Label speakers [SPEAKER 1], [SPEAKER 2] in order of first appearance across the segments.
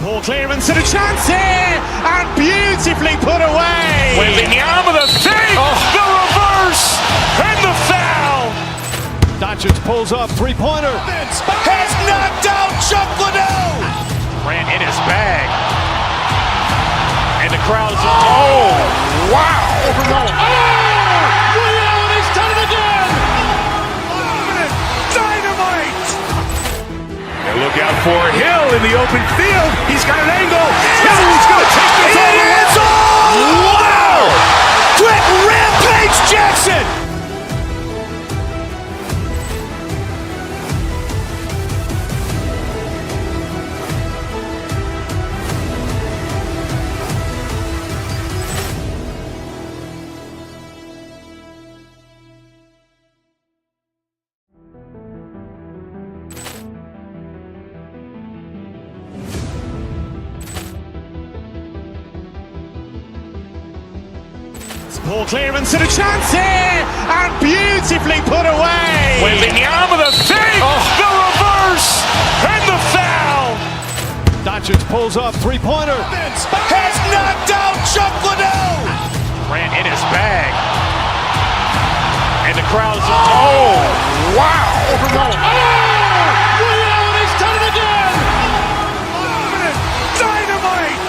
[SPEAKER 1] Poor clearance and a chance here, and beautifully put away.
[SPEAKER 2] With the arm of the fake, the reverse, and the foul.
[SPEAKER 3] Doncic pulls up, three-pointer.
[SPEAKER 2] Has knocked out Chuck Liddell. Ran in his bag. And the crowd's, oh, wow.
[SPEAKER 1] Liddell, he's done it again.
[SPEAKER 2] Dynamite. And look out for Hill in the open field. He's got an angle. Hill's going to take this all the way. Wow! Quick Rampage Jackson.
[SPEAKER 1] Poor clearance and a chance here, and beautifully put away.
[SPEAKER 2] With the arm of the fake, the reverse, and the foul.
[SPEAKER 3] Doncic pulls up, three-pointer.
[SPEAKER 2] Has knocked out Chuck Liddell. Ran in his bag. And the crowd's, oh, wow.
[SPEAKER 1] Liddell, he's done it again.
[SPEAKER 2] Dynamite.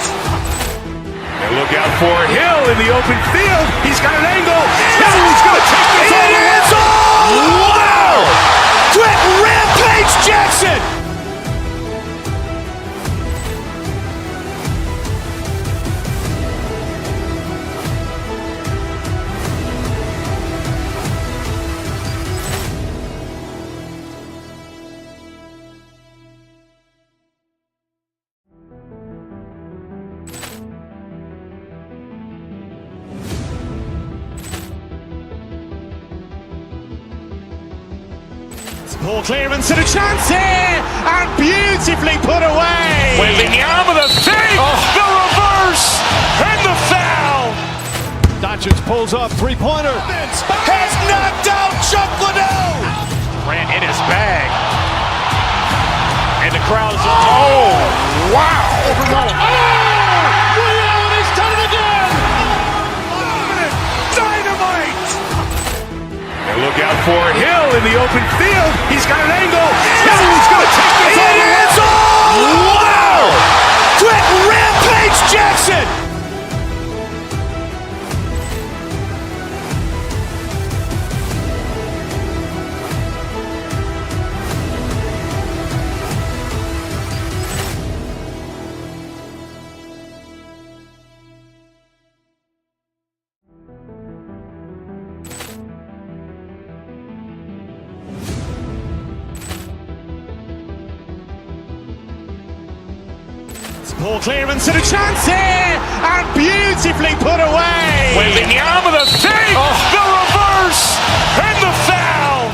[SPEAKER 2] And look out for Hill in the open field. He's got an angle. Hill's going to take this all the way. Wow! Quick Rampage Jackson.
[SPEAKER 1] Poor clearance and a chance here, and beautifully put away.
[SPEAKER 2] With the arm of the fake, the reverse, and the foul.
[SPEAKER 3] Doncic pulls up, three-pointer.
[SPEAKER 2] Has knocked out Chuck Liddell. Ran in his bag. And the crowd's, oh, wow.
[SPEAKER 1] Liddell, he's done it again.
[SPEAKER 2] Dynamite. And look out for Hill in the open field. He's got an angle. Hill's going to take this all the way. Wow! Quick Rampage Jackson.
[SPEAKER 1] Poor clearance and a chance here, and beautifully put away.
[SPEAKER 2] With the arm of the fake, the reverse, and the foul.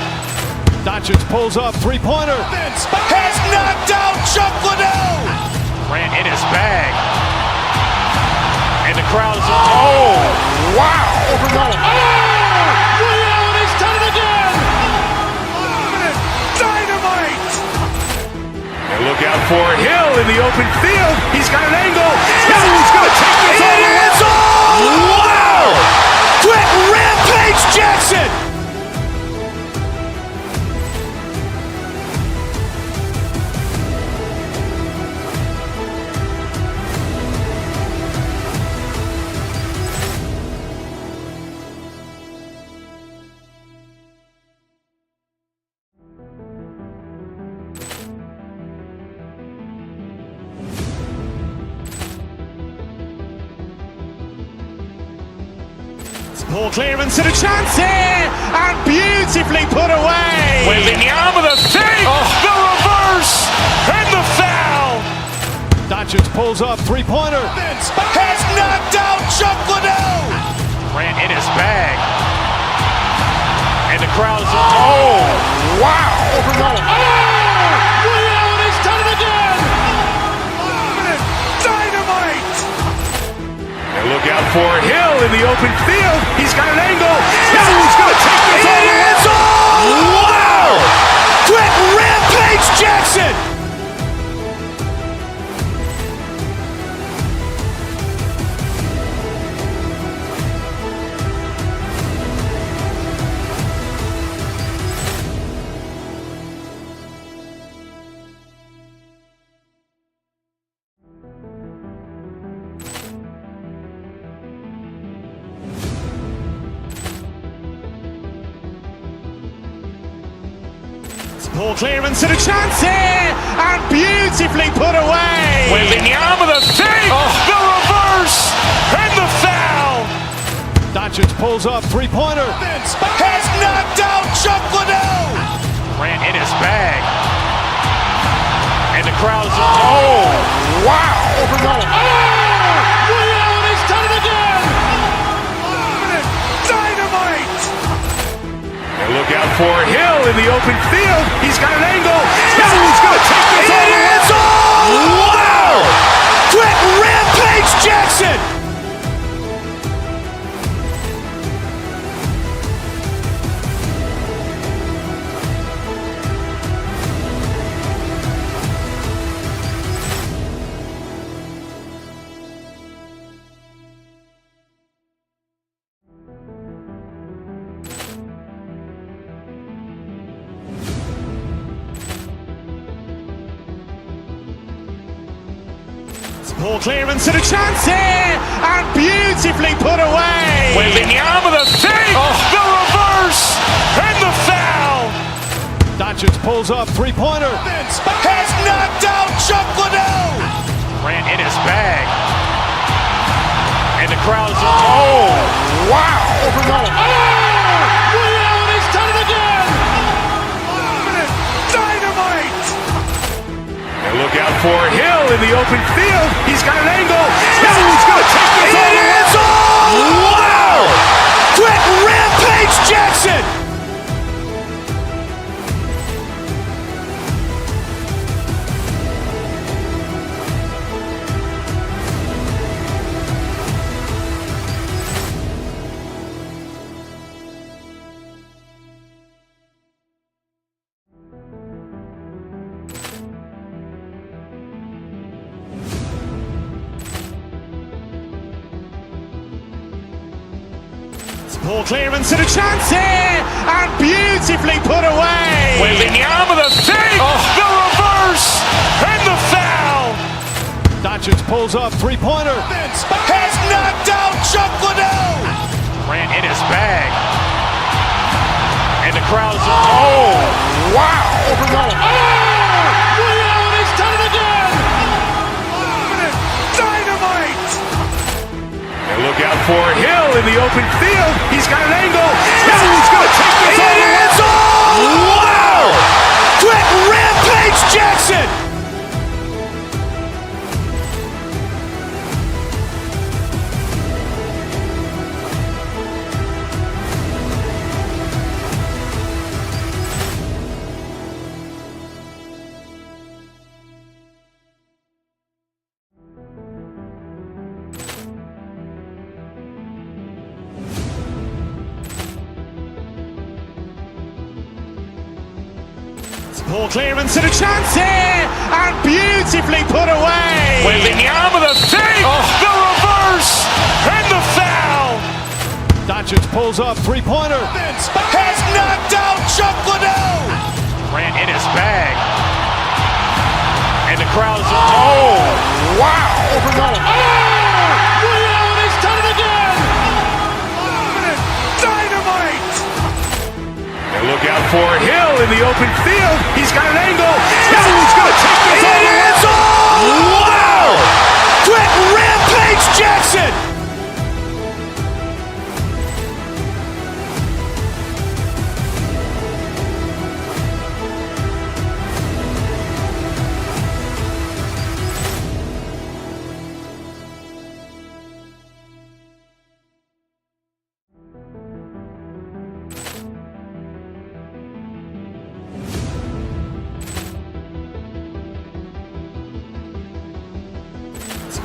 [SPEAKER 3] Doncic pulls up, three-pointer.
[SPEAKER 2] Has knocked out Chuck Liddell. Ran in his bag. And the crowd's, oh, wow.
[SPEAKER 1] Liddell, he's done it again.
[SPEAKER 2] Dynamite. And look out for Hill in the open field. He's got an angle. Hill's going to take this all the way. Wow! Quick Rampage Jackson.
[SPEAKER 1] Poor clearance and a chance here, and beautifully put away.
[SPEAKER 2] With the arm of the fake, the reverse, and the foul.
[SPEAKER 3] Doncic pulls up, three-pointer.
[SPEAKER 2] Has knocked out Chuck Liddell. Ran in his bag. And the crowd's, oh, wow.
[SPEAKER 1] Liddell, he's done it again.
[SPEAKER 2] Dynamite. And look out for Hill in the open field. He's got an angle. Hill's going to take this all the way. Wow! Quick Rampage Jackson.
[SPEAKER 1] Poor clearance and a chance here, and beautifully put away.
[SPEAKER 2] Wembanyama the fake, the reverse, and the foul.
[SPEAKER 3] Doncic pulls up, three-pointer.
[SPEAKER 2] Has knocked out Chuck Liddell. Grant in his bag. And the crowd's wow.
[SPEAKER 3] He's done it again.
[SPEAKER 2] Dynamite. And look out for Hill in the open field. He's got an angle. He's going to take this all the way. Wow. Quick rampage Jackson.
[SPEAKER 1] Poor clearance and a chance here, and beautifully put away.
[SPEAKER 2] Wembanyama the fake, the reverse, and the foul.
[SPEAKER 3] Doncic pulls up, three-pointer.
[SPEAKER 2] Has knocked out Chuck Liddell. Grant in his bag. And the crowd's wow.
[SPEAKER 3] He's done it again.
[SPEAKER 2] Dynamite. And look out for Hill in the open field. He's got an angle. He's going to take this all the way. Wow. Quick rampage Jackson.
[SPEAKER 1] Poor clearance and a chance here, and beautifully put away.
[SPEAKER 2] Wembanyama the fake, the reverse, and the foul.
[SPEAKER 3] Doncic pulls up, three-pointer.
[SPEAKER 2] Has knocked out Chuck Liddell. Grant in his bag. And the crowd's wow.
[SPEAKER 3] He's done it again.
[SPEAKER 2] Dynamite. And look out for Hill in the open field. He's got an angle. He's going to take this all the way. Wow. Quick rampage Jackson.
[SPEAKER 1] Poor clearance and a chance here, and beautifully put away.
[SPEAKER 2] Wembanyama the fake, the reverse, and the foul.
[SPEAKER 3] Doncic pulls up, three-pointer.
[SPEAKER 2] Has knocked out Chuck Liddell. Grant in his bag. And the crowd's wow.
[SPEAKER 3] He's done it again.
[SPEAKER 2] Dynamite. And look out for Hill in the open field. He's got an angle. He's going to take this all the way. Wow. Quick rampage Jackson.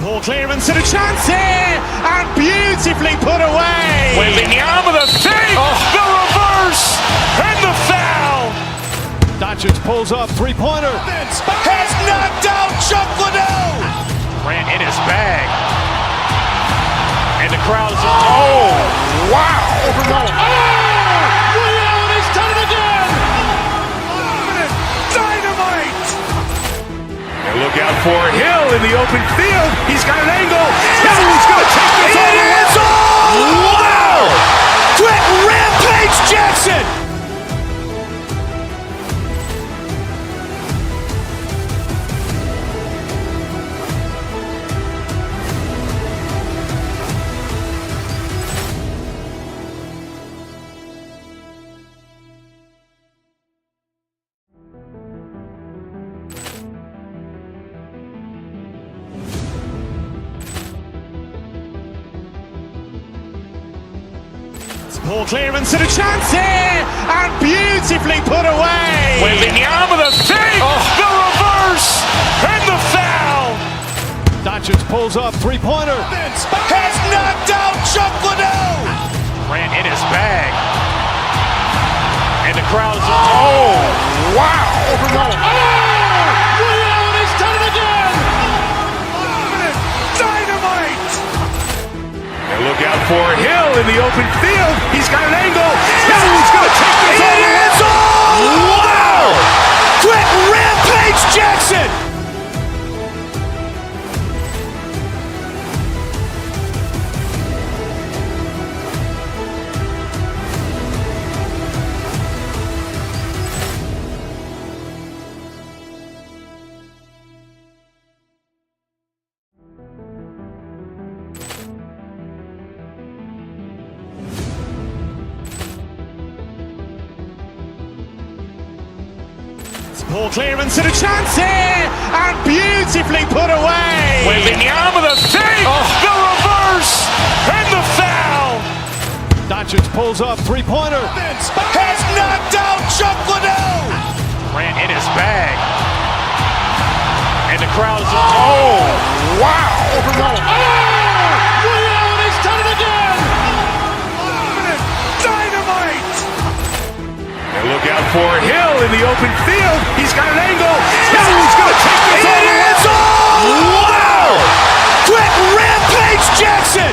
[SPEAKER 1] Poor clearance and a chance here, and beautifully put away.
[SPEAKER 2] Wembanyama the fake, the reverse, and the foul.
[SPEAKER 3] Doncic pulls up, three-pointer.
[SPEAKER 2] Has knocked out Chuck Liddell. Grant in his bag. And the crowd's wow.
[SPEAKER 3] He's done it again.
[SPEAKER 2] Dynamite. And look out for Hill in the open field. He's got an angle. He's going to take this all the way. Wow. Quick rampage Jackson.
[SPEAKER 1] Poor clearance and a chance here, and beautifully put away.
[SPEAKER 2] Wembanyama with a fake, the reverse, and the foul.
[SPEAKER 3] Doncic pulls up, three-pointer.
[SPEAKER 2] Has knocked out Chuck Liddell. Ran in his bag. And the crowd is, oh, wow.
[SPEAKER 3] Liddell, and he's done it again.
[SPEAKER 2] Dynamite. And look out for Hill in the open field. He's got an angle. Hill's going to take this all the way. Wow. Quick Rampage Jackson.
[SPEAKER 1] Poor clearance and a chance here, and beautifully put away.
[SPEAKER 2] Wembanyama with a fake, the reverse, and the foul.
[SPEAKER 3] Doncic pulls up, three-pointer.
[SPEAKER 2] Has knocked out Chuck Liddell. Ran in his bag. And the crowd is, oh, wow.
[SPEAKER 3] Liddell, and he's done it again.
[SPEAKER 2] Dynamite. And look out for Hill in the open field. He's got an angle. Hill's going to take this all the way. Wow. Quick Rampage Jackson.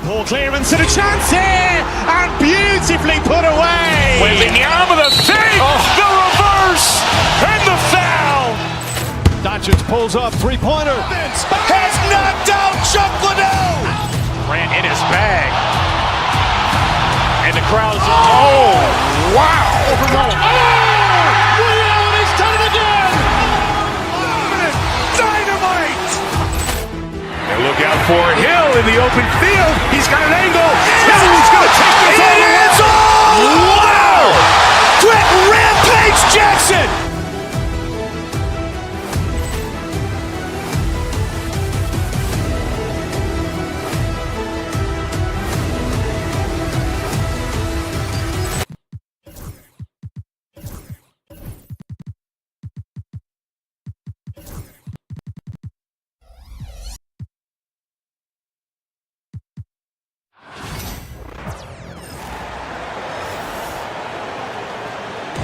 [SPEAKER 1] Poor clearance and a chance here, and beautifully put away.
[SPEAKER 2] Wembanyama with a fake, the reverse, and the foul.
[SPEAKER 3] Doncic pulls up, three-pointer.
[SPEAKER 2] Has knocked out Chuck Liddell. Ran in his bag. And the crowd is, oh, wow.
[SPEAKER 3] Liddell, and he's done it again.
[SPEAKER 2] Dynamite. And look out for Hill in the open field. He's got an angle. Hill's going to take this all the way. Wow. Quick Rampage Jackson.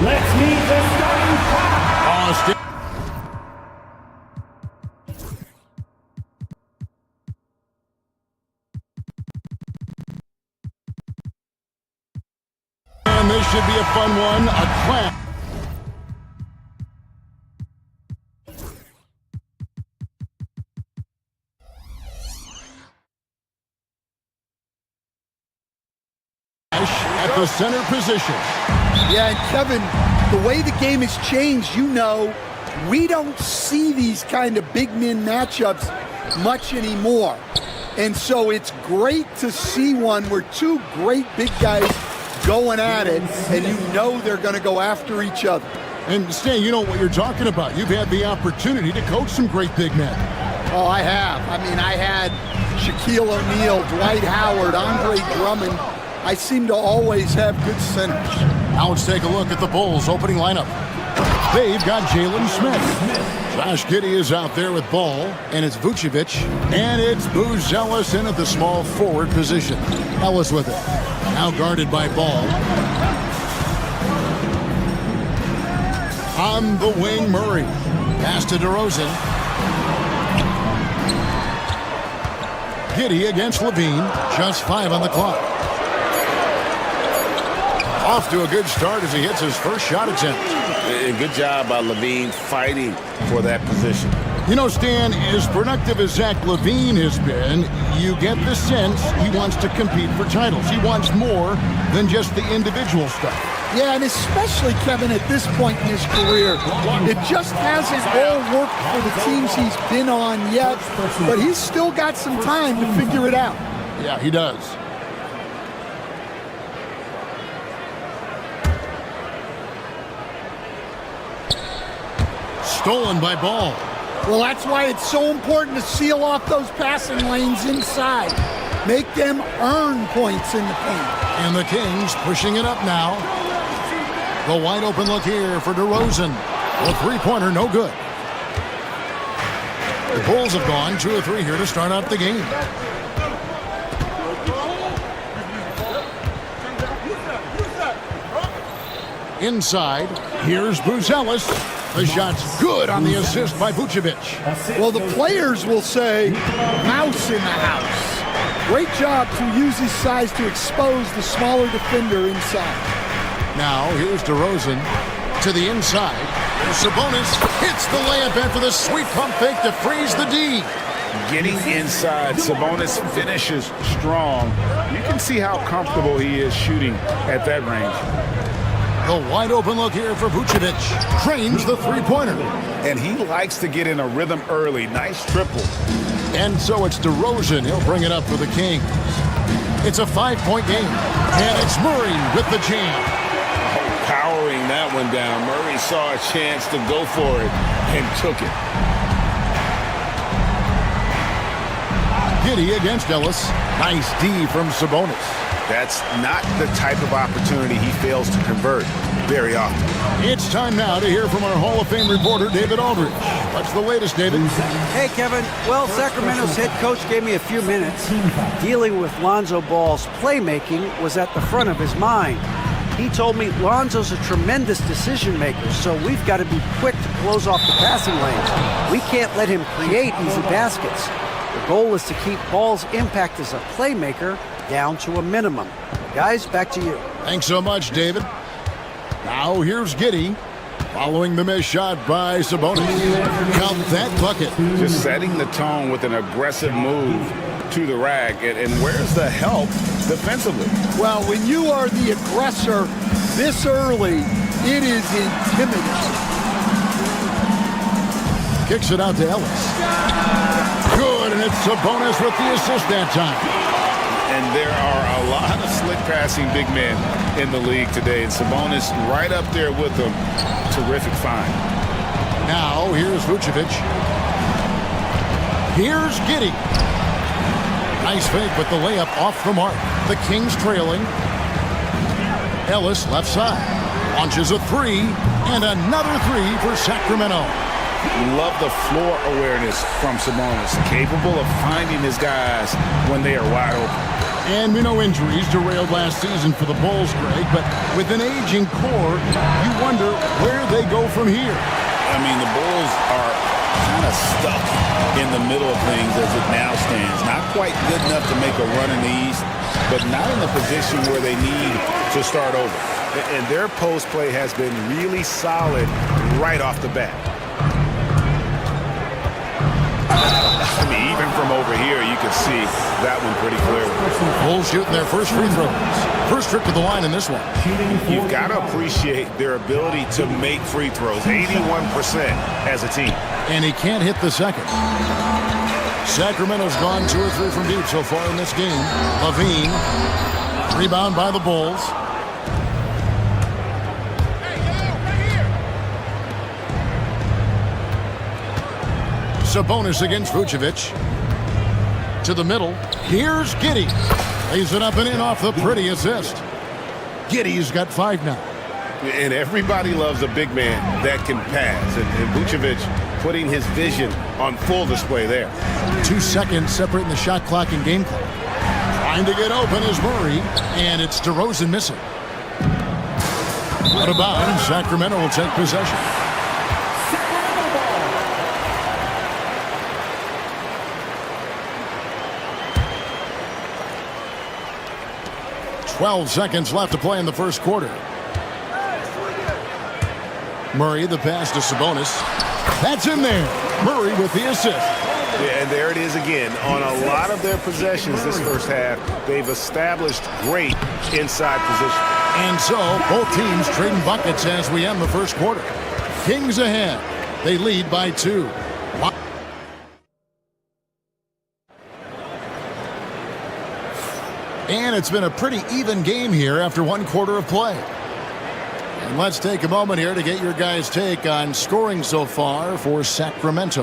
[SPEAKER 1] Let's meet the starting five.
[SPEAKER 4] And this should be a fun one, a clap. At the center position.
[SPEAKER 5] Yeah, and Kevin, the way the game has changed, we don't see these kind of big men matchups much anymore. And so it's great to see one where two great big guys going at it, and they're going to go after each other.
[SPEAKER 4] And Stan, you know what you're talking about. You've had the opportunity to coach some great big men.
[SPEAKER 5] Oh, I have. I mean, I had Shaquille O'Neal, Dwight Howard, Andre Drummond. I seem to always have good centers.
[SPEAKER 4] Now let's take a look at the Bulls' opening lineup. They've got Jalen Smith. Josh Giddey is out there with ball, and it's Vucevic, and it's Booz Ellis in at the small forward position. Ellis with it. Now guarded by Ball. On the wing, Murray. Pass to DeRozan. Giddey against Levine. Just 5 on the clock. Off to a good start as he hits his first shot attempt.
[SPEAKER 6] Good job by Levine fighting for that position.
[SPEAKER 4] You know, Stan, as productive as Zach Levine has been, you get the sense he wants to compete for titles. He wants more than just the individual stuff.
[SPEAKER 5] Yeah, and especially, Kevin, at this point in his career, it just hasn't all worked for the teams he's been on yet, but he's still got some time to figure it out.
[SPEAKER 4] Yeah, he does. Stolen by Ball.
[SPEAKER 5] Well, that's why it's so important to seal off those passing lanes inside. Make them earn points in the paint.
[SPEAKER 4] And the Kings pushing it up now. The wide open look here for DeRozan. The three-pointer, no good. The Bulls have gone 2 of 3 here to start out the game. Inside, here's Buzelis. The shot's good on the assist by Vucevic.
[SPEAKER 5] Well, the players will say, mouse in the house. Great job to use his size to expose the smaller defender inside.
[SPEAKER 4] Now, here's DeRozan to the inside. Sabonis hits the layup after the sweet pump fake to freeze the D.
[SPEAKER 6] Getting inside, Sabonis finishes strong. You can see how comfortable he is shooting at that range.
[SPEAKER 4] The wide open look here for Vucevic. Trains the three-pointer.
[SPEAKER 6] And he likes to get in a rhythm early. Nice triple.
[SPEAKER 4] And so it's DeRozan. He'll bring it up for the King. It's a 5-point game. And it's Murray with the jam.
[SPEAKER 6] Powering that one down. Murray saw a chance to go for it and took it.
[SPEAKER 4] Giddey against Ellis. Nice D from Sabonis.
[SPEAKER 6] That's not the type of opportunity he fails to convert very often.
[SPEAKER 4] It's time now to hear from our Hall of Fame reporter, David Aldridge. What's the latest, David?
[SPEAKER 7] Hey, Kevin. Well, Sacramento's head coach gave me a few minutes. Dealing with Lonzo Ball's playmaking was at the front of his mind. He told me Lonzo's a tremendous decision maker, so we've got to be quick to close off the passing lanes. We can't let him create easy baskets. The goal is to keep Ball's impact as a playmaker down to a minimum. Guys, back to you.
[SPEAKER 4] Thanks so much, David. Now here's Giddey, following the missed shot by Sabonis. Count that bucket.
[SPEAKER 6] Just setting the tone with an aggressive move to the rack. And where's the help defensively?
[SPEAKER 5] Well, when you are the aggressor this early, it is intimidating.
[SPEAKER 4] Kicks it out to Ellis. Good, and it's Sabonis with the assist that time.
[SPEAKER 6] And there are a lot of slick passing big men in the league today. And Sabonis right up there with them. Terrific find.
[SPEAKER 4] Now, here's Vucevic. Here's Giddey. Nice fake, but the layup off the mark. The Kings trailing. Ellis left side. Launches a three, and another three for Sacramento.
[SPEAKER 6] Love the floor awareness from Sabonis. Capable of finding his guys when they are wide open.
[SPEAKER 4] And we know injuries derailed last season for the Bulls, Greg, but with an aging core, you wonder where they go from here.
[SPEAKER 6] I mean, the Bulls are kind of stuck in the middle of things as it now stands. Not quite good enough to make a run in the East, but not in the position where they need to start over. And their post play has been really solid right off the bat. I mean, even from over here, you can see that one pretty clearly.
[SPEAKER 4] Bulls shooting their first free throws. First trip to the line in this one.
[SPEAKER 6] You've got to appreciate their ability to make free throws. 81% as a team.
[SPEAKER 4] And he can't hit the second. Sacramento's gone 2 or 3 from deep so far in this game. Levine. Rebound by the Bulls. Sabonis against Vucevic. To the middle. Here's Giddey. Lays it up and in off the pretty assist. Giddey's got 5 now.
[SPEAKER 6] And everybody loves a big man that can pass. And Vucevic putting his vision on full display there.
[SPEAKER 4] 2 seconds separating the shot clock and game clock. Trying to get open is Murray. And it's DeRozan missing. Out of bounds. Sacramento will take possession. 12 seconds left to play in the first quarter. Murray, the pass to Sabonis. That's in there. Murray with the assist.
[SPEAKER 6] Yeah, and there it is again. On a lot of their possessions this first half, they've established great inside position.
[SPEAKER 4] And so, both teams trading buckets as we end the first quarter. Kings ahead. They lead by 2. And it's been a pretty even game here after one quarter of play. And let's take a moment here to get your guys' take on scoring so far for Sacramento.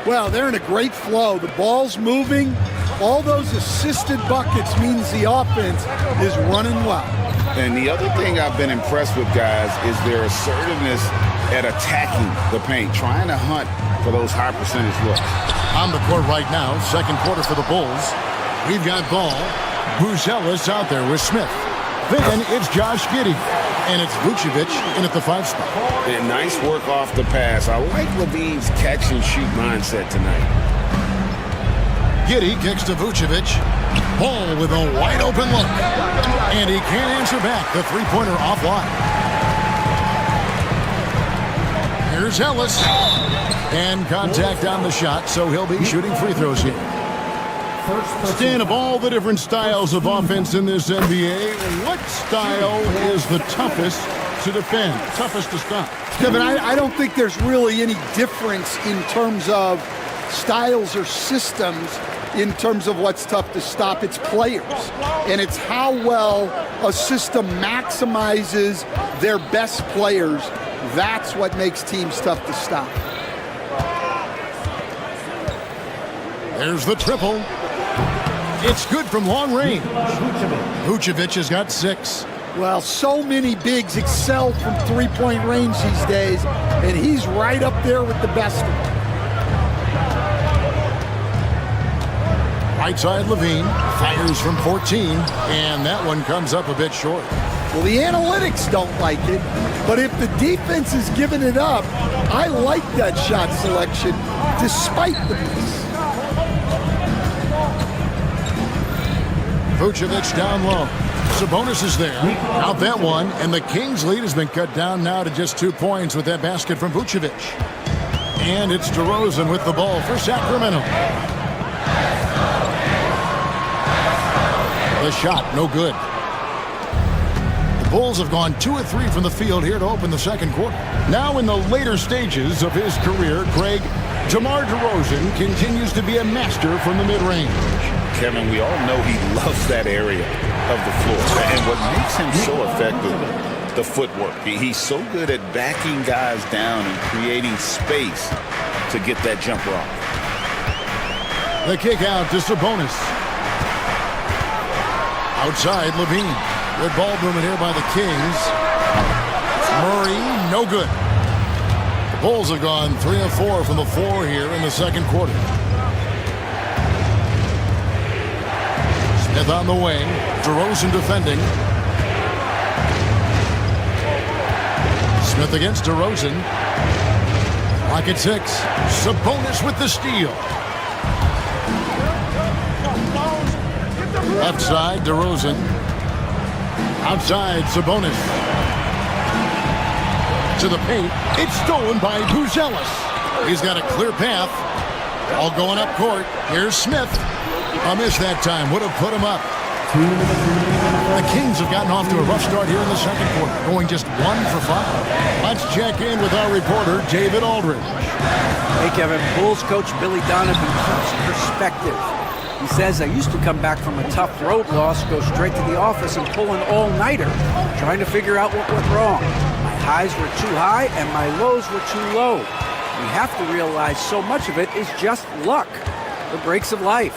[SPEAKER 5] Well, they're in a great flow. The ball's moving. All those assisted buckets means the offense is running well.
[SPEAKER 6] And the other thing I've been impressed with, guys, is their assertiveness at attacking the paint, trying to hunt for those high percentage looks.
[SPEAKER 4] On the court right now, second quarter for the Bulls. We've got Ball. Buzelis out there with Smith. Then it's Josh Giddey. And it's Vucevic in at the 5 spot.
[SPEAKER 6] And nice work off the pass. I like Levine's catch-and-shoot mindset tonight.
[SPEAKER 4] Giddey kicks to Vucevic. Ball with a wide-open look. And he can't answer back. The three-pointer offline. Here's Ellis. And contact on the shot, so he'll be shooting free throws here. Stan, of all the different styles of offense in this NBA, what style is the toughest to defend, toughest to stop?
[SPEAKER 5] Kevin, I don't think there's really any difference in terms of styles or systems in terms of what's tough to stop. It's players, and it's how well a system maximizes their best players. That's what makes teams tough to stop.
[SPEAKER 4] There's the triple. It's good from long range. Vucevic has got 6.
[SPEAKER 5] Well, so many bigs excel from three-point range these days, and he's right up there with the best of them.
[SPEAKER 4] Right side Levine fires from 14, and that one comes up a bit short.
[SPEAKER 5] Well, the analytics don't like it, but if the defense is giving it up, I like that shot selection despite the miss.
[SPEAKER 4] Vucevic down low. Sabonis is there. Out that one, and the Kings' lead has been cut down now to just 2 points with that basket from Vucevic. And it's DeRozan with the ball for Sacramento. The shot, no good. The Bulls have gone 2 of 3 from the field here to open the second quarter. Now in the later stages of his career, Greg, DeMar DeRozan continues to be a master from the mid-range.
[SPEAKER 6] Kevin, we all know he loves that area of the floor. And what makes him so effective, the footwork. He's so good at backing guys down and creating space to get that jumper off.
[SPEAKER 4] The kick out to Sabonis. Outside, Levine. Good ball movement here by the Kings. Murray, no good. The Bulls have gone 3 of 4 from the floor here in the second quarter. Smith on the wing. DeRozan defending. Smith against DeRozan. Lock at 6. Sabonis with the steal. Left side, DeRozan. Outside, Sabonis. To the paint. It's stolen by Buzelis. He's got a clear path. All going up court. Here's Smith. A miss that time. Would have put him up. The Kings have gotten off to a rough start here in the second quarter, going just 1 for 5. Let's check in with our reporter, David Aldridge.
[SPEAKER 7] Hey, Kevin. Bulls coach Billy Donovan keeps perspective. He says, I used to come back from a tough road loss, go straight to the office and pull an all-nighter, trying to figure out what went wrong. My highs were too high and my lows were too low. We have to realize so much of it is just luck, the breaks of life.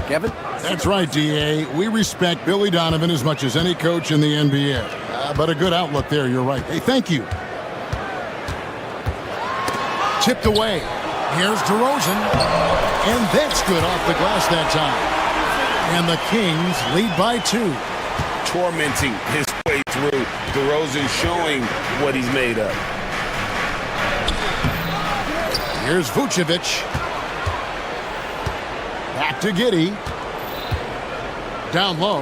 [SPEAKER 7] Kevin?
[SPEAKER 4] That's right, D.A. We respect Billy Donovan as much as any coach in the NBA. But a good outlook there, you're right. Hey, thank you. Tipped away. Here's DeRozan. And that's good off the glass that time. And the Kings lead by 2.
[SPEAKER 6] Tormenting his way through. DeRozan showing what he's made of.
[SPEAKER 4] Here's Vucevic. Back to Giddey. Down low.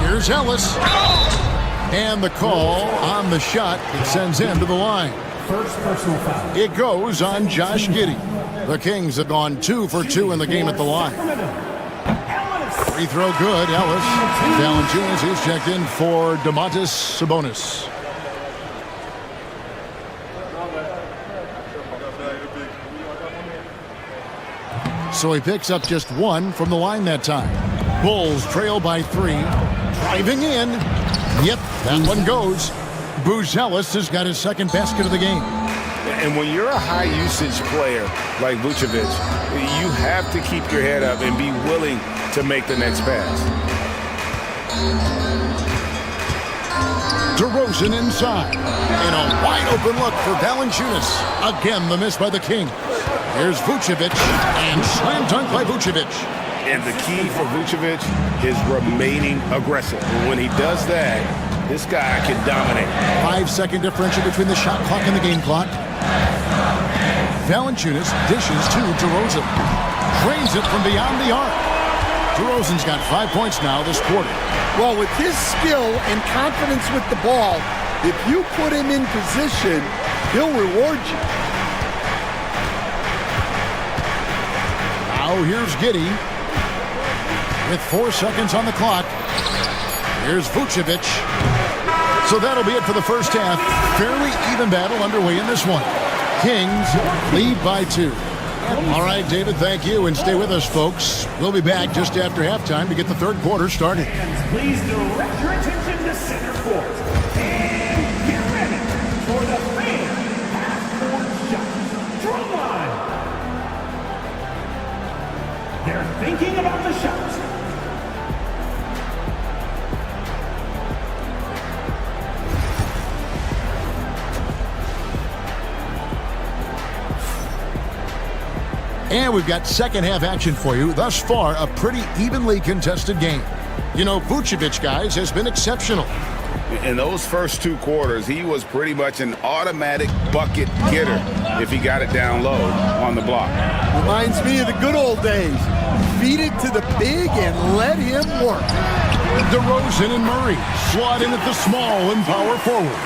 [SPEAKER 4] Here's Ellis. And the call on the shot that sends him to the line.
[SPEAKER 8] First personal foul.
[SPEAKER 4] It goes on Josh Giddey. The Kings have gone 2 for 2 in the game at the line. Free throw good, Ellis. Valanciunas is checked in for Domantas Sabonis. So he picks up just 1 from the line that time. Bulls trail by 3. Driving in. Yep, that one goes. Buzelis has got his second basket of the game.
[SPEAKER 6] And when you're a high-usage player like Vucevic, you have to keep your head up and be willing to make the next pass.
[SPEAKER 4] DeRozan inside. And a wide-open look for Valanciunas. Again, the miss by the Kings. Here's Vucevic, and slam dunk by Vucevic.
[SPEAKER 6] And the key for Vucevic is remaining aggressive. When he does that, this guy can dominate.
[SPEAKER 4] 5-second differential between the shot clock and the game clock. Valanciunas dishes to DeRozan. Drains it from beyond the arc. DeRozan's got 5 points now this quarter.
[SPEAKER 5] Well, with his skill and confidence with the ball, if you put him in position, he'll reward you.
[SPEAKER 4] Now here's Giddey. With 4 seconds on the clock. Here's Vucevic. So that'll be it for the first half. Fairly even battle underway in this one. Kings lead by 2. All right, David, thank you. And stay with us, folks. We'll be back just after halftime to get the third quarter started.
[SPEAKER 8] Please direct your attention to center court. And get ready for the fan half-court shot. Drum line. They're thinking about the shots.
[SPEAKER 4] And we've got second half action for you. Thus far, a pretty evenly contested game. You know, Vucevic, guys, has been exceptional.
[SPEAKER 6] In those first 2 quarters, he was pretty much an automatic bucket getter if he got it down low on the block.
[SPEAKER 5] Reminds me of the good old days. Feed it to the big and let him work.
[SPEAKER 4] DeRozan and Murray slot in at the small and power forward.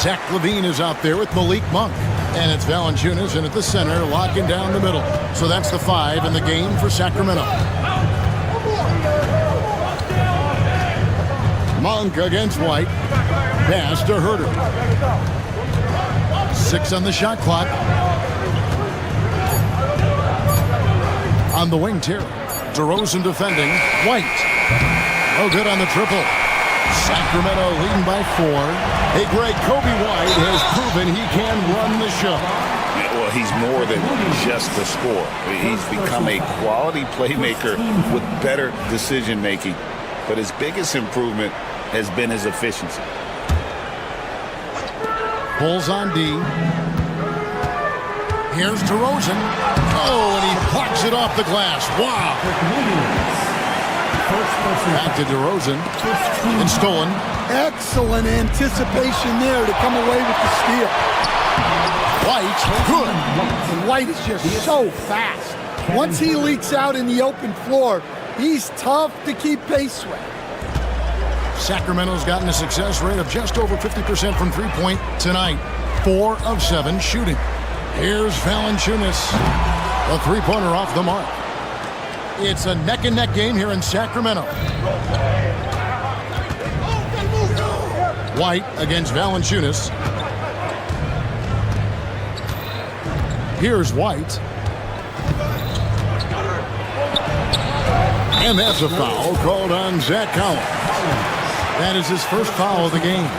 [SPEAKER 4] Zach LaVine is out there with Malik Monk. And it's Valanciunas in at the center, locking down the middle. So that's the 5 in the game for Sacramento. Monk against White. Pass to Herter. 6 on the shot clock. On the wing, Terry. DeRozan defending. White. No good on the triple. Sacramento leading by 4. Hey, Greg, Kobe White has proven he can run the show.
[SPEAKER 6] Well, he's more than just a scorer. He's become a quality playmaker with better decision-making. But his biggest improvement has been his efficiency.
[SPEAKER 4] Bulls on D. Here's DeRozan. Oh, and he plucks it off the glass. Wow. Back to DeRozan. And stolen.
[SPEAKER 5] Excellent anticipation there to come away with the steal.
[SPEAKER 4] White, good.
[SPEAKER 5] And White is just so fast. Once he leaks out in the open floor, he's tough to keep pace with.
[SPEAKER 4] Sacramento's gotten a success rate of just over 50% from three-point tonight. 4 of 7 shooting. Here's Valanciunas. A three-pointer off the mark. It's a neck-and-neck game here in Sacramento. White against Valanciunas. Here's White. And that's a foul called on Zach Collins. That is his first foul of the game.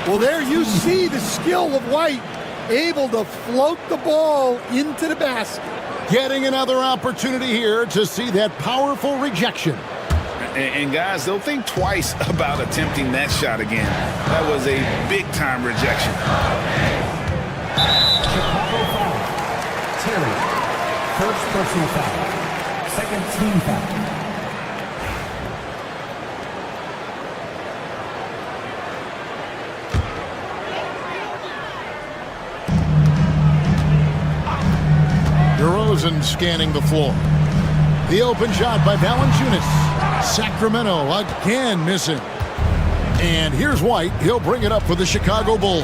[SPEAKER 5] Well, there you see the skill of White, able to float the ball into the basket.
[SPEAKER 4] Getting another opportunity here to see that powerful rejection.
[SPEAKER 6] And guys, they'll think twice about attempting that shot again. That was a big-time rejection.
[SPEAKER 8] Chicago foul. Terry. First personal foul. Second team foul.
[SPEAKER 4] DeRozan scanning the floor. The open shot by Valanciunas. Sacramento again missing. And here's White. He'll bring it up for the Chicago Bulls.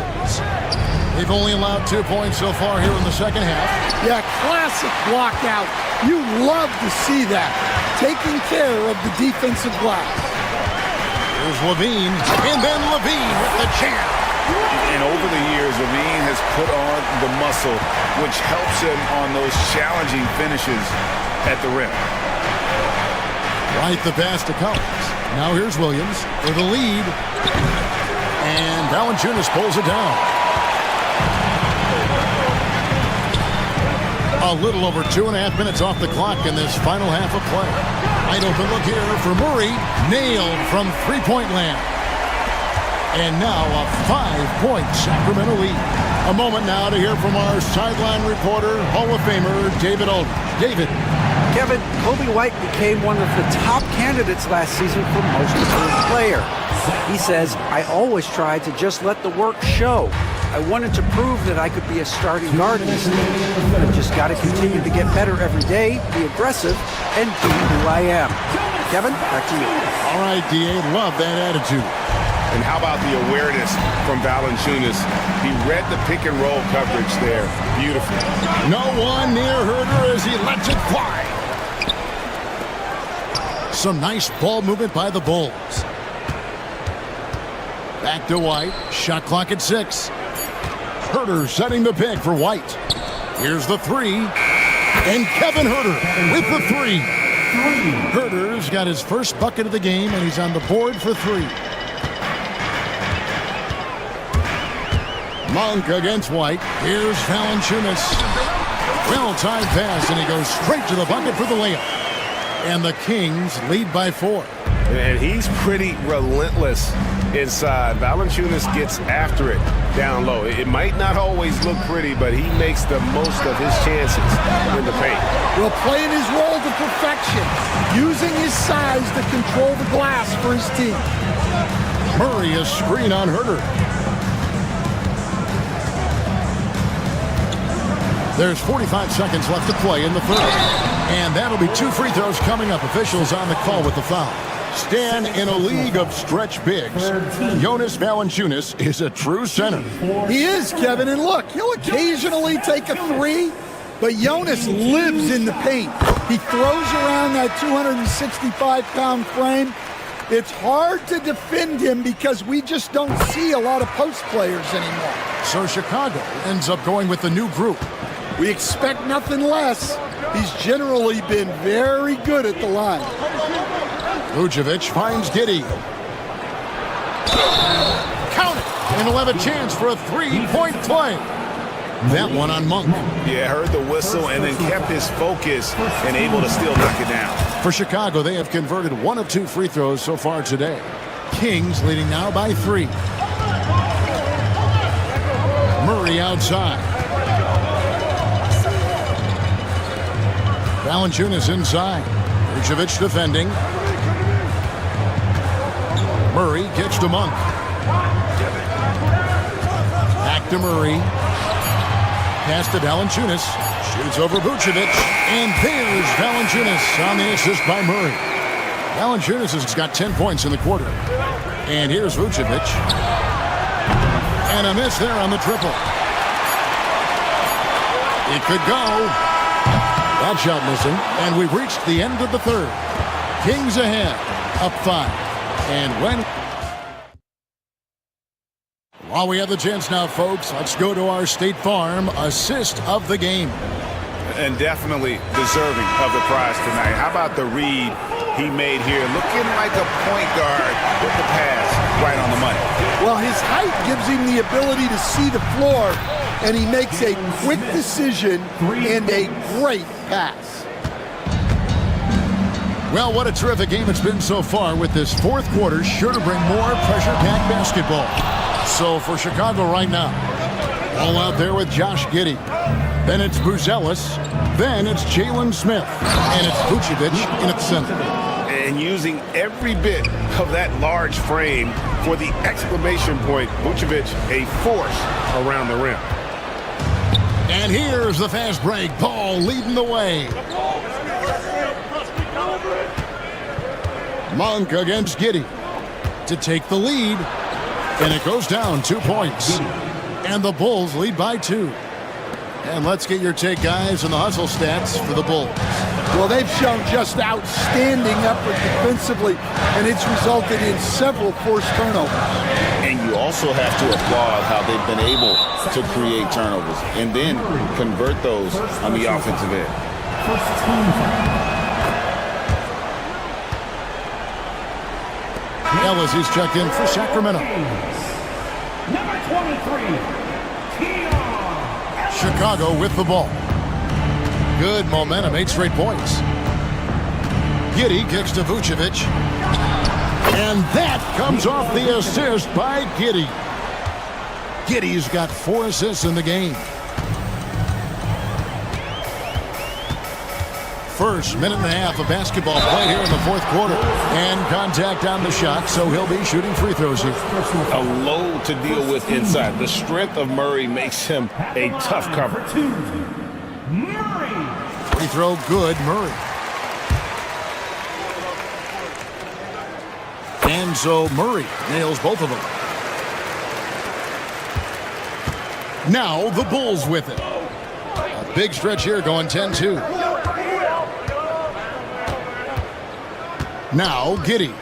[SPEAKER 4] They've only allowed 2 points so far here in the second half.
[SPEAKER 5] Yeah, classic block out. You love to see that. Taking care of the defensive glass.
[SPEAKER 4] Here's Levine, and then Levine with the jam.
[SPEAKER 6] And over the years, Levine has put on the muscle, which helps him on those challenging finishes at the rim.
[SPEAKER 4] Right the pass to Collins. Now here's Williams for the lead. And Valanciunas pulls it down. A little over 2.5 minutes off the clock in this final half of play. Wide open look here for Murray. Nailed from three-point land. And now a 5-point Sacramento lead. A moment now to hear from our sideline reporter, Hall of Famer David Aldridge. David.
[SPEAKER 7] Kevin, Kobe White became one of the top candidates last season for most improved player. He says, I always tried to just let the work show. I wanted to prove that I could be a starting guard in this league. I've just got to continue to get better every day, be aggressive, and be who I am. Kevin, back to you.
[SPEAKER 4] All right, D.A., love that attitude.
[SPEAKER 6] And how about the awareness from Valanciunas? He read the pick and roll coverage there. Beautiful.
[SPEAKER 4] No one near Herder as he lets it fly. Some nice ball movement by the Bulls. Back to White. Shot clock at 6. Herder setting the pick for White. Here's the three. And Kevin Herder with the three. Herder's got his first bucket of the game, and he's on the board for 3. Monk against White. Here's Valanciunas. Well-timed pass, and he goes straight to the bucket for the layup. And the Kings lead by 4.
[SPEAKER 2] And he's pretty relentless inside. Valanciunas gets after it down low. It might not always look pretty, but he makes the most of his chances in the paint.
[SPEAKER 5] Well, playing his role to perfection, using his size to control the glass for his team.
[SPEAKER 4] Murray a screen on Herder. There's 45 seconds left to play in the third. And that'll be 2 free throws coming up. Officials on the call with the foul. Stan, in a league of stretch bigs, Jonas Valanciunas is a true center.
[SPEAKER 5] He is, Kevin. And look, he'll occasionally take a 3, but Jonas lives in the paint. He throws around that 265-pound frame. It's hard to defend him because we just don't see a lot of post players anymore.
[SPEAKER 4] So Chicago ends up going with the new group.
[SPEAKER 5] We expect nothing less. He's generally been very good at the line.
[SPEAKER 4] Vucevic finds Giddey. Count it! And he'll have a chance for a 3-point play. That one on Monk.
[SPEAKER 6] Yeah, heard the whistle and then kept his focus and able to still knock it down.
[SPEAKER 4] For Chicago, they have converted 1 of 2 free throws so far today. Kings leading now by 3. Murray outside. Valanciunas inside. Vucevic defending. Murray gets to Monk. Back to Murray. Pass to Valanciunas. Shoots over Vucevic. And there's Valanciunas on the assist by Murray. Valanciunas has got 10 points in the quarter. And here's Vucevic. And a miss there on the triple. It could go. That shot missing. And we've reached the end of the third. Kings ahead. Up 5. And while we have the chance now, folks, let's go to our State Farm assist of the game.
[SPEAKER 6] And definitely deserving of the prize tonight. How about the read he made here? Looking like a point guard with the pass right on the money.
[SPEAKER 5] Well, his height gives him the ability to see the floor, and he makes a quick decision and a great pass.
[SPEAKER 4] Well, what a terrific game it's been so far, with this fourth quarter sure to bring more pressure-packed basketball. So for Chicago right now, all out there with Josh Giddey. Then it's Buzelis. Then it's Jalen Smith. And it's Vucevic in its center.
[SPEAKER 2] And using every bit of that large frame for the exclamation point, Vucevic a force around the rim.
[SPEAKER 4] And here's the fast break. Paul leading the way. Monk against Giddey to take the lead. And it goes down 2 points. And the Bulls lead by 2. And let's get your take, guys, on the hustle stats for the Bulls.
[SPEAKER 5] Well, they've shown just outstanding effort defensively, and it's resulted in several forced turnovers.
[SPEAKER 6] And you also have to applaud how they've been able to create turnovers and then convert those on the offensive end.
[SPEAKER 4] Ellis, he's checked in for Sacramento.
[SPEAKER 8] Number 23,
[SPEAKER 4] Chicago with the ball. Good momentum, 8 straight points. Giddey kicks to Vucevic. And that comes off the assist by Giddey. Giddey's got 4 assists in the game. First minute and a half of basketball played here in the fourth quarter. And contact on the shot, so he'll be shooting free throws here.
[SPEAKER 6] A load to deal with inside. The strength of Murray makes him a tough cover.
[SPEAKER 4] Free throw good, Murray. And so Murray nails both of them. Now the Bulls with it. A big stretch here going 10-2. Now Giddey.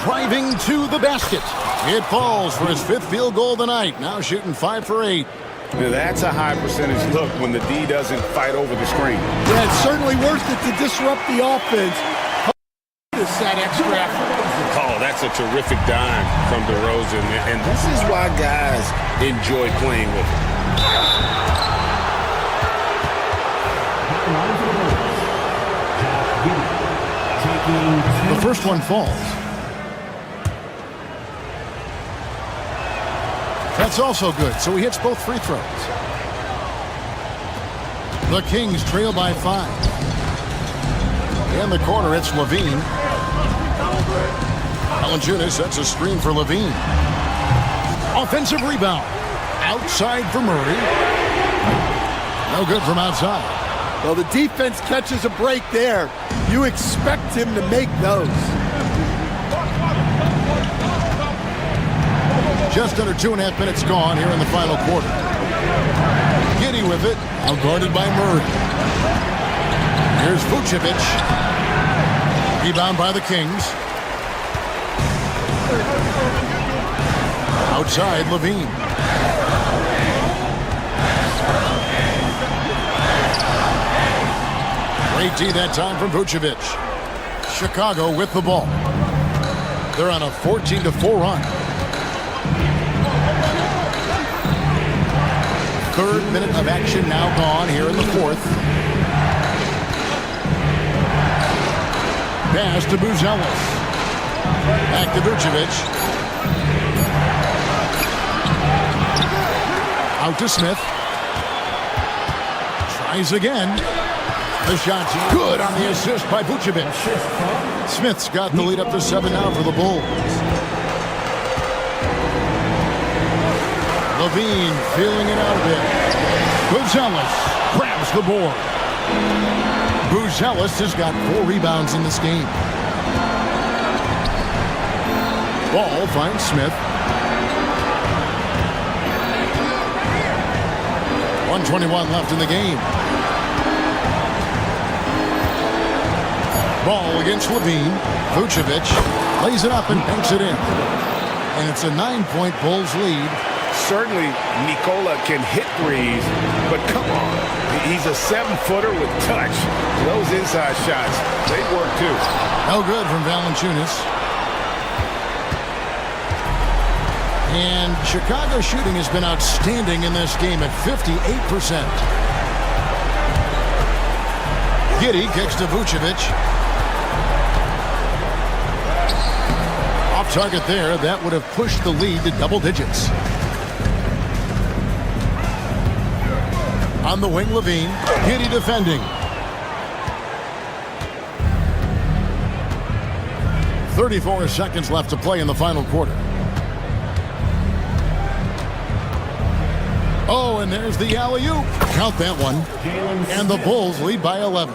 [SPEAKER 4] Driving to the basket. It falls for his 5th field goal of the night. Now shooting 5 for 8.
[SPEAKER 6] Now that's a high percentage look when the D doesn't fight over the screen.
[SPEAKER 5] Yeah, it's certainly worth it to disrupt the offense. It's that extra effort.
[SPEAKER 6] Oh, that's a terrific dime from DeRozan. And this is why guys enjoy playing with him.
[SPEAKER 4] The first one falls. That's also good, so he hits both free throws. The Kings trail by 5. In the corner, it's Levine. Valanciunas sets a screen for Levine. Offensive rebound. Outside for Murray. No good from outside.
[SPEAKER 5] Well, the defense catches a break there. You expect him to make those.
[SPEAKER 4] Just under 2.5 minutes gone here in the final quarter. Giddey with it, outguarded by Murray. Here's Vucevic. Rebound by the Kings. Outside, Levine. Great D that time from Vucevic. Chicago with the ball. They're on a 14-4 run. 3rd minute of action now gone here in the 4th. Pass to Buzelis. Back to Vucevic. Out to Smith. Tries again. The shot's good on the assist by Vucevic. Smith's got the lead up to 7 now for the Bulls. Levine feeling it out a bit. Buzelis grabs the board. Buzelis has got 4 rebounds in this game. Ball finds Smith. 1:21 left in the game. Ball against Levine. Vucevic lays it up and banks it in. And it's a 9-point Bulls lead.
[SPEAKER 6] Certainly, Nikola can hit threes, but come on. He's a 7-footer with touch. Those inside shots, they work too.
[SPEAKER 4] No good from Valanciunas. And Chicago's shooting has been outstanding in this game at 58%. Giddey kicks to Vucevic. Off target there. That would have pushed the lead to double digits. On the wing, Levine. Giddey defending. 34 seconds left to play in the final quarter. Oh, and there's the alley-oop. Count that one. And the Bulls lead by 11.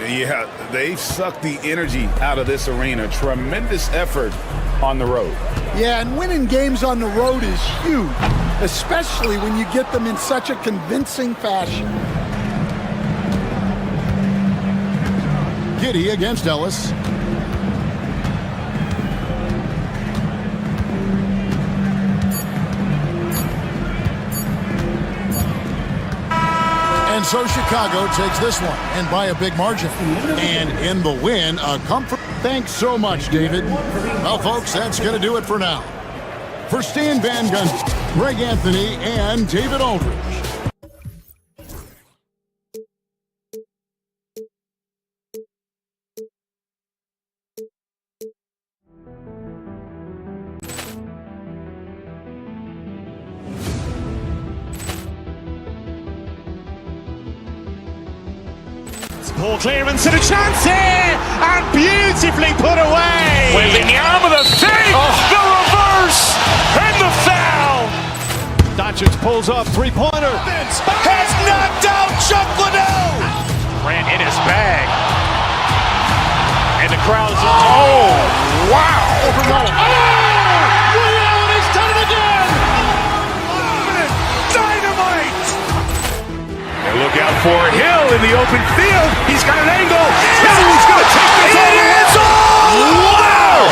[SPEAKER 6] Yeah, they've sucked the energy out of this arena. Tremendous effort on the road.
[SPEAKER 5] Yeah, and winning games on the road is huge, especially when you get them in such a convincing fashion.
[SPEAKER 4] Giddy against Ellis. And so Chicago takes this one, and by a big margin. And in the win, a comfort. Thanks so much, David. Well, folks, that's going to do it for now. For Stan Van Gundy, Greg Anthony, and David Aldridge.
[SPEAKER 1] Poor clearance and a chance here, and beautifully put away.
[SPEAKER 2] Wembanyama the save, the reverse, and the foul.
[SPEAKER 3] Doncic pulls up, three-pointer.
[SPEAKER 2] Has knocked out Chuck Liddell. Ran in his bag. And the crowd's oh, wow.
[SPEAKER 3] He's done it again.
[SPEAKER 2] Dynamite. And look out for Hill in the open field. He's got an angle. Hill's going to take this all the way. Wow!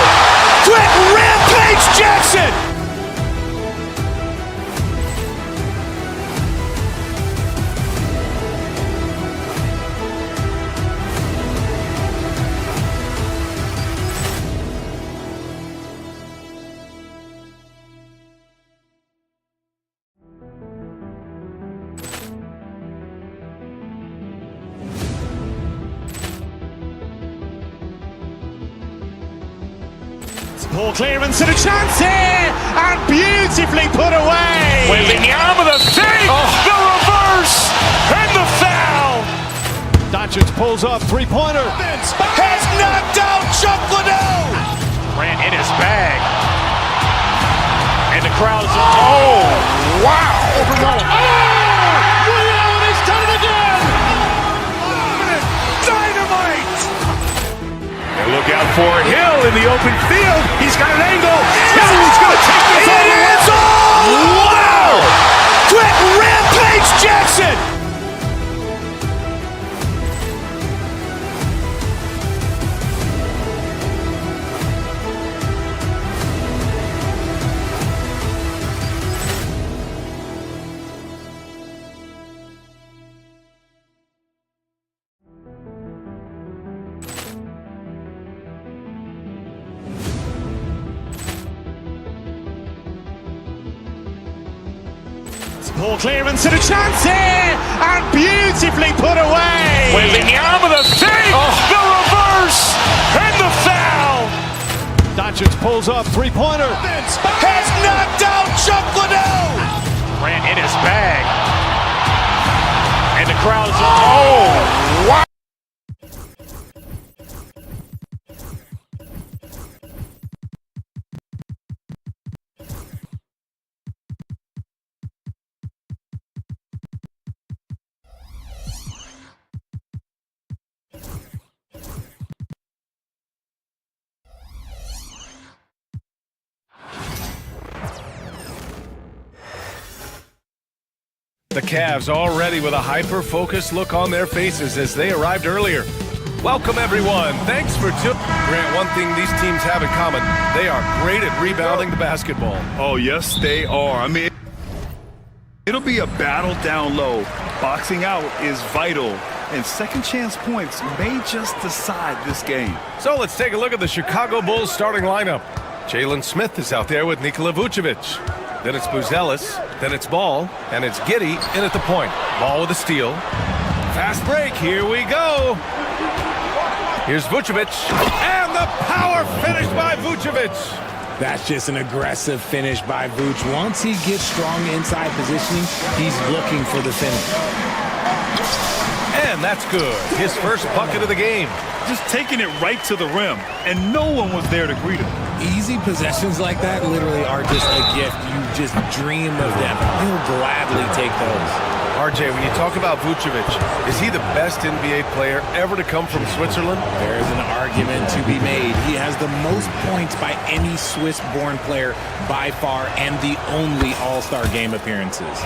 [SPEAKER 2] Quick Rampage Jackson.
[SPEAKER 1] Poor clearance and a chance here, and beautifully put away.
[SPEAKER 2] Wembanyama the save, the reverse, and the foul.
[SPEAKER 3] Doncic pulls up, three-pointer.
[SPEAKER 2] Has knocked out Chuck Liddell. Ran in his bag. And the crowd's oh, wow.
[SPEAKER 3] He's done it again.
[SPEAKER 2] Dynamite. And look out for Hill in the open field. He's got an angle. Hill's going to take this all the way. Wow! Quick Rampage Jackson.
[SPEAKER 1] Poor clearance and a chance here, and beautifully put away.
[SPEAKER 2] Wembanyama the save, the reverse, and the foul.
[SPEAKER 3] Doncic pulls up, three-pointer.
[SPEAKER 2] Has knocked out Chuck Liddell. Ran in his bag. And the crowd's oh, wow.
[SPEAKER 9] The Cavs already with a hyper-focused look on their faces as they arrived earlier. Welcome, everyone. Thanks for tuning. Grant, one thing these teams have in common, they are great at rebounding the basketball.
[SPEAKER 10] Oh, yes, they are. I mean, it'll be a battle down low. Boxing out is vital, and second chance points may just decide this game.
[SPEAKER 9] So let's take a look at the Chicago Bulls starting lineup. Jalen Smith is out there with Nikola Vucevic. Then it's Buzelis, then it's Ball, and it's Giddy in at the point. Ball with a steal. Fast break, here we go. Here's Vucevic, and the power finish by Vucevic.
[SPEAKER 11] That's just an aggressive finish by Vuce. Once he gets strong inside positioning, he's looking for the finish.
[SPEAKER 9] And that's good. His first bucket of the game.
[SPEAKER 10] Just taking it right to the rim, and no one was there to greet him.
[SPEAKER 11] Easy possessions like that literally are just a gift. You just dream of them. He'll gladly take those.
[SPEAKER 9] RJ, when you talk about Vucevic, is he the best NBA player ever to come from Switzerland?
[SPEAKER 11] There's an argument to be made. He has the most points by any Swiss-born player by far and the only All-Star game appearances.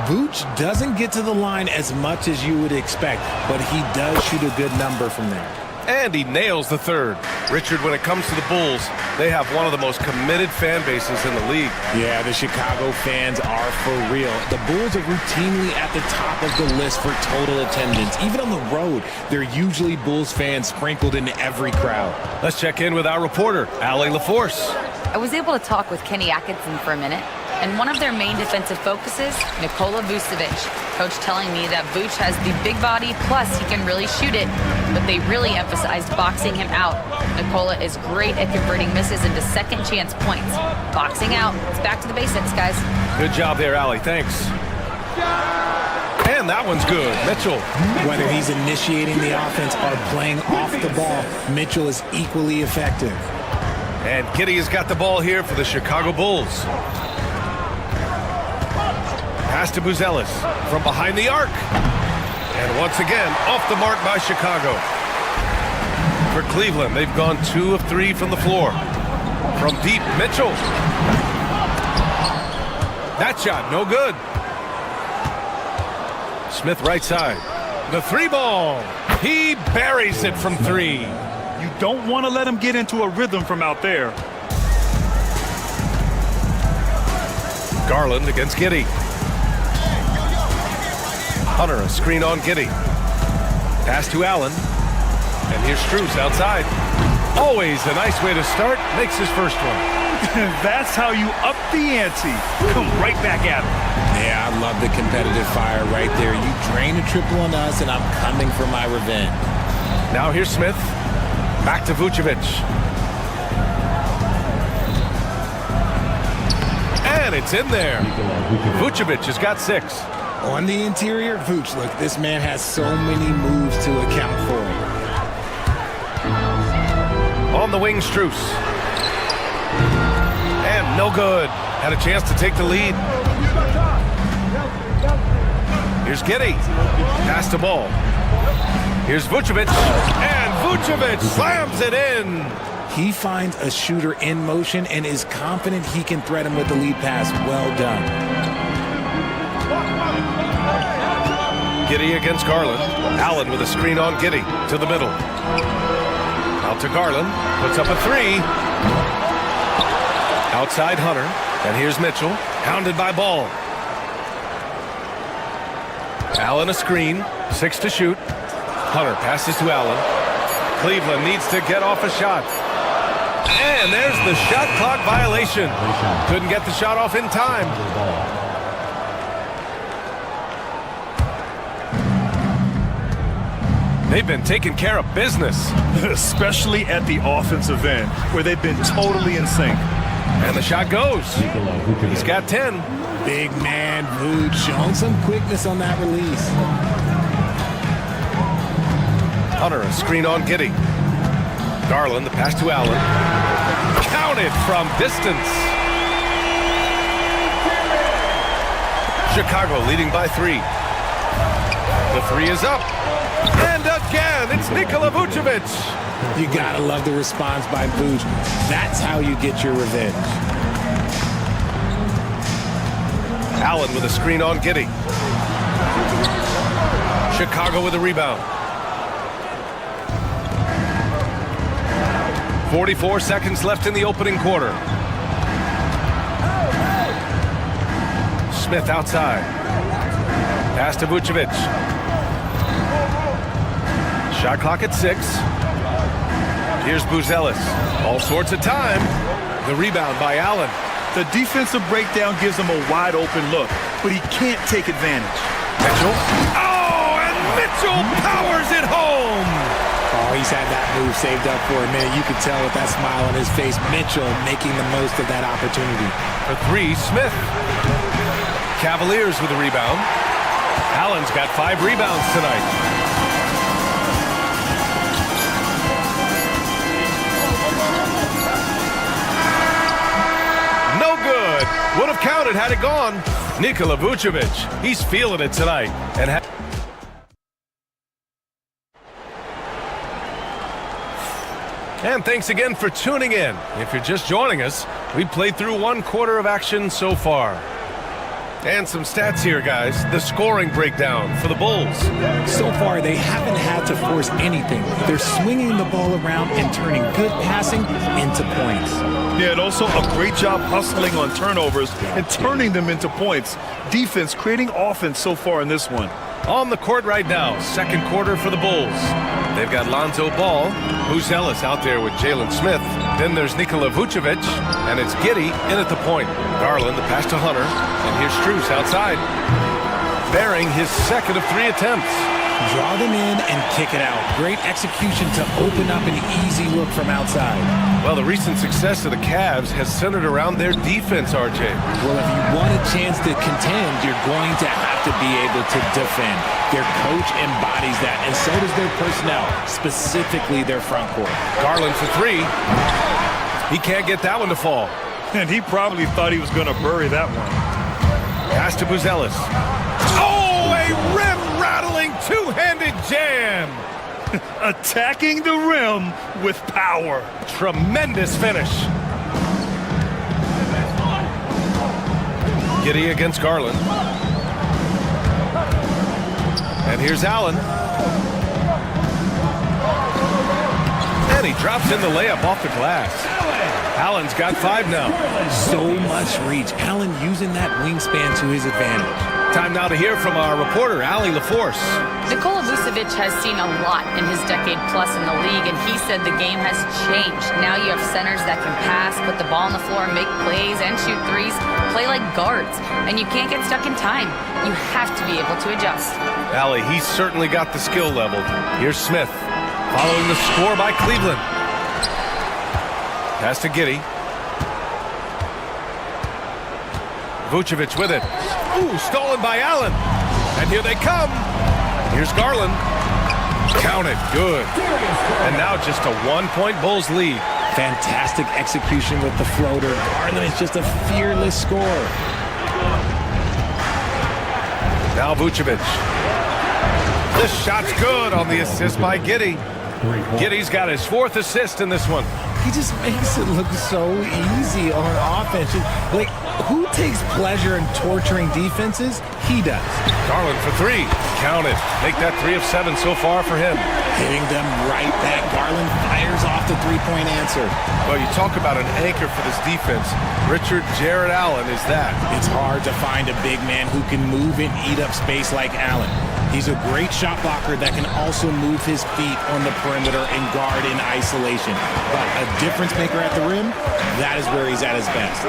[SPEAKER 11] Vooch doesn't get to the line as much as you would expect, but he does shoot a good number from there.
[SPEAKER 9] And he nails the third. Richard, when it comes to the Bulls, they have one of the most committed fan bases in the league.
[SPEAKER 11] Yeah, the Chicago fans are for real. The Bulls are routinely at the top of the list for total attendance. Even on the road, they're usually Bulls fans sprinkled in every crowd.
[SPEAKER 9] Let's check in with our reporter, Allie LaForce.
[SPEAKER 12] I was able to talk with Kenny Atkinson for a minute, and one of their main defensive focuses, Nikola Vucevic. Coach telling me that Vooch has the big body, plus he can really shoot it, but they really emphasized boxing him out. Nikola is great at converting misses into second chance points. Boxing out, it's back to the basics, guys.
[SPEAKER 9] Good job there, Allie. Thanks. And that one's good. Mitchell.
[SPEAKER 11] Whether he's initiating the offense or playing off the ball, Mitchell is equally effective.
[SPEAKER 9] And Giddey has got the ball here for the Chicago Bulls. Pass to Buzelis from behind the arc. And once again, off the mark by Chicago. For Cleveland, they've gone 2 of 3 from the floor. From deep, Mitchell. That shot, no good. Smith right side. The 3-ball. He buries it from 3.
[SPEAKER 10] You don't want to let him get into a rhythm from out there.
[SPEAKER 9] Garland against Giddey. Hunter, a screen on Giddey. Pass to Allen. And here's Strus outside. Always a nice way to start. Makes his first one.
[SPEAKER 10] That's how you up the ante. Come right back at him.
[SPEAKER 11] Yeah, I love the competitive fire right there. You drain a triple on us, and I'm coming for my revenge.
[SPEAKER 9] Now here's Smith. Back to Vucevic. And it's in there. Vucevic has got 6.
[SPEAKER 11] On the interior, Vooch, look, this man has so many moves to account for.
[SPEAKER 9] On the wing, Strus. And no good. Had a chance to take the lead. Here's Giddey. Pass to ball. Here's Vucevic. And Vucevic slams it in.
[SPEAKER 11] He finds a shooter in motion and is confident he can threat him with the lead pass. Well done.
[SPEAKER 9] Giddey against Garland. Allen with a screen on Giddey to the middle. Out to Garland. Puts up a 3. Outside Hunter. And here's Mitchell. Hounded by Ball. Allen a screen. 6 to shoot. Hunter passes to Allen. Cleveland needs to get off a shot. And there's the shot clock violation. Couldn't get the shot off in time. They've been taking care of business.
[SPEAKER 10] Especially at the offensive end, where they've been totally in sync.
[SPEAKER 9] And the shot goes. He's got 10.
[SPEAKER 11] Big man Vooch showing some quickness on that release.
[SPEAKER 9] Hunter, a screen on Giddey. Garland, the pass to Allen. Counted from distance. Chicago leading by 3. The 3 is up. And again, it's Nikola Vucevic.
[SPEAKER 11] You gotta love the response by Vooch. That's how you get your revenge.
[SPEAKER 9] Allen with a screen on Giddey. Chicago with a rebound. 44 seconds left in the opening quarter. Smith outside. Pass to Vucevic. Shot clock at 6. Here's Buzelis. All sorts of time. The rebound by Allen.
[SPEAKER 10] The defensive breakdown gives him a wide open look, but he can't take advantage.
[SPEAKER 9] Mitchell. Oh, and Mitchell powers it home.
[SPEAKER 11] Oh, he's had that move saved up for a minute. You can tell with that smile on his face. Mitchell making the most of that opportunity.
[SPEAKER 9] For 3, Smith. Cavaliers with a rebound. Allen's got 5 rebounds tonight. Would have counted had it gone. Nikola Vucevic, he's feeling it tonight. And thanks again for tuning in. If you're just joining us, we played through 1 quarter of action so far. And some stats here, guys. The scoring breakdown for the Bulls.
[SPEAKER 11] So far, they haven't had to force anything. They're swinging the ball around and turning good passing into points.
[SPEAKER 10] Yeah, and also a great job hustling on turnovers and turning them into points. Defense creating offense so far in this one.
[SPEAKER 9] On the court right now, 2nd quarter for the Bulls. They've got Lonzo Ball, Buzelis out there with Jalen Smith. Then there's Nikola Vucevic, and it's Giddey in at the point. Garland, the pass to Hunter, and here's Strus outside. Bearing his 2nd of 3 attempts.
[SPEAKER 11] Draw them in and kick it out. Great execution to open up an easy look from outside.
[SPEAKER 9] Well, the recent success of the Cavs has centered around their defense, RJ.
[SPEAKER 11] Well, if you want a chance to contend, you're going to have to be able to defend. Their coach embodies that, and so does their personnel, specifically their front court.
[SPEAKER 9] Garland for 3. He can't get that one to fall.
[SPEAKER 10] And he probably thought he was going to bury that one.
[SPEAKER 9] Pass to Buzelis. Oh, a rim-rattling two-handed jam.
[SPEAKER 10] Attacking the rim with power.
[SPEAKER 9] Tremendous finish. Giddey against Garland. And here's Allen. And he drops in the layup off the glass. Allen's got 5 now.
[SPEAKER 11] So much reach. Allen using that wingspan to his advantage.
[SPEAKER 9] Time now to hear from our reporter, Allie LaForce.
[SPEAKER 12] Nikola Vucevic has seen a lot in his decade plus in the league, and he said the game has changed. Now you have centers that can pass, put the ball on the floor, make plays, and shoot threes, play like guards, and you can't get stuck in time. You have to be able to adjust.
[SPEAKER 9] Allie, he's certainly got the skill level. Here's Smith, following the score by Cleveland. Pass to Giddey. Vucevic with it. Ooh, stolen by Allen. And here they come. Here's Garland. Count it. Good. And now just a 1-point Bulls lead.
[SPEAKER 11] Fantastic execution with the floater. Garland is just a fearless scorer.
[SPEAKER 9] Now Vucevic. This shot's good on the assist by Giddey. Giddey's got his 4th assist in this one.
[SPEAKER 11] He just makes it look so easy on offense. Like, who takes pleasure in torturing defenses? He does.
[SPEAKER 9] Garland for 3. Count it. Make that 3 of 7 so far for him.
[SPEAKER 11] Hitting them right back. Garland fires off the 3-point answer.
[SPEAKER 9] Well, you talk about an anchor for this defense. Richard Jared Allen is that.
[SPEAKER 11] It's hard to find a big man who can move and eat up space like Allen. He's a great shot blocker that can also move his feet on the perimeter and guard in isolation. But a difference maker at the rim, that is where he's at his best.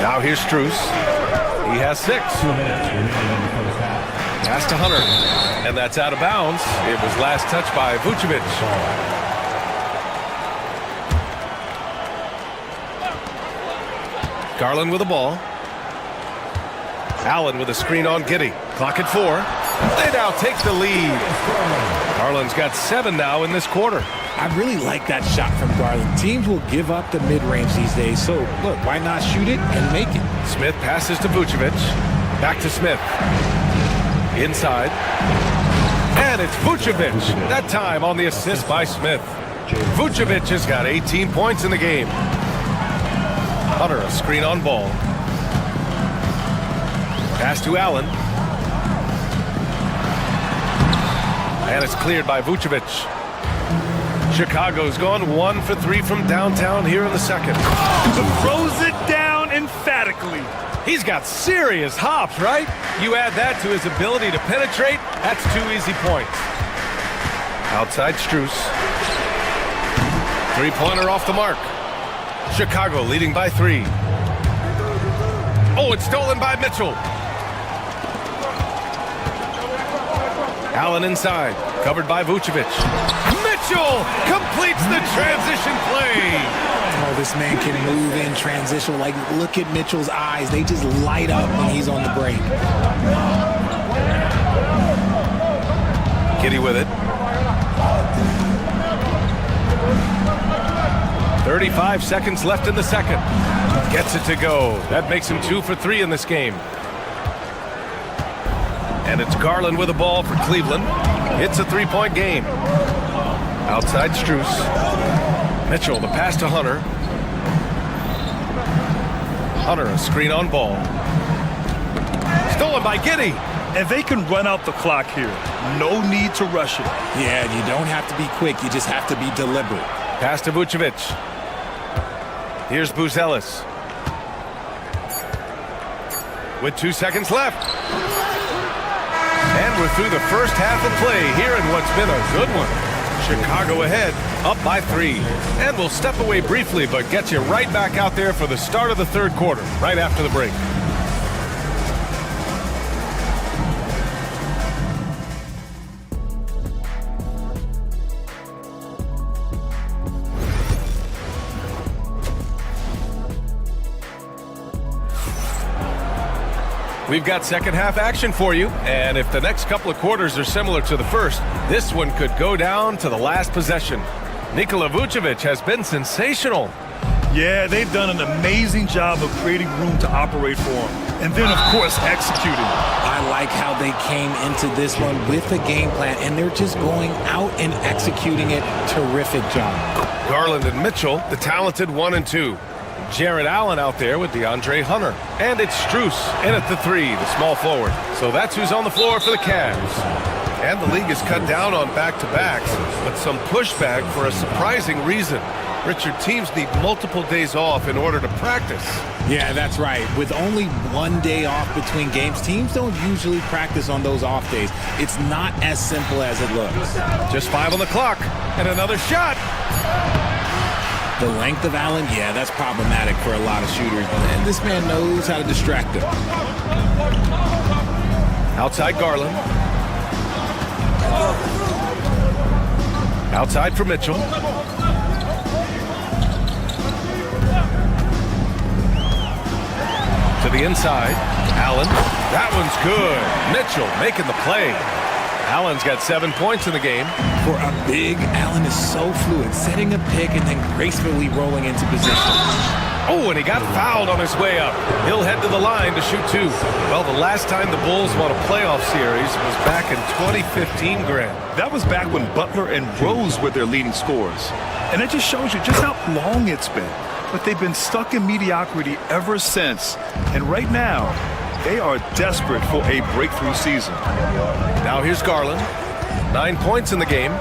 [SPEAKER 9] Now here's Strus. He has 6. Pass to Hunter. And that's out of bounds. It was last touched by Vucevic. Garland with the ball. Allen with a screen on Giddey. Clock at 4. They now take the lead. Garland's got 7 now in this quarter.
[SPEAKER 11] I really like that shot from Garland. Teams will give up the mid-range these days, so look, why not shoot it and make it?
[SPEAKER 9] Smith passes to Vucevic. Back to Smith. Inside. And it's Vucevic. That time on the assist by Smith. Vucevic has got 18 points in the game. Hunter, a screen on Ball. Pass to Allen. And it's cleared by Vucevic. Chicago's gone 1 for 3 from downtown here in the 2nd.
[SPEAKER 10] Throws it down emphatically.
[SPEAKER 9] He's got serious hops, right? You add that to his ability to penetrate, that's 2 easy points. Outside Strus. 3-pointer off the mark. Chicago leading by 3. Oh, it's stolen by Mitchell. Allen inside, covered by Vucevic. Mitchell completes the transition play.
[SPEAKER 11] Oh, this man can move in transition. Like, look at Mitchell's eyes. They just light up when he's on the break.
[SPEAKER 9] Giddey with it. 35 seconds left in the 2nd. Gets it to go. That makes him 2 for 3 in this game. And it's Garland with the ball for Cleveland. It's a three-point game. Outside Strus. Mitchell, the pass to Hunter. Hunter, a screen on ball. Stolen by Giddey.
[SPEAKER 10] And they can run out the clock here. No need to rush it.
[SPEAKER 11] Yeah, you don't have to be quick. You just have to be deliberate.
[SPEAKER 9] Pass to Vucevic. Here's Buzelis. With 2 seconds left. And we're through the first half of play here in what's been a good one. Chicago ahead, up by 3. And we'll step away briefly, but get you right back out there for the start of the third quarter, right after the break. We've got second half action for you, and if the next couple of quarters are similar to the first, this one could go down to the last possession. Nikola Vucevic has been sensational.
[SPEAKER 10] Yeah, they've done an amazing job of creating room to operate for him. And then, of course, executing.
[SPEAKER 11] I like how they came into this one with a game plan, and they're just going out and executing it. Terrific job.
[SPEAKER 9] Garland and Mitchell, the talented 1 and 2. Jared Allen out there with DeAndre Hunter. And it's Strus in at the 3, the small forward. So that's who's on the floor for the Cavs. And the league has cut down on back-to-backs, but some pushback for a surprising reason. Richard, teams need multiple days off in order to practice.
[SPEAKER 11] Yeah, that's right. With only 1 day off between games, teams don't usually practice on those off days. It's not as simple as it looks.
[SPEAKER 9] Just 5 on the clock, and another shot.
[SPEAKER 11] The length of Allen, yeah, that's problematic for a lot of shooters. And this man knows how to distract them.
[SPEAKER 9] Outside Garland. Outside for Mitchell. To the inside. Allen. That one's good. Mitchell making the play. Allen's got 7 points in the game.
[SPEAKER 11] For a big, Allen is so fluid, setting a pick and then gracefully rolling into position.
[SPEAKER 9] Oh, and he got fouled on his way up. He'll head to the line to shoot 2. Well, the last time the Bulls won a playoff series was back in 2015, Grant.
[SPEAKER 10] That was back when Butler and Rose were their leading scorers. And it just shows you just how long it's been. But they've been stuck in mediocrity ever since. And right now, they are desperate for a breakthrough season.
[SPEAKER 9] Now here's Garland. 9 points in the game.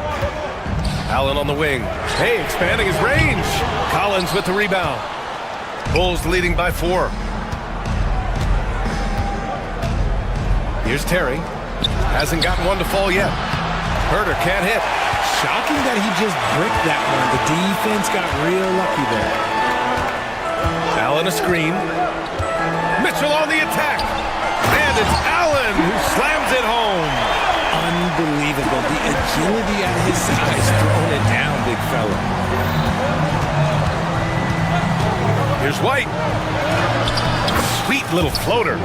[SPEAKER 9] Allen on the wing. Hey, expanding his range. Collins with the rebound. Bulls leading by 4. Here's Terry. Hasn't gotten one to fall yet. Herter can't hit.
[SPEAKER 11] Shocking that he just bricked that one. The defense got real lucky there.
[SPEAKER 9] Allen a screen. Mitchell on the attack. And it's Allen who slams it home.
[SPEAKER 11] Unbelievable. The agility at his size, throwing it down, big fella.
[SPEAKER 9] Here's White. Sweet little floater.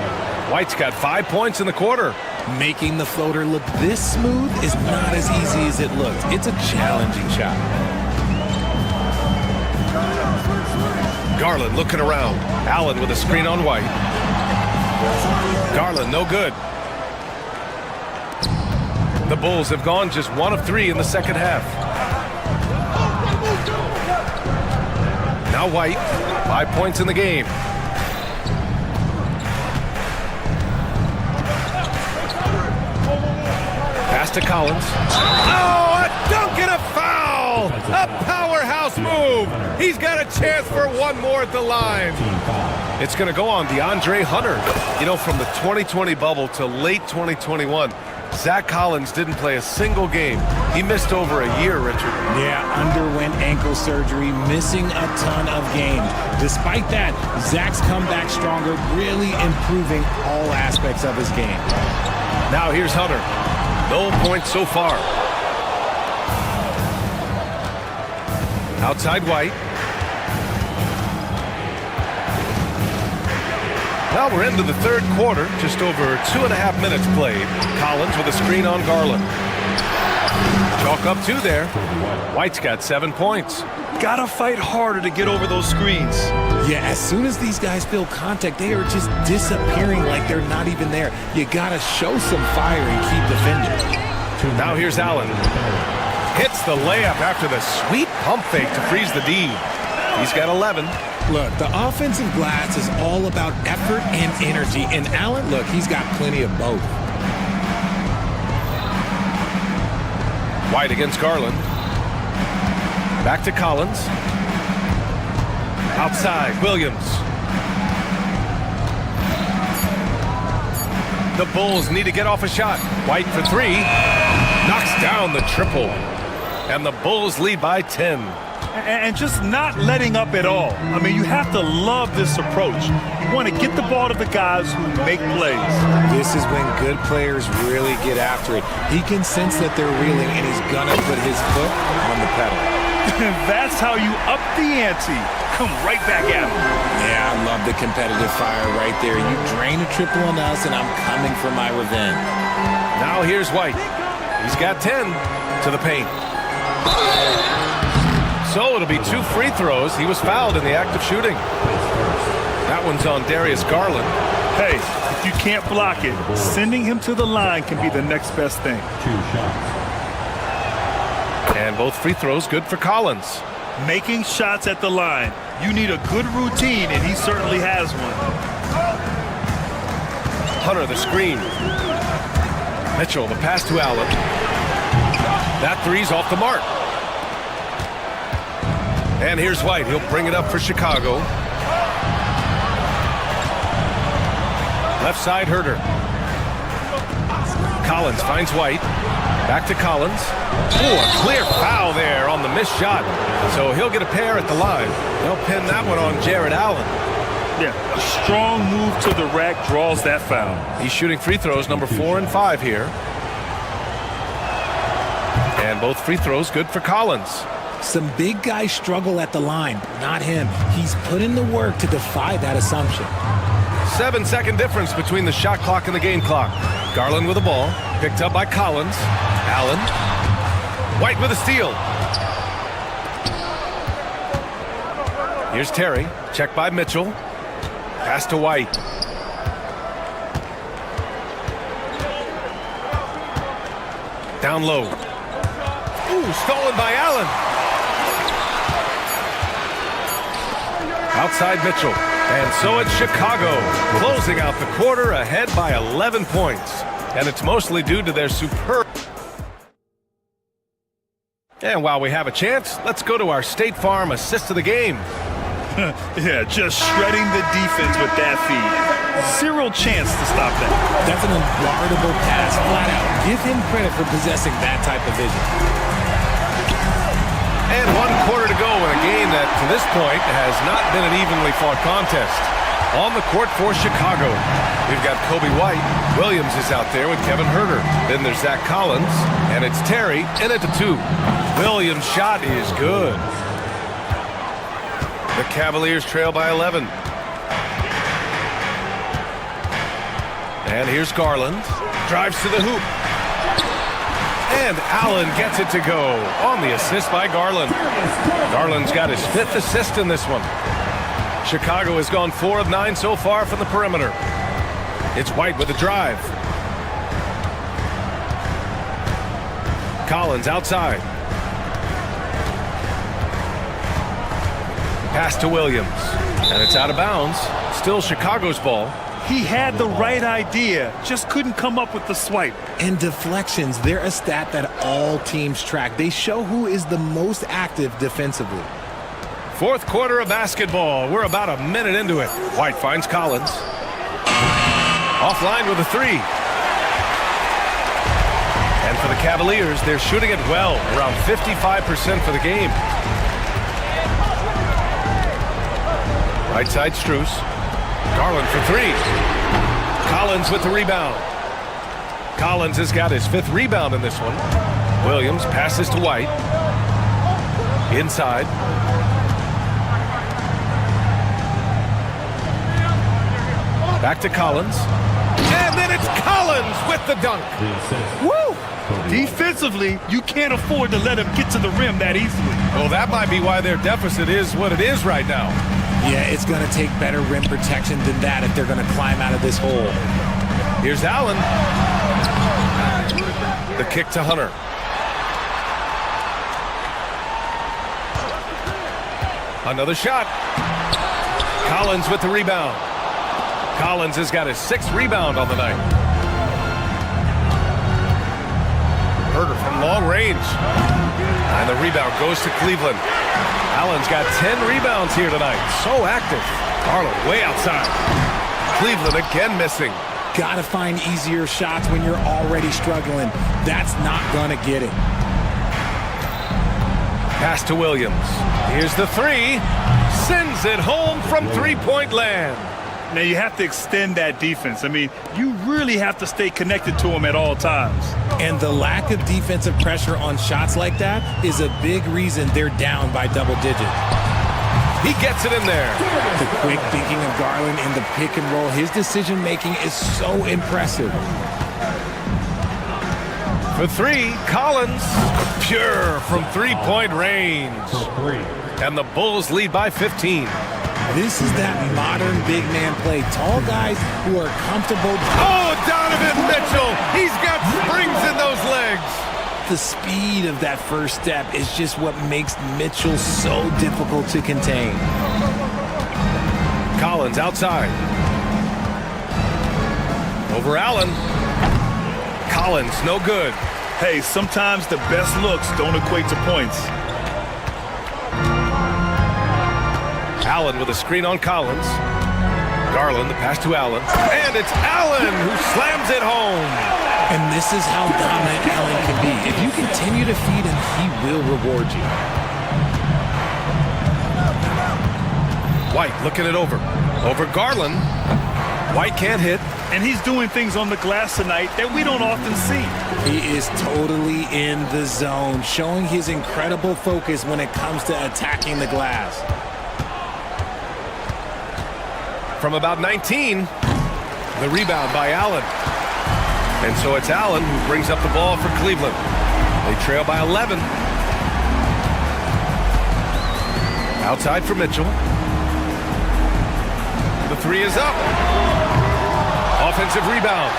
[SPEAKER 9] White's got 5 points in the quarter.
[SPEAKER 11] Making the floater look this smooth is not as easy as it looks. It's a challenging shot.
[SPEAKER 9] Garland looking around. Allen with a screen on White. Garland no good. The Bulls have gone just 1 of 3 in the second half. Now White, 5 points in the game. Pass to Collins. Oh, a dunk and a foul! A powerhouse move! He's got a chance for one more at the line. It's going to go on DeAndre Hunter. You know, from the 2020 bubble to late 2021, Zach Collins didn't play a single game. He missed over a year, Richard.
[SPEAKER 11] Yeah, underwent ankle surgery, missing a ton of games. Despite that, Zach's come back stronger, really improving all aspects of his game.
[SPEAKER 9] Now here's Hunter. No points so far. Outside White. Well, we're into the third quarter. Just over 2.5 minutes played. Collins with a screen on Garland. Chalk up 2 there. White's got 7 points.
[SPEAKER 10] Gotta fight harder to get over those screens.
[SPEAKER 11] Yeah, as soon as these guys feel contact, they are just disappearing like they're not even there. You gotta show some fire and keep defending.
[SPEAKER 9] Now here's Allen. Hits the layup after the sweet pump fake to freeze the D. He's got 11.
[SPEAKER 11] Look, the offensive glass is all about effort and energy. And Allen, look, he's got plenty of both.
[SPEAKER 9] White against Garland. Back to Collins. Outside, Williams. The Bulls need to get off a shot. White for three. Knocks down the triple. And the Bulls lead by 10.
[SPEAKER 10] And just not letting up at all. I mean, you have to love this approach. You want to get the ball to the guys who make plays.
[SPEAKER 11] This is when good players really get after it. He can sense that they're reeling, and he's gonna put his foot on the pedal.
[SPEAKER 10] That's how you up the ante. Come right back at him.
[SPEAKER 11] Yeah, I love the competitive fire right there. You drain a triple on us, and I'm coming for my revenge.
[SPEAKER 9] Now here's White. He's got 10 to the paint. So it'll be 2 free throws. He was fouled in the act of shooting. That one's on Darius Garland.
[SPEAKER 10] Hey, if you can't block it, sending him to the line can be the next best thing.
[SPEAKER 9] And both free throws good for Collins.
[SPEAKER 10] Making shots at the line. You need a good routine, and he certainly has one.
[SPEAKER 9] Hunter the screen. Mitchell the pass to Allen. That three's off the mark. And here's White. He'll bring it up for Chicago. Left side, Herter. Collins finds White. Back to Collins. Oh, a clear foul there on the missed shot. So he'll get a pair at the line. They'll pin that one on Jared Allen.
[SPEAKER 10] Yeah, a strong move to the rack draws that foul.
[SPEAKER 9] He's shooting free throws number 4 and 5 here. And both free throws good for Collins.
[SPEAKER 11] Some big guys struggle at the line, not him. He's put in the work to defy that assumption.
[SPEAKER 9] 7-second difference between the shot clock and the game clock. Garland with the ball, picked up by Collins. Allen. White with a steal. Here's Terry, checked by Mitchell. Pass to White. Down low. Ooh, stolen by Allen. Outside Mitchell. And so it's Chicago, closing out the quarter ahead by 11 points. And it's mostly due to their superb... And while we have a chance, let's go to our State Farm assist of the game.
[SPEAKER 10] Yeah, just shredding the defense with that feed. Zero chance to stop that.
[SPEAKER 11] That's an unguardable pass, flat out. Give him credit for possessing that type of vision.
[SPEAKER 9] And 1 quarter to go in a game that, to this point, has not been an evenly fought contest. On the court for Chicago, we've got Kobe White. Williams is out there with Kevin Herter. Then there's Zach Collins, and it's Terry in it to 2. Williams' shot is good. The Cavaliers trail by 11. And here's Garland. Drives to the hoop. And Allen gets it to go on the assist by Garland. Garland's got his 5th assist in this one. Chicago has gone 4 of 9 so far from the perimeter. It's White with a drive. Collins outside. Pass to Williams. And it's out of bounds. Still Chicago's ball.
[SPEAKER 10] He had the right idea, just couldn't come up with the swipe.
[SPEAKER 11] And deflections, they're a stat that all teams track. They show who is the most active defensively.
[SPEAKER 9] 4th quarter of basketball. We're about a minute into it. White finds Collins. Offline with a 3. And for the Cavaliers, they're shooting it well, around 55% for the game. Right side, Strus. Garland for 3. Collins with the rebound. Collins has got his 5th rebound in this one. Williams passes to White. Inside. Back to Collins. And then it's Collins with the dunk.
[SPEAKER 10] Woo! Defensively, you can't afford to let him get to the rim that easily.
[SPEAKER 9] Well, that might be why their deficit is what it is right now.
[SPEAKER 11] Yeah, it's going to take better rim protection than that if they're going to climb out of this hole.
[SPEAKER 9] Here's Allen. The kick to Hunter. Another shot. Collins with the rebound. Collins has got his 6th rebound on the night. Herter from long range. And the rebound goes to Cleveland. Allen's got 10 rebounds here tonight. So active. Garland way outside. Cleveland again missing.
[SPEAKER 11] Gotta find easier shots when you're already struggling. That's not gonna get it.
[SPEAKER 9] Pass to Williams. Here's the 3. Sends it home from three-point land.
[SPEAKER 10] Now you have to extend that defense. I mean, you really have to stay connected to him at all times.
[SPEAKER 11] And the lack of defensive pressure on shots like that is a big reason they're down by double digits.
[SPEAKER 9] He gets it in there.
[SPEAKER 11] The quick thinking of Garland in the pick and roll, his decision making is so impressive.
[SPEAKER 9] For 3, Collins, pure from three-point range. And the Bulls lead by 15.
[SPEAKER 11] This is that modern big man play. Tall guys who are comfortable.
[SPEAKER 9] Oh, Donovan Mitchell! He's got springs in those legs.
[SPEAKER 11] The speed of that first step is just what makes Mitchell so difficult to contain.
[SPEAKER 9] Collins outside. Over Allen. Collins, no good.
[SPEAKER 10] Hey, sometimes the best looks don't equate to points.
[SPEAKER 9] Allen with a screen on Collins. Garland, the pass to Allen. And it's Allen who slams it home.
[SPEAKER 11] And this is how dominant Allen can be. If you continue to feed him, he will reward you.
[SPEAKER 9] White looking it over. Over Garland. White can't hit.
[SPEAKER 10] And he's doing things on the glass tonight that we don't often see.
[SPEAKER 11] He is totally in the zone, showing his incredible focus when it comes to attacking the glass.
[SPEAKER 9] From about 19, the rebound by Allen. And so it's Allen who brings up the ball for Cleveland. They trail by 11. Outside for Mitchell. The 3 is up. Offensive rebound.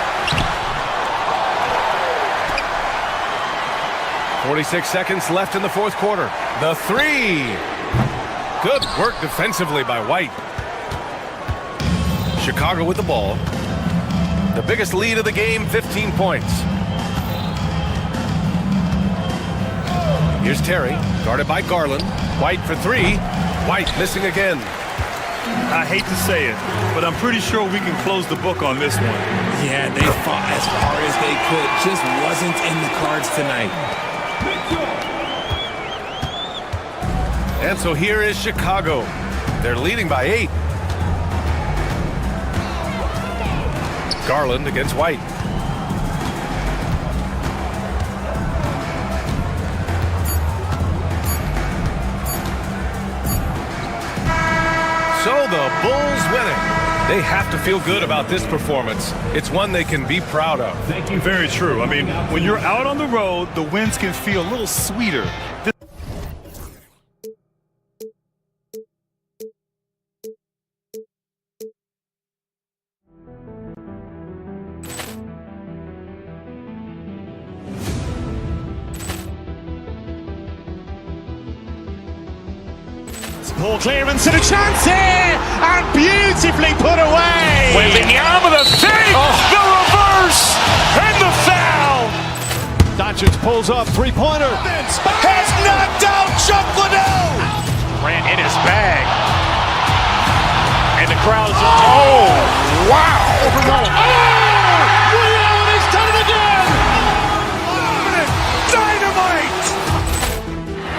[SPEAKER 9] 46 seconds left in the 4th quarter. The 3. Good work defensively by White. Chicago with the ball. The biggest lead of the game, 15 points. Here's Terry, guarded by Garland. White for 3. White missing again.
[SPEAKER 10] I hate to say it, but I'm pretty sure we can close the book on this one.
[SPEAKER 11] Yeah, they fought as hard as they could. Just wasn't in the cards tonight.
[SPEAKER 9] And so here is Chicago. They're leading by 8. Garland against White. So the Bulls winning. They have to feel good about this performance. It's one they can be proud of.
[SPEAKER 10] Thank you. Very true. I mean, when you're out on the road, the wins can feel a little sweeter.
[SPEAKER 1] Poor clearance and a chance here, and beautifully put away.
[SPEAKER 2] Wembanyama the fake, the reverse, and the foul.
[SPEAKER 3] Doncic pulls up, 3-pointer.
[SPEAKER 2] Has knocked out Chuck Liddell. Ran in his bag. And the crowd is, oh, wow.
[SPEAKER 3] Ray Allen has done it again.
[SPEAKER 2] Dynamite.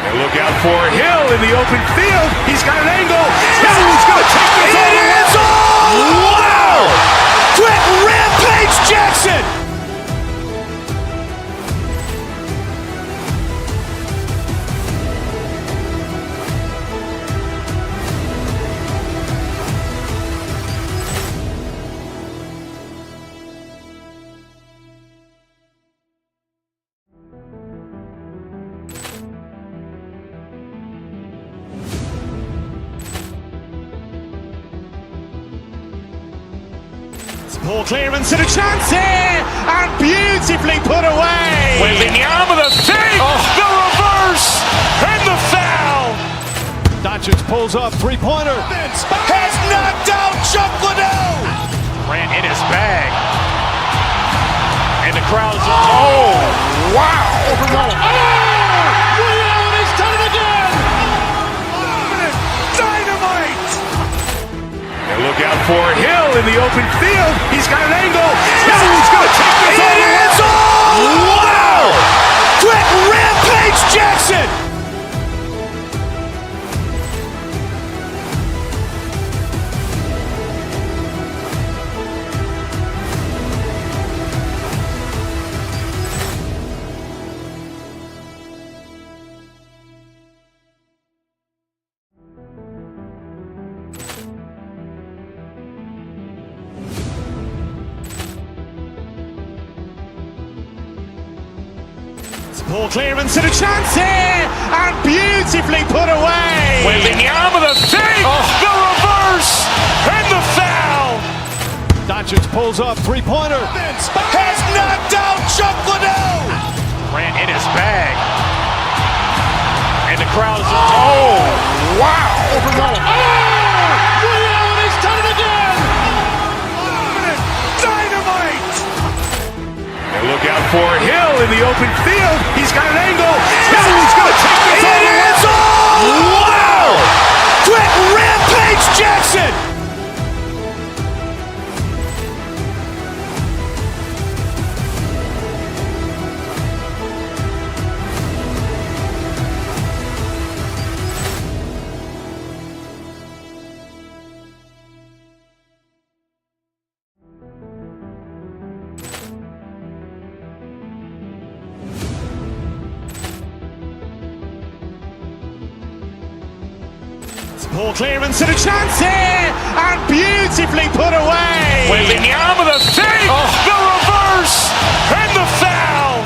[SPEAKER 2] And look out for Hill in the open field. He's got an angle. He's going to take this all the way. Wow! Quick Rampage Jackson.
[SPEAKER 1] Poor clearance and a chance here, and beautifully put away.
[SPEAKER 2] Wembanyama the fake, the reverse, and the foul.
[SPEAKER 3] Doncic pulls up, three-pointer.
[SPEAKER 2] Has knocked out Chuck Liddell. Ran in his bag. And the crowd is, oh, wow.
[SPEAKER 3] Ray Allen has done it again.
[SPEAKER 2] Dynamite. And look out for Hill in the open field. He's got an angle. He's going to take this all the way. Wow. Quick Rampage Jackson.
[SPEAKER 1] Poor clearance and a chance here, and beautifully put away.
[SPEAKER 2] Wembanyama the fake, the reverse, and the foul.
[SPEAKER 3] Doncic pulls up, three-pointer.
[SPEAKER 2] Has knocked out Chuck Liddell. Ran in his bag. And the crowd is, oh, wow.
[SPEAKER 3] Ray Allen has done it again.
[SPEAKER 2] Dynamite. And look out for Hill in the open field. He's got an angle. He's going to take this all the way. Wow. Quick Rampage Jackson.
[SPEAKER 1] Poor clearance and a chance here, and beautifully put away.
[SPEAKER 2] Wembanyama the fake, the reverse, and the foul.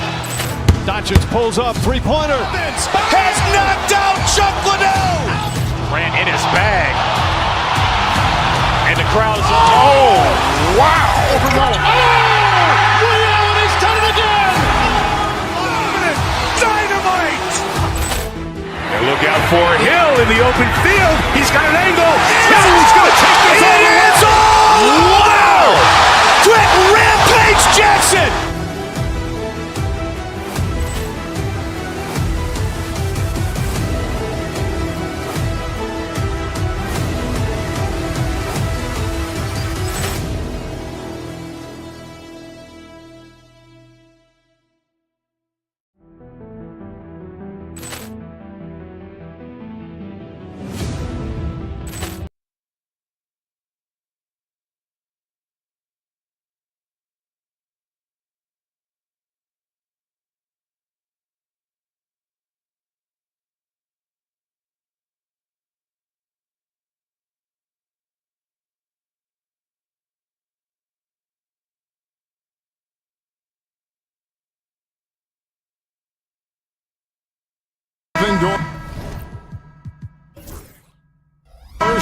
[SPEAKER 3] Doncic pulls up, three-pointer.
[SPEAKER 2] Has knocked out Chuck Liddell. Ran in his bag. And the crowd is, oh, wow.
[SPEAKER 3] Ray Allen has done it again.
[SPEAKER 2] Dynamite. And look out for Hill in the open field. He's got an angle. He's going to take this all the way. Wow. Quick Rampage Jackson.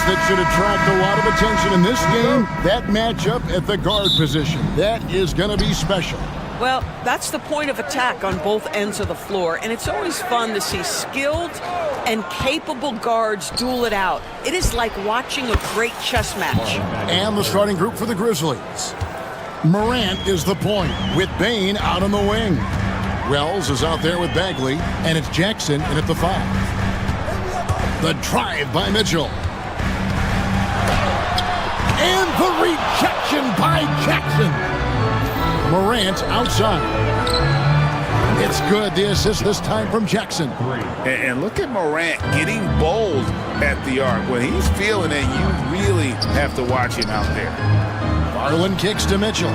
[SPEAKER 4] That should attract a lot of attention in this game. That matchup at the guard position. That is going to be special.
[SPEAKER 13] Well, that's the point of attack on both ends of the floor, and it's always fun to see skilled and capable guards duel it out. It is like watching a great chess match.
[SPEAKER 4] And the starting group for the Grizzlies. Morant is the point, with Bane out on the wing. Wells is out there with Bagley, and it's Jackson in at the 5. The drive by Mitchell. And the rejection by Jackson. Morant outside. It's good. The assist this time from Jackson.
[SPEAKER 6] And look at Morant getting bold at the arc. When he's feeling it, you really have to watch him out there.
[SPEAKER 4] Garland kicks to Mitchell.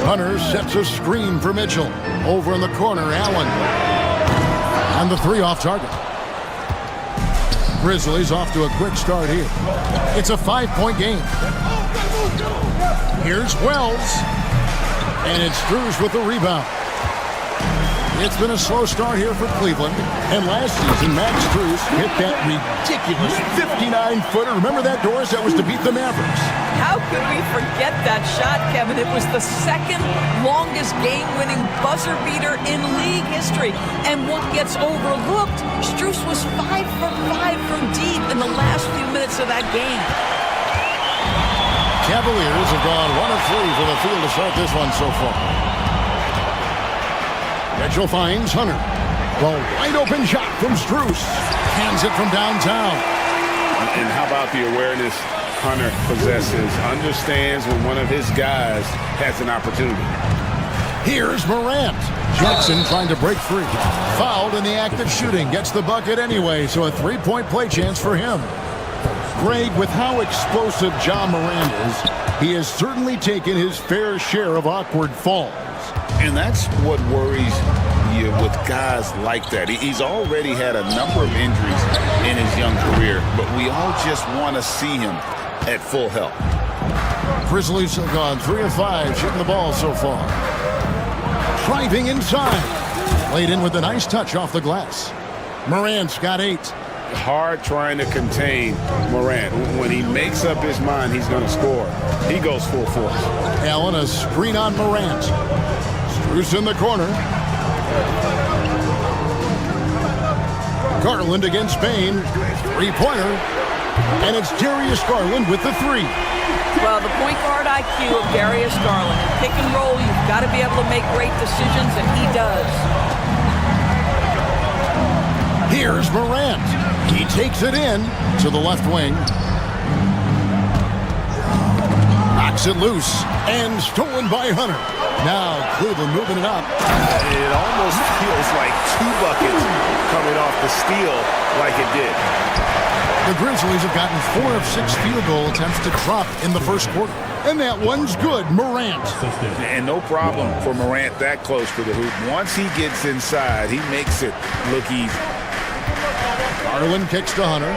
[SPEAKER 4] Hunter sets a screen for Mitchell. Over in the corner, Allen. And the 3 off target. Grizzlies off to a quick start here. It's a 5-point game. Here's Wells. And it's Strus with the rebound. It's been a slow start here for Cleveland. And last season, Max Strus hit that ridiculous 59-footer. Remember that, Doris? That was to beat the Mavericks.
[SPEAKER 13] How could we forget that shot, Kevin? It was the second longest game-winning buzzer beater in league history. And what gets overlooked, Strus was 5 for 5 from deep in the last few minutes of that game.
[SPEAKER 4] Cavaliers have gone 1 of 3 from the field to start this one so far. Mitchell finds Hunter. The wide-open shot from Strus. Hands it from downtown.
[SPEAKER 6] And how about the awareness Hunter possesses? Understands when one of his guys has an opportunity.
[SPEAKER 4] Here's Morant. Jackson trying to break free. Fouled in the act of shooting. Gets the bucket anyway, so a three-point play chance for him. Greg, with how explosive Ja Morant is, he has certainly taken his fair share of awkward falls.
[SPEAKER 6] And that's what worries you with guys like that. He's already had a number of injuries in his young career, but we all just want to see him at full health.
[SPEAKER 4] Grizzlies have gone 3 of 5 shooting the ball so far. Driving inside. Laid in with a nice touch off the glass. Morant's got 8.
[SPEAKER 6] Hard trying to contain Morant. When he makes up his mind he's going to score, he goes full force.
[SPEAKER 4] Allen, a screen on Morant. Strus in the corner. Garland against Bain. Three-pointer. And it's Darius Garland with the 3.
[SPEAKER 13] Well, the point guard IQ of Darius Garland. Pick and roll, you've got to be able to make great decisions, and he does.
[SPEAKER 4] Here's Morant. He takes it in to the left wing. Knocks it loose and stolen by Hunter. Now Cleveland moving it up.
[SPEAKER 2] It almost feels like 2 buckets coming off the steal like it did.
[SPEAKER 4] The Grizzlies have gotten 4 of 6 field goal attempts to drop in the first quarter. And that one's good, Morant.
[SPEAKER 6] And no problem for Morant that close to the hoop. Once he gets inside, he makes it look easy.
[SPEAKER 4] Garland kicks to Hunter.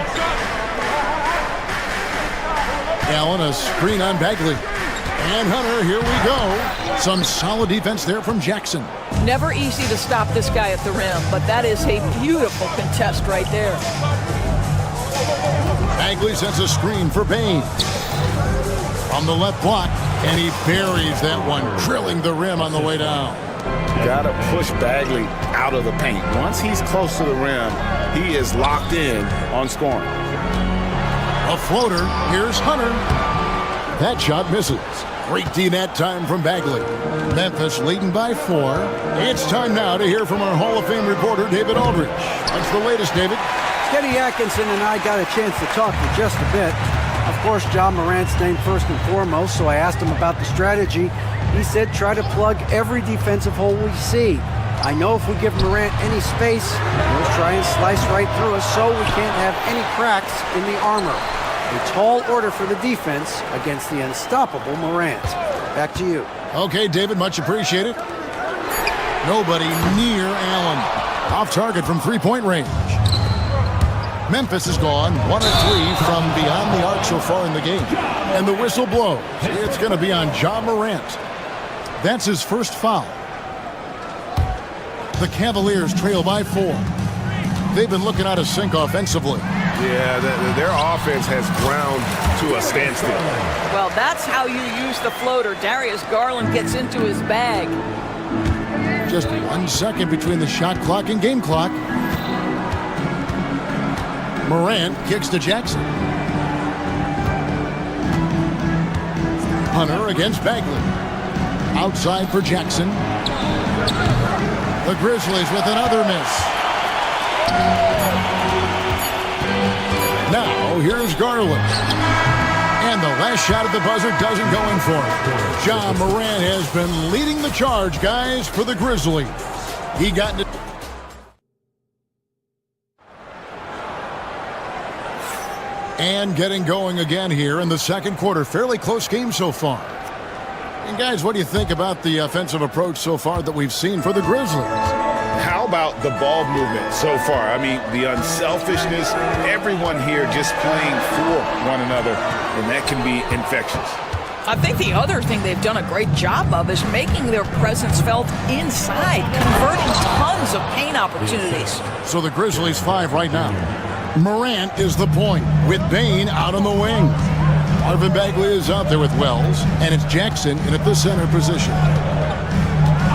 [SPEAKER 4] Allen, a screen on Bagley. And Hunter, here we go. Some solid defense there from Jackson.
[SPEAKER 13] Never easy to stop this guy at the rim, but that is a beautiful contest right there.
[SPEAKER 4] Bagley sends a screen for Bain. From the left block, and he buries that one, drilling the rim on the way down.
[SPEAKER 6] Got to push Bagley out of the paint. Once he's close to the rim, he is locked in on scoring.
[SPEAKER 4] A floater. Here's Hunter. That shot misses. Great D that time from Bagley. Memphis leading by 4. It's time now to hear from our Hall of Fame reporter, David Aldridge. What's the latest, David?
[SPEAKER 7] Kenny Atkinson and I got a chance to talk for just a bit. Of course, Ja Morant's named first and foremost, so I asked him about the strategy. He said try to plug every defensive hole we see. I know if we give Morant any space, he'll try and slice right through us so we can't have any cracks in the armor. A tall order for the defense against the unstoppable Morant. Back to you.
[SPEAKER 4] Okay, David, much appreciated. Nobody near Allen. Off target from three-point range. Memphis has gone 1 of 3 from beyond the arc so far in the game. And the whistle blows. It's going to be on Ja Morant. That's his first foul. The Cavaliers trail by 4. They've been looking out of sync offensively.
[SPEAKER 2] Yeah, their offense has ground to a standstill.
[SPEAKER 13] Well, that's how you use the floater. Darius Garland gets into his bag.
[SPEAKER 4] Just 1 second between the shot clock and game clock. Morant kicks to Jackson. Hunter against Bagley. Outside for Jackson. The Grizzlies with another miss. Now, here's Garland. And the last shot at the buzzer doesn't go in for him. Ja Morant has been leading the charge, guys, for the Grizzlies. He got into... And getting going again here in the second quarter. Fairly close game so far. And guys, what do you think about the offensive approach so far that we've seen for the Grizzlies?
[SPEAKER 6] How about the ball movement so far? I mean, the unselfishness, everyone here just playing for one another, and that can be infectious.
[SPEAKER 13] I think the other thing they've done a great job of is making their presence felt inside, converting tons of paint opportunities.
[SPEAKER 4] So the Grizzlies 5 right now. Morant is the point with Bane out on the wing. Marvin Bagley is out there with Wells, and it's Jackson in at the center position.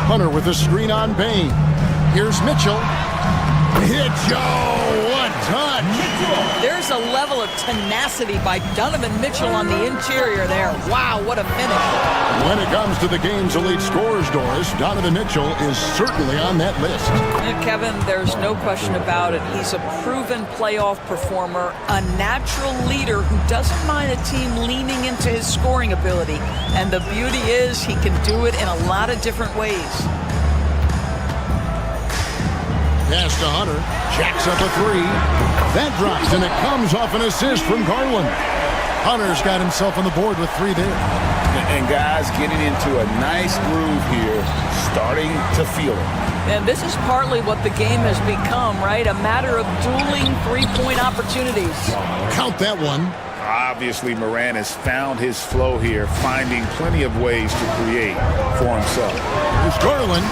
[SPEAKER 4] Hunter with a screen on Bane. Here's Mitchell. What touch!
[SPEAKER 13] There's a level of tenacity by Donovan Mitchell on the interior there. Wow, what a finish.
[SPEAKER 4] When it comes to the game's elite scorers, Doris, Donovan Mitchell is certainly on that list.
[SPEAKER 13] Kevin, there's no question about it. He's a proven playoff performer, a natural leader who doesn't mind a team leaning into his scoring ability. And the beauty is he can do it in a lot of different ways.
[SPEAKER 4] Pass to Hunter. Jacks up a three. That drops, and it comes off an assist from Garland. Hunter's got himself on the board with 3 there.
[SPEAKER 6] And guys getting into a nice groove here, starting to feel it.
[SPEAKER 13] And this is partly what the game has become, right? A matter of dueling three-point opportunities.
[SPEAKER 4] Count that one.
[SPEAKER 6] Obviously, Morant has found his flow here, finding plenty of ways to create for himself.
[SPEAKER 4] There's Garland.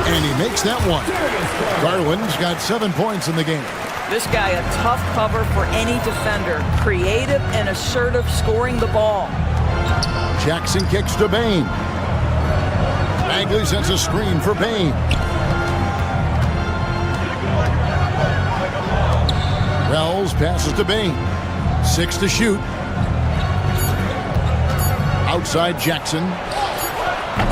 [SPEAKER 4] And he makes that one. Garland's got 7 points in the game.
[SPEAKER 13] This guy, a tough cover for any defender. Creative and assertive scoring the ball.
[SPEAKER 4] Jackson kicks to Bane. Bagley sends a screen for Bane. Wells passes to Bane. 6 to shoot. Outside Jackson.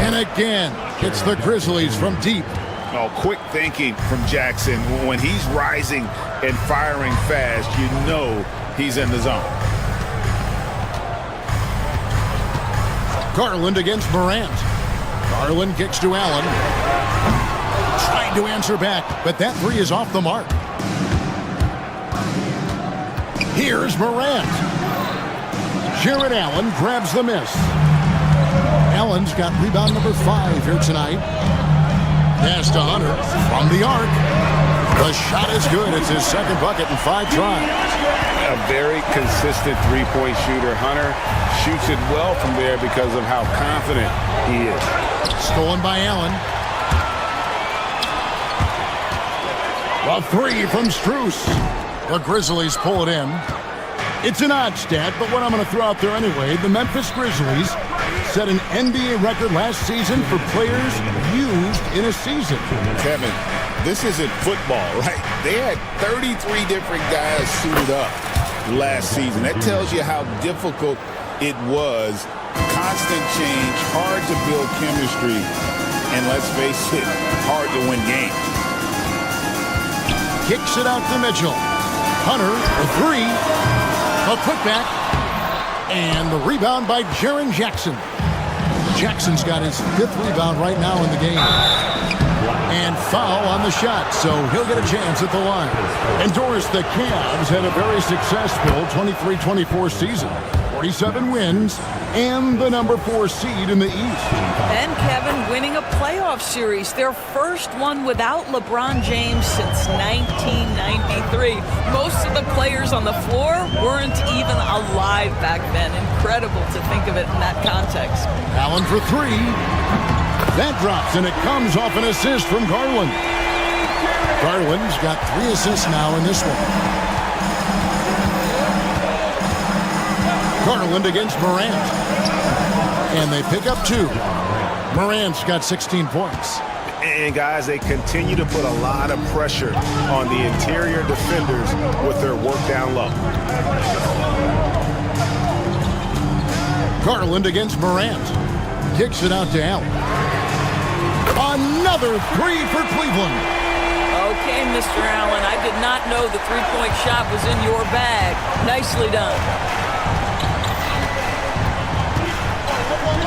[SPEAKER 4] And again, it's the Grizzlies from deep.
[SPEAKER 6] Oh, quick thinking from Jackson. When he's rising and firing fast, you know he's in the zone.
[SPEAKER 4] Garland against Morant. Garland kicks to Allen. Trying to answer back, but that 3 is off the mark. Here's Morant. Jared Allen grabs the miss. Allen's got rebound number 5 here tonight. Pass to Hunter from the arc. The shot is good. It's his second bucket in 5 tries.
[SPEAKER 6] A very consistent three-point shooter. Hunter shoots it well from there because of how confident he is.
[SPEAKER 4] Stolen by Allen. A 3 from Strus. The Grizzlies pull it in. It's an odd stat, but what I'm going to throw out there anyway, the Memphis Grizzlies set an NBA record last season for players used in a season.
[SPEAKER 6] Kevin, this isn't football, right? They had 33 different guys suited up last season. That tells you how difficult it was. Constant change, hard to build chemistry, and let's face it, hard to win games.
[SPEAKER 4] Kicks it out to Mitchell. Hunter, a 3. A putback. And the rebound by Jaren Jackson. Jackson's got his 5th rebound right now in the game. And foul on the shot, so he'll get a chance at the line. And Doris, the Cavs had a very successful 23-24 season. 47 wins and the number 4 seed in the East.
[SPEAKER 13] And Kevin winning a playoff series, their first one without LeBron James since 1993. Most of the players on the floor weren't even alive back then. Incredible to think of it in that context.
[SPEAKER 4] Allen for 3. That drops, and it comes off an assist from Garland. Garland's got 3 assists now in this one. Garland against Morant. And they pick up 2. Morant's got 16 points.
[SPEAKER 2] And guys, they continue to put a lot of pressure on the interior defenders with their work down low.
[SPEAKER 4] Garland against Morant. Kicks it out to Allen. Another 3 for Cleveland.
[SPEAKER 13] Okay, Mr. Allen, I did not know the three-point shot was in your bag. Nicely done.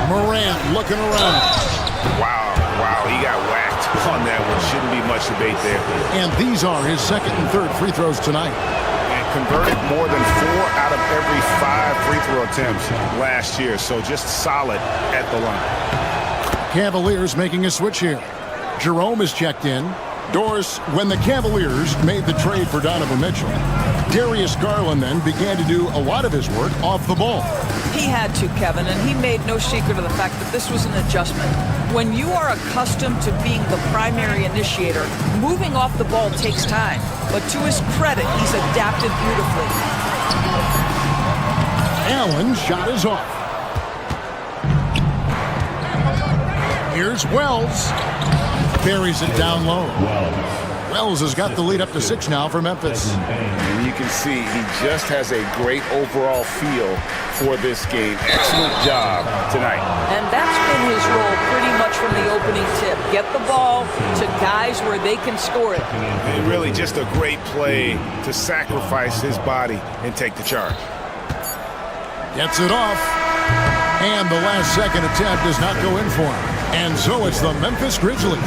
[SPEAKER 4] Morant looking around.
[SPEAKER 2] Wow, he got whacked on that one. Shouldn't be much debate there.
[SPEAKER 4] And these are his 2nd and 3rd free throws tonight.
[SPEAKER 2] And converted more than 4 out of every 5 free throw attempts last year, so just solid at the line.
[SPEAKER 4] Cavaliers making a switch here. Jerome is checked in. Doris, when the Cavaliers made the trade for Donovan Mitchell, Darius Garland then began to do a lot of his work off the ball.
[SPEAKER 13] He had to, Kevin, and he made no secret of the fact that this was an adjustment. When you are accustomed to being the primary initiator, moving off the ball takes time. But to his credit, he's adapted beautifully.
[SPEAKER 4] Allen's shot is off. Here's Wells. Buries it down low. Wells has got the lead up to 6 now for Memphis.
[SPEAKER 6] And you can see he just has a great overall feel for this game. Excellent job tonight.
[SPEAKER 13] And that's been his role pretty much from the opening tip. Get the ball to guys where they can score it.
[SPEAKER 6] And really just a great play to sacrifice his body and take the charge.
[SPEAKER 4] Gets it off. And the last second attempt does not go in for him. And so it's the Memphis Grizzlies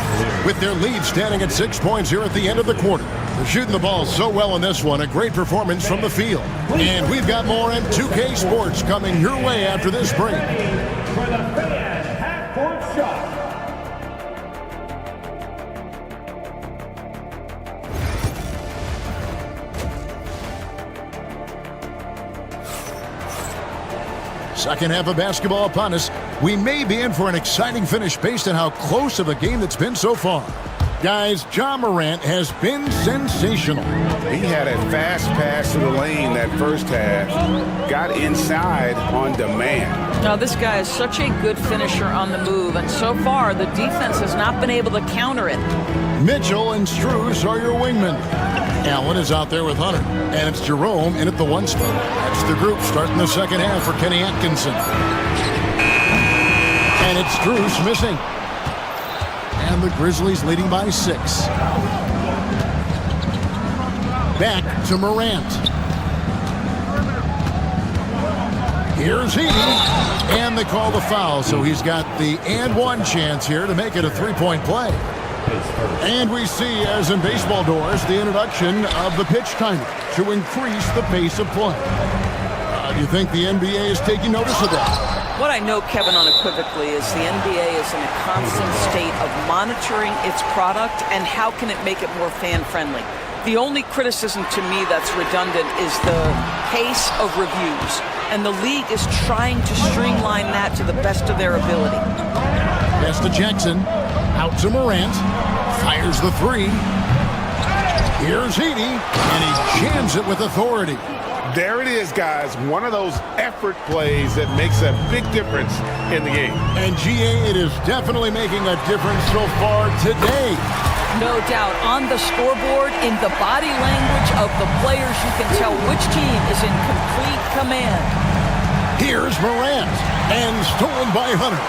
[SPEAKER 4] with their lead standing at 6 points here at the end of the quarter. They're shooting the ball so well in this one. A great performance from the field. And we've got more in 2K Sports coming your way after this break.
[SPEAKER 8] For the fan half-court shot.
[SPEAKER 4] Second half of basketball upon us. We may be in for an exciting finish based on how close of a game that's been so far. Guys, Ja Morant has been sensational.
[SPEAKER 6] He had a fast pass to the lane that first half. Got inside on demand.
[SPEAKER 13] Now, this guy is such a good finisher on the move, and so far the defense has not been able to counter it.
[SPEAKER 4] Mitchell and Strus are your wingmen. Allen is out there with Hunter, and it's Jerome in at the 1 spot. That's the group starting the second half for Kenny Atkinson. And it's Strus missing. And the Grizzlies leading by 6. Back to Morant. Here's Heaney. And they call the foul, so he's got the and-one chance here to make it a 3-point play. And we see, as in baseball doors, the introduction of the pitch timer to increase the pace of play. Do you think the NBA is taking notice of that?
[SPEAKER 13] What I know, Kevin, unequivocally, is the NBA is in a constant state of monitoring its product and how can it make it more fan-friendly. The only criticism to me that's redundant is the pace of reviews, and the league is trying to streamline that to the best of their ability.
[SPEAKER 4] Pass to Jackson, out to Morant, fires the 3. Here's Heaney, and he jams it with authority.
[SPEAKER 6] There it is, guys. One of those effort plays that makes a big difference in the game.
[SPEAKER 4] And GA, it is definitely making a difference so far today.
[SPEAKER 13] No doubt. On the scoreboard, in the body language of the players, you can tell which team is in complete command.
[SPEAKER 4] Here's Morant, and stolen by Hunter.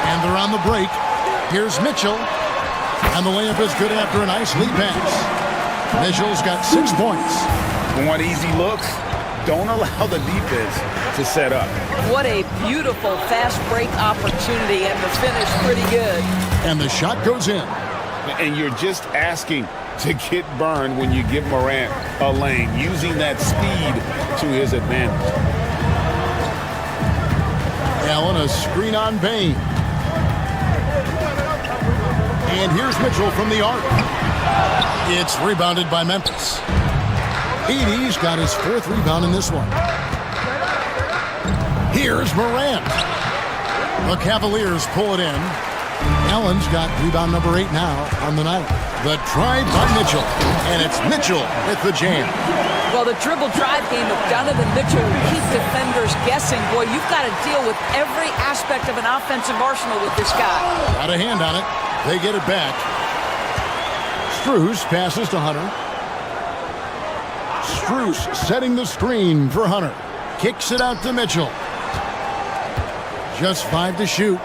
[SPEAKER 4] And they're on the break. Here's Mitchell. And the layup is good after a nice lead pass. Mitchell's got 6 points.
[SPEAKER 6] Want easy looks? Don't allow the defense to set up.
[SPEAKER 13] What a beautiful fast break opportunity, and the finish pretty good.
[SPEAKER 4] And the shot goes in.
[SPEAKER 6] And you're just asking to get burned when you give Morant a lane, using that speed to his advantage.
[SPEAKER 4] Allen, a screen on Bain. And here's Mitchell from the arc. It's rebounded by Memphis. Heaney's got his 4th rebound in this one. Here's Morant. The Cavaliers pull it in. Allen's got rebound number 8 now on the night. The drive by Mitchell. And it's Mitchell with the jam.
[SPEAKER 13] Well, the dribble drive game of Donovan Mitchell will keep defenders guessing. Boy, you've got to deal with every aspect of an offensive arsenal with this guy.
[SPEAKER 4] Got a hand on it. They get it back. Strus passes to Hunter. Strus setting the screen for Hunter. Kicks it out to Mitchell. Just 5 to shoot.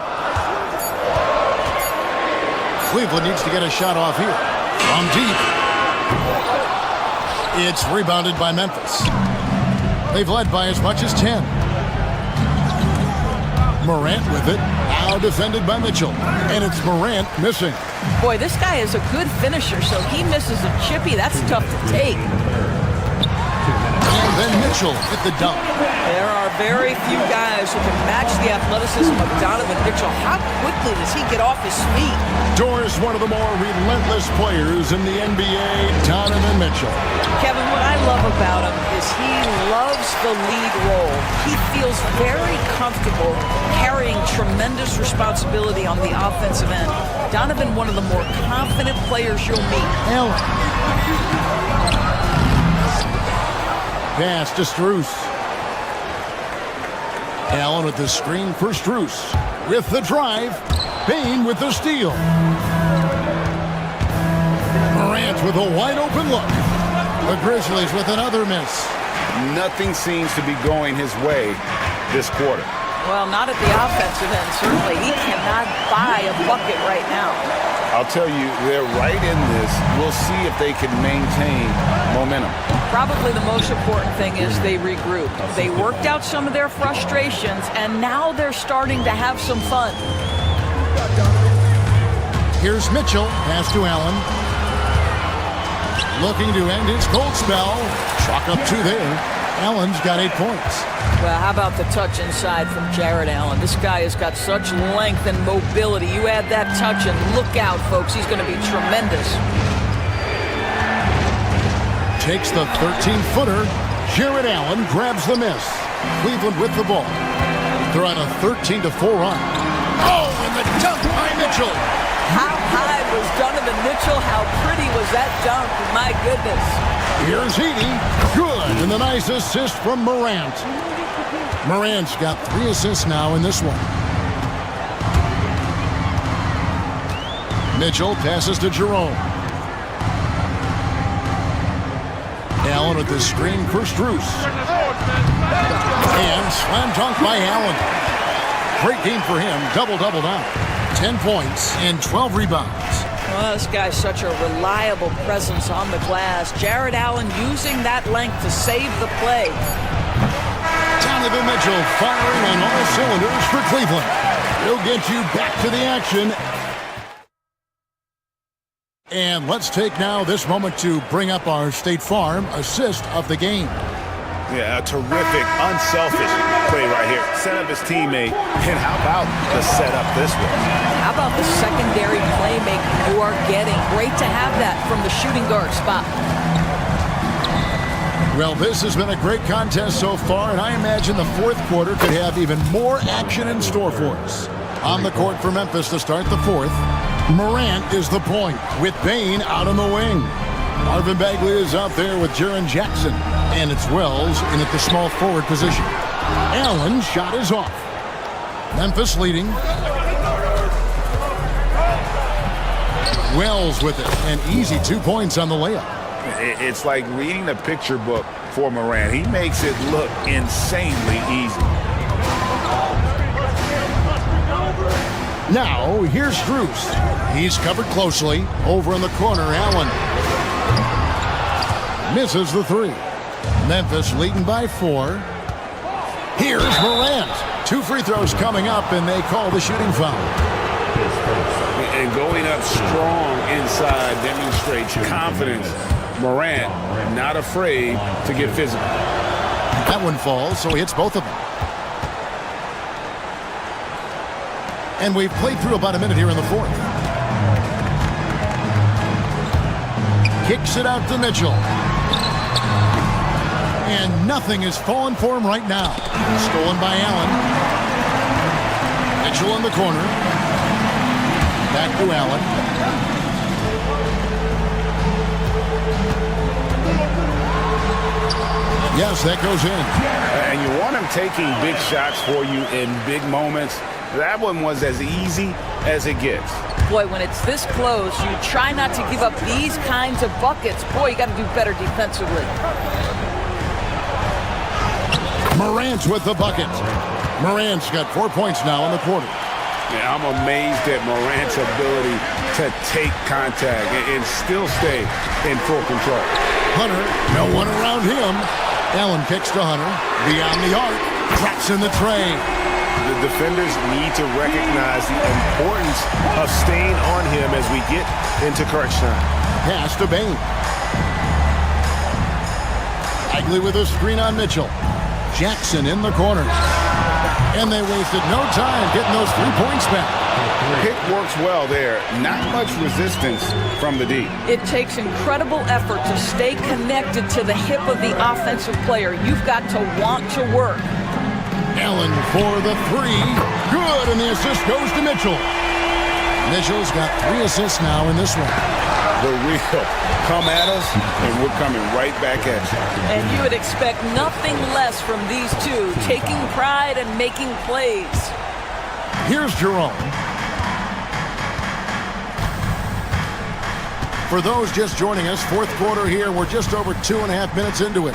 [SPEAKER 4] Cleveland needs to get a shot off here. From deep. It's rebounded by Memphis. They've led by as much as 10. Morant with it. Now defended by Mitchell. And it's Morant missing.
[SPEAKER 13] Boy, this guy is a good finisher, so he misses a chippy. That's tough to take.
[SPEAKER 4] And then Mitchell at the dunk.
[SPEAKER 13] There are very few guys who can match the athleticism of Donovan Mitchell. How quickly does he get off his feet?
[SPEAKER 4] Doors, one of the more relentless players in the NBA, Donovan Mitchell.
[SPEAKER 13] Kevin, what I love about him is he loves the lead role. He feels very comfortable carrying tremendous responsibility on the offensive end. Donovan, one of the more confident players you'll meet.
[SPEAKER 4] Allen. Pass to Strus. Allen with the screen for Strus. With the drive. Payne with the steal. Morant with a wide open look. The Grizzlies with another miss.
[SPEAKER 6] Nothing seems to be going his way this quarter.
[SPEAKER 13] Well, not at the offensive end, certainly. He cannot buy a bucket right now.
[SPEAKER 6] I'll tell you, they're right in this. We'll see if they can maintain momentum. Probably
[SPEAKER 13] the most important thing is they regroup. They worked out some of their frustrations, and now they're starting to have some fun.
[SPEAKER 4] Here's Mitchell. Pass to Allen. Looking to end his cold spell. Chalk up 2 there. Allen's got 8 points.
[SPEAKER 13] Well, how about the touch inside from Jared Allen? This guy has got such length and mobility. You add that touch and look out, folks. He's going to be tremendous.
[SPEAKER 4] Takes the 13-footer. Jared Allen grabs the miss. Cleveland with the ball. They're on a 13-4 run. Oh, and the dunk by Mitchell.
[SPEAKER 13] How high was Donovan Mitchell? How pretty was that dunk? My goodness.
[SPEAKER 4] Here's Edey. Good. And the nice assist from Morant. Morant's got 3 assists now in this one. Mitchell passes to Jerome. Allen with the screen for Strus. And slam dunk by Allen. Great game for him. Double-double now. 10 points and 12 rebounds.
[SPEAKER 13] Well, this guy's such a reliable presence on the glass. Jared Allen using that length to save the play.
[SPEAKER 4] Donovan Mitchell firing on all cylinders for Cleveland. He'll get you back to the action. And let's take now this moment to bring up our State Farm assist of the game.
[SPEAKER 6] Yeah, a terrific, unselfish play right here. Set up his teammate, and how about the setup this way?
[SPEAKER 13] How about the secondary playmaking you are getting? Great to have that from the shooting guard spot.
[SPEAKER 4] Well, this has been a great contest so far, and I imagine the fourth quarter could have even more action in store for us. On the court for Memphis to start the fourth, Morant is the point, with Payne out on the wing. Marvin Bagley is out there with Jaren Jackson, and it's Wells in at the small forward position. Allen's shot is off. Memphis leading. Wells with it, an easy 2 points on the layup.
[SPEAKER 6] It's like reading a picture book for Morant. He makes it look insanely easy.
[SPEAKER 4] Now, here's Strus. He's covered closely. Over in the corner, Allen misses the 3. Memphis leading by 4. Here's Morant. 2 free throws coming up, and they call the shooting foul.
[SPEAKER 6] And going up strong inside demonstrates confidence. Morant not afraid to get physical.
[SPEAKER 4] That one falls, so he hits both of them. And we've played through about a minute here in the fourth. Kicks it out to Mitchell. And nothing is falling for him right now. Stolen by Allen. Mitchell in the corner. Back to Allen. Yes, that goes in.
[SPEAKER 6] And you want him taking big shots for you in big moments. That one was as easy as it gets.
[SPEAKER 13] Boy, when it's this close, you try not to give up these kinds of buckets. Boy, you got to do better defensively.
[SPEAKER 4] Morant's with the bucket. Morant's got 4 points now in the quarter.
[SPEAKER 6] Yeah, I'm amazed at Morant's ability to take contact and still stay in full control.
[SPEAKER 4] Hunter, no one around him. Allen kicks to Hunter. Beyond the arc. Drops in the tray.
[SPEAKER 6] The defenders need to recognize the importance of staying on him as we get into crunch time.
[SPEAKER 4] Pass to Payne. Bagley with a screen on Mitchell. Jackson in the corner. And they wasted no time getting those 3 points back.
[SPEAKER 6] Pick works well there. Not much resistance from the D.
[SPEAKER 13] It takes incredible effort to stay connected to the hip of the offensive player. You've got to want to work.
[SPEAKER 4] Allen for the 3. Good, and the assist goes to Mitchell. Mitchell's got 3 assists now in this one.
[SPEAKER 6] The real come at us, and we're coming right back at you.
[SPEAKER 13] And you would expect nothing less from these two, taking pride and making plays.
[SPEAKER 4] Here's Jerome. For those just joining us, fourth quarter here. We're just over 2.5 minutes into it.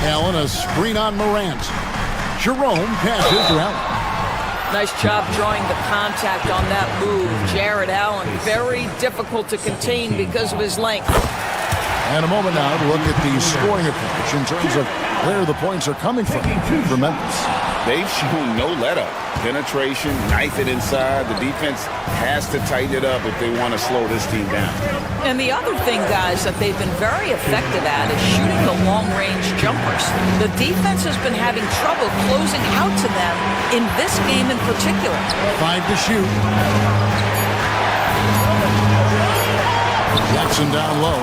[SPEAKER 4] Allen, a screen on Morant. Jerome passes to Allen.
[SPEAKER 13] Nice job drawing the contact on that move. Jared Allen, very difficult to contain because of his length.
[SPEAKER 4] And a moment now to look at the scoring approach in terms of where the points are coming from for Memphis.
[SPEAKER 6] They've shown no let-up. Penetration, knife it inside. The defense has to tighten it up if they want to slow this team down.
[SPEAKER 13] And the other thing, guys, that they've been very effective at is shooting the long-range jumpers. The defense has been having trouble closing out to them in this game in particular.
[SPEAKER 4] 5 to shoot. Jackson down low.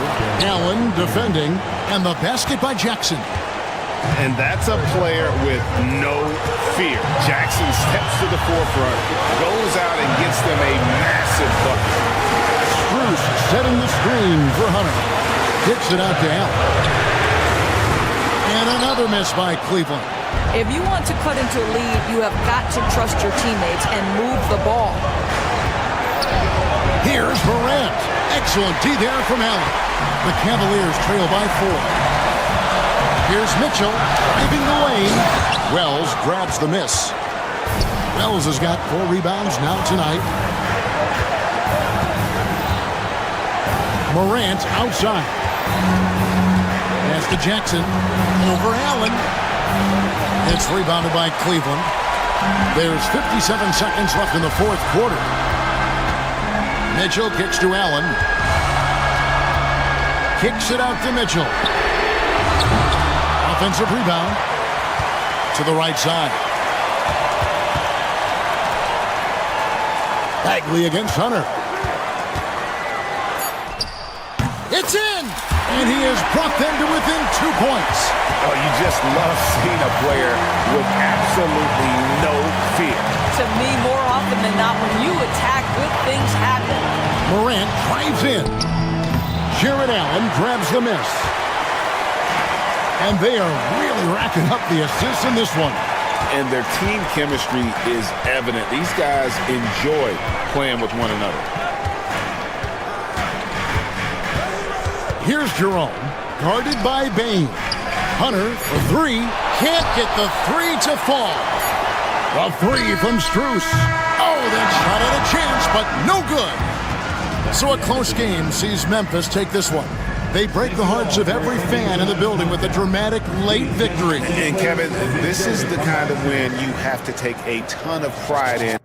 [SPEAKER 4] Allen defending. And the basket by Jackson.
[SPEAKER 2] And that's a player with no fear. Jackson steps to the forefront, goes out and gets them a massive bucket.
[SPEAKER 4] Strus setting the screen for Hunter. Kicks it out to Allen. And another miss by Cleveland.
[SPEAKER 13] If you want to cut into a lead, you have got to trust your teammates and move the ball.
[SPEAKER 4] Here's Morant. Excellent D there from Allen. The Cavaliers trail by 4. Here's Mitchell driving the lane. Wells grabs the miss. Wells has got 4 rebounds now tonight. Morant outside. Pass to Jackson. Over Allen. It's rebounded by Cleveland. There's 57 seconds left in the fourth quarter. Mitchell kicks to Allen. Kicks it out to Mitchell. Offensive rebound to the right side. Bagley against Hunter. It's in! And he has brought them to within 2 points.
[SPEAKER 6] Oh, you just love seeing a player with absolutely no fear.
[SPEAKER 13] To me, more often than not, when you attack, good things happen.
[SPEAKER 4] Morant drives in. Jared Allen grabs the miss. And they are really racking up the assists in this one.
[SPEAKER 6] And their team chemistry is evident. These guys enjoy playing with one another.
[SPEAKER 4] Here's Jerome, guarded by Bain. Hunter for 3. Can't get the 3 to fall. A 3 from Strus. Oh, that shot had a chance, but no good. So a close game sees Memphis take this one. They break the hearts of every fan in the building with a dramatic late victory.
[SPEAKER 6] And Kevin, this is the kind of win you have to take a ton of pride in.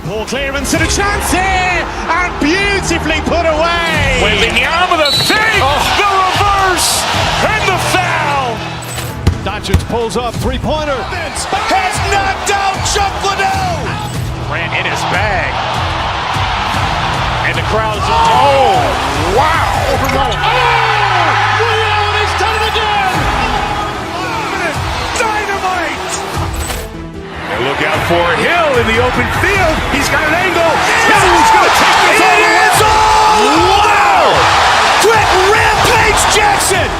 [SPEAKER 1] Ball clearance and a chance here, and beautifully put away.
[SPEAKER 2] Wembanyama the fake, the reverse, and the foul.
[SPEAKER 3] Doncic pulls up, 3-pointer.
[SPEAKER 2] Has knocked out Chuck Liddell. Ran in his bag. And the crowd's oh, wow.
[SPEAKER 3] He's done it again.
[SPEAKER 2] Dynamite. And look out for Hill in the open field. He's got an angle. Hill's going to take this all the way. Wow! Quick rampage Jackson.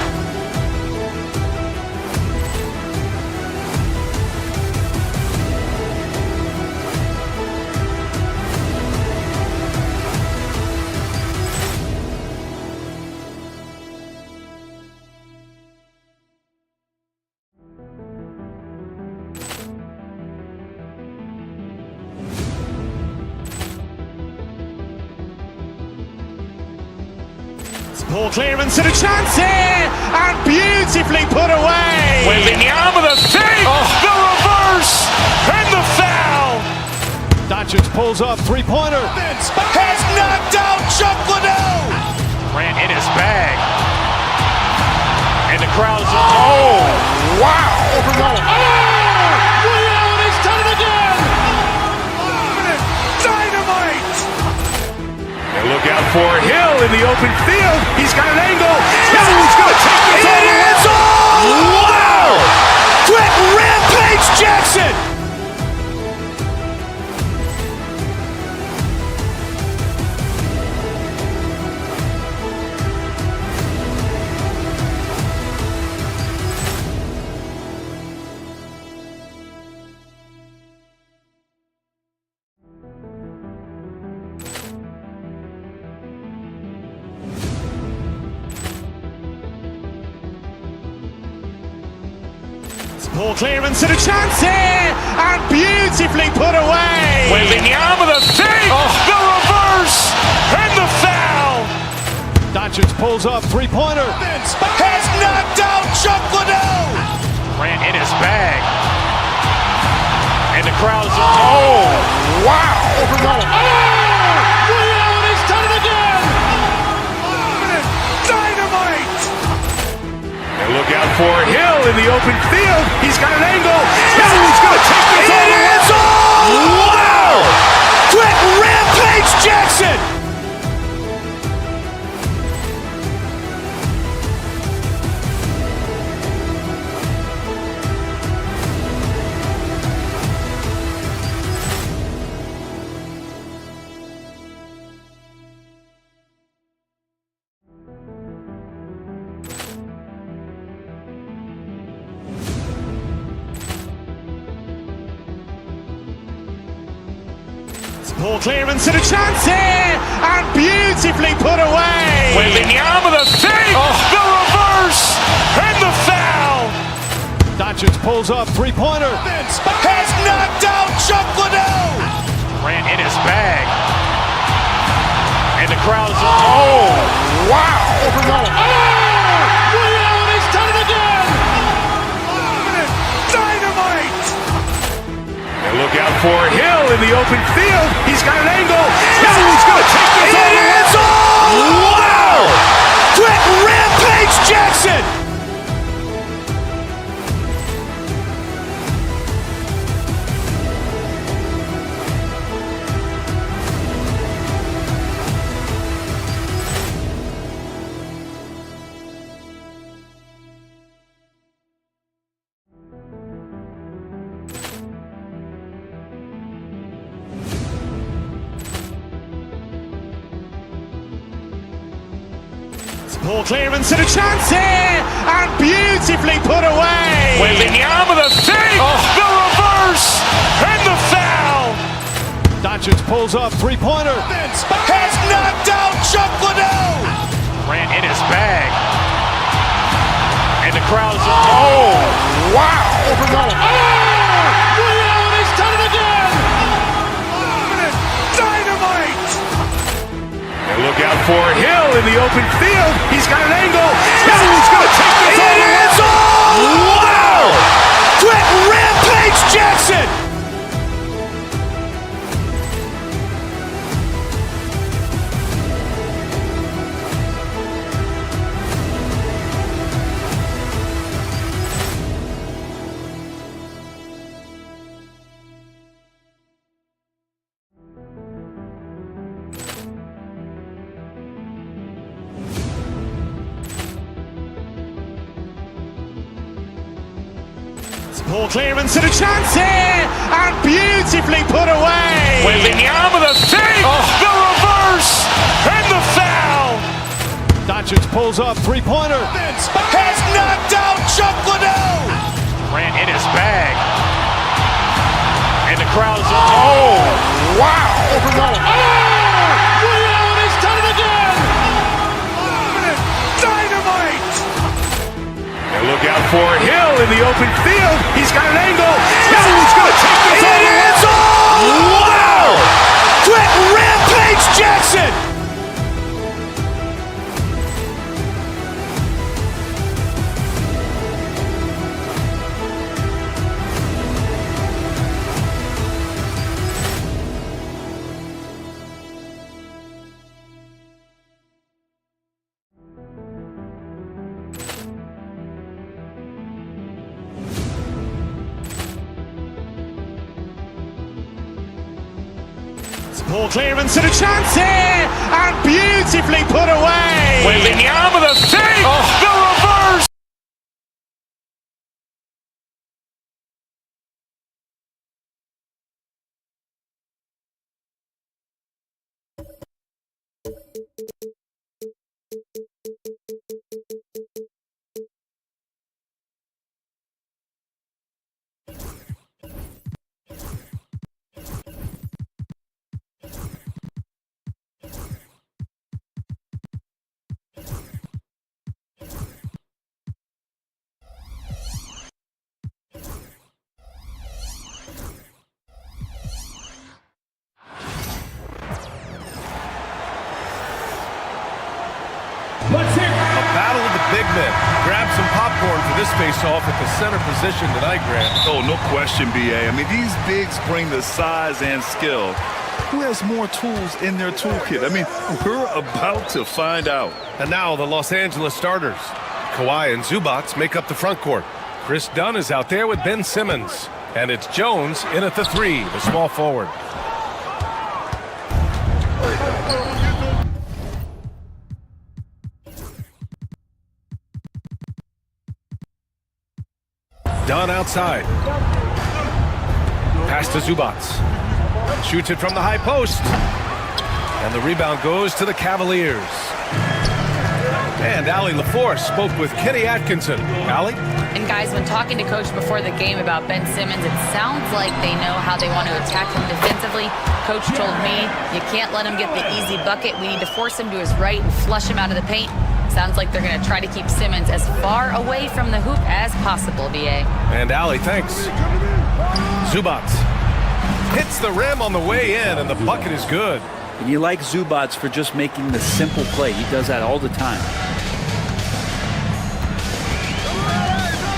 [SPEAKER 1] Poor clearance and a chance here, and beautifully put away.
[SPEAKER 2] Wembanyama with a save, the reverse, and the foul.
[SPEAKER 3] Doncic pulls up, three-pointer.
[SPEAKER 2] Has knocked out Chuck Liddell. Grant in his bag. And the crowd is, oh, wow.
[SPEAKER 3] Ray Allen has done it again.
[SPEAKER 2] Dynamite. And look out for Hill in the open field. He's got an angle. He's going to take this all the way. Wow. Quick Rampage Jackson.
[SPEAKER 1] Poor clearance and a chance here, and beautifully put away.
[SPEAKER 2] Wembanyama with a save, the reverse, and the foul.
[SPEAKER 3] Doncic pulls up, three-pointer.
[SPEAKER 2] Has knocked out Chuck Liddell. Grant in his bag. And the crowd is, oh, wow.
[SPEAKER 3] Ray Allen has done it again.
[SPEAKER 2] Dynamite. And look out for Hill in the open field. He's got an angle. He's going to take this all the way. Wow. Quick Rampage Jackson.
[SPEAKER 1] Poor clearance and a chance here, and beautifully put away.
[SPEAKER 2] Wembanyama with a save, the reverse, and the foul.
[SPEAKER 3] Doncic pulls up, three-pointer.
[SPEAKER 2] Has knocked out Chuck Liddell. Grant in his bag. And the crowd is, oh, wow.
[SPEAKER 3] Ray Allen has done it again.
[SPEAKER 2] Dynamite. And look out for Hill in the open field. He's got an angle. He's going to take this all the way. Wow. Quick Rampage Jackson.
[SPEAKER 1] Poor clearance and a chance here, and beautifully put away.
[SPEAKER 2] Wembanyama with a save, the reverse, and the foul.
[SPEAKER 3] Doncic pulls up, three-pointer.
[SPEAKER 2] Has knocked out Chuck Liddell. Grant in his bag. And the crowd is, oh, wow.
[SPEAKER 3] Ray Allen has done it again.
[SPEAKER 2] Dynamite. And look out for Hill in the open field. He's got an angle. He's going to take this all the way. Wow. Quick Rampage Jackson.
[SPEAKER 1] Poor clearance and a chance here, and beautifully put away.
[SPEAKER 2] Wembanyama with a save, the reverse, and the foul.
[SPEAKER 3] Doncic pulls up, three-pointer.
[SPEAKER 2] Has knocked out Chuck Liddell. Grant in his bag. And the crowd is, oh, wow.
[SPEAKER 3] Ray Allen has done it again.
[SPEAKER 2] Dynamite. And look out for Hill in the open field. He's got an angle. He's going to take this all the way. Wow. Quick Rampage Jackson.
[SPEAKER 1] Ball clearance and a chance here, and beautifully put away.
[SPEAKER 2] Waving the arm of the save. The reverse.
[SPEAKER 9] A battle of the big men. Grab some popcorn for this face-off at the center position tonight, Grant.
[SPEAKER 10] Oh, no question, B.A. I mean, these bigs bring the size and skill. Who has more tools in their toolkit? I mean, we're about to find out.
[SPEAKER 9] And now the Los Angeles starters. Kawhi and Zubats make up the front court. Chris Dunn is out there with Ben Simmons. And it's Jones in at the 3, the small forward. Dunn outside. Pass to Zubats. Shoots it from the high post. And the rebound goes to the Cavaliers. And Allie LaForce spoke with Kenny Atkinson. Allie?
[SPEAKER 12] And guys, when talking to Coach before the game about Ben Simmons, it sounds like they know how they want to attack him defensively. Coach told me, you can't let him get the easy bucket. We need to force him to his right and flush him out of the paint. Sounds like they're going to try to keep Simmons as far away from the hoop as possible, BA.
[SPEAKER 9] And Allie, thanks. Zubats hits the rim on the way in, and the bucket is good.
[SPEAKER 14] And you like Zubats for just making the simple play. He does that all the time.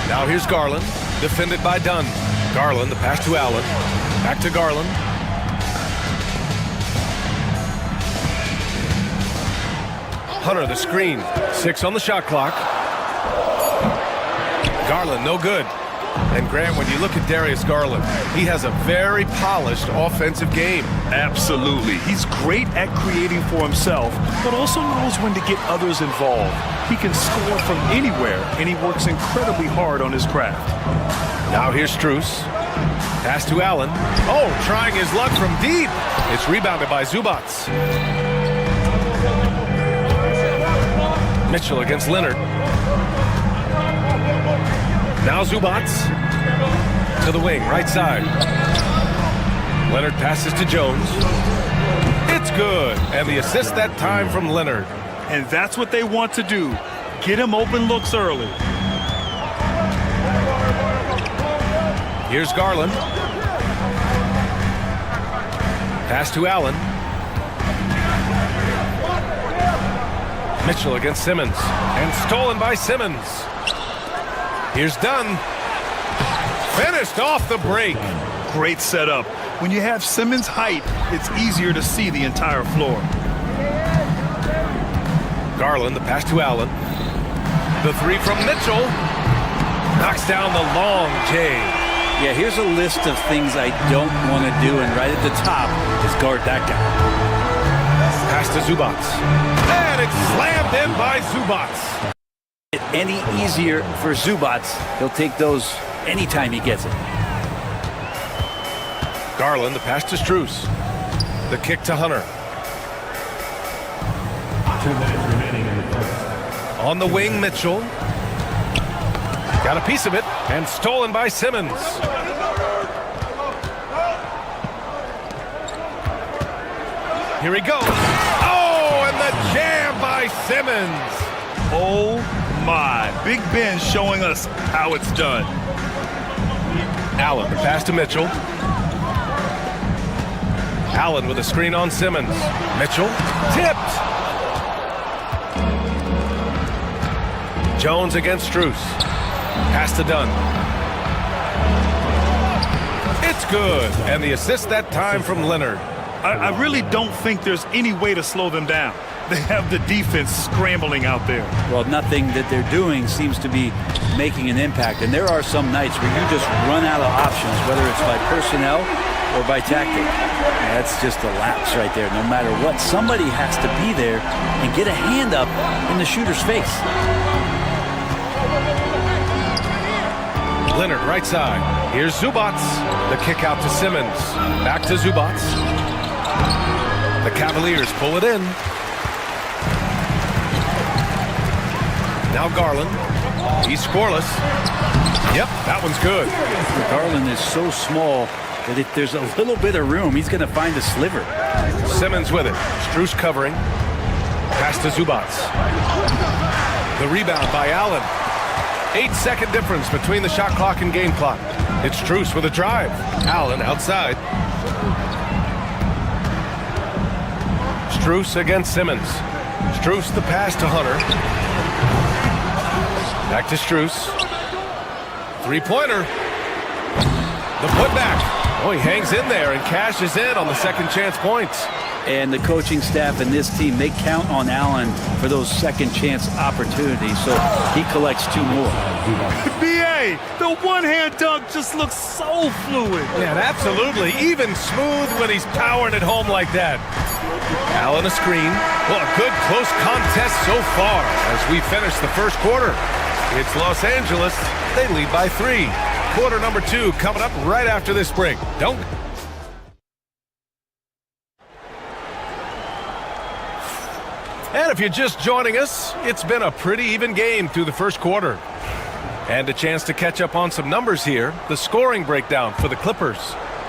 [SPEAKER 9] Now here's Garland, defended by Dunn. Garland, the pass to Allen. Back to Garland. Hunter, the screen. 6 on the shot clock. Garland, no good. And Grant, when you look at Darius Garland, he has a very polished offensive game.
[SPEAKER 10] Absolutely. He's great at creating for himself, but also knows when to get others involved. He can score from anywhere, and he works incredibly hard on his craft.
[SPEAKER 9] Now here's Strus. Pass to Allen. Oh, trying his luck from deep. It's rebounded by Zubats. Mitchell against Leonard. Now Zubats to the wing, right side. Leonard passes to Jones. It's good. And the assist that time from Leonard.
[SPEAKER 10] And that's what they want to do. Get him open looks early.
[SPEAKER 9] Here's Garland. Pass to Allen. Mitchell against Simmons. And stolen by Simmons. Here's Dunn. Finished off the break.
[SPEAKER 10] Great setup. When you have Simmons' height, it's easier to see the entire floor.
[SPEAKER 9] Garland, the pass to Allen. The 3 from Mitchell. Knocks down the long J.
[SPEAKER 14] Yeah, here's a list of things I don't want to do, and right at the top is guard that guy.
[SPEAKER 9] Pass to Zubats. And it's slammed in by Zubats.
[SPEAKER 14] Any easier for Zubats, he'll take those anytime he gets it.
[SPEAKER 9] Garland, the pass to Strus. The kick to Hunter.
[SPEAKER 8] 2 minutes remaining in the first.
[SPEAKER 9] On the wing, Mitchell. Got a piece of it, and stolen by Simmons. Here he goes. Oh, and the jam by Simmons.
[SPEAKER 10] Oh my, Big Ben showing us how it's done.
[SPEAKER 9] Allen, the pass to Mitchell. Allen with a screen on Simmons. Mitchell, tipped. Jones against Strus. Pass to Dunn. It's good. And the assist that time from Leonard.
[SPEAKER 10] I really don't think there's any way to slow them down. They have the defense scrambling out there.
[SPEAKER 14] Well, nothing that they're doing seems to be making an impact. And there are some nights where you just run out of options, whether it's by personnel or by tactic. That's just a lapse right there. No matter what, somebody has to be there and get a hand up in the shooter's face.
[SPEAKER 9] Leonard, right side. Here's Zubats. The kick out to Simmons. Back to Zubats. The Cavaliers pull it in. Now Garland. He's scoreless. Yep, that one's good.
[SPEAKER 14] Garland is so small that if there's a little bit of room, he's going to find a sliver.
[SPEAKER 9] Simmons with it. Strus covering. Pass to Zubats. The rebound by Allen. 8-second difference between the shot clock and game clock. It's Strus with a drive. Allen outside. Strus against Simmons. Strus the pass to Hunter. Back to Strus. Three-pointer. The putback. Oh, he hangs in there and cashes in on the second chance points.
[SPEAKER 14] And the coaching staff and this team, they count on Allen for those second chance opportunities, so he collects 2 more.
[SPEAKER 10] BA, the one-hand dunk just looks so fluid.
[SPEAKER 9] Yeah, absolutely. Even smooth when he's powering it home like that. Allen a screen. Well, a good close contest so far as we finish the first quarter. It's Los Angeles. They lead by 3. Quarter number 2 coming up right after this break. Don't. And if you're just joining us, it's been a pretty even game through the first quarter. And a chance to catch up on some numbers here. The scoring breakdown for the Clippers.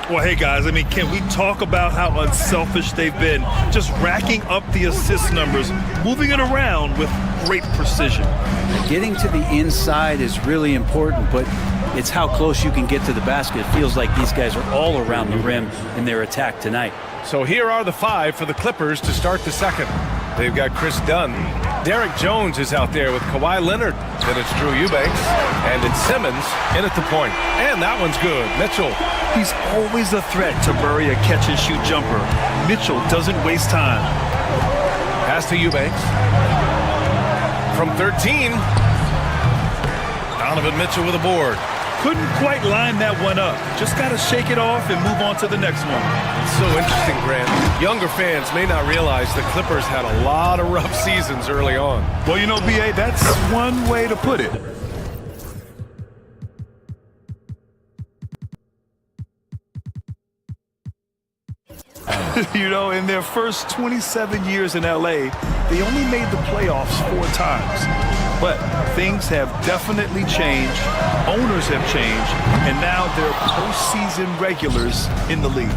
[SPEAKER 10] Well, hey, guys, I mean, can we talk about how unselfish they've been? Just racking up the assist numbers, moving it around with great precision.
[SPEAKER 14] Getting to the inside is really important, but it's how close you can get to the basket. It feels like these guys are all around the rim in their attack tonight.
[SPEAKER 9] So here are the 5 for the Clippers to start the second. They've got Chris Dunn. Derek Jones is out there with Kawhi Leonard. Then it's Drew Eubanks. And it's Simmons in at the point. And that one's good. Mitchell.
[SPEAKER 10] He's always a threat to bury a catch-and-shoot jumper. Mitchell doesn't waste time.
[SPEAKER 9] Pass to Eubanks. From 13. Donovan Mitchell with a board.
[SPEAKER 10] Couldn't quite line that one up. Just got to shake it off and move on to the next one.
[SPEAKER 9] It's so interesting, Grant. Younger fans may not realize the Clippers had a lot of rough seasons early on.
[SPEAKER 10] Well, you know, BA, that's one way to put it. You know, in their first 27 years in LA, they only made the playoffs 4 times. But things have definitely changed, owners have changed, and now they're postseason regulars in the league.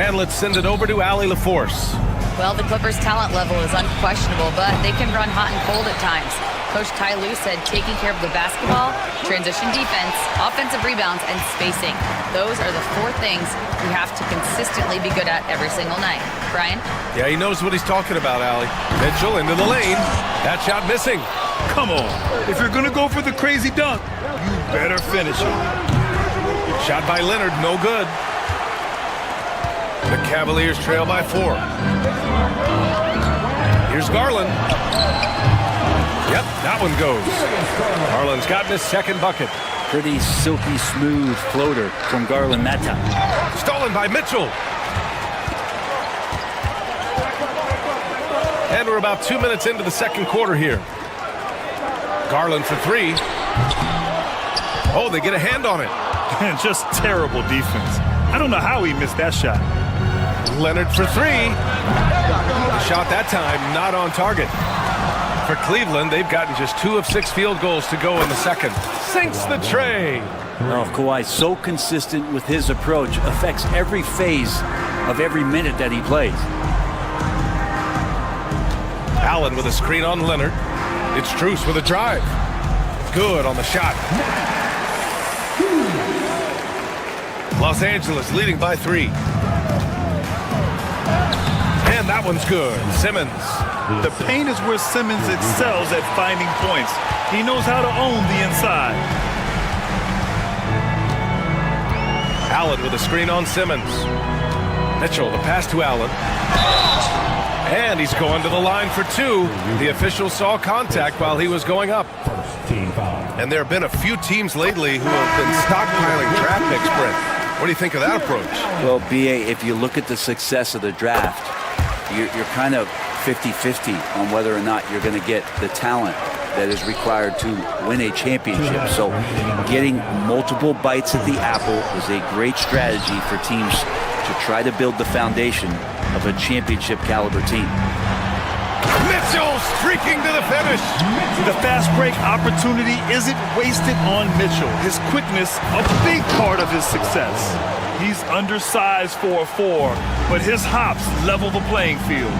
[SPEAKER 9] And let's send it over to Allie LaForce.
[SPEAKER 12] Well, the Clippers' talent level is unquestionable, but they can run hot and cold at times. Coach Ty Lue said taking care of the basketball, transition defense, offensive rebounds, and spacing. Those are the 4 things we have to consistently be good at every single night. Brian?
[SPEAKER 9] Yeah, he knows what he's talking about, Allie. Mitchell into the lane. That shot missing.
[SPEAKER 10] Come on. If you're going to go for the crazy dunk, you better finish it.
[SPEAKER 9] Shot by Leonard, no good. The Cavaliers trail by 4. Here's Garland. Yep, that one goes. Garland's gotten his second bucket.
[SPEAKER 14] Pretty silky smooth floater from Garland that time.
[SPEAKER 9] Stolen by Mitchell. And we're about 2 minutes into the second quarter here. Garland for 3. Oh, they get a hand on it.
[SPEAKER 10] Just terrible defense. I don't know how he missed that shot.
[SPEAKER 9] Leonard for 3. The shot that time not on target. For Cleveland, they've gotten just 2 of 6 field goals to go in the second. Sinks the tray.
[SPEAKER 14] Oh, Kawhi, so consistent with his approach, affects every phase of every minute that he plays.
[SPEAKER 9] Allen with a screen on Leonard. It's Strus with a drive. Good on the shot. Los Angeles leading by 3. And that one's good. Simmons.
[SPEAKER 10] The paint is where Simmons excels at finding points. He knows how to own the inside.
[SPEAKER 9] Allen with a screen on Simmons. Mitchell, the pass to Allen. And he's going to the line for 2. The official saw contact while he was going up. And there have been a few teams lately who have been stockpiling draft picks, Brent. What do you think of that approach?
[SPEAKER 14] Well, B.A., if you look at the success of the draft, you're kind of 50-50 on whether or not you're going to get the talent that is required to win a championship. So getting multiple bites at the apple is a great strategy for teams to try to build the foundation of a championship caliber team.
[SPEAKER 2] Mitchell streaking to the finish.
[SPEAKER 10] The fast break opportunity isn't wasted on Mitchell. His quickness, a big part of his success. He's undersized for a 4, but his hops level the playing field.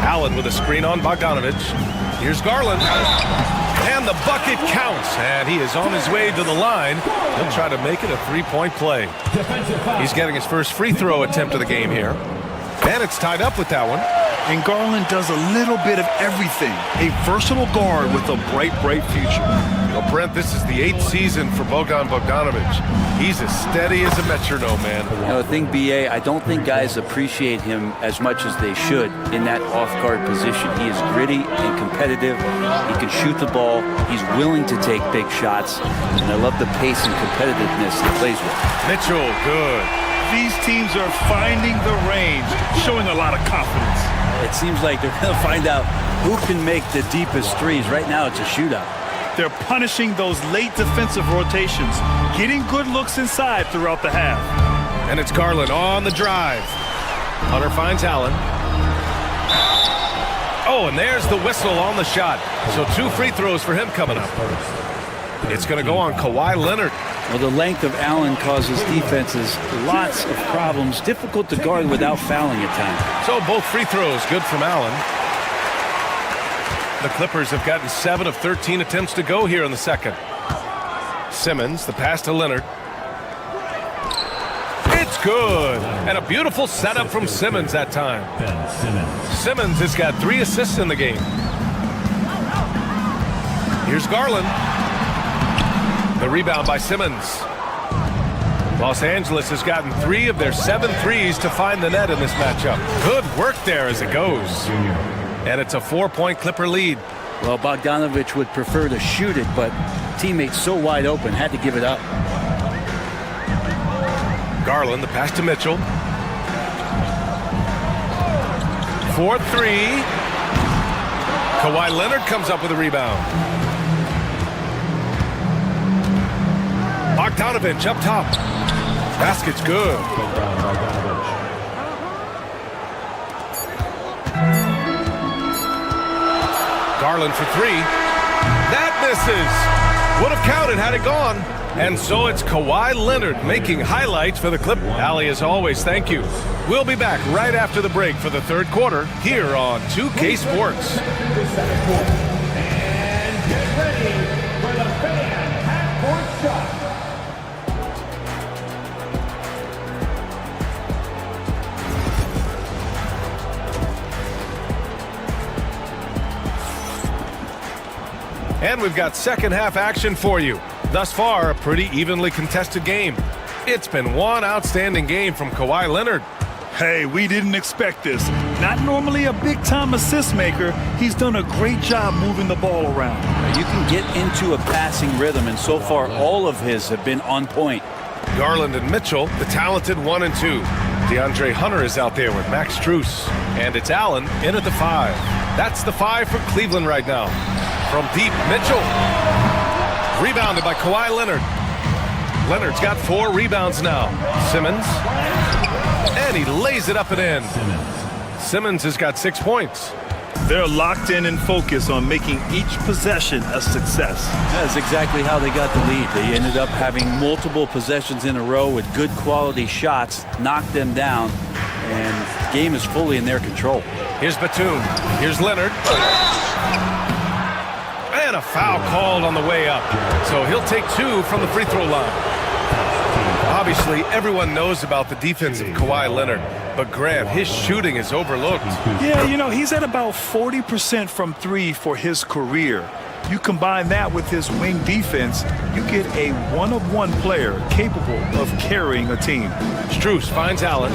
[SPEAKER 9] Allen with a screen on Bogdanovich. Here's Garland. And the bucket counts. And he is on his way to the line. He'll try to make it a 3-point play. He's getting his first free throw attempt of the game here. And it's tied up with that one.
[SPEAKER 10] And Garland does a little bit of everything. A versatile guard with a bright, bright future.
[SPEAKER 9] Well, Brent, this is the 8th season for Bogdanovich. He's as steady as a metronome, man.
[SPEAKER 14] You know, the thing, B.A., I don't think guys appreciate him as much as they should in that off-guard position. He is gritty and competitive. He can shoot the ball. He's willing to take big shots. And I love the pace and competitiveness he plays with.
[SPEAKER 9] Mitchell, good.
[SPEAKER 10] These teams are finding the range, showing a lot of confidence.
[SPEAKER 14] It seems like they're going to find out who can make the deepest threes. Right now, it's a shootout.
[SPEAKER 10] They're punishing those late defensive rotations, getting good looks inside throughout the half.
[SPEAKER 9] And it's Garland on the drive. Hunter finds Allen. Oh, and there's the whistle on the shot. So 2 free throws for him coming up. It's going to go on Kawhi Leonard.
[SPEAKER 14] Well, the length of Allen causes defenses lots of problems. Difficult to guard without fouling at times.
[SPEAKER 9] So both free throws good from Allen. The Clippers have gotten 7 of 13 attempts to go here in the second. Simmons, the pass to Leonard. It's good. And a beautiful setup from Simmons that time. Simmons has got 3 assists in the game. Here's Garland. The rebound by Simmons. Los Angeles has gotten 3 of their 7 threes to find the net in this matchup. Good work there as it goes. And it's a 4-point Clipper lead.
[SPEAKER 14] Well, Bogdanovich would prefer to shoot it, but teammates so wide open, had to give it up.
[SPEAKER 9] Garland, the pass to Mitchell. 4-3. Kawhi Leonard comes up with a rebound. Bogdanovich up top. Basket's good. Garland for 3. That misses. Would have counted had it gone. And so it's Kawhi Leonard making highlights for the Clippers. Allie, as always, thank you. We'll be back right after the break for the third quarter here on 2K Sports.
[SPEAKER 8] And get ready for the fan half-court shot.
[SPEAKER 9] And we've got second half action for you. Thus far, a pretty evenly contested game. It's been one outstanding game from Kawhi Leonard.
[SPEAKER 10] Hey, we didn't expect this. Not normally a big-time assist maker, he's done a great job moving the ball around.
[SPEAKER 14] You can get into a passing rhythm, and so far all of his have been on point.
[SPEAKER 9] Garland and Mitchell, the talented 1 and 2. DeAndre Hunter is out there with Max Strus. And it's Allen in at the 5. That's the 5 for Cleveland right now. From deep, Mitchell. Rebounded by Kawhi Leonard. Leonard's got 4 rebounds now. Simmons. And he lays it up and in. Simmons has got 6 points.
[SPEAKER 10] They're locked in and focused on making each possession a success.
[SPEAKER 14] That's exactly how they got the lead. They ended up having multiple possessions in a row with good quality shots, knocked them down, and the game is fully in their control.
[SPEAKER 9] Here's Batum. Here's Leonard. And a foul called on the way up. So he'll take 2 from the free throw line. Obviously, everyone knows about the defense of Kawhi Leonard. But Grant, his shooting is overlooked.
[SPEAKER 10] Yeah, you know, he's at about 40% from 3 for his career. You combine that with his wing defense, you get a one-of-one player capable of carrying a team.
[SPEAKER 9] Strus finds Allen.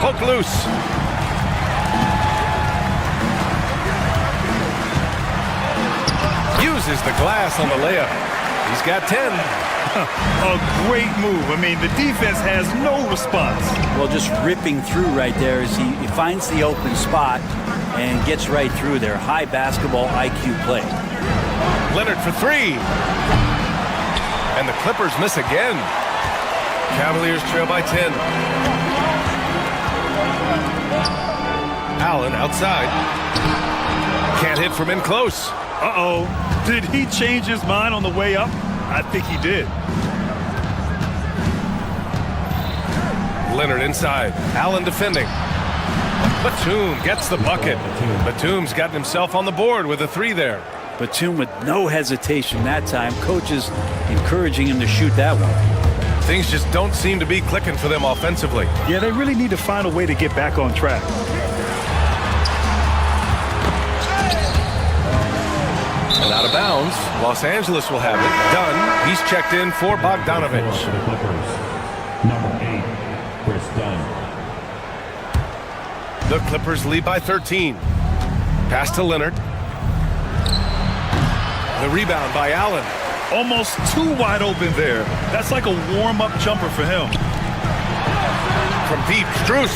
[SPEAKER 9] Poke loose. Uses the glass on the layup. He's got 10.
[SPEAKER 10] A great move. I mean, the defense has no response.
[SPEAKER 14] Well, just ripping through right there as he finds the open spot and gets right through there. High basketball IQ play.
[SPEAKER 9] Leonard for 3. And the Clippers miss again. Cavaliers trail by 10. Allen outside. Can't hit from in close.
[SPEAKER 10] Uh-oh. Did he change his mind on the way up? I think he did.
[SPEAKER 9] Leonard inside. Allen defending. Batum gets the bucket. Batum's gotten himself on the board with a 3 there.
[SPEAKER 14] Batum with no hesitation that time. Coaches encouraging him to shoot that one.
[SPEAKER 9] Things just don't seem to be clicking for them offensively.
[SPEAKER 10] Yeah, they really need to find a way to get back on track.
[SPEAKER 9] And out of bounds, Los Angeles will have it. Dunn, he's checked in for Bogdanovich.
[SPEAKER 8] Number 8, Chris Dunn.
[SPEAKER 9] The Clippers lead by 13. Pass to Leonard. The rebound by Allen.
[SPEAKER 10] Almost too wide open there. That's like a warm-up jumper for him.
[SPEAKER 9] From deep, Strus.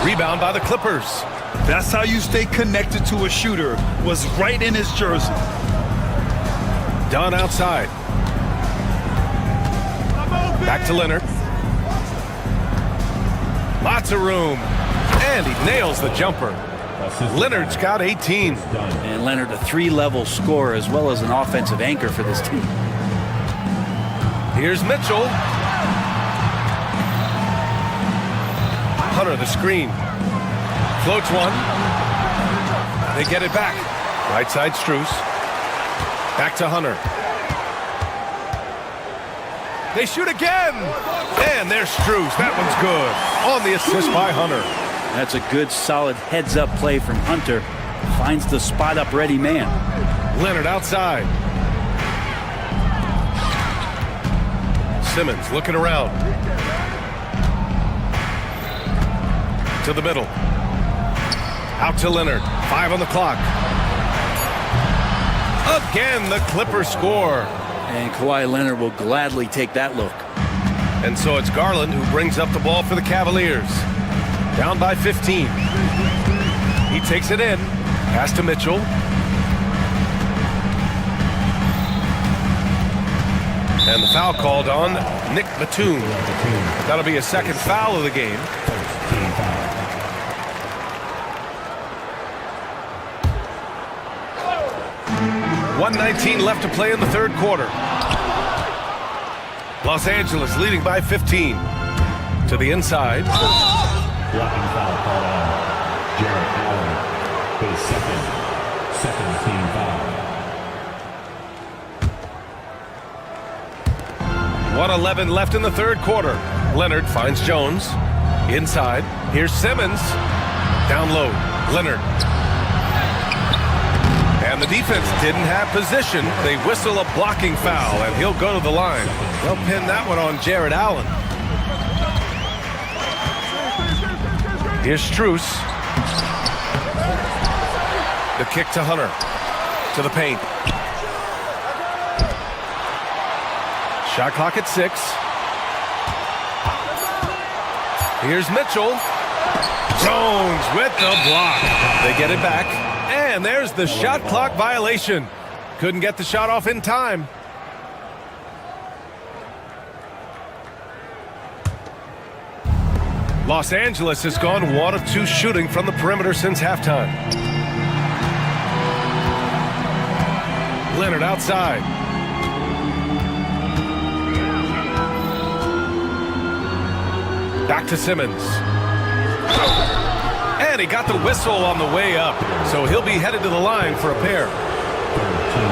[SPEAKER 9] Rebound by the Clippers.
[SPEAKER 10] That's how you stay connected to a shooter. Was right in his jersey.
[SPEAKER 9] Dunn outside. Back to Leonard. Lots of room. And he nails the jumper. Leonard's got 18.
[SPEAKER 14] And Leonard, a 3-level scorer as well as an offensive anchor for this team.
[SPEAKER 9] Here's Mitchell. Hunter the screen. Floats one. They get it back. Right side Strus. Back to Hunter. They shoot again. And there's Strus. That one's good. On the assist by Hunter.
[SPEAKER 14] That's a good, solid heads-up play from Hunter. Finds the spot-up ready man.
[SPEAKER 9] Leonard outside. Simmons looking around. To the middle. Out to Leonard. 5 on the clock. Again, the Clippers score.
[SPEAKER 14] And Kawhi Leonard will gladly take that look.
[SPEAKER 9] And so it's Garland who brings up the ball for the Cavaliers. Down by 15. He takes it in. Pass to Mitchell. And the foul called on Nick Batum. That'll be a second foul of the game. .119 left to play in the third quarter. Los Angeles leading by 15. To the inside.
[SPEAKER 8] Blocking foul called on Jarrett Allen. His second team foul.
[SPEAKER 9] 1:11 left in the third quarter. Leonard finds Jones. Inside. Here's Simmons. Down low. Leonard. And the defense didn't have position. They whistle a blocking foul, and he'll go to the line. They'll pin that one on Jarrett Allen. Here's Strus. The kick to Hunter. To the paint. Shot clock at 6. Here's Mitchell. Jones with the block. They get it back. And there's the shot clock violation. Couldn't get the shot off in time. Los Angeles has gone 1 of 2 shooting from the perimeter since halftime. Leonard outside. Back to Simmons. And he got the whistle on the way up, so he'll be headed to the line for a pair.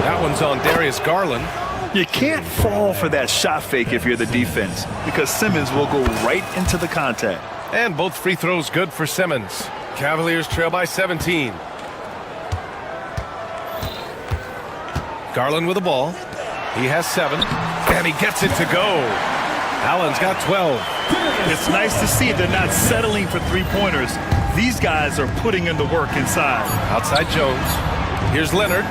[SPEAKER 9] That one's on Darius Garland.
[SPEAKER 10] You can't fall for that shot fake if you're the defense, because Simmons will go right into the contact.
[SPEAKER 9] And both free throws good for Simmons. Cavaliers trail by 17. Garland with the ball. He has 7, and he gets it to go. Allen's got 12.
[SPEAKER 10] It's nice to see they're not settling for three-pointers. These guys are putting in the work inside.
[SPEAKER 9] Outside Jones. Here's Leonard.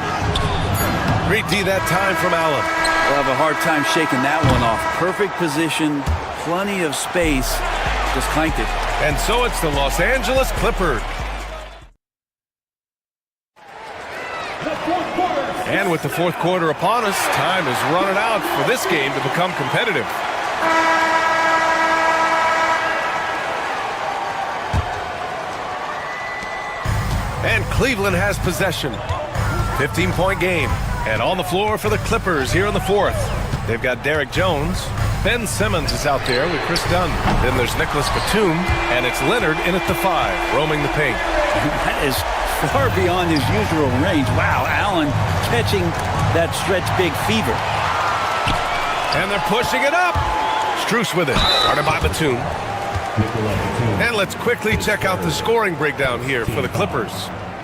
[SPEAKER 9] Great D that time from Allen.
[SPEAKER 14] We'll have a hard time shaking that one off. Perfect position, plenty of space, just clanked it.
[SPEAKER 9] And so it's the Los Angeles Clippers. And with the fourth quarter upon us, time is running out for this game to become competitive. And Cleveland has possession. 15-point game. And on the floor for the Clippers here in the fourth. They've got Derek Jones. Ben Simmons is out there with Chris Dunn. Then there's Nicholas Batum. And it's Leonard in at the 5, roaming the paint.
[SPEAKER 14] That is far beyond his usual range. Wow, Allen catching that stretch big fever.
[SPEAKER 9] And they're pushing it up. Strus with it. Started by Batum. And let's quickly check out the scoring breakdown here for the Clippers.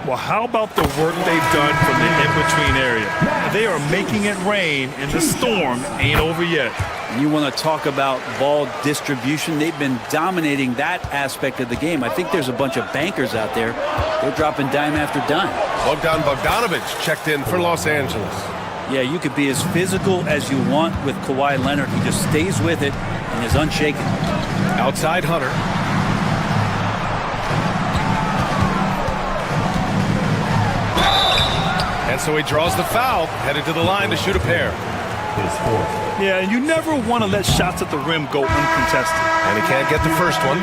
[SPEAKER 10] Well, how about the work they've done from the in-between area? They are making it rain, and the storm ain't over yet.
[SPEAKER 14] You want to talk about ball distribution. They've been dominating that aspect of the game. I think there's a bunch of bankers out there. They're dropping dime after dime.
[SPEAKER 9] Bogdan Bogdanović checked in for Los Angeles.
[SPEAKER 14] Yeah, you could be as physical as you want with Kawhi Leonard. He just stays with it and is unshaken.
[SPEAKER 9] Outside Hunter. And so he draws the foul, headed to the line to shoot a pair.
[SPEAKER 10] Yeah, and you never want to let shots at the rim go uncontested.
[SPEAKER 9] And he can't get the first one.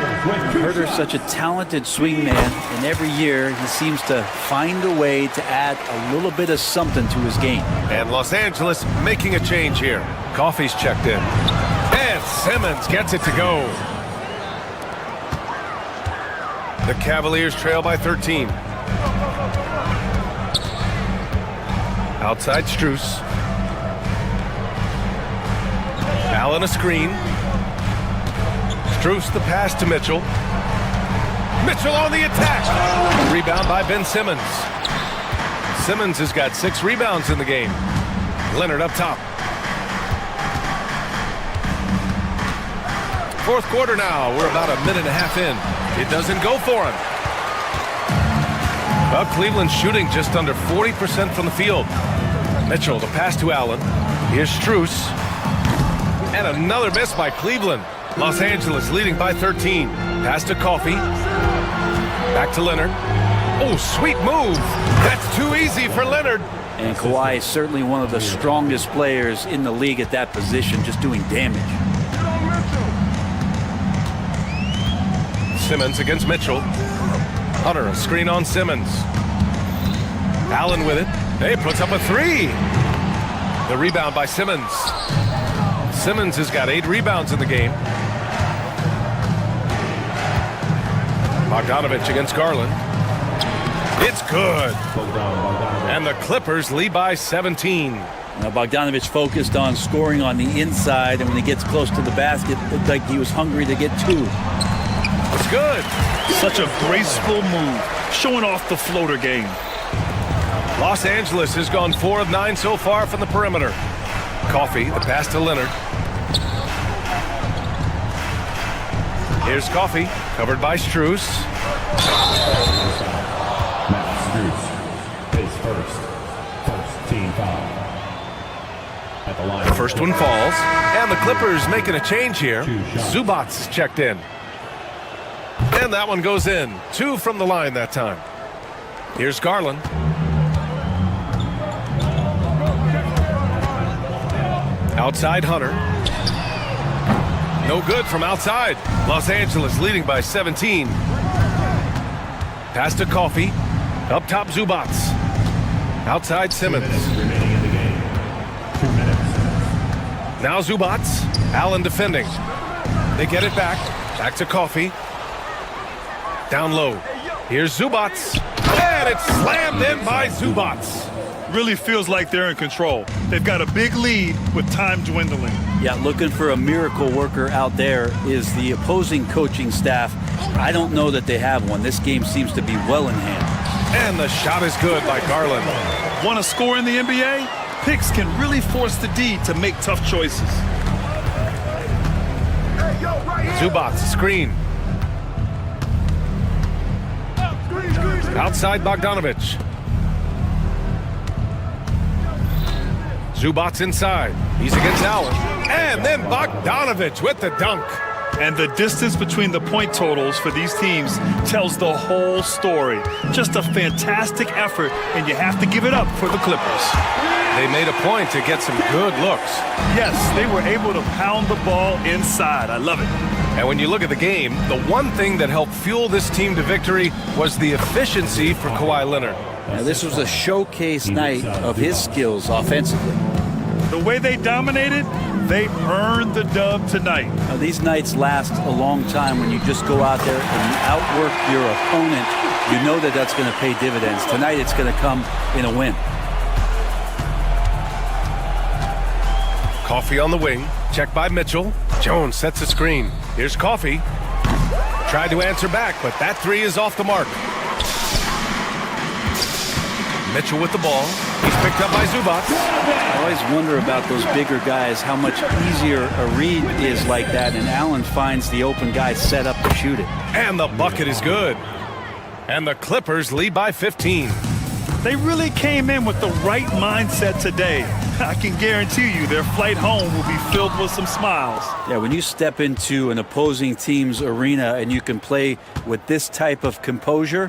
[SPEAKER 14] Herter's such a talented swing man, and every year he seems to find a way to add a little bit of something to his game.
[SPEAKER 9] And Los Angeles making a change here. Coffey's checked in. And Simmons gets it to go. The Cavaliers trail by 13. Outside Strus. Allen a screen. Strus the pass to Mitchell. Mitchell on the attack. Rebound by Ben Simmons. Simmons has got 6 rebounds in the game. Leonard up top. Fourth quarter now. We're about a minute and a half in. It doesn't go for him. Well, Cleveland's shooting just under 40% from the field. Mitchell, the pass to Allen. Here's Strus. And another miss by Cleveland. Los Angeles leading by 13. Pass to Coffey. Back to Leonard. Oh, sweet move. That's too easy for Leonard.
[SPEAKER 14] And Kawhi is certainly one of the strongest players in the league at that position, just doing damage.
[SPEAKER 9] Simmons against Mitchell. Hunter, a screen on Simmons. Allen with it. He puts up a 3. The rebound by Simmons. Simmons has got 8 rebounds in the game. Bogdanović against Garland. It's good. And the Clippers lead by 17.
[SPEAKER 14] Now Bogdanović focused on scoring on the inside, and when he gets close to the basket, it looked like he was hungry to get 2.
[SPEAKER 9] It's good.
[SPEAKER 10] Such a graceful move, showing off the floater game.
[SPEAKER 9] Los Angeles has gone 4 of 9 so far from the perimeter. Coffey, the pass to Leonard. Here's Coffey, covered by Strus. The first one falls, and the Clippers making a change here. Zubac is checked in. And that one goes in. 2 from the line that time. Here's Garland. Outside Hunter. No good from outside. Los Angeles leading by 17. Pass to Coffey. Up top Zubac. Outside Simmons. Now Zubac. Allen defending. They get it back. Back to Coffey. Down low. Here's Zubac. And it's slammed in by Zubac.
[SPEAKER 10] Really feels like they're in control. They've got a big lead with time dwindling.
[SPEAKER 14] Yeah, looking for a miracle worker out there is the opposing coaching staff. I don't know that they have one. This game seems to be well in hand.
[SPEAKER 9] And the shot is good by Garland.
[SPEAKER 10] Want to score in the NBA? Picks can really force the D to make tough choices.
[SPEAKER 9] Zubac, screen. Outside Bogdanović. Zubac's inside. He's against Allen. And then Bogdanovich with the dunk.
[SPEAKER 10] And the distance between the point totals for these teams tells the whole story. Just a fantastic effort, and you have to give it up for the Clippers.
[SPEAKER 9] They made a point to get some good looks.
[SPEAKER 10] Yes, they were able to pound the ball inside. I love it.
[SPEAKER 9] And when you look at the game, the one thing that helped fuel this team to victory was the efficiency for Kawhi Leonard.
[SPEAKER 14] Now, this was a showcase night of his skills offensively.
[SPEAKER 10] The way they dominated, they earned the dub tonight.
[SPEAKER 14] Now, these nights last a long time when you just go out there and outwork your opponent. You know that that's going to pay dividends. Tonight it's going to come in a win.
[SPEAKER 9] Coffee on the wing, checked by Mitchell. Jones sets a screen. Here's Coffee. Tried to answer back, but that three is off the mark. Mitchell with the ball. He's picked up by Zubac.
[SPEAKER 14] I always wonder about those bigger guys, how much easier a read is like that, and Allen finds the open guy set up to shoot it.
[SPEAKER 9] And the bucket is good. And the Clippers lead by 15.
[SPEAKER 10] They really came in with the right mindset today. I can guarantee you their flight home will be filled with some smiles.
[SPEAKER 14] Yeah, when you step into an opposing team's arena and you can play with this type of composure,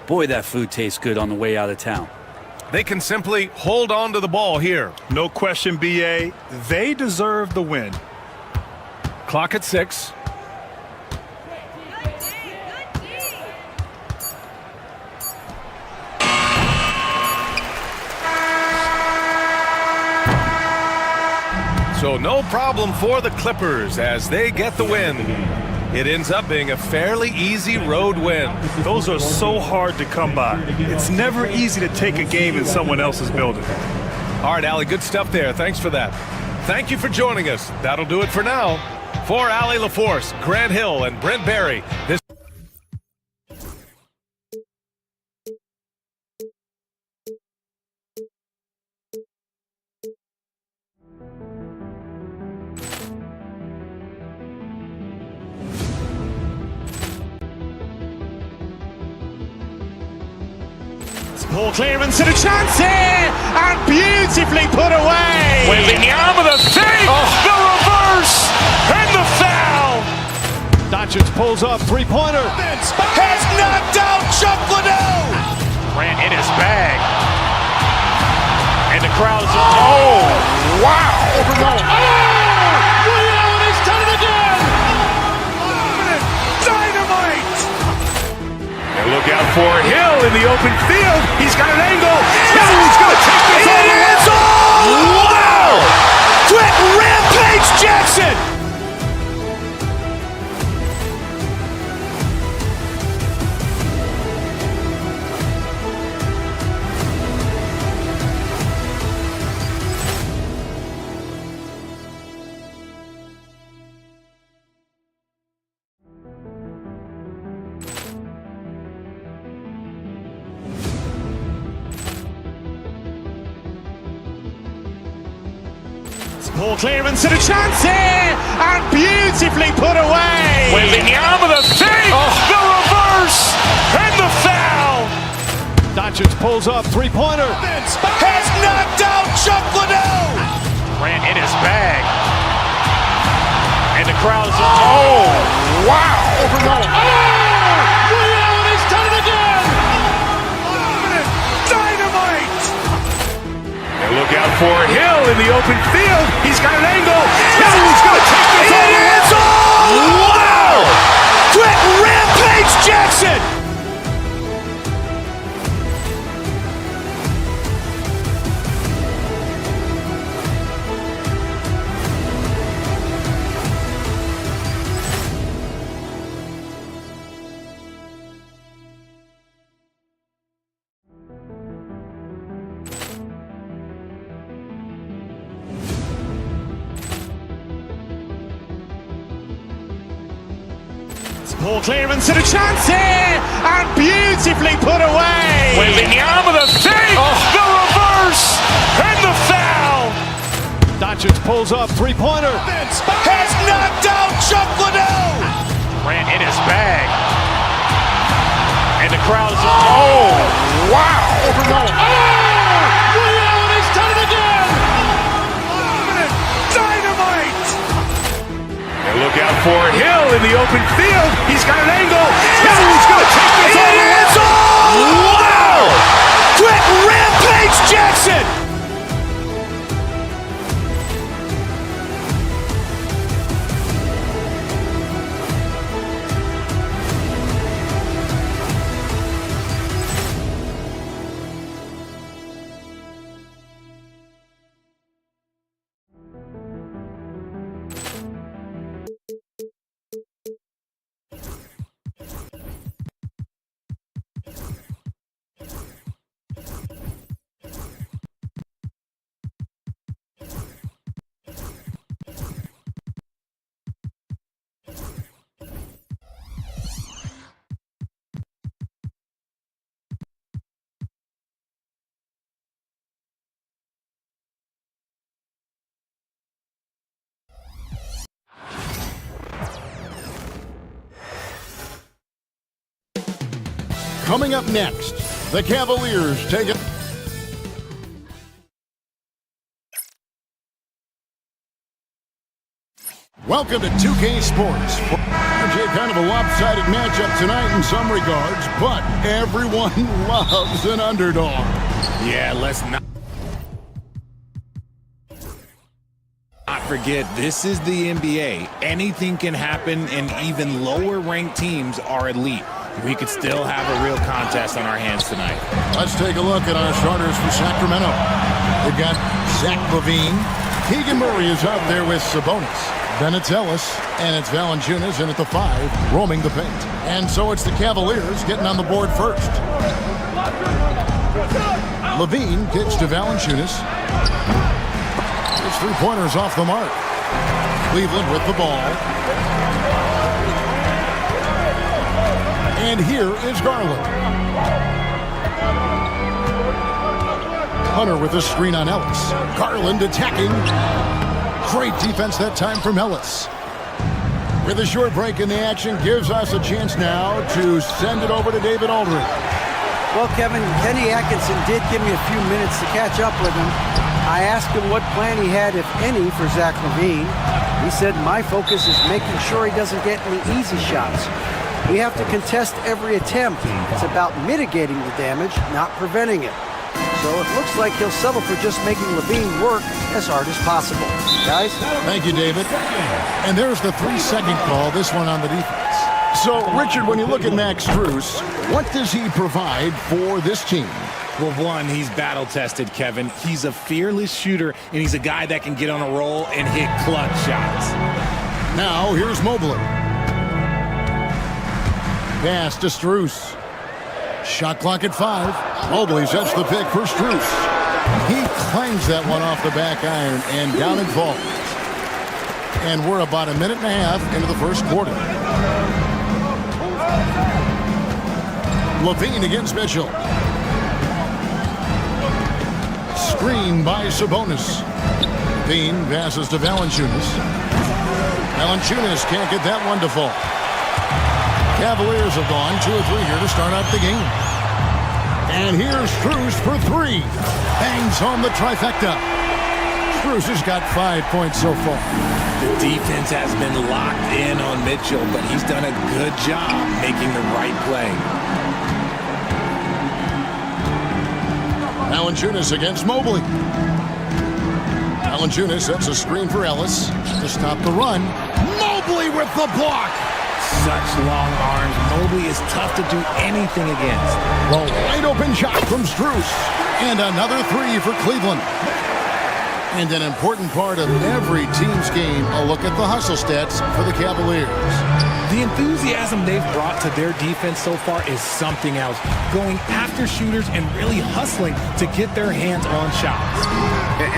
[SPEAKER 14] boy, that food tastes good on the way out of town.
[SPEAKER 9] They can simply hold on to the ball here.
[SPEAKER 10] No question, B.A. They deserve the win.
[SPEAKER 9] Clock at 6. So no problem for the Clippers as they get the win. It ends up being a fairly easy road win.
[SPEAKER 10] Those are so hard to come by. It's never easy to take a game in someone else's building.
[SPEAKER 9] All right, Allie, good stuff there. Thanks for that. Thank you for joining us. That'll do it for now. For Allie LaForce, Grant Hill, and Brent Barry, this
[SPEAKER 1] Ball clearance and a chance here, and beautifully put away.
[SPEAKER 2] Wembanyama the save, the reverse, and the foul.
[SPEAKER 3] Doncic pulls up, three-pointer.
[SPEAKER 2] Has knocked out Chuck Liddell. Grant in his bag. And the crowd is, oh, wow.
[SPEAKER 3] Ray Allen has done it again.
[SPEAKER 2] Dynamite. And look out for Hill in the open field. He's got an angle. He's going to take this all the way. Wow. Quick Rampage Jackson.
[SPEAKER 1] Ball clearance and a chance here, and beautifully put away.
[SPEAKER 2] Wembanyama the save, the reverse, and the foul.
[SPEAKER 3] Doncic pulls up, three-pointer.
[SPEAKER 2] Has knocked out Chuck Liddell. Grant in his bag. And the crowd is, oh, wow.
[SPEAKER 3] Ray Allen has done it again.
[SPEAKER 2] Dynamite. And look out for Hill in the open field. He's got an angle. He's going to take this all the way. Wow. Quick Rampage Jackson.
[SPEAKER 1] Ball clearance and a chance here, and beautifully put away.
[SPEAKER 2] Wembanyama the save, the reverse, and the foul.
[SPEAKER 3] Doncic pulls up, three-pointer.
[SPEAKER 2] Has knocked out Chuck Liddell. Grant in his bag. And the crowd is, oh, wow.
[SPEAKER 3] Ray Allen has done it again.
[SPEAKER 4] Coming up next, the Cavaliers take it. Welcome to 2K Sports. Kind of a lopsided matchup tonight in some regards, but everyone loves an underdog.
[SPEAKER 11] Yeah, let's not forget, this is the NBA. Anything can happen, and even lower-ranked teams are elite. We could still have a real contest on our hands tonight.
[SPEAKER 4] Let's take a look at our starters for Sacramento. They've got Zach LaVine. Keegan Murray is out there with Sabonis. Then it's Ellis, and it's Valanciunas in at the 5, roaming the paint. And so it's the Cavaliers getting on the board first. LaVine kicks to Valanciunas. His three-pointers off the mark. Cleveland with the ball. And here is Garland. Hunter with a screen on Ellis. Garland attacking. Great defense that time from Ellis. With a short break in the action, gives us a chance now to send it over to David Aldridge.
[SPEAKER 7] Well, Kevin, Kenny Atkinson did give me a few minutes to catch up with him. I asked him what plan he had, if any, for Zach LaVine. He said, my focus is making sure he doesn't get any easy shots. We have to contest every attempt. It's about mitigating the damage, not preventing it. So it looks like he'll settle for just making LaVine work as hard as possible. Guys?
[SPEAKER 4] Thank you, David. And there's the 3-second call, this one on the defense. So, Richard, when you look at Max Strus, what does he provide for this team?
[SPEAKER 11] Well, one, he's battle-tested, Kevin. He's a fearless shooter, and he's a guy that can get on a roll and hit clutch shots.
[SPEAKER 4] Now, here's Mobley. Pass to Strus. Shot clock at 5. Mobley sets the pick for Strus. He clangs that one off the back iron and down it falls. And we're about a minute and a half into the first quarter. LaVine against Mitchell. Screen by Sabonis. LaVine passes to Valanciunas. Valanciunas can't get that one to fall. Cavaliers have gone 2 or 3 here to start out the game. And here's Strus for 3. Bangs home the trifecta. Strus has got 5 points so far.
[SPEAKER 11] The defense has been locked in on Mitchell, but he's done a good job making the right play.
[SPEAKER 4] Valanciunas against Mobley. Valanciunas sets a screen for Ellis to stop the run. Mobley with the block.
[SPEAKER 11] Such long arms. Mobley is tough to do anything against.
[SPEAKER 4] The wide open shot from Strus. And another 3 for Cleveland. And an important part of every team's game, a look at the hustle stats for the Cavaliers.
[SPEAKER 11] The enthusiasm they've brought to their defense so far is something else. Going after shooters and really hustling to get their hands on shots.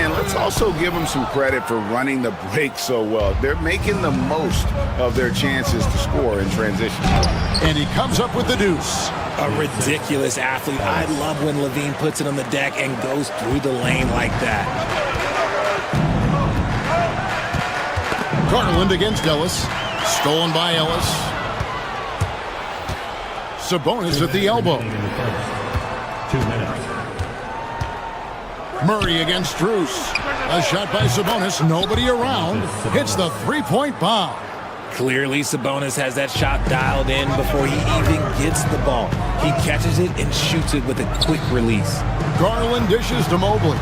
[SPEAKER 6] And let's also give them some credit for running the break so well. They're making the most of their chances to score in transition.
[SPEAKER 4] And he comes up with the deuce.
[SPEAKER 11] A ridiculous athlete. I love when LaVine puts it on the deck and goes through the lane like that.
[SPEAKER 4] Garland against Ellis. Stolen by Ellis. Sabonis at the elbow.
[SPEAKER 8] 2 minutes.
[SPEAKER 4] Murray against Strus. A shot by Sabonis. Nobody around. Hits the three-point bomb.
[SPEAKER 11] Clearly, Sabonis has that shot dialed in before he even gets the ball. He catches it and shoots it with a quick release.
[SPEAKER 4] Garland dishes to Mobley.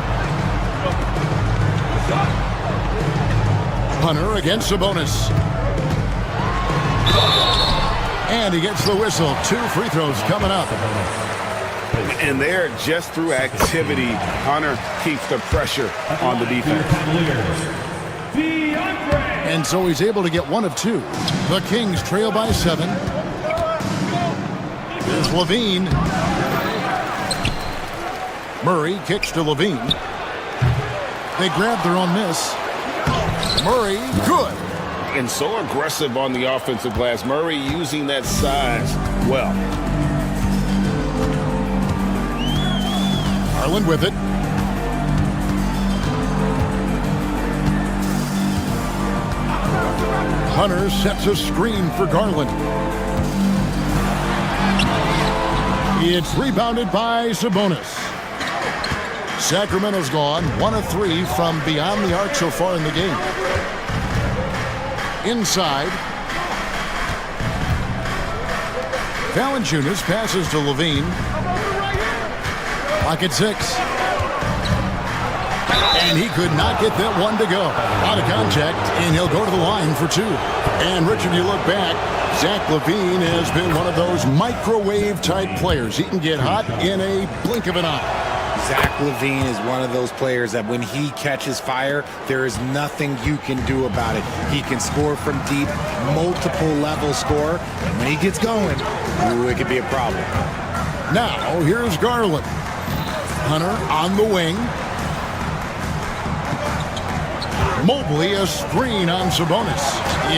[SPEAKER 4] Hunter against Sabonis. And he gets the whistle. 2 free throws coming up.
[SPEAKER 6] And there, just through activity, Hunter keeps the pressure on the defense.
[SPEAKER 4] And so he's able to get 1 of 2. The Kings trail by 7. Here's LaVine. Murray kicks to LaVine. They grab their own miss. Murray, good.
[SPEAKER 6] And so aggressive on the offensive glass. Murray using that size well.
[SPEAKER 4] Garland with it. Hunter sets a screen for Garland. It's rebounded by Sabonis. Sacramento's gone 1 of 3 from beyond the arc so far in the game. Inside. Valanciunas passes to Levine. Pocket 6. And he could not get that one to go. Out of contact, and he'll go to the line for 2. And Richard, you look back, Zach LaVine has been one of those microwave-type players. He can get hot in a blink of an eye.
[SPEAKER 11] Zach LaVine is one of those players that when he catches fire, there is nothing you can do about it. He can score from deep, multiple level score. And when he gets going, ooh, it could be a problem.
[SPEAKER 4] Now, here's Garland. Hunter on the wing. Mobley, a screen on Sabonis.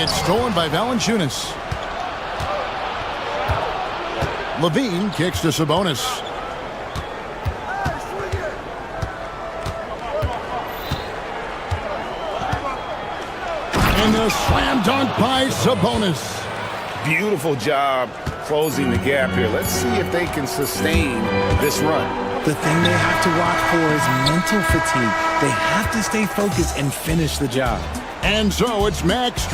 [SPEAKER 4] It's stolen by Valanciunas. Levine kicks to Sabonis. And a slam dunk by Sabonis.
[SPEAKER 6] Beautiful job closing the gap here. Let's see if they can sustain this run.
[SPEAKER 11] The thing they have to watch for is mental fatigue. They have to stay focused and finish the job.
[SPEAKER 4] And so it's Max.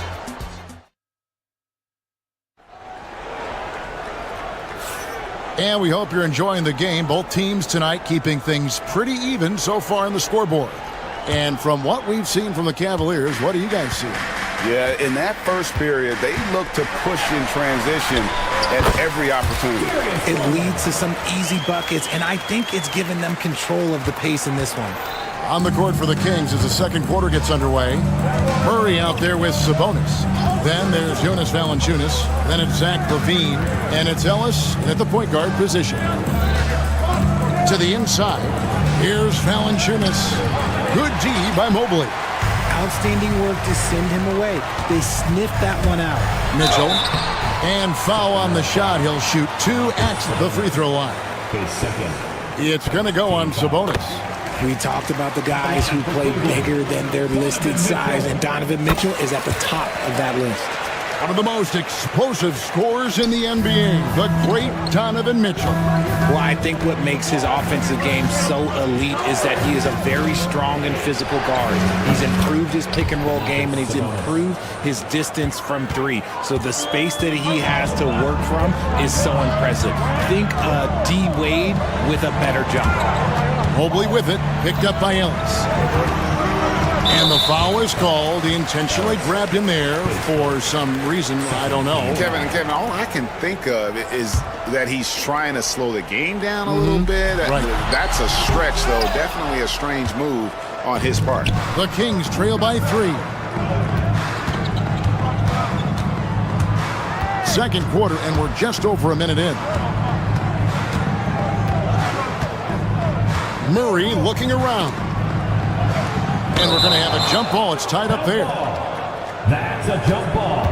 [SPEAKER 4] And we hope you're enjoying the game. Both teams tonight keeping things pretty even so far on the scoreboard. And from what we've seen from the Cavaliers, what do you guys see?
[SPEAKER 6] Yeah, in that first period, they look to push in transition at every opportunity.
[SPEAKER 11] It leads to some easy buckets, and I think it's given them control of the pace in this one.
[SPEAKER 4] On the court for the Kings as the second quarter gets underway. Murray out there with Sabonis. Then there's Jonas Valanciunas. Then it's Zach LaVine. And it's Ellis at the point guard position. To the inside. Here's Valanciunas. Good D by Mobley.
[SPEAKER 11] Outstanding work to send him away. They sniffed that one out.
[SPEAKER 4] Mitchell. And foul on the shot. He'll shoot 2 at the free throw line. It's going to go on Sabonis.
[SPEAKER 11] We talked about the guys who play bigger than their listed size, and Donovan Mitchell is at the top of that list.
[SPEAKER 4] One of the most explosive scorers in the NBA, the great Donovan Mitchell.
[SPEAKER 11] Well, I think what makes his offensive game so elite is that he is a very strong and physical guard. He's improved his pick and roll game, and he's improved his distance from 3. So the space that he has to work from is so impressive. Think D. Wade with a better jump.
[SPEAKER 4] Mobley with it, picked up by Ellis. And the foul is called. He intentionally grabbed him there for some reason, I don't know.
[SPEAKER 6] Kevin, all I can think of is that he's trying to slow the game down a little bit.
[SPEAKER 4] Right.
[SPEAKER 6] That's a stretch, though. Definitely a strange move on his part.
[SPEAKER 4] The Kings trail by 3. Second quarter, and we're just over a minute in. Murray looking around. And we're going to have a jump ball. It's tied up there.
[SPEAKER 8] That's a jump ball.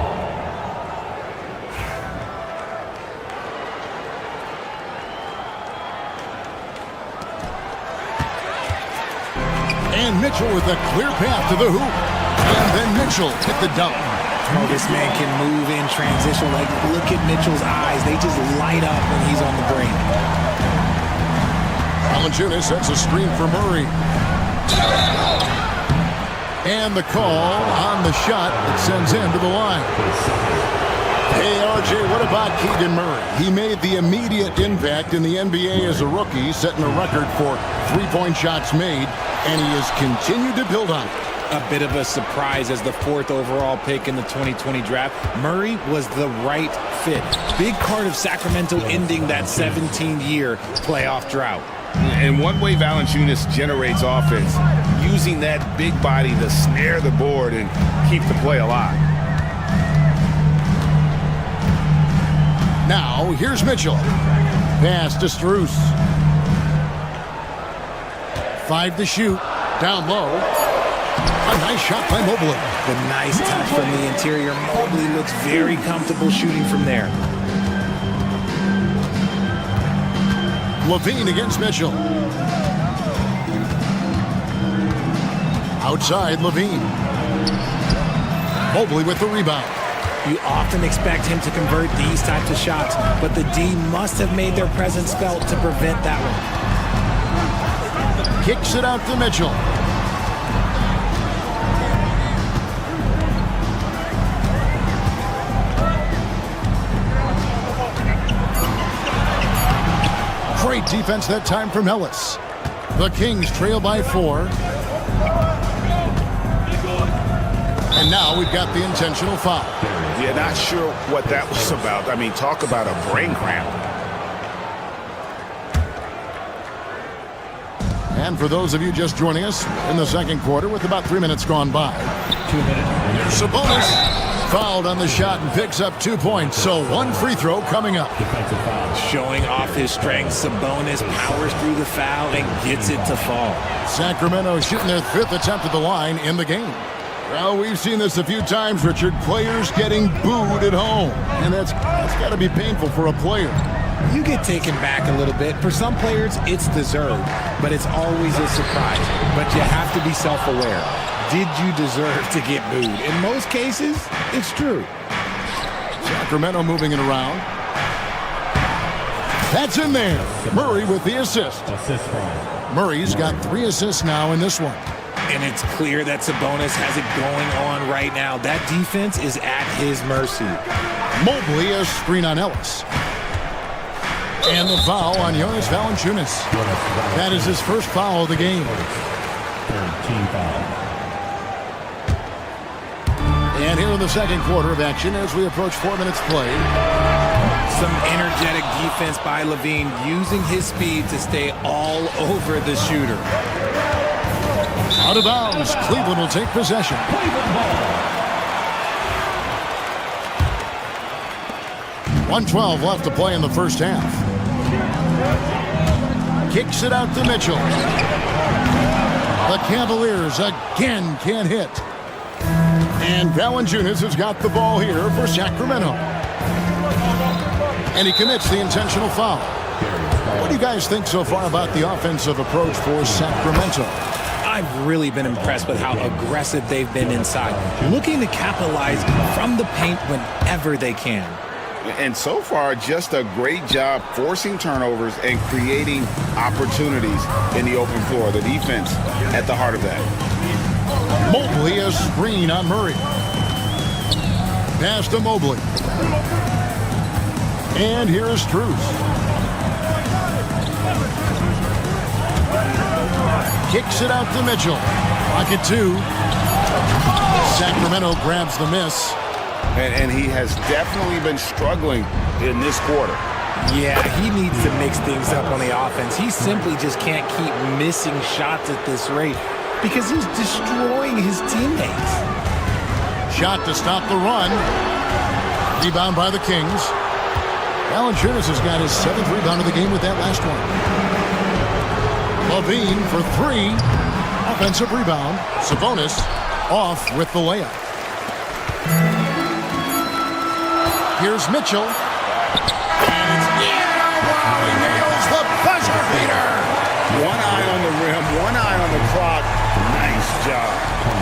[SPEAKER 4] And Mitchell with a clear path to the hoop. And then Mitchell hit the dunk.
[SPEAKER 11] Oh, this man can move in transition. Like, look at Mitchell's eyes. They just light up when he's on the brink.
[SPEAKER 4] Valanciunas sets a screen for Murray. And the call on the shot that sends him to the line. Hey, RJ, what about Keegan Murray? He made the immediate impact in the NBA as a rookie, setting a record for three-point shots made, and he has continued to build on it.
[SPEAKER 11] A bit of a surprise as the 4th overall pick in the 2020 draft. Murray was the right fit. Big part of Sacramento ending that 17-year playoff drought.
[SPEAKER 6] And one way Valanciunas generates offense, using that big body to snare the board and keep the play alive.
[SPEAKER 4] Now, here's Mitchell. Pass to Strus. 5 to shoot. Down low. A nice shot by Mobley.
[SPEAKER 11] The nice touch from the interior. Mobley looks very comfortable shooting from there.
[SPEAKER 4] LaVine against Mitchell. Outside, LaVine. Mobley with the rebound.
[SPEAKER 11] You often expect him to convert these types of shots, but the D must have made their presence felt to prevent that one.
[SPEAKER 4] Kicks it out to Mitchell. Great defense that time from Ellis. The Kings trail by 4. And now we've got the intentional foul.
[SPEAKER 6] Yeah, not sure what that was about. I mean, talk about a brain cramp.
[SPEAKER 4] And for those of you just joining us in the second quarter with about 3 minutes gone by.
[SPEAKER 8] 2 minutes.
[SPEAKER 4] There's Sabonis. Fouled on the shot and picks up 2 points. So one free throw coming up.
[SPEAKER 8] Defensive foul.
[SPEAKER 11] Showing off his strength, Sabonis powers through the foul and gets it to fall.
[SPEAKER 4] Sacramento shooting their 5th attempt at the line in the game. Well, we've seen this a few times, Richard. Players getting booed at home. And that's got to be painful for a player.
[SPEAKER 11] You get taken back a little bit. For some players, it's deserved, but it's always a surprise. But you have to be self-aware. Did you deserve to get booed? In most cases, it's true.
[SPEAKER 4] Sacramento moving it around. That's in there. Murray with the assist. Murray's got 3 assists now in this one.
[SPEAKER 11] And it's clear that Sabonis has it going on right now. That defense is at his mercy.
[SPEAKER 4] Mobley a screen on Ellis. And the foul on Jonas Valanciunas. That is his first foul of the game.
[SPEAKER 8] Team foul.
[SPEAKER 4] And here in the second quarter of action as we approach 4 minutes played.
[SPEAKER 11] Some energetic defense by Levine, using his speed to stay all over the shooter.
[SPEAKER 4] Out of bounds. Cleveland will take possession.
[SPEAKER 8] Cleveland ball.
[SPEAKER 4] 1:12 left to play in the first half. Kicks it out to Mitchell. The Cavaliers again can't hit. And Valanciunas has got the ball here for Sacramento. And he commits the intentional foul. What do you guys think so far about the offensive approach for Sacramento?
[SPEAKER 11] I've really been impressed with how aggressive they've been inside, looking to capitalize from the paint whenever they can.
[SPEAKER 6] And so far, just a great job forcing turnovers and creating opportunities in the open floor. The defense at the heart of that.
[SPEAKER 4] Mobley a screen on Murray. Pass to Mobley. And here is Strus. Kicks it out to Mitchell. Pocket 2. Sacramento grabs the miss.
[SPEAKER 6] And he has definitely been struggling in this quarter.
[SPEAKER 11] Yeah, he needs to mix things up on the offense. He simply just can't keep missing shots at this rate because he's destroying his teammates.
[SPEAKER 4] Shot to stop the run. Rebound by the Kings. Valanciunas has got his 7th rebound of the game with that last one. Levine for 3. Offensive rebound. Sabonis off with the layup. Here's Mitchell. And it's he nails the buzzer beater.
[SPEAKER 6] One eye on the rim, one eye on the clock. Nice job.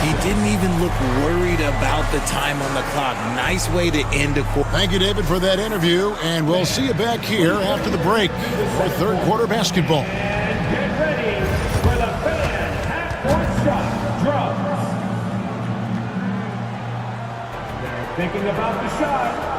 [SPEAKER 11] He didn't even look worried about the time on the clock. Nice way to end a quarter.
[SPEAKER 4] Thank you, David, for that interview. And we'll see you back here after the break for third quarter basketball.
[SPEAKER 8] Get ready for the fan half-court shot drums. They're thinking about the shot.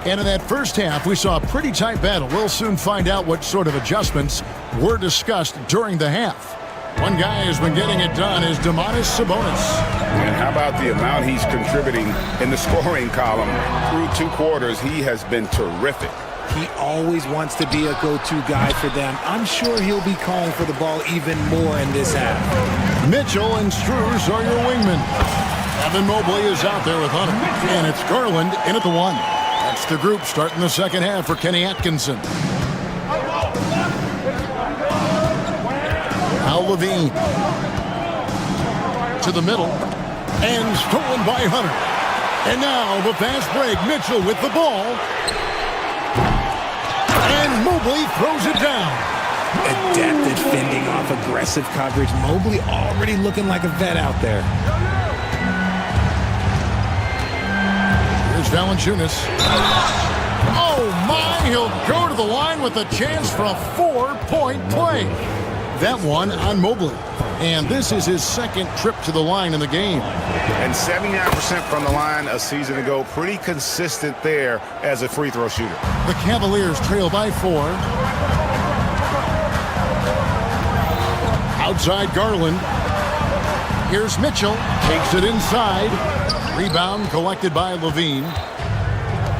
[SPEAKER 4] And in that first half, we saw a pretty tight battle. We'll soon find out what sort of adjustments were discussed during the half. One guy who's been getting it done is Domantas Sabonis.
[SPEAKER 6] And how about the amount he's contributing in the scoring column? Through 2 quarters, he has been terrific.
[SPEAKER 11] He always wants to be a go-to guy for them. I'm sure he'll be calling for the ball even more in this half.
[SPEAKER 4] Mitchell and Strus are your wingmen. Evan Mobley is out there with Hunter. And it's Garland in at the 1. That's the group starting the second half for Kenny Atkinson. Al Levine to the middle and stolen by Hunter. And now the fast break. Mitchell with the ball. And Mobley throws it down.
[SPEAKER 11] adept at fending off aggressive coverage. Mobley already looking like a vet out there.
[SPEAKER 4] Here's Valanciunas. Oh, my! He'll go to the line with a chance for a 4-point play. That one on Mobley. And this is his second trip to the line in the game.
[SPEAKER 2] And 79% from the line a season ago. Pretty consistent there as a free throw shooter.
[SPEAKER 4] The Cavaliers trail by 4. Outside Garland. Here's Mitchell. Takes it inside. Rebound collected by Levine.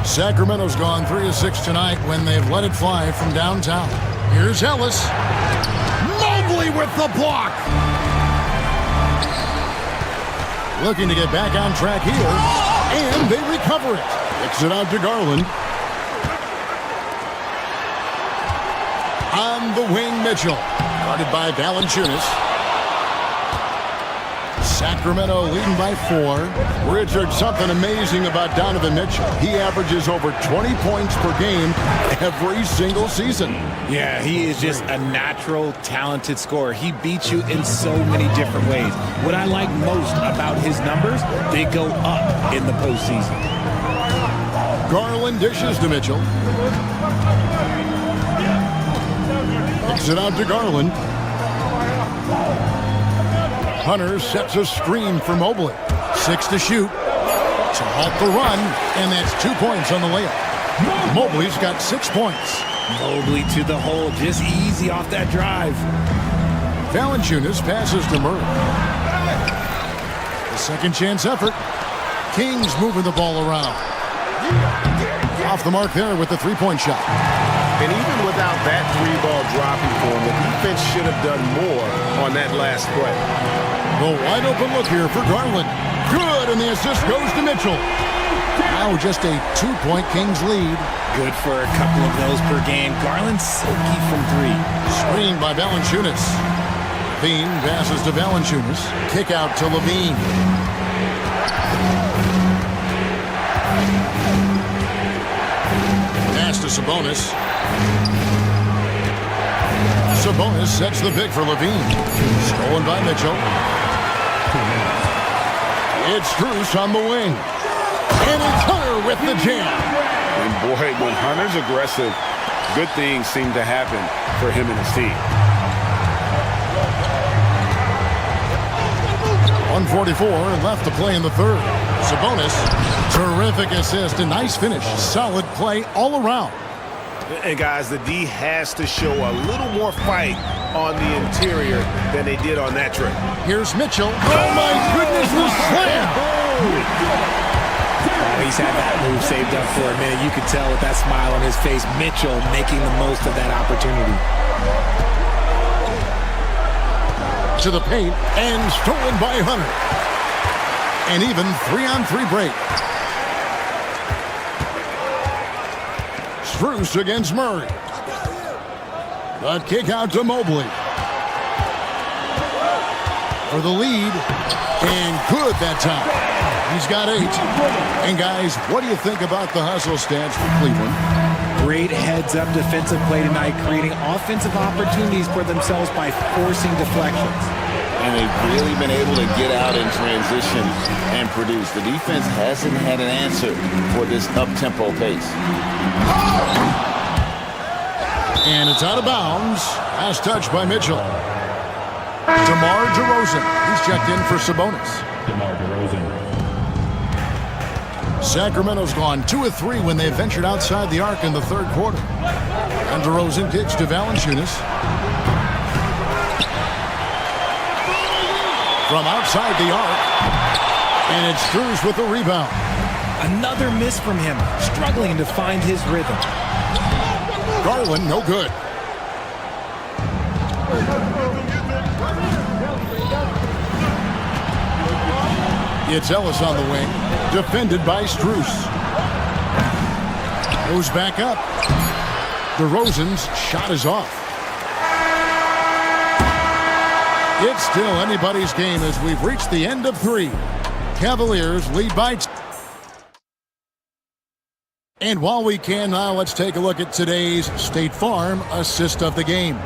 [SPEAKER 4] Sacramento's gone 3 of 6 tonight when they've let it fly from downtown. Here's Ellis. Mobley with the block. Looking to get back on track here. And they recover it. Kicks it out to Garland. On the wing, Mitchell. Guarded by Valanciunas. Sacramento leading by 4. Richard, something amazing about Donovan Mitchell. He averages over 20 points per game every single season.
[SPEAKER 11] Yeah, he is just a natural, talented scorer. He beats you in so many different ways. What I like most about his numbers, they go up in the postseason.
[SPEAKER 4] Garland dishes to Mitchell. Kicks it out to Garland. Hunter sets a screen for Mobley. 6 to shoot. To halt the run, and that's 2 points on the layup. Mobley's got 6 points.
[SPEAKER 11] Mobley to the hole, just easy off that drive.
[SPEAKER 4] Valanciunas passes to Murray. The second chance effort. Kings moving the ball around. Off the mark there with the three-point shot.
[SPEAKER 2] And even without that 3-ball dropping for him, the defense should have done more on that last play.
[SPEAKER 4] The wide open look here for Garland. Good, and the assist goes to Mitchell. Now just a 2-point Kings lead.
[SPEAKER 11] Good for a couple of those per game. Garland silky from 3.
[SPEAKER 4] Screen by Valanciunas. Levine passes to Valanciunas. Kick out to Levine. Pass to Sabonis. Sabonis sets the pick for Levine. Stolen by Mitchell. It's Strus on the wing. And it's Hunter with the jam.
[SPEAKER 2] And boy, when Hunter's aggressive, good things seem to happen for him and his team.
[SPEAKER 4] 1:44 left to play in the third. Sabonis, terrific assist, a nice finish. Solid play all around.
[SPEAKER 2] And guys, the D has to show a little more fight on the interior than they did on that trip.
[SPEAKER 4] Here's Mitchell. Oh my goodness, the slam!
[SPEAKER 11] He's had that move saved up for a minute. You could tell with that smile on his face, Mitchell making the most of that opportunity.
[SPEAKER 4] To the paint, and stolen by Hunter. An even 3-on-3 break. Strus against Murray. The kick out to Mobley. For the lead, and good that time. He's got 8. And guys, what do you think about the hustle stats for Cleveland?
[SPEAKER 11] Great heads-up defensive play tonight, creating offensive opportunities for themselves by forcing deflections.
[SPEAKER 6] And they've really been able to get out in transition and produce. The defense hasn't had an answer for this up-tempo pace.
[SPEAKER 4] And it's out of bounds. Last touch by Mitchell. DeMar DeRozan. He's checked in for Sabonis.
[SPEAKER 15] DeMar DeRozan.
[SPEAKER 4] Sacramento's gone 2 of 3 when they ventured outside the arc in the third quarter. And DeRozan kicks to Valanciunas. From outside the arc. And it's Strus with the rebound.
[SPEAKER 11] Another miss from him, struggling to find his rhythm.
[SPEAKER 4] Garland, no good. It's Ellis on the wing, defended by Strus. Goes back up. DeRozan's shot is off. It's still anybody's game as we've reached the end of 3. Cavaliers lead by 2. And while we can now, let's take a look at today's State Farm assist of the game.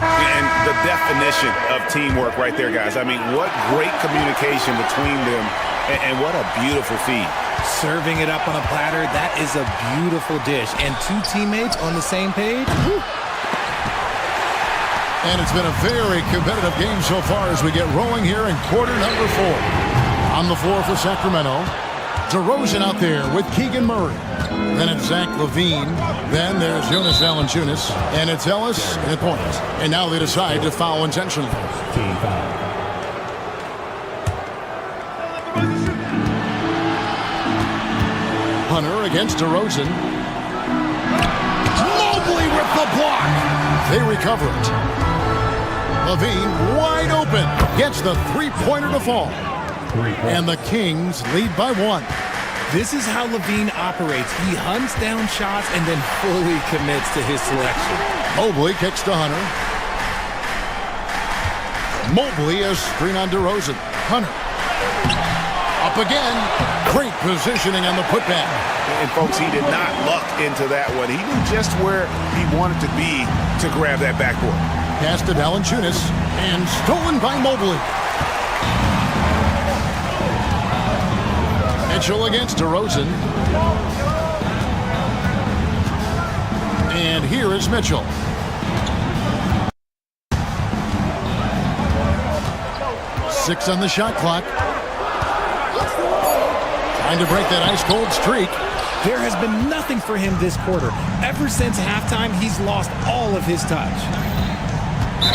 [SPEAKER 6] And the definition of teamwork right there, guys. I mean, what great communication between them, and what a beautiful feed.
[SPEAKER 11] Serving it up on a platter, that is a beautiful dish. And two teammates on the same page. Woo.
[SPEAKER 4] And it's been a very competitive game so far as we get rolling here in quarter number 4. On the floor for Sacramento, DeRozan out there with Keegan Murray. Then it's Zach LaVine. Then there's Jonas Valanciunas. And it's Ellis at point. And now they decide to foul intentionally.
[SPEAKER 8] Team foul.
[SPEAKER 4] Hunter against DeRozan. Mobley with the block. They recover it. LaVine wide open. Gets the three-pointer to fall. And the Kings lead by 1.
[SPEAKER 11] This is how LaVine operates. He hunts down shots and then fully commits to his selection.
[SPEAKER 4] Mobley kicks to Hunter. Mobley is screen on DeRozan. Hunter. Up again. Great positioning on the putback.
[SPEAKER 6] And folks, he did not luck into that one. He knew just where he wanted to be to grab that backboard.
[SPEAKER 4] Pass to Valanciunas and stolen by Mobley. Mitchell against DeRozan. And here is Mitchell. Six on the shot clock. Trying to break that ice-cold streak.
[SPEAKER 11] There has been nothing for him this quarter. Ever since halftime, he's lost all of his touch.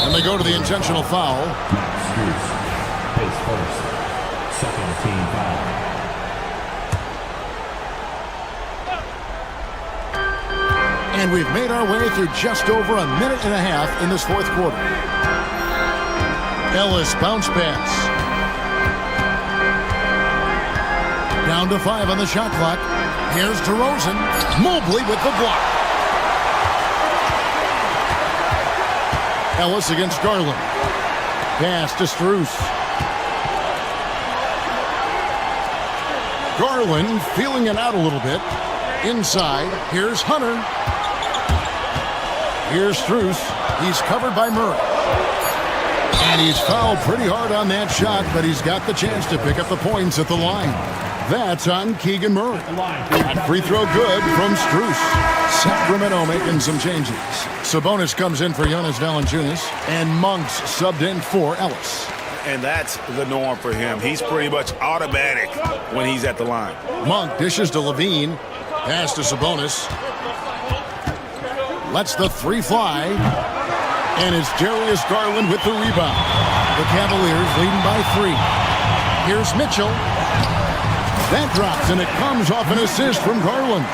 [SPEAKER 4] And they go to the intentional foul.
[SPEAKER 8] Pace first. Second team foul.
[SPEAKER 4] And we've made our way through just over a minute and a half in this fourth quarter. Ellis bounce pass. Down to 5 on the shot clock. Here's DeRozan. Mobley with the block. Ellis against Garland. Pass to Strus. Garland feeling it out a little bit. Inside, here's Hunter. Here's Strus. He's covered by Murray. And he's fouled pretty hard on that shot, but he's got the chance to pick up the points at the line. That's on Keegan Murray. That free throw good from Strus. Sacramento making some changes. Sabonis comes in for Jonas Valanciunas, and Monk's subbed in for Ellis.
[SPEAKER 6] And that's the norm for him. He's pretty much automatic when he's at the line.
[SPEAKER 4] Monk dishes to LaVine. Pass to Sabonis. Lets the three fly. And it's Darius Garland with the rebound. The Cavaliers leading by 3. Here's Mitchell. That drops, and it comes off an assist from Garland.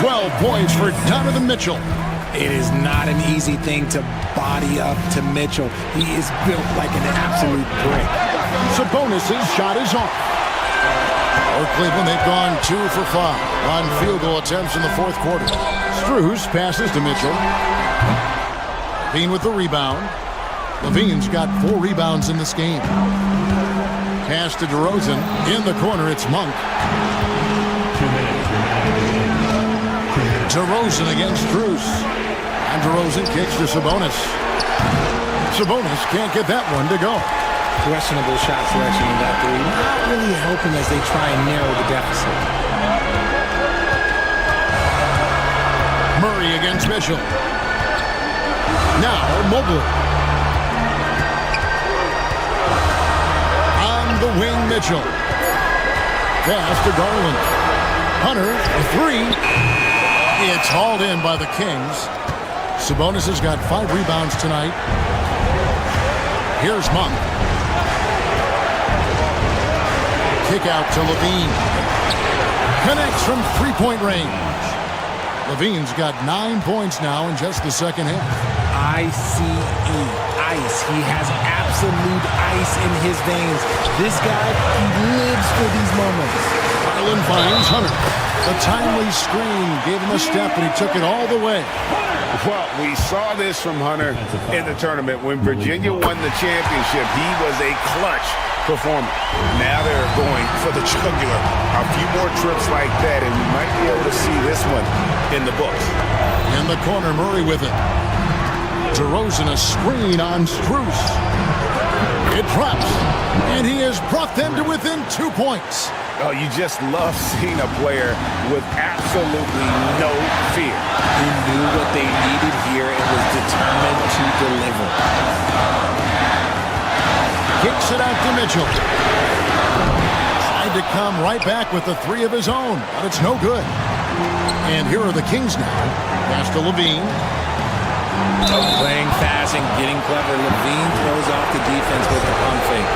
[SPEAKER 4] 12 points for Donovan Mitchell.
[SPEAKER 11] It is not an easy thing to body up to Mitchell. He is built like an absolute brick.
[SPEAKER 4] Sabonis' shot is off. For Cleveland, they've gone 2 for 5 on field goal attempts in the fourth quarter. Strus passes to Mitchell. LaVine with the rebound. LaVine's got 4 rebounds in this game. Pass to DeRozan. In the corner, it's Monk.
[SPEAKER 8] 2 minutes remaining.
[SPEAKER 4] DeRozan against Strus. And DeRozan kicks to Sabonis. Sabonis can't get that one to go.
[SPEAKER 11] Questionable shot selection in that 3. Not really helping as they try and narrow the deficit.
[SPEAKER 4] Murray against Mitchell. Now Mobley. On the wing, Mitchell. Pass to Garland. Hunter, a 3. It's hauled in by the Kings. Sabonis has got 5 rebounds tonight. Here's Monk. Kick out to LaVine. Connects from three-point range. LaVine's got 9 points now in just the second half.
[SPEAKER 11] ICE. Ice. He has absolute ice in his veins. This guy, he lives for these moments.
[SPEAKER 4] Garland finds Hunter. The timely screen gave him a step, and he took it all the way.
[SPEAKER 6] Well, we saw this from Hunter in the tournament. When Virginia won the championship, he was a clutch performer. Now they're going for the jugular. A few more trips like that, and we might be able to see this one in the books.
[SPEAKER 4] In the corner, Murray with it. DeRozan a screen on Strus. It drops, and he has brought them to within 2 points.
[SPEAKER 6] Oh, you just love seeing a player with absolutely no fear.
[SPEAKER 11] He knew what they needed here and was determined to deliver.
[SPEAKER 4] Kicks it out to Mitchell. Tried to come right back with the three of his own, but it's no good. And here are the Kings now. Pass to Levine.
[SPEAKER 11] Playing fast and getting clever. Levine throws off the defense with a pump fake.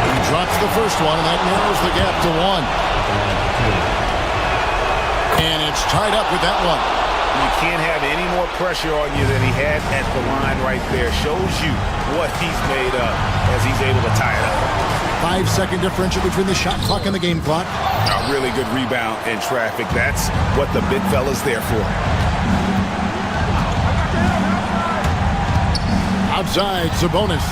[SPEAKER 4] He drops the first one, and that narrows the gap to 1. And it's tied up with that one.
[SPEAKER 6] You can't have any more pressure on you than he had at the line right there. Shows you what he's made of as he's able to tie it up.
[SPEAKER 4] 5-second differential between the shot clock and the game clock.
[SPEAKER 6] A really good rebound in traffic. That's what the big fella's there for.
[SPEAKER 4] Outside, Sabonis.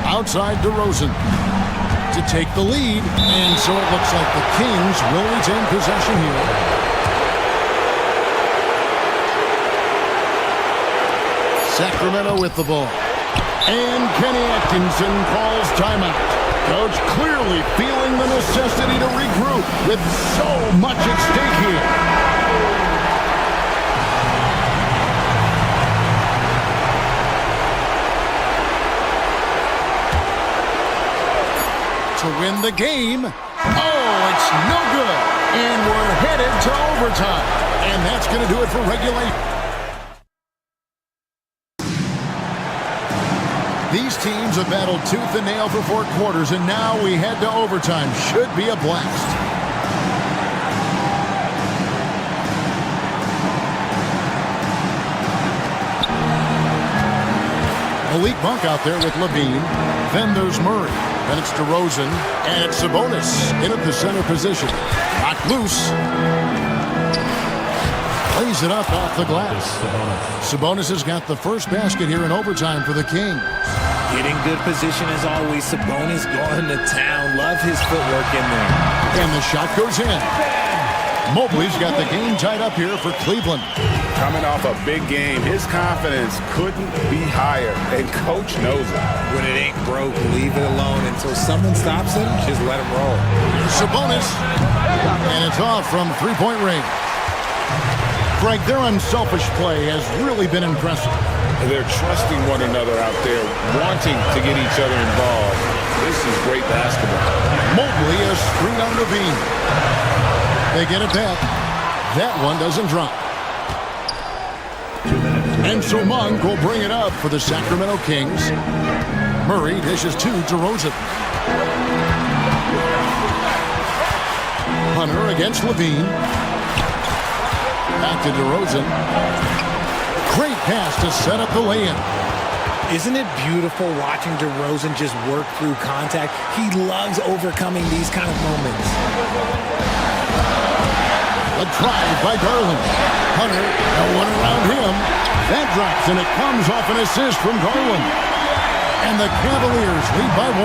[SPEAKER 4] Outside, DeRozan to take the lead. And so it looks like the Kings will retain possession here. Sacramento with the ball. And Kenny Atkinson calls timeout. Coach clearly feeling the necessity to regroup with so much at stake here. To win the game. Oh, it's no good. And we're headed to overtime. And that's going to do it for regulation. These teams have battled tooth and nail for 4 quarters, and now we head to overtime. Should be a blast. Malik Monk out there with Levine. Then there's Murray. Then it's DeRozan. And it's Sabonis in at the center position. Knocked loose. Plays it up off the glass. Sabonis has got the first basket here in overtime for the Kings.
[SPEAKER 11] Getting good position as always. Sabonis going to town. Love his footwork in there.
[SPEAKER 4] And the shot goes in. Mobley's got the game tied up here for Cleveland.
[SPEAKER 6] Coming off a big game, his confidence couldn't be higher, and Coach knows it.
[SPEAKER 11] When it ain't broke, leave it alone until someone stops him. Just let him roll.
[SPEAKER 4] Here's Sabonis, and it's off from three-point range. Greg, their unselfish play has really been impressive.
[SPEAKER 6] They're trusting one another out there, wanting to get each other involved. This is great basketball.
[SPEAKER 4] Mobley is screen on Levine. They get it back. That one doesn't drop. And so Monk will bring it up for the Sacramento Kings. Murray dishes to DeRozan. Hunter against Levine. Back to DeRozan. Great pass to set up the lay-in.
[SPEAKER 11] Isn't it beautiful watching DeRozan just work through contact? He loves overcoming these kind of moments.
[SPEAKER 4] A drive by Garland. Hunter, no one around him. That drops, and it comes off an assist from Garland. And the Cavaliers lead by 1.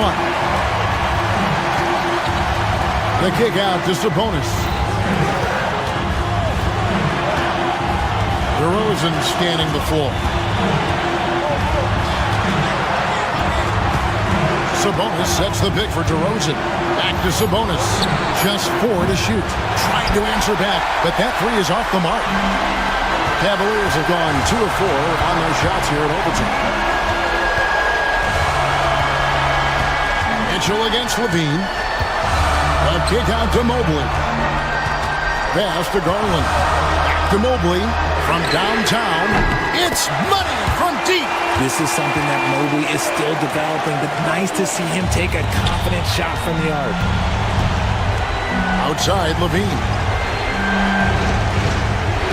[SPEAKER 4] The kick out to Sabonis. DeRozan scanning the floor. Sabonis sets the pick for DeRozan. Back to Sabonis. Just 4 to shoot. Trying to answer back, but that 3 is off the mark. Cavaliers have gone 2 of 4 on their shots here in overtime. Mitchell against Levine. A kick out to Mobley. Pass to Garland. Back to Mobley from downtown. It's money from deep.
[SPEAKER 11] This is something that Mobley is still developing, but nice to see him take a confident shot from the arc.
[SPEAKER 4] Outside, Levine.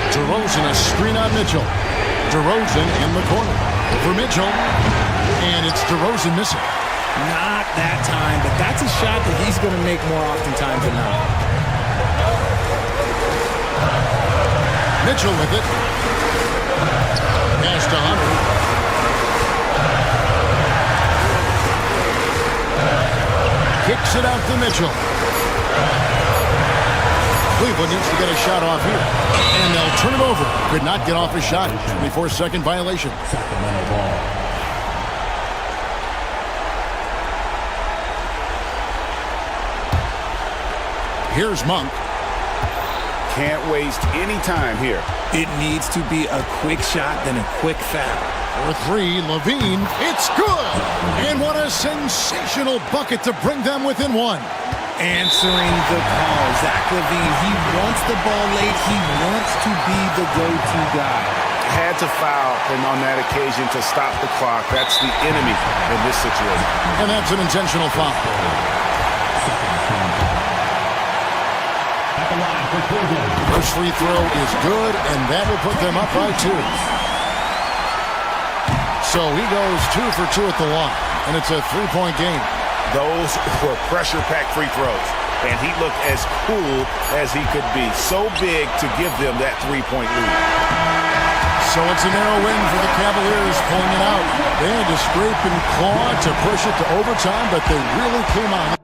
[SPEAKER 4] DeRozan a screen on Mitchell. DeRozan in the corner. Over Mitchell. And it's DeRozan missing.
[SPEAKER 11] Not that time, but that's a shot that he's going to make more oftentimes than not.
[SPEAKER 4] Mitchell with it. Pass to Hunter. Kicks it out to Mitchell. Cleveland needs to get a shot off here. And they'll turn it over. Could not get off a shot. 24-second violation.
[SPEAKER 8] Sacramento ball.
[SPEAKER 4] Here's Monk.
[SPEAKER 6] Can't waste any time here.
[SPEAKER 11] It needs to be a quick shot, then a quick foul.
[SPEAKER 4] For three, Levine. It's good! And what a sensational bucket to bring them within one.
[SPEAKER 11] Answering the call. Zach Levine, he wants the ball late. He wants to be the go-to guy.
[SPEAKER 6] Had to foul him on that occasion to stop the clock. That's the enemy in this situation.
[SPEAKER 4] And that's an intentional foul. First free throw is good, and that will put them up by 2. So he goes 2 for 2 at the line, and it's a 3-point game.
[SPEAKER 6] Those were pressure-packed free throws, and he looked as cool as he could be. So big to give them that 3-point lead.
[SPEAKER 4] So it's a narrow win for the Cavaliers pulling it out. They had to scrape and claw to push it to overtime, but they really came out.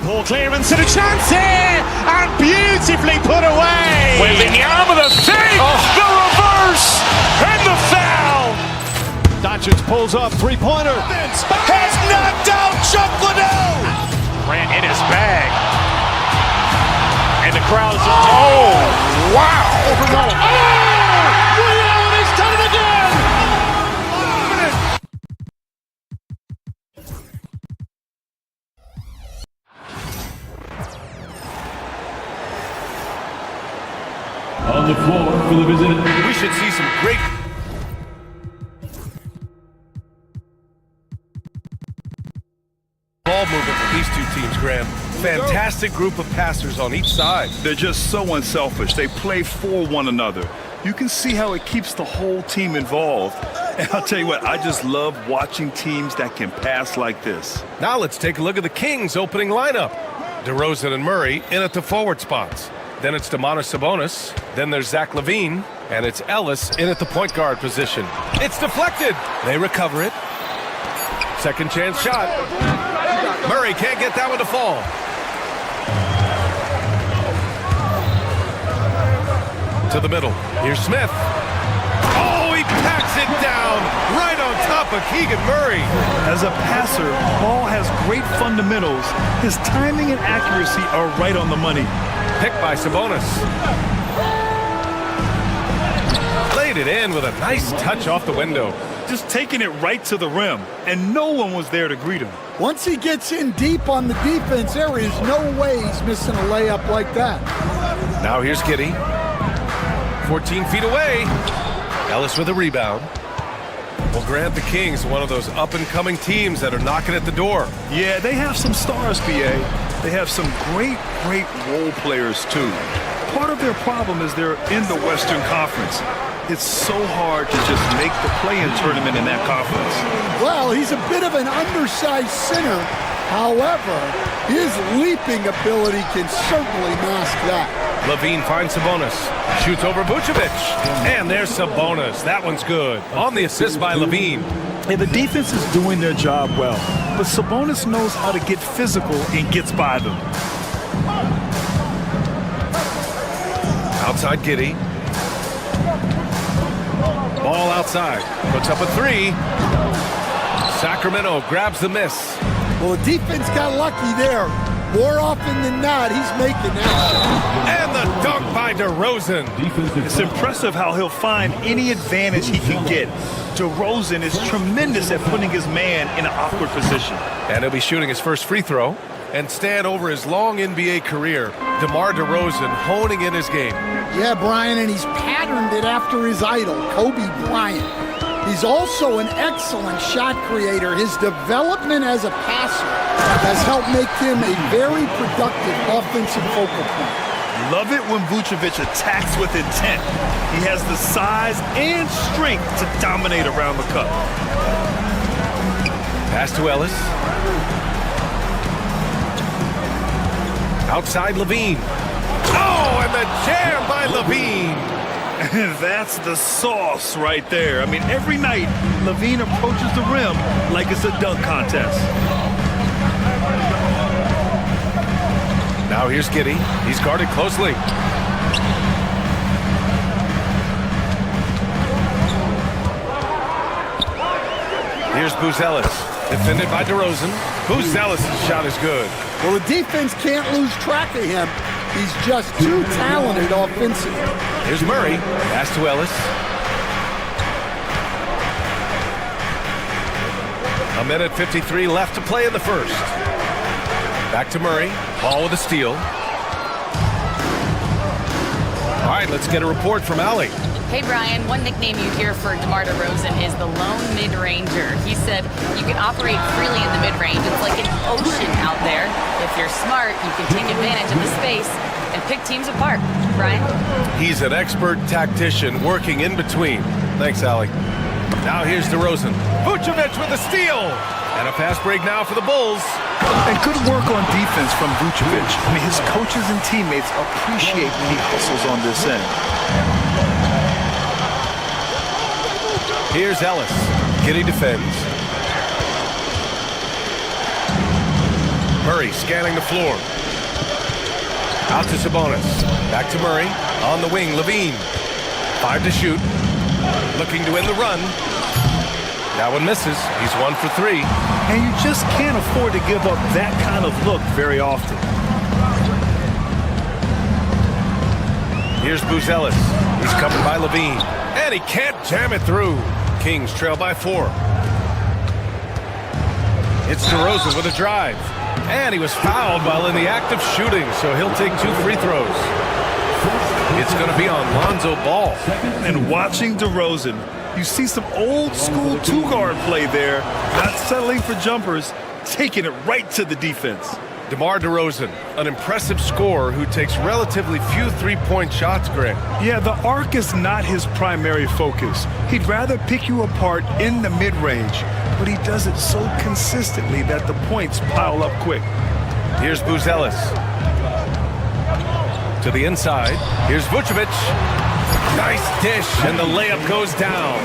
[SPEAKER 1] Poor clearance and a chance here, and beautifully put away.
[SPEAKER 2] Wembanyama the fake, the reverse, and the foul.
[SPEAKER 3] Doncic pulls up, three-pointer.
[SPEAKER 2] Has knocked out Chuck Liddell. Ran in his bag. And the crowd is... Oh, wow.
[SPEAKER 3] Ray Allen has done it again.
[SPEAKER 8] On the floor for the visitor.
[SPEAKER 9] We should see some great ball movement from these two teams, Graham. Fantastic group of passers on each side.
[SPEAKER 10] They're just so unselfish. They play for one another. You can see how it keeps the whole team involved. And I'll tell you what, I just love watching teams that can pass like this.
[SPEAKER 9] Now let's take a look at the Kings' opening lineup. DeRozan and Murray in at the forward spots. Then it's Domantas Sabonis. Then there's Zach Levine. And it's Ellis in at the point guard position. It's deflected. They recover it. Second chance shot. Murray can't get that one to fall. To the middle. Here's Smith. Oh, he packs it down right on top of Keegan Murray.
[SPEAKER 10] As a passer, Ball has great fundamentals. His timing and accuracy are right on the money.
[SPEAKER 9] Picked by Sabonis. Laid it in with a nice touch off the window.
[SPEAKER 10] Just taking it right to the rim, and no one was there to greet him.
[SPEAKER 5] Once he gets in deep on the defense, there is no way he's missing a layup like that.
[SPEAKER 9] Now here's Giddey. 14 feet away. Ellis with a rebound. Well, Grant, the Kings, one of those up-and-coming teams that are knocking at the door.
[SPEAKER 10] Yeah, they have some stars, BA. They have some great role players, too. Part of their problem is they're in the Western Conference. It's so hard to just make the play-in tournament in that conference.
[SPEAKER 5] Well, he's a bit of an undersized center. However, his leaping ability can certainly mask that.
[SPEAKER 9] Levine finds Sabonis. Shoots over Vucevic. And there's Sabonis. That one's good. On the assist by Levine.
[SPEAKER 10] And the defense is doing their job well. But Sabonis knows how to get physical and gets by them.
[SPEAKER 9] Outside Giddey. Ball outside. Puts up a three. Sacramento grabs the miss.
[SPEAKER 5] Well, the defense got lucky there. More often than not, he's making that shot.
[SPEAKER 9] And the dunk by DeRozan.
[SPEAKER 10] It's impressive how he'll find any advantage he can get. DeRozan is tremendous at putting his man in an awkward position.
[SPEAKER 9] And he'll be shooting his first free throw. And stand over his long NBA career, DeMar DeRozan honing in his game.
[SPEAKER 5] Yeah, Brian, and he's patterned it after his idol, Kobe Bryant. He's also an excellent shot creator. His development as a passer has helped make him a very productive offensive focal point.
[SPEAKER 10] Love it when Vucevic attacks with intent. He has the size and strength to dominate around the cup.
[SPEAKER 9] Pass to Ellis. Outside Levine. Oh, and the jam by Levine.
[SPEAKER 10] That's the sauce right there. I mean, every night, Levine approaches the rim like it's a dunk contest.
[SPEAKER 9] Now here's Giddey. He's guarded closely. Here's Buzelis, defended by DeRozan. Buzelis' shot is good.
[SPEAKER 5] Well, the defense can't lose track of him. He's just too talented offensively.
[SPEAKER 9] Here's Murray. Pass to Ellis. A minute 53 left to play in the first. Back to Murray. Ball with a steal. All right, let's get a report from Allie.
[SPEAKER 12] Hey, Brian, one nickname you hear for DeMar DeRozan is the lone mid-ranger. He said you can operate freely in the mid-range. It's like an ocean out there. If you're smart, you can take advantage of the space and pick teams apart. Brian?
[SPEAKER 9] He's an expert tactician working in between. Thanks, Allie. Now here's DeRozan. Vucevic with a steal. And a fast break now for the Bulls.
[SPEAKER 10] And good work on defense from Vucevic. I mean, his coaches and teammates appreciate when he hustles on this end.
[SPEAKER 9] Here's Ellis. Giddey defends. Murray scanning the floor. Out to Sabonis. Back to Murray. On the wing, Levine. 5 to shoot. Looking to win the run. That one misses. He's 1 for 3.
[SPEAKER 10] And you just can't afford to give up that kind of look very often.
[SPEAKER 9] Here's Buzelis. He's covered by Levine. And he can't jam it through. Kings trail by 4. It's DeRozan with a drive. And he was fouled while in the act of shooting, so he'll take 2 free throws. It's going to be on Lonzo Ball.
[SPEAKER 10] And watching DeRozan, you see some old school two-guard play there, not settling for jumpers, taking it right to the defense.
[SPEAKER 9] DeMar DeRozan, an impressive scorer who takes relatively few three-point shots, Greg.
[SPEAKER 10] Yeah, the arc is not his primary focus. He'd rather pick you apart in the mid-range, but he does it so consistently that the points pile up quick.
[SPEAKER 9] Here's Buzelis. To the inside. Here's Vucevic. Nice dish, and the layup goes down.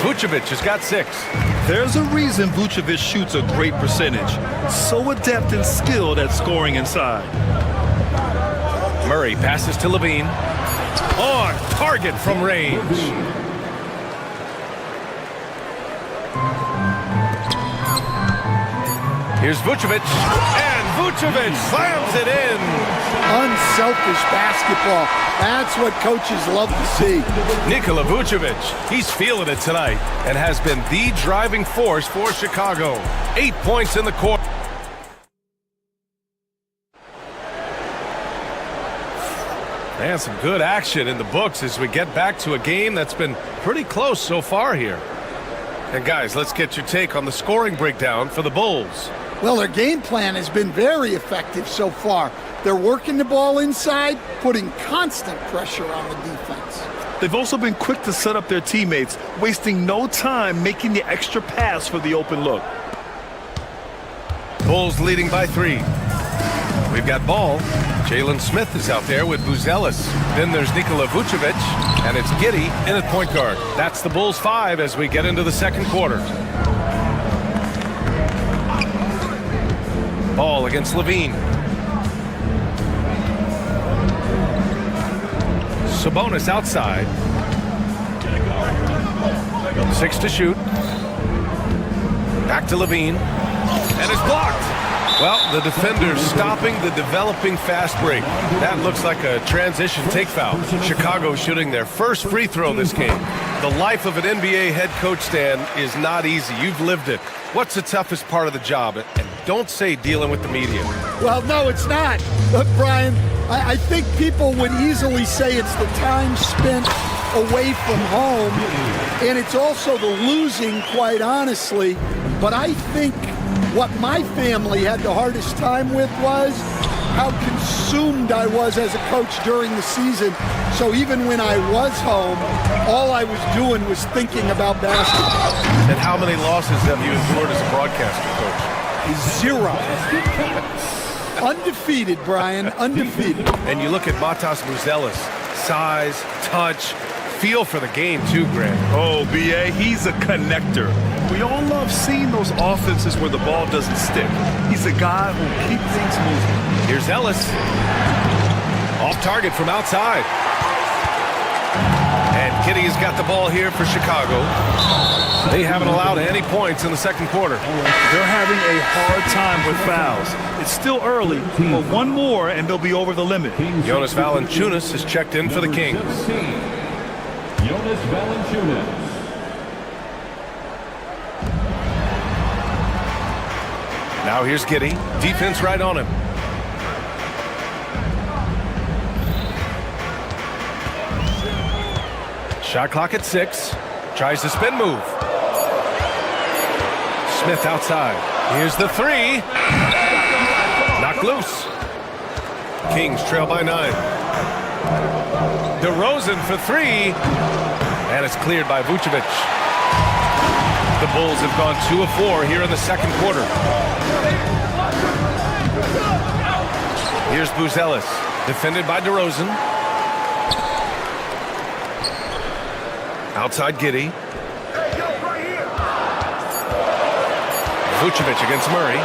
[SPEAKER 9] Vucevic has got 6.
[SPEAKER 10] There's a reason Vucevic shoots a great percentage. So adept and skilled at scoring inside.
[SPEAKER 9] Murray passes to Levine. On target from range. Here's Vucevic. And Vucevic slams it in.
[SPEAKER 5] Unselfish basketball. That's what coaches love to see.
[SPEAKER 9] Nikola Vucevic, he's feeling it tonight and has been the driving force for Chicago. 8 points in the quarter. And some good action in the books as we get back to a game that's been pretty close so far here. And guys, let's get your take on the scoring breakdown for the Bulls.
[SPEAKER 5] Well, their game plan has been very effective so far. They're working the ball inside, putting constant pressure on the defense.
[SPEAKER 10] They've also been quick to set up their teammates, wasting no time making the extra pass for the open look.
[SPEAKER 9] Bulls leading by 3. We've got ball. Jalen Smith is out there with Buzelis. Then there's Nikola Vucevic, and it's Giddey in at point guard. That's the Bulls 5 as we get into the second quarter. Ball against Levine. Sabonis outside. 6 to shoot. Back to Levine. And it's blocked. Well, the defender stopping the developing fast break. That looks like a transition take foul. Chicago shooting their first free throw this game. The life of an NBA head coach, Stan, is not easy. You've lived it. What's the toughest part of the job? And don't say dealing with the media.
[SPEAKER 5] Well, no, it's not. Look, Brian, I think people would easily say it's the time spent away from home, and it's also the losing, quite honestly. But I think what my family had the hardest time with was how consumed I was as a coach during the season. So even when I was home, all I was doing was thinking about basketball.
[SPEAKER 9] And how many losses have you endured as a broadcaster, Coach?
[SPEAKER 5] 0. Undefeated, Brian, undefeated.
[SPEAKER 9] And you look at Matas Buzelis, size, touch, feel for the game too, Grant.
[SPEAKER 10] Oh, B.A., he's a connector. We all love seeing those offenses where the ball doesn't stick. He's a guy who will keep things moving.
[SPEAKER 9] Here's Ellis. Off target from outside. And Kitty's got the ball here for Chicago. They haven't allowed any points in the second quarter.
[SPEAKER 10] They're having a hard time with fouls. It's still early, but one more and they'll be over the limit.
[SPEAKER 9] Jonas Valanciunas is checked in for the Kings.
[SPEAKER 8] Jonas Valanciunas.
[SPEAKER 9] Now here's Giddey. Defense right on him. Shot clock at 6. Tries the spin move. Smith outside. Here's the 3. Knocked loose. Kings trail by 9. DeRozan for 3. And it's cleared by Vucevic. The Bulls have gone 2 of 4 here in the second quarter. Here's Buzelis. Defended by DeRozan. Outside Giddey. Vucevic against Murray.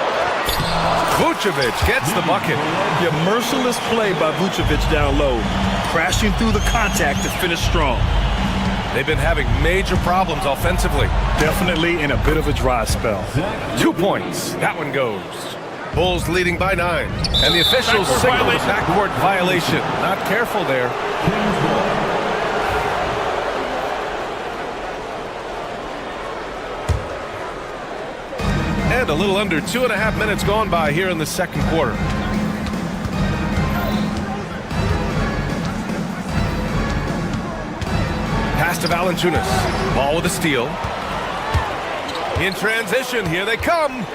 [SPEAKER 9] Vucevic gets the bucket.
[SPEAKER 10] Your merciless play by Vucevic down low. Crashing through the contact to finish strong.
[SPEAKER 9] They've been having major problems offensively.
[SPEAKER 10] Definitely in a bit of a dry spell.
[SPEAKER 9] 2 points. That one goes. Bulls leading by 9. And the officials signal the backcourt violation. Not careful there. And a little under 2.5 minutes gone by here in the second quarter. Pass to Valanciunas. Ball with a steal. In transition, here they come.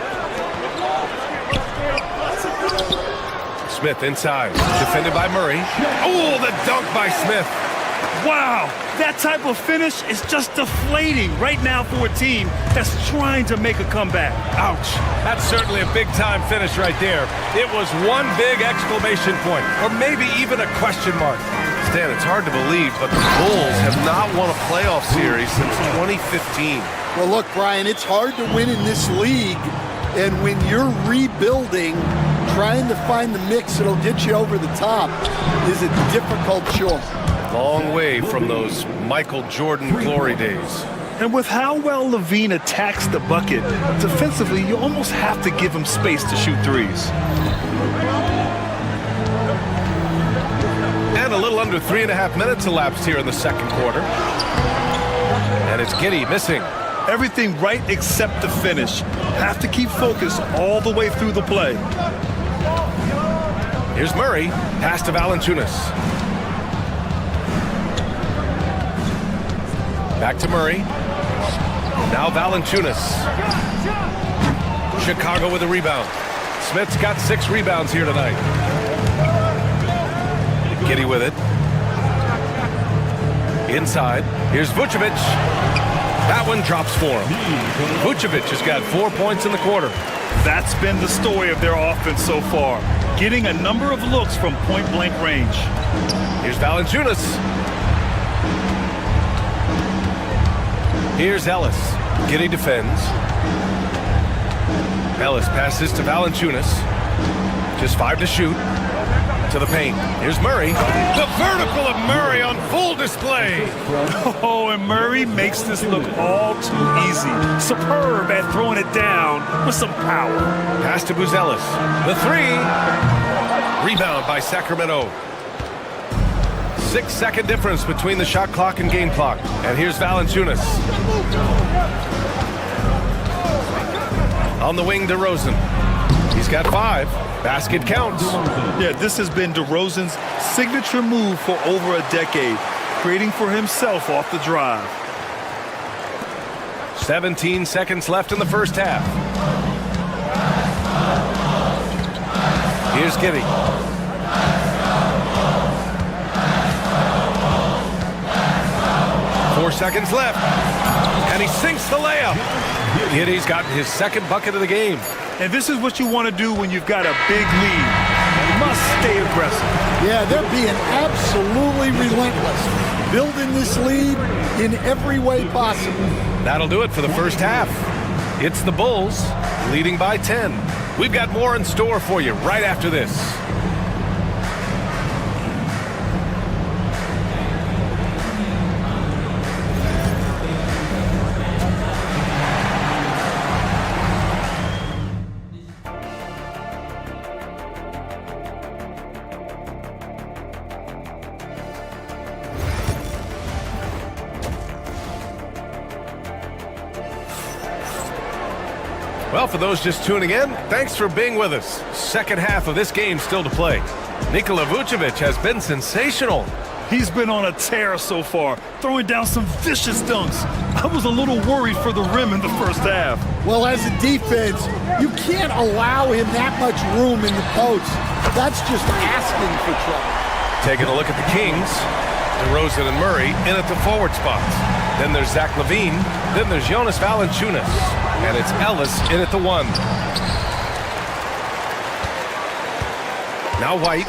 [SPEAKER 9] Smith inside. Defended by Murray. Oh, the dunk by Smith.
[SPEAKER 10] Wow, that type of finish is just deflating right now for a team that's trying to make a comeback.
[SPEAKER 9] Ouch. That's certainly a big-time finish right there. It was one big exclamation point, or maybe even a question mark. Stan, it's hard to believe, but the Bulls have not won a playoff series since 2015.
[SPEAKER 5] Well, look, Brian, it's hard to win in this league, and when you're rebuilding, trying to find the mix that'll get you over the top is a difficult chore.
[SPEAKER 9] Long way from those Michael Jordan glory days.
[SPEAKER 10] And with how well Levine attacks the bucket, defensively, you almost have to give him space to shoot threes.
[SPEAKER 9] And a little under 3.5 minutes elapsed here in the second quarter. And it's Giddey missing.
[SPEAKER 10] Everything right except the finish. Have to keep focus all the way through the play.
[SPEAKER 9] Here's Murray. Pass to Valanciunas. Back to Murray. Now Valanciunas. Chicago with a rebound. Smith's got 6 rebounds here tonight. Giddey with it. Inside. Here's Vucevic. That one drops for him. Vucevic has got 4 points in the quarter.
[SPEAKER 10] That's been the story of their offense so far. Getting a number of looks from point-blank range.
[SPEAKER 9] Here's Valanciunas. Here's Ellis. Giddey defends. Ellis passes to Valanciunas. Just 5 to shoot. To the paint. Here's Murray. The vertical of Murray on full display.
[SPEAKER 10] Oh, and Murray makes this look all too easy. Superb at throwing it down with some power.
[SPEAKER 9] Pass to Buzelis. The 3. Rebound by Sacramento. 6-second difference between the shot clock and game clock. And here's Valanciunas. On the wing, DeRozan. He's got 5. Basket counts.
[SPEAKER 10] Yeah, this has been DeRozan's signature move for over a decade, creating for himself off the drive.
[SPEAKER 9] 17 seconds left in the first half. Here's Giddey. Four seconds left. And he sinks the layup. Giddey's got his second bucket of the game.
[SPEAKER 10] And this is what you want to do when you've got a big lead. You must stay aggressive.
[SPEAKER 5] Yeah, they're being absolutely relentless, building this lead in every way possible.
[SPEAKER 9] That'll do it for the first half. It's the Bulls leading by 10. We've got more in store for you right after this. Well, for those just tuning in, thanks for being with us. Second half of this game still to play. Nikola Vucevic has been sensational.
[SPEAKER 10] He's been on a tear so far, throwing down some vicious dunks. I was a little worried for the rim in the first half.
[SPEAKER 5] Well, as a defense, you can't allow him that much room in the post. That's just asking for trouble.
[SPEAKER 9] Taking a look at the Kings, DeRozan and Murray in at the forward spots. Then there's Zach LaVine. Then there's Jonas Valanciunas. And it's Ellis in at the 1. Now White.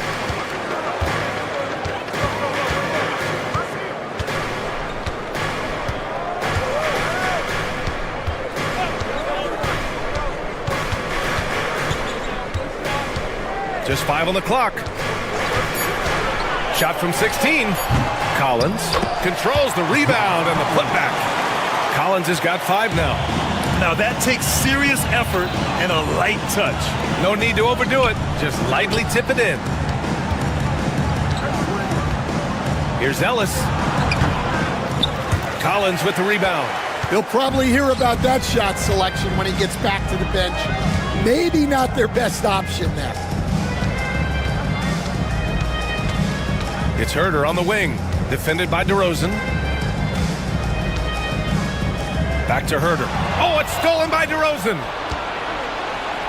[SPEAKER 9] Just 5 on the clock. Shot from 16. Collins controls the rebound and the putback. Collins has got 5 now.
[SPEAKER 10] Now that takes serious effort and a light touch.
[SPEAKER 9] No need to overdo it. Just lightly tip it in. Here's Ellis. Collins with the rebound.
[SPEAKER 5] He'll probably hear about that shot selection when he gets back to the bench. Maybe not their best option there.
[SPEAKER 9] It's Herder on the wing. Defended by DeRozan. Back to Herder. Oh, it's stolen by DeRozan.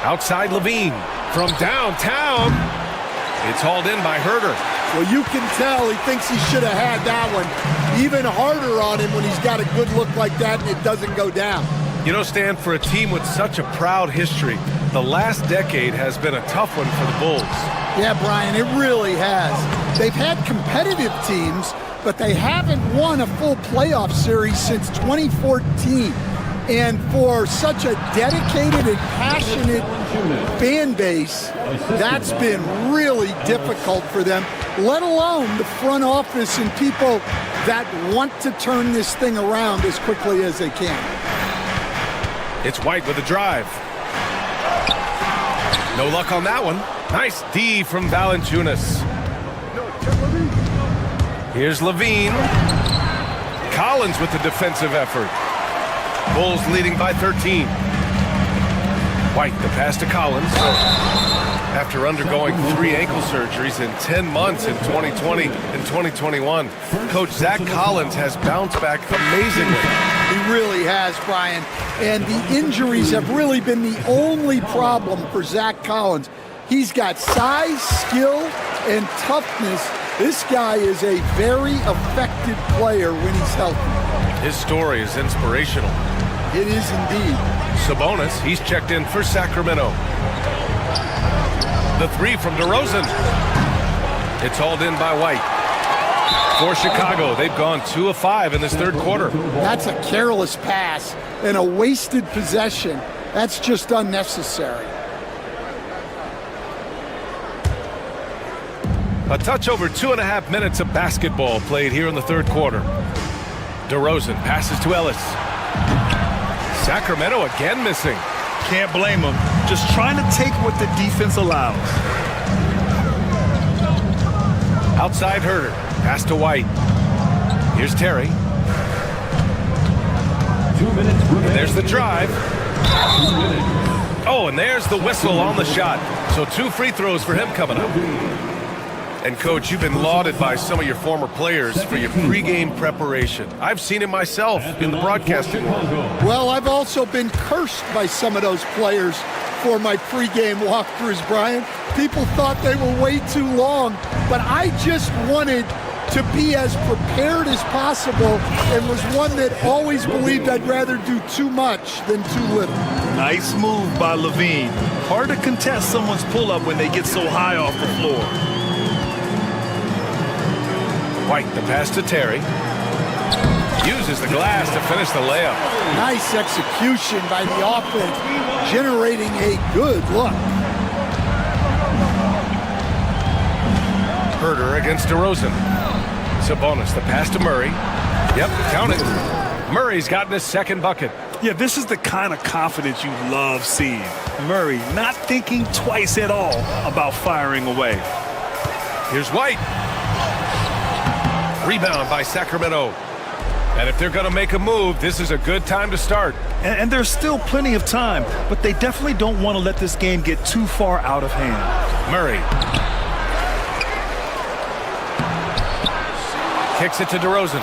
[SPEAKER 9] Outside LaVine. From downtown. It's hauled in by Herder.
[SPEAKER 5] Well, you can tell he thinks he should have had that one. Even harder on him when he's got a good look like that and it doesn't go down.
[SPEAKER 9] You know, Stan, for a team with such a proud history, the last decade has been a tough one for the Bulls.
[SPEAKER 5] Yeah, Brian, it really has. They've had competitive teams, but they haven't won a full playoff series since 2014. And for such a dedicated and passionate fan base, that's been really difficult for them, let alone the front office and people that want to turn this thing around as quickly as they can.
[SPEAKER 9] It's White with a drive. No luck on that one. Nice D from Valanciunas. Here's LaVine. Collins with the defensive effort. Bulls leading by 13. White, the pass to Collins. After undergoing 3 ankle surgeries in 10 months in 2020 and 2021, Coach Zach Collins has bounced back amazingly.
[SPEAKER 5] He really has, Brian. And the injuries have really been the only problem for Zach Collins. He's got size, skill, and toughness. This guy is a very effective player when he's healthy.
[SPEAKER 9] His story is inspirational.
[SPEAKER 5] It is indeed.
[SPEAKER 9] Sabonis, he's checked in for Sacramento. The 3 from DeRozan. It's hauled in by White. For Chicago, they've gone 2 of 5 in this third quarter.
[SPEAKER 5] That's a careless pass and a wasted possession. That's just unnecessary.
[SPEAKER 9] A touch over 2.5 minutes of basketball played here in the third quarter. DeRozan passes to Ellis. Sacramento again missing.
[SPEAKER 10] Can't blame them. Just trying to take what the defense allows.
[SPEAKER 9] Outside Herder. Pass to White. Here's Terry.
[SPEAKER 8] 2 minutes.
[SPEAKER 9] And there's the drive. Oh, and there's the whistle on the shot. So 2 free throws for him coming up. And, Coach, you've been lauded by some of your former players for your pregame preparation. I've seen it myself in the broadcasting world.
[SPEAKER 5] Well, I've also been cursed by some of those players for my pregame walkthroughs, Brian. People thought they were way too long, but I just wanted to be as prepared as possible and was one that always believed I'd rather do too much than too little.
[SPEAKER 10] Nice move by Levine. Hard to contest someone's pull-up when they get so high off the floor.
[SPEAKER 9] White, the pass to Terry. Uses the glass to finish the layup.
[SPEAKER 5] Nice execution by the offense, generating a good look.
[SPEAKER 9] Herder against DeRozan. Sabonis, the pass to Murray. Yep, count it. Murray's gotten his second bucket.
[SPEAKER 10] Yeah, this is the kind of confidence you love seeing. Murray not thinking twice at all about firing away.
[SPEAKER 9] Here's White. Rebound by Sacramento. And if they're going to make a move, this is a good time to start.
[SPEAKER 10] And there's still plenty of time, but they definitely don't want to let this game get too far out of hand.
[SPEAKER 9] Murray. Kicks it to DeRozan.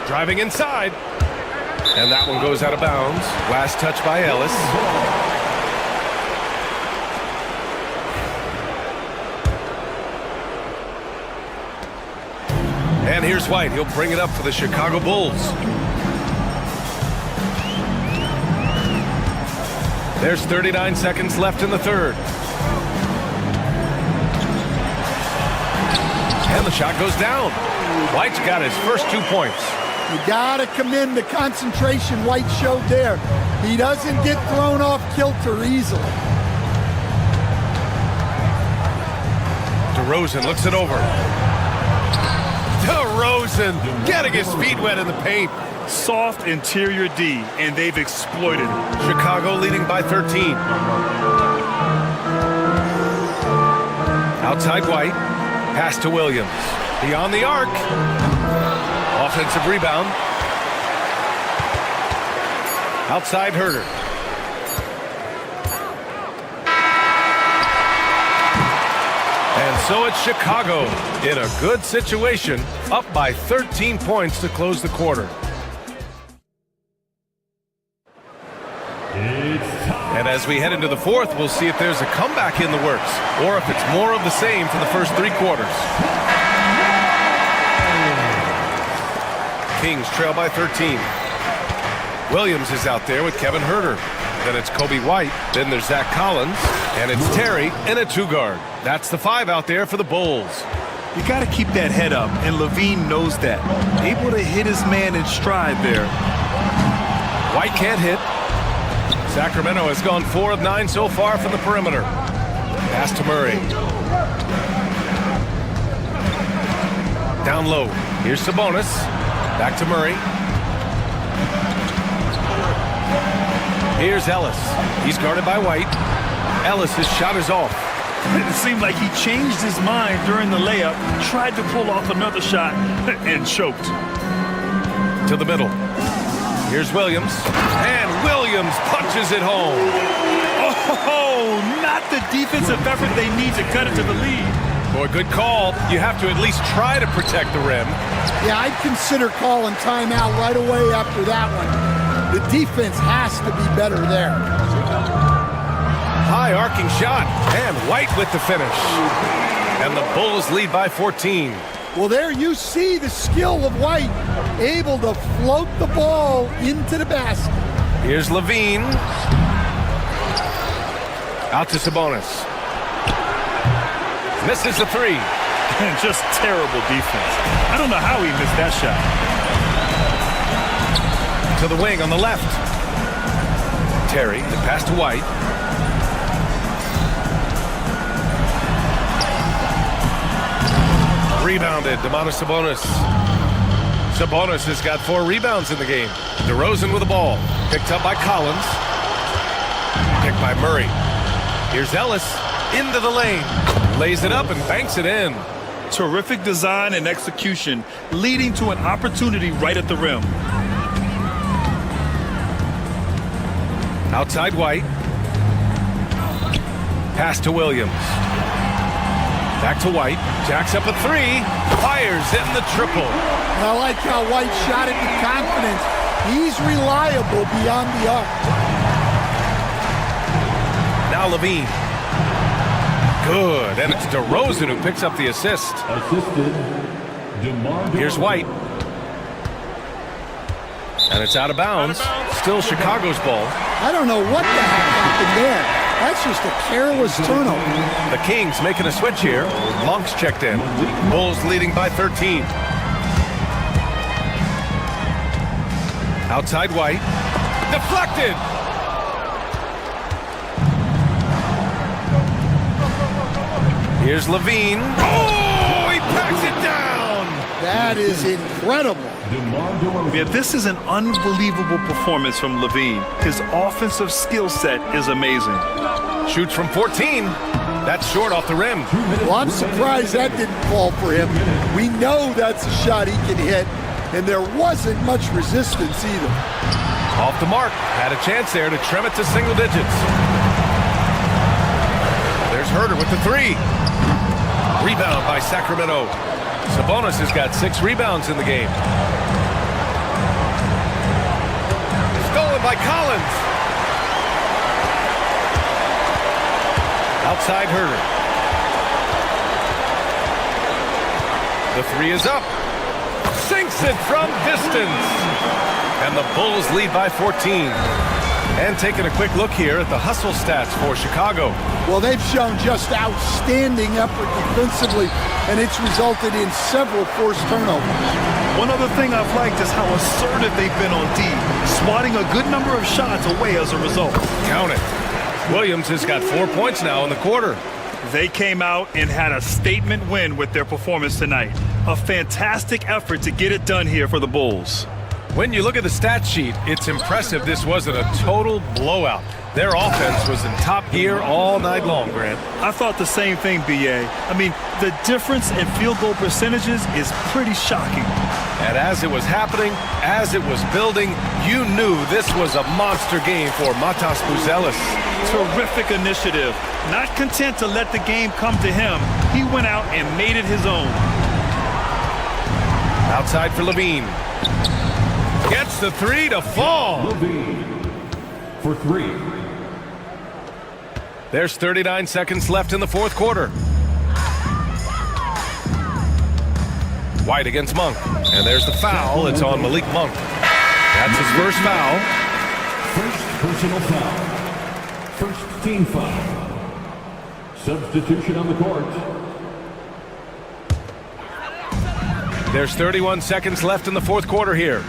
[SPEAKER 9] Driving inside. And that one goes out of bounds. Last touch by Ellis. And here's White. He'll bring it up for the Chicago Bulls. There's 39 seconds left in the third. And the shot goes down. White's got his first 2 points.
[SPEAKER 5] You gotta commend the concentration White showed there. He doesn't get thrown off kilter easily.
[SPEAKER 9] DeRozan looks it over. DeRozan getting his feet wet in the paint.
[SPEAKER 10] Soft interior D, and they've exploited it.
[SPEAKER 9] Chicago leading by 13. Outside White. Pass to Williams. Beyond the arc. Offensive rebound. Outside Herder. And so it's Chicago in a good situation, up by 13 points to close the quarter. And as we head into the fourth, we'll see if there's a comeback in the works or if it's more of the same for the first 3 quarters. Kings trail by 13. Williams is out there with Kevin Herder. Then it's Kobe White. Then there's Zach Collins. And it's Terry in a 2-guard. That's the 5 out there for the Bulls.
[SPEAKER 10] You got to keep that head up, and Levine knows that. Able to hit his man in stride there.
[SPEAKER 9] White can't hit. Sacramento has gone 4 of 9 so far from the perimeter. Pass to Murray. Down low. Here's Sabonis. Back to Murray. Here's Ellis. He's guarded by White. Ellis' shot is off.
[SPEAKER 10] It seemed like he changed his mind during the layup, tried to pull off another shot, and choked.
[SPEAKER 9] To the middle. Here's Williams. And Williams punches it home.
[SPEAKER 10] Oh, not the defensive effort they need to cut it to the lead.
[SPEAKER 9] Boy, good call. You have to at least try to protect the rim.
[SPEAKER 5] Yeah, I'd consider calling timeout right away after that one. The defense has to be better there.
[SPEAKER 9] High arcing shot. And White with the finish. And the Bulls lead by 14.
[SPEAKER 5] Well, there you see the skill of White, able to float the ball into the basket.
[SPEAKER 9] Here's Levine. Out to Sabonis. Misses the 3.
[SPEAKER 10] And just terrible defense. I don't know how he missed that shot.
[SPEAKER 9] To the wing on the left. Terry, the pass to White. Rebounded, Domantas Sabonis. Sabonis has got 4 rebounds in the game. DeRozan with the ball. Picked up by Collins. Picked by Murray. Here's Ellis into the lane. Lays it up and banks it in.
[SPEAKER 10] Terrific design and execution, leading to an opportunity right at the rim.
[SPEAKER 9] Outside White. Pass to Williams. Back to White. Jacks up a 3. Fires in the triple.
[SPEAKER 5] I like how White shot it with confidence. He's reliable beyond the arc.
[SPEAKER 9] Now Levine. Good. And it's DeRozan who picks up the assist. Here's White. And it's out of bounds. Still Chicago's ball.
[SPEAKER 5] I don't know what the heck happened there. That's just a careless turnover.
[SPEAKER 9] The Kings making a switch here. Monk's checked in. Bulls leading by 13. Outside White. Deflected. Here's Levine. Oh, he packs it down.
[SPEAKER 5] That is incredible.
[SPEAKER 10] Yeah, this is an unbelievable performance from Levine. His offensive skill set is amazing.
[SPEAKER 9] Shoots from 14. That's short off the rim.
[SPEAKER 5] Well, I'm surprised that didn't fall for him. We know that's a shot he can hit, and there wasn't much resistance either.
[SPEAKER 9] Off the mark. Had a chance there to trim it to single digits. There's Herter with the three. Rebound by Sacramento. Sabonis has got 6 rebounds in the game. Stolen by Collins. Outside Herter. The three is up. Sinks it from distance. And the Bulls lead by 14. And taking a quick look here at the hustle stats for Chicago.
[SPEAKER 5] Well, they've shown just outstanding effort defensively, and it's resulted in several forced turnovers.
[SPEAKER 10] One other thing I've liked is how assertive they've been on D, swatting a good number of shots away as a result.
[SPEAKER 9] Count it. Williams has got 4 points now in the quarter.
[SPEAKER 10] They came out and had a statement win with their performance tonight. A fantastic effort to get it done here for the Bulls.
[SPEAKER 9] When you look at the stat sheet, it's impressive this wasn't a total blowout. Their offense was in top gear all night long, Grant.
[SPEAKER 10] I thought the same thing, B.A. I mean, the difference in field goal percentages is pretty shocking.
[SPEAKER 9] And as it was happening, as it was building, you knew this was a monster game for Matas Buzelis.
[SPEAKER 10] Terrific initiative. Not content to let the game come to him, he went out and made it his own.
[SPEAKER 9] Outside for Levine. Gets the three to fall.
[SPEAKER 8] For 3.
[SPEAKER 9] There's 39 seconds left in the fourth quarter. White against Monk. And there's the foul. It's on Malik Monk. That's his first foul.
[SPEAKER 8] First personal foul. First team foul. Substitution on the court.
[SPEAKER 9] There's 31 seconds left in the fourth quarter here.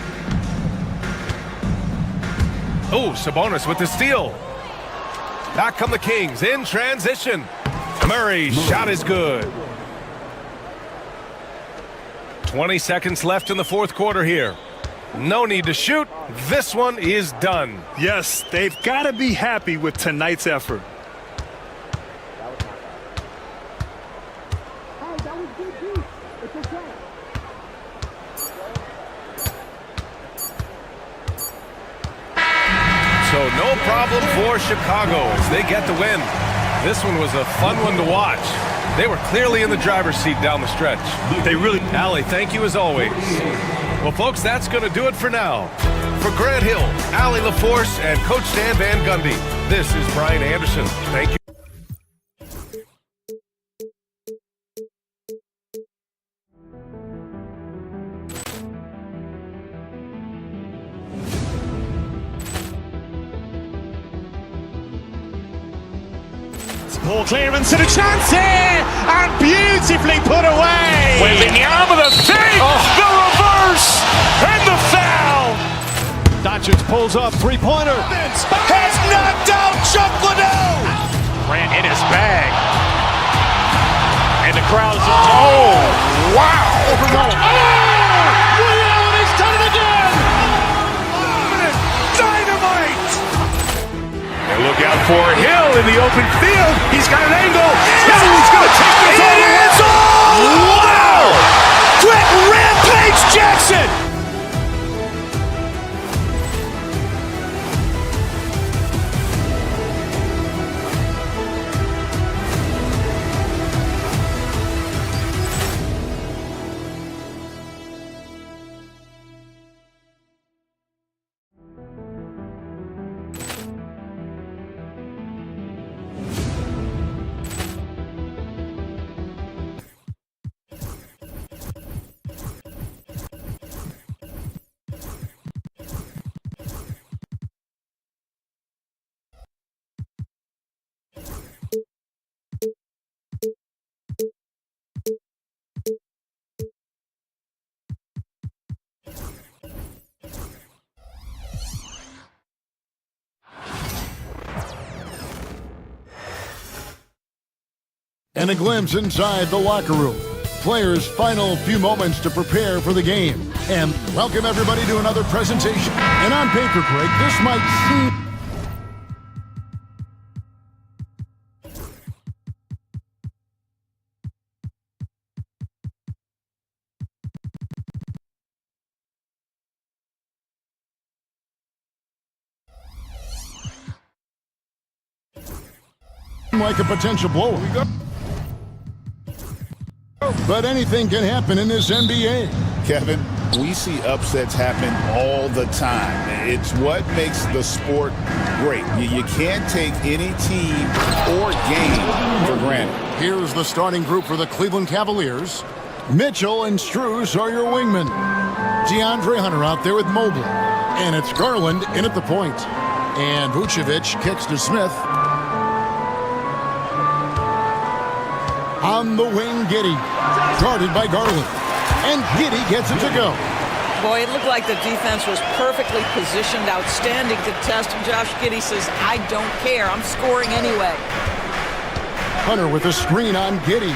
[SPEAKER 9] Oh, Sabonis with the steal. Back come the Kings in transition. Murray's shot is good. 20 seconds left in the fourth quarter here. No need to shoot. This one is done.
[SPEAKER 10] Yes, they've got to be happy with tonight's effort.
[SPEAKER 9] So no problem for Chicago as they get the win. This one was a fun one to watch. They were clearly in the driver's seat down the stretch.
[SPEAKER 10] They really...
[SPEAKER 9] Allie, thank you as always. Well, folks, that's going to do it for now. For Grant Hill, Allie LaForce, and Coach Dan Van Gundy, this is Brian Anderson. Thank you.
[SPEAKER 1] Ball clearance and a chance here, and beautifully put away.
[SPEAKER 2] Wembanyama with a fake, the reverse, and the foul.
[SPEAKER 3] Doncic pulls up, three-pointer.
[SPEAKER 2] Has knocked out Chuck Liddell. Ran in his bag. And the crowd's... Oh, wow.
[SPEAKER 3] Willie Allen, he's done it again.
[SPEAKER 2] Dynamite. And look out for Hill in the open field. He's got an angle. He's going to take this all the way. Wow! Quick Rampage Jackson.
[SPEAKER 4] And a glimpse inside the locker room. Players' final few moments to prepare for the game. And welcome everybody to another presentation. And on paper, Craig, this might seem like a potential blower. But anything can happen in this NBA.
[SPEAKER 6] Kevin, we see upsets happen all the time. It's what makes the sport great. You can't take any team or game for granted.
[SPEAKER 4] Here's the starting group for the Cleveland Cavaliers. Mitchell and Strus are your wingmen. DeAndre Hunter out there with Mobley. And it's Garland in at the point. And Vucevic kicks to Smith. On the wing, Giddey. Guarded by Garland. And Giddey gets it to go.
[SPEAKER 13] Boy, it looked like the defense was perfectly positioned, outstanding contest, and Josh Giddey says, I don't care, I'm scoring anyway.
[SPEAKER 4] Hunter with a screen on Giddey.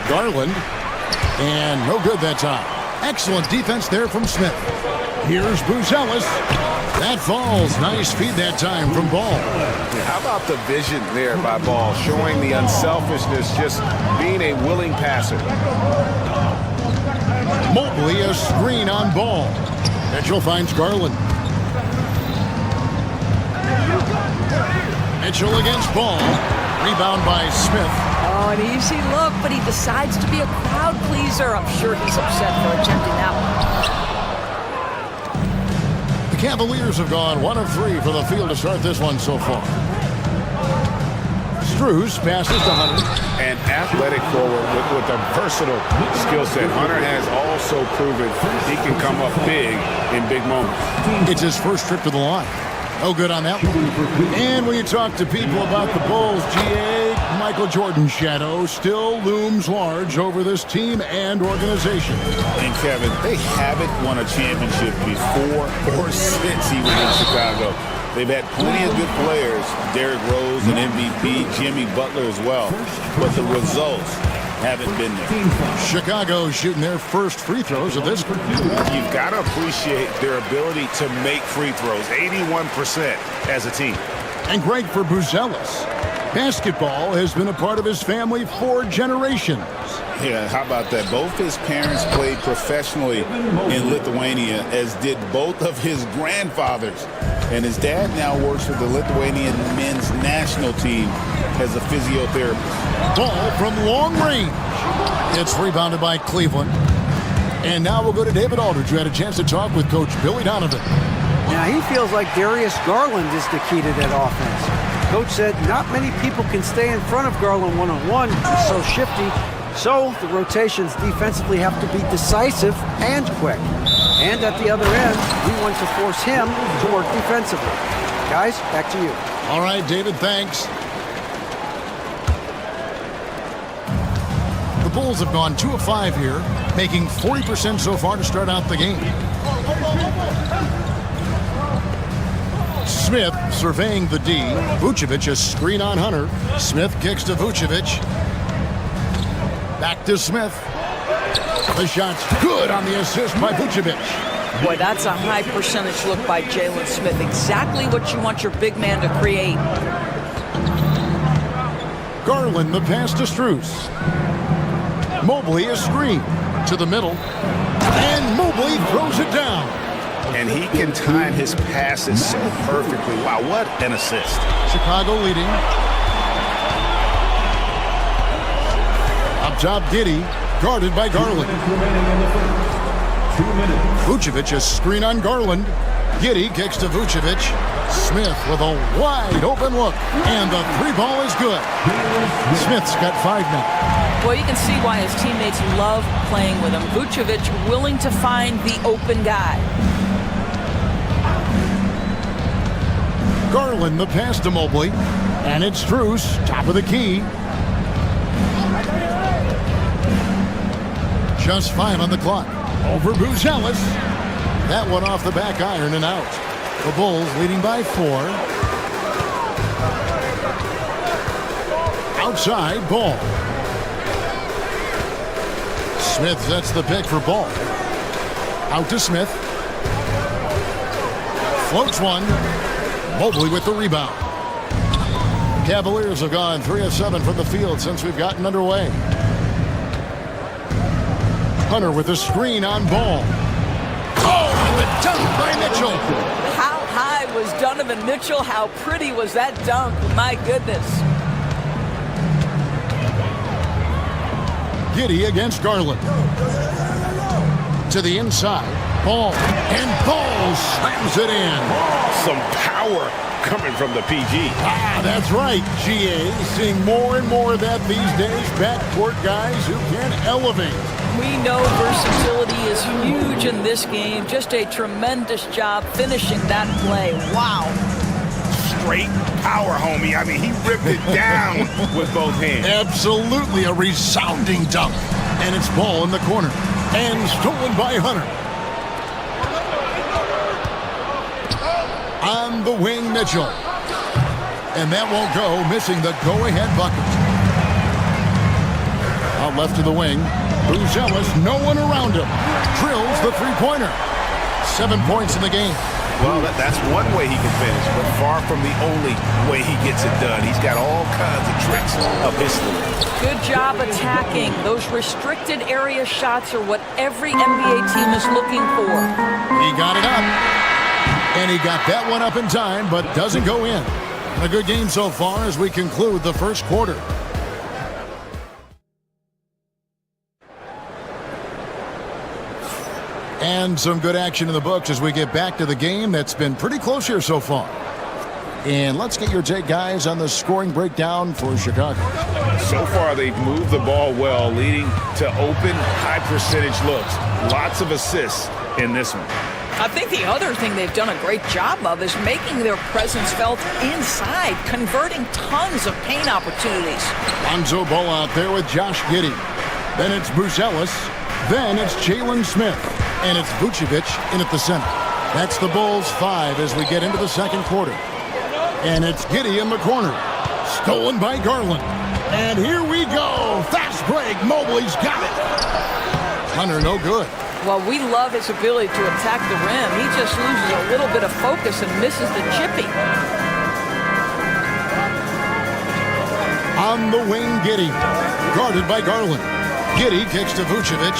[SPEAKER 4] Garland. And no good that time. Excellent defense there from Smith. Here's Buzelis. That falls. Nice feed that time from Ball.
[SPEAKER 9] How about the vision there by Ball, showing the unselfishness, just being a willing passer.
[SPEAKER 4] Mobley, a screen on Ball. Mitchell finds Garland. Mitchell against Ball. Rebound by Smith.
[SPEAKER 13] Oh, an easy look, but he decides to be a crowd pleaser. I'm sure he's upset for attempting that one.
[SPEAKER 4] The Cavaliers have gone 1 of 3 for the field to start this one so far. Strus passes to Hunter.
[SPEAKER 2] An athletic forward with a versatile skill set. Hunter has also proven he can come up big in big moments.
[SPEAKER 4] It's his first trip to the line. No good on that one. And when you talk to people about the Bulls, GA, Michael Jordan's shadow still looms large over this team and organization.
[SPEAKER 6] And Kevin, they haven't won a championship before or since he was in Chicago. They've had plenty of good players, Derrick Rose, an MVP, Jimmy Butler as well, but the results haven't been there.
[SPEAKER 4] Chicago shooting their first free throws of this.
[SPEAKER 2] You've got to appreciate their ability to make free throws, 81% as a team.
[SPEAKER 4] And great for Buzelis. Basketball has been a part of his family for generations.
[SPEAKER 6] Yeah, how about that? Both his parents played professionally in Lithuania, as did both of his grandfathers. And his dad now works with the Lithuanian men's national team as a physiotherapist.
[SPEAKER 4] Ball from long range. It's rebounded by Cleveland. And now we'll go to David Aldridge, who had a chance to talk with Coach Billy Donovan.
[SPEAKER 7] Now he feels like Darius Garland is the key to that offense. Coach said not many people can stay in front of Garland one-on-one. He's so shifty. So the rotations defensively have to be decisive and quick. And at the other end, we want to force him to work defensively. Guys, back to you.
[SPEAKER 4] All right, David, thanks. The Bulls have gone 2 of 5 here, making 40% so far to start out the game. Smith surveying the D. Vucevic a screen on Hunter. Smith kicks to Vucevic. Back to Smith. The shot's good on the assist by Vucevic.
[SPEAKER 13] Boy, that's a high percentage look by Jalen Smith. Exactly what you want your big man to create.
[SPEAKER 4] Garland the pass to Strus. Mobley a screen to the middle. And Mobley throws it down.
[SPEAKER 2] And he can time his passes so perfectly. Wow, what an assist.
[SPEAKER 4] Chicago leading. Up top, Giddey, guarded by Garland. Vucevic a screen on Garland. Giddey kicks to Vucevic. Smith with a wide open look. And the 3 ball is good. Smith's got 5 now.
[SPEAKER 13] Well, you can see why his teammates love playing with him. Vucevic willing to find the open guy.
[SPEAKER 4] Garland the pass to Mobley. And it's Strus, top of the key. Just 5 on the clock. Over Buzelis. That one off the back iron and out. The Bulls leading by 4. Outside, Ball. Smith sets the pick for Ball. Out to Smith. Floats one. Mobley with the rebound. Cavaliers have gone 3 of 7 from the field since we've gotten underway. Hunter with a screen on Ball. Oh, and the dunk by Mitchell.
[SPEAKER 13] How high was Donovan Mitchell? How pretty was that dunk? My goodness.
[SPEAKER 4] Giddey against Garland. To the inside. Ball. And Ball slams it in.
[SPEAKER 6] Some power coming from the PG.
[SPEAKER 4] Ah, that's right, GA. Seeing more and more of that these days. Backcourt guys who can elevate.
[SPEAKER 13] We know versatility is huge in this game. Just a tremendous job finishing that play. Wow.
[SPEAKER 6] Straight power, homie. I mean, he ripped it down with both hands.
[SPEAKER 4] Absolutely a resounding dunk. And it's Ball in the corner. And stolen by Hunter. On the wing, Mitchell. And that won't go, missing the go-ahead bucket. Out left to the wing. Buzelis, no one around him. Drills the three-pointer. 7 points in the game.
[SPEAKER 6] Well, that's one way he can finish, but far from the only way he gets it done. He's got all kinds of tricks up his sleeve.
[SPEAKER 13] Good job attacking. Those restricted area shots are what every NBA team is looking for.
[SPEAKER 4] He got it up. And he got that one up in time, but doesn't go in. A good game so far as we conclude the first quarter. And some good action in the books as we get back to the game that's been pretty close here so far. And let's get your take, guys, on the scoring breakdown for Chicago.
[SPEAKER 6] So far, they've moved the ball well, leading to open, high-percentage looks. Lots of assists in this one.
[SPEAKER 13] I think the other thing they've done a great job of is making their presence felt inside, converting tons of paint opportunities.
[SPEAKER 4] Lonzo Ball out there with Josh Giddey. Then it's Buzelis. Then it's Jalen Smith. And it's Vucevic in at the center. That's the Bulls 5 as we get into the second quarter. And it's Giddey in the corner. Stolen by Garland. And here we go. Fast break. Mobley's got it. Hunter, no good.
[SPEAKER 13] Well, we love his ability to attack the rim. He just loses a little bit of focus and misses the chipping.
[SPEAKER 4] On the wing, Giddey. Guarded by Garland. Giddey kicks to Vucevic.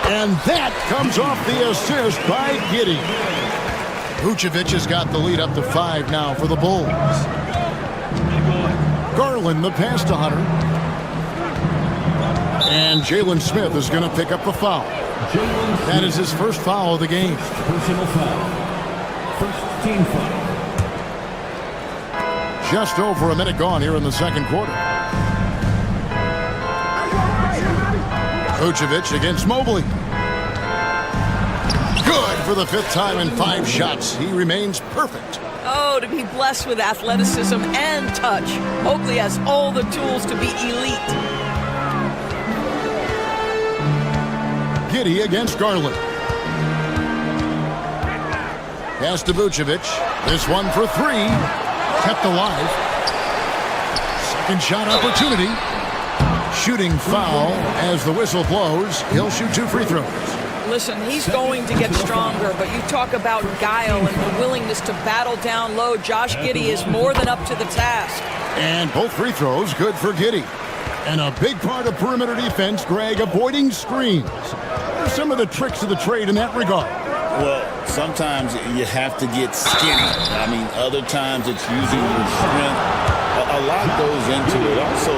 [SPEAKER 4] And that comes off the assist by Giddey. Vucevic has got the lead up to 5 now for the Bulls. Garland the pass to Hunter. And Jalen Smith is going to pick up the foul. That is his first foul of the game.
[SPEAKER 8] Personal foul. First team foul.
[SPEAKER 4] Just over a minute gone here in the second quarter. Vucevic against Mobley. Good for the 5th time in 5 shots. He remains perfect.
[SPEAKER 13] Oh, to be blessed with athleticism and touch. Mobley has all the tools to be elite.
[SPEAKER 4] Giddey against Garland. Pass to Vucevic. This one for 3. Kept alive. Second shot opportunity. Shooting foul as the whistle blows. He'll shoot 2 free throws.
[SPEAKER 13] Listen, he's going to get stronger, but you talk about guile and the willingness to battle down low. Josh Giddey is more than up to the task.
[SPEAKER 4] And both free throws good for Giddey. And a big part of perimeter defense, Greg, avoiding screens. What are some of the tricks of the trade in that regard?
[SPEAKER 6] Well, sometimes you have to get skinny. I mean, other times it's using your strength. A lot goes into it. Also,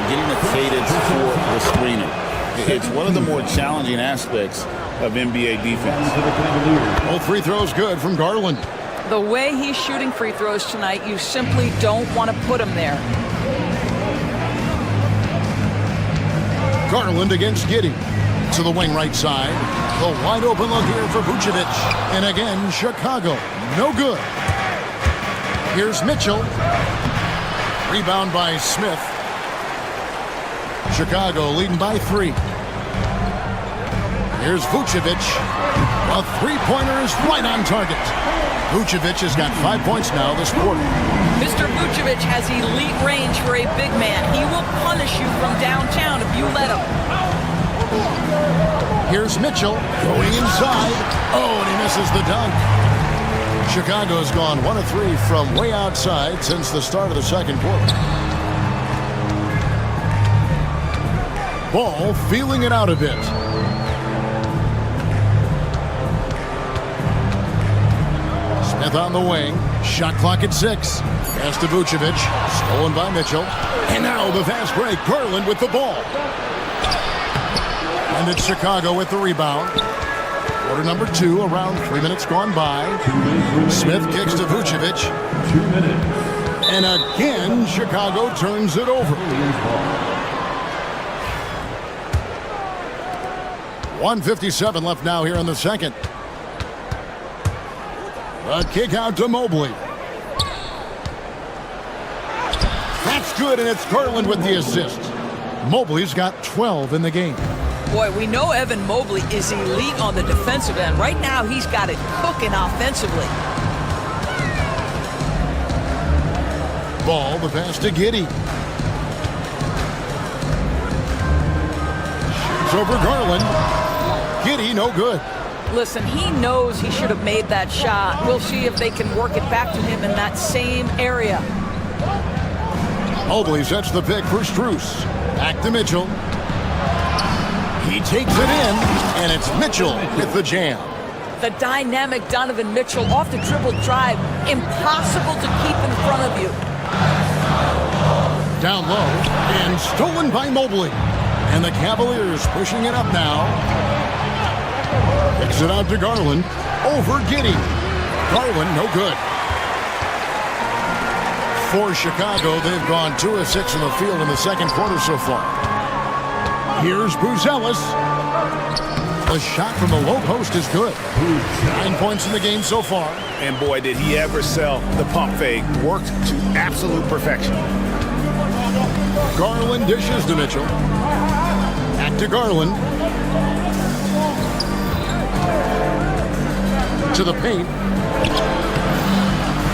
[SPEAKER 6] getting the cadence for the screener. It's one of the more challenging aspects of NBA defense.
[SPEAKER 4] Both free throws good from Garland.
[SPEAKER 13] The way he's shooting free throws tonight, you simply don't want to put him there.
[SPEAKER 4] Garland against Giddey. To the wing right side. The wide open look here for Vucevic. And again, Chicago. No good. Here's Mitchell. Rebound by Smith. Chicago leading by 3. Here's Vucevic. A three-pointer is right on target. Vucevic has got 5 points now this quarter.
[SPEAKER 13] Mr. Vucevic has elite range for a big man. He will punish you from downtown if you let him.
[SPEAKER 4] Here's Mitchell going inside. Oh, and he misses the dunk. Chicago's gone 1 of 3 from way outside since the start of the second quarter. Ball feeling it out a bit. Smith on the wing. Shot clock at 6. Pass to Vucevic. Stolen by Mitchell. And now the fast break. Garland with the ball. And it's Chicago with the rebound. Quarter number 2, around 3 minutes gone by. Smith kicks to Vucevic.
[SPEAKER 8] 2 minutes.
[SPEAKER 4] And again, Chicago turns it over. 1:57 left now here in the second. A kick out to Mobley. That's good, and it's Garland with the assist. Mobley's got 12 in the game.
[SPEAKER 13] Boy, we know Evan Mobley is elite on the defensive end. Right now, he's got it cooking offensively.
[SPEAKER 4] Ball, the pass to Giddey. Shoots over Garland. Giddey, no good.
[SPEAKER 13] Listen, he knows he should have made that shot. We'll see if they can work it back to him in that same area.
[SPEAKER 4] Mobley sets the pick for Strus. Back to Mitchell. He takes it in, and it's Mitchell with the jam.
[SPEAKER 13] The dynamic Donovan Mitchell off the dribble drive. Impossible to keep in front of you.
[SPEAKER 4] Down low, and stolen by Mobley. And the Cavaliers pushing it up now. Kicks it out to Garland. Over Giddey. Garland, no good. For Chicago, they've gone 2 of 6 in the field in the second quarter so far. Here's Buzelis. The shot from the low post is good. 9 points in the game so far.
[SPEAKER 6] And boy, did he ever sell the pump fake. Worked to absolute perfection.
[SPEAKER 4] Garland dishes to Mitchell. Back to Garland. To the paint.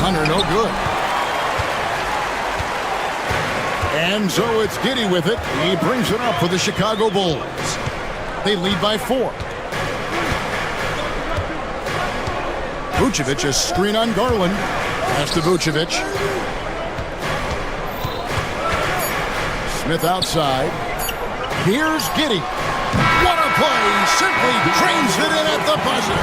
[SPEAKER 4] Hunter, no good. And so it's Giddey with it. He brings it up for the Chicago Bulls. They lead by 4. Vucevic, a screen on Garland. Pass to Vucevic. Smith outside. Here's Giddey. What a play! Simply trains it in at the buzzer.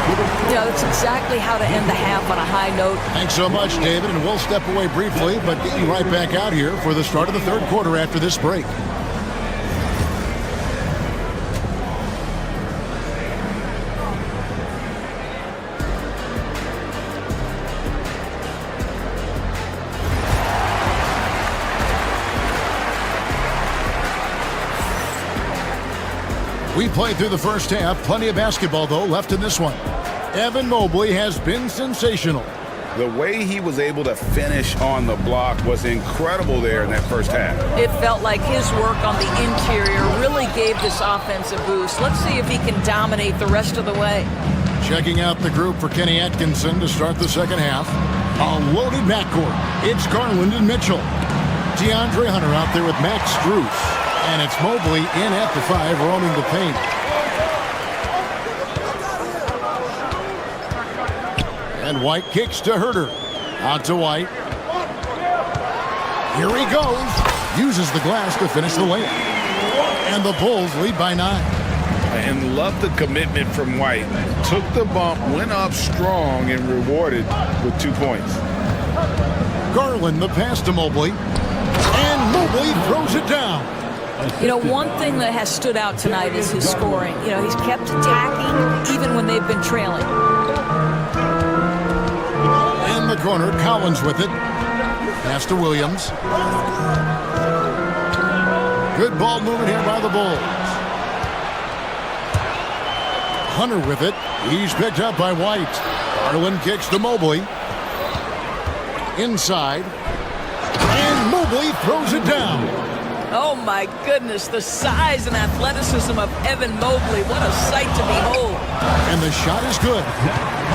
[SPEAKER 13] Yeah, that's exactly how to end the half on a high note.
[SPEAKER 4] Thanks so much, David, and we'll step away briefly, but get you right back out here for the start of the third quarter after this break. We played through the first half. Plenty of basketball, though, left in this one. Evan Mobley has been sensational.
[SPEAKER 6] The way he was able to finish on the block was incredible there in that first half.
[SPEAKER 13] It felt like his work on the interior really gave this offense a boost. Let's see if he can dominate the rest of the way.
[SPEAKER 4] Checking out the group for Kenny Atkinson to start the second half. A loaded backcourt. It's Garland and Mitchell. DeAndre Hunter out there with Max Strus. And it's Mobley in at the 5, roaming the paint. And White kicks to Herter. Out to White. Here he goes. Uses the glass to finish the layup. And the Bulls lead by 9.
[SPEAKER 6] And love the commitment from White. Took the bump, went up strong, and rewarded with 2 points.
[SPEAKER 4] Garland, the pass to Mobley. And Mobley throws it down.
[SPEAKER 13] You know, one thing that has stood out tonight is his scoring. You know, he's kept attacking even when they've been trailing.
[SPEAKER 4] In the corner, Collins with it. Pass to Williams. Good ball movement here by the Bulls. Hunter with it. He's picked up by White. Garland kicks to Mobley. Inside. And Mobley throws it down.
[SPEAKER 13] Oh, my goodness, the size and athleticism of Evan Mobley. What a sight to behold.
[SPEAKER 4] And the shot is good.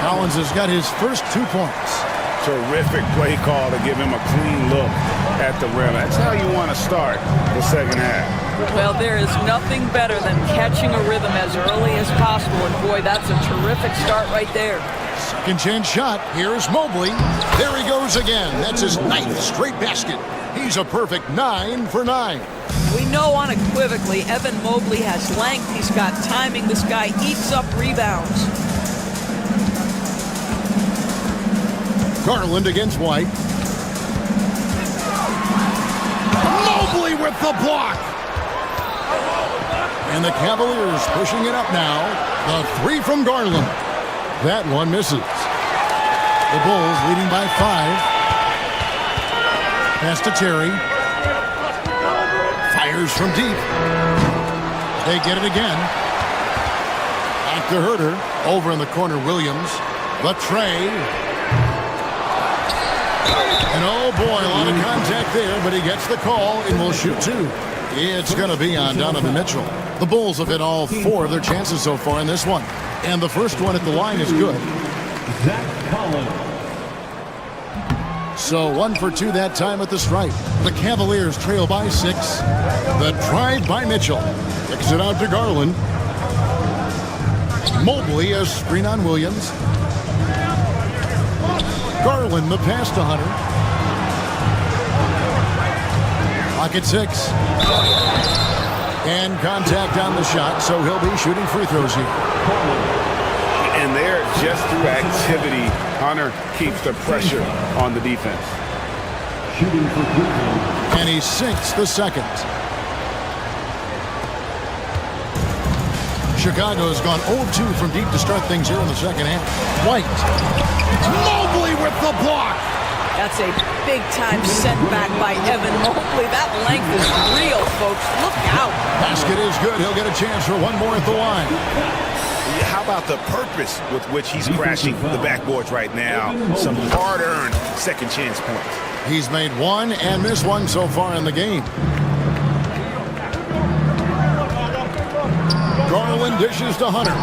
[SPEAKER 4] Collins has got his first 2 points.
[SPEAKER 6] Terrific play call to give him a clean look at the rim. That's how you want to start the second half.
[SPEAKER 13] Well, there is nothing better than catching a rhythm as early as possible, and boy, that's a terrific start right there.
[SPEAKER 4] Second chance shot. Here's Mobley. There he goes again. That's his 9th straight basket. He's a perfect 9 for 9.
[SPEAKER 13] We know unequivocally Evan Mobley has length. He's got timing. This guy eats up rebounds.
[SPEAKER 4] Garland against White. Mobley with the block. And the Cavaliers pushing it up now. The 3 from Garland. That one misses. The Bulls leading by 5. Pass to Terry. Fires from deep. They get it again. Back to Herter. Over in the corner, Williams. The tray. And oh boy, a lot of contact there, but he gets the call and will shoot 2. It's going to be on Donovan Mitchell. The Bulls have hit all 4 of their chances so far in this one. And the first one at the line is good. So 1 for 2 that time at the stripe. The Cavaliers trail by 6. The drive by Mitchell. Kicks it out to Garland. Mobley, a screen on Williams. Garland, the pass to Hunter. Clock at 6. And contact on the shot, so he'll be shooting free throws here.
[SPEAKER 6] And there, just through activity, Hunter keeps the pressure on the defense.
[SPEAKER 4] And he sinks the second. Chicago's gone 0-2 from deep to start things here in the second half. White. Mobley with the block.
[SPEAKER 13] That's a big-time setback by Evan Mobley. That length is real, folks. Look out.
[SPEAKER 4] Basket is good. He'll get a chance for one more at the line.
[SPEAKER 6] How about the purpose with which he's crashing the backboards right now? Some hard-earned second chance points.
[SPEAKER 4] He's made 1 and missed 1 so far in the game. Garland dishes to Hunter.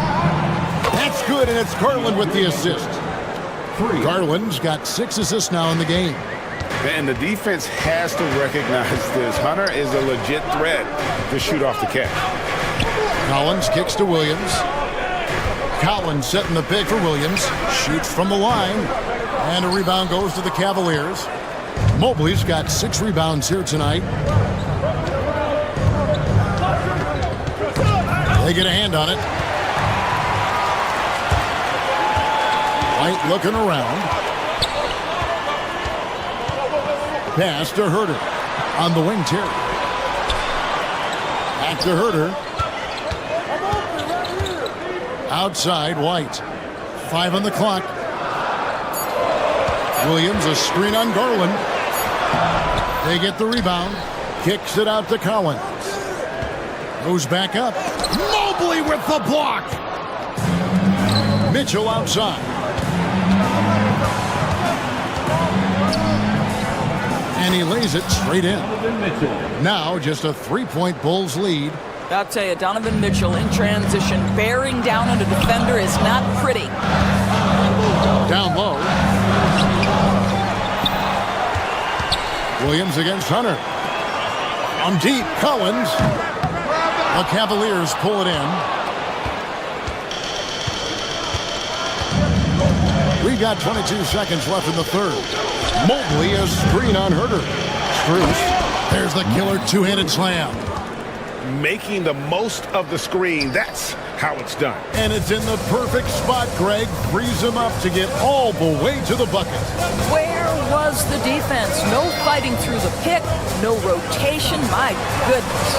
[SPEAKER 4] That's good, and it's Garland with the assist. Garland's got 6 assists now in the game.
[SPEAKER 6] And the defense has to recognize this. Hunter is a legit threat to shoot off the catch.
[SPEAKER 4] Collins kicks to Williams. Collins setting the pick for Williams. Shoots from the line. And a rebound goes to the Cavaliers. Mobley's got 6 rebounds here tonight. They get a hand on it. White looking around. Pass to Herter. On the wing, Terry. Back to Herter. Outside, White. 5 on the clock. Williams, a screen on Garland. They get the rebound. Kicks it out to Collins. Goes back up. Mobley with the block. Mitchell outside. And he lays it straight in. Now just a 3-point Bulls lead.
[SPEAKER 13] I'll tell you, Donovan Mitchell in transition, bearing down on a defender is not pretty.
[SPEAKER 4] Down low. Williams against Hunter. On deep, Collins. The Cavaliers pull it in. We got 22 seconds left in the third. Mobley, a screen on Herter. Strus. There's the killer two-handed slam.
[SPEAKER 6] Making the most of the screen. That's how it's done.
[SPEAKER 4] And it's in the perfect spot. Greg frees him up to get all the way to the bucket.
[SPEAKER 13] Where was the defense? No fighting through the pick, no rotation. My goodness.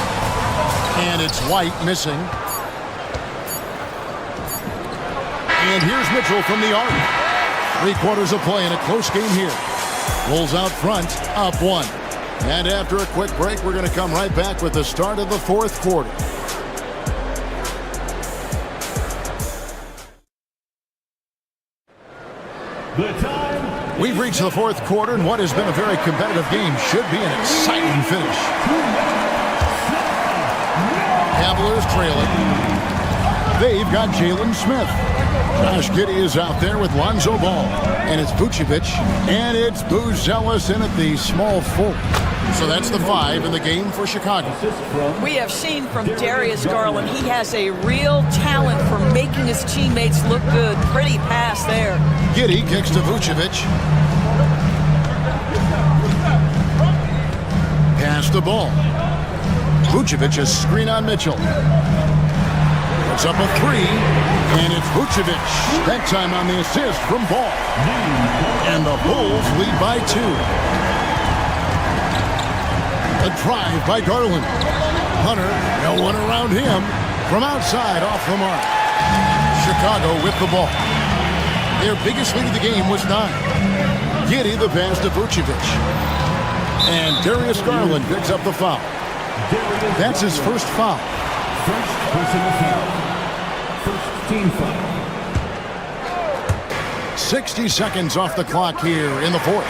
[SPEAKER 4] And it's White missing. And here's Mitchell from the arc. 3 quarters of play in a close game here. Bulls out front, up 1. And after a quick break, we're going to come right back with the start of the fourth quarter. We've reached the fourth quarter, and what has been a very competitive game should be an exciting finish. Cavaliers trailing. They've got Jalen Smith. Josh Giddey is out there with Lonzo Ball. And it's Vucevic. And it's Buzelis in at the small forward. So that's the 5 in the game for Chicago.
[SPEAKER 13] We have seen from Darius Garland, he has a real talent for making his teammates look good. Pretty pass there.
[SPEAKER 4] Giddey kicks to Vucevic. Pass the ball. Vucevic a screen on Mitchell. Puts up a 3, and it's Vucevic. That time on the assist from Ball. And the Bulls lead by 2. A drive by Garland. Hunter, no one around him. From outside, off the mark. Chicago with the ball. Their biggest lead of the game was 9. Giddey the pass to Vucevic. And Darius Garland picks up the foul. That's his first foul.
[SPEAKER 8] First personal foul. First team foul.
[SPEAKER 4] 60 seconds off the clock here in the 4th.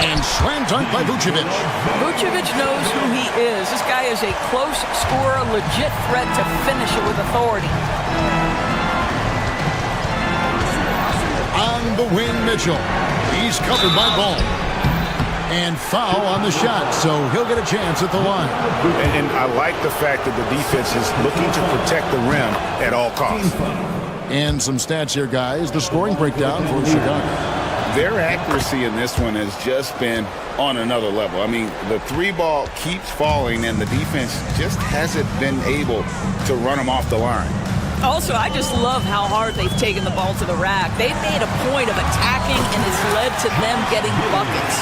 [SPEAKER 4] And slam dunk by Vucevic.
[SPEAKER 13] Vucevic knows who he is. This guy is a close scorer, legit threat to finish it with authority.
[SPEAKER 4] On the wing, Mitchell. He's covered by Ball. And foul on the shot, so he'll get a chance at the line.
[SPEAKER 6] And I like the fact that the defense is looking to protect the rim at all costs.
[SPEAKER 4] And some stats here, guys. The scoring breakdown for Chicago.
[SPEAKER 6] Their accuracy in this one has just been on another level. I mean, the 3 ball keeps falling, and the defense just hasn't been able to run them off the line.
[SPEAKER 13] Also, I just love how hard they've taken the ball to the rack. They've made a point of attacking, and it's led to them getting buckets.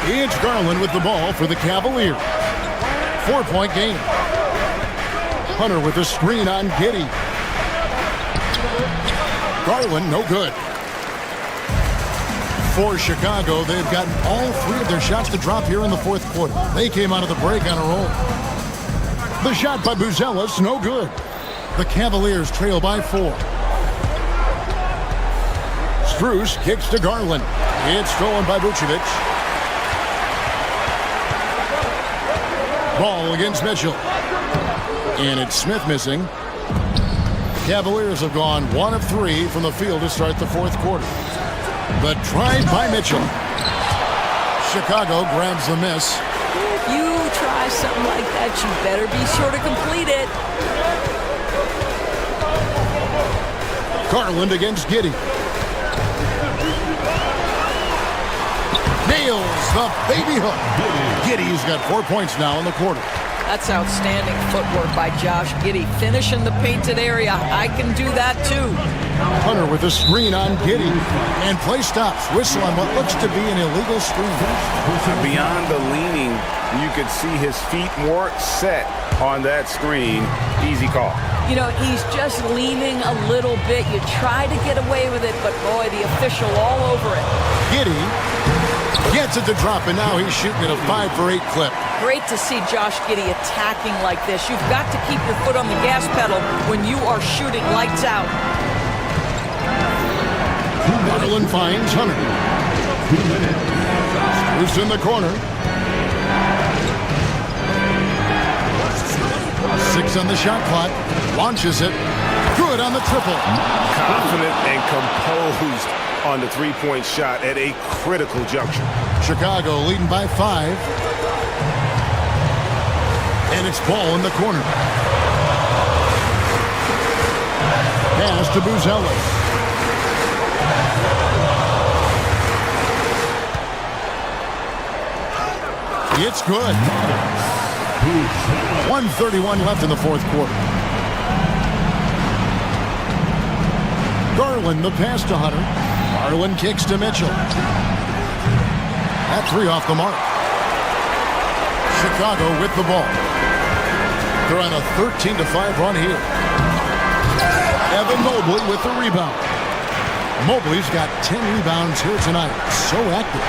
[SPEAKER 4] It's Garland with the ball for the Cavaliers. 4-point game. Hunter with a screen on Giddey. Garland, no good. For Chicago, they've gotten all 3 of their shots to drop here in the 4th quarter. They came out of the break on a roll. The shot by Buzelis, no good. The Cavaliers trail by 4. Strus kicks to Garland. It's stolen by Vucevic. Ball against Mitchell. And it's Smith missing. The Cavaliers have gone 1 of 3 from the field to start the 4th quarter. The drive by Mitchell. Chicago grabs the miss.
[SPEAKER 13] If you try something like that, you better be sure to complete it.
[SPEAKER 4] Garland against Giddey. Nails the baby hook. Giddey's got 4 points now in the quarter.
[SPEAKER 13] That's outstanding footwork by Josh Giddey. Finish in the painted area. I can do that too.
[SPEAKER 4] Hunter with a screen on Giddey. And play stops. Whistle on what looks to be an illegal screen.
[SPEAKER 6] Beyond the leaning, you could see his feet more set on that screen. Easy call.
[SPEAKER 13] You know, he's just leaning a little bit. You try to get away with it, but boy, the official all over it.
[SPEAKER 4] Giddey gets it to drop, and now he's shooting at a 5 for 8 clip.
[SPEAKER 13] Great to see Josh Giddey attacking like this. You've got to keep your foot on the gas pedal when you are shooting lights out.
[SPEAKER 4] Garland finds Hunter. Who's in the corner. 6 on the shot clock. Launches it. Good on the triple.
[SPEAKER 2] Confident and composed on the 3-point shot at a critical juncture.
[SPEAKER 4] Chicago leading by 5. And it's Ball in the corner. Pass to Buzelis. It's good. 1:31 left in the 4th quarter. Garland the pass to Hunter. Garland kicks to Mitchell. That 3 off the mark. Chicago with the ball. They're on a 13-5 run here. Evan Mobley with the rebound. Mobley's got 10 rebounds here tonight. So active.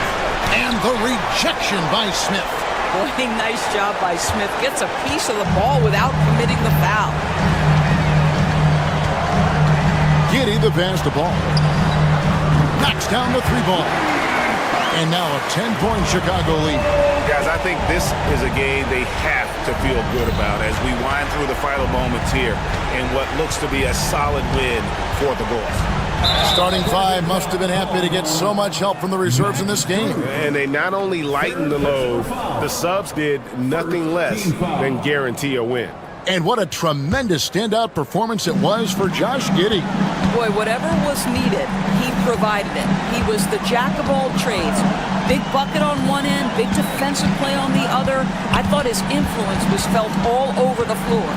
[SPEAKER 4] And the rejection by Smith.
[SPEAKER 13] Boy, nice job by Smith. Gets a piece of the ball without committing the foul.
[SPEAKER 4] Giddey the pass to Ball. Knocks down the 3 ball. And now a 10-point Chicago lead.
[SPEAKER 6] Guys, I think this is a game they have to feel good about as we wind through the final moments here in what looks to be a solid win for the Bulls.
[SPEAKER 4] Starting five must have been happy to get so much help from the reserves in this game.
[SPEAKER 2] And they not only lightened the load, the subs did nothing less than guarantee a win.
[SPEAKER 4] And what a tremendous standout performance it was for Josh Giddey.
[SPEAKER 13] Boy, whatever was needed, he provided it. He was the jack of all trades. Big bucket on one end, big defensive play on the other. I thought his influence was felt all over the floor.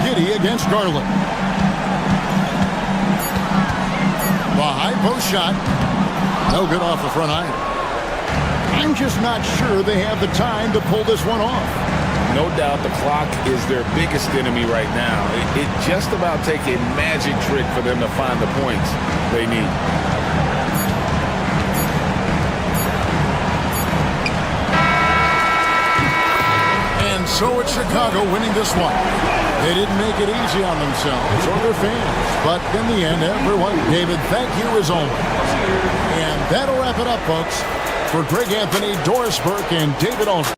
[SPEAKER 4] Giddey against Garland. The high post shot. No good off the front iron. I'm just not sure they have the time to pull this one off.
[SPEAKER 6] No doubt the clock is their biggest enemy right now. It just about takes a magic trick for them to find the points they need.
[SPEAKER 4] And so it's Chicago winning this one. They didn't make it easy on themselves or their fans. But in the end, everyone gave it thank you as always. And that'll wrap it up, folks. For Greg Anthony, Doris Burke, and David Aldridge.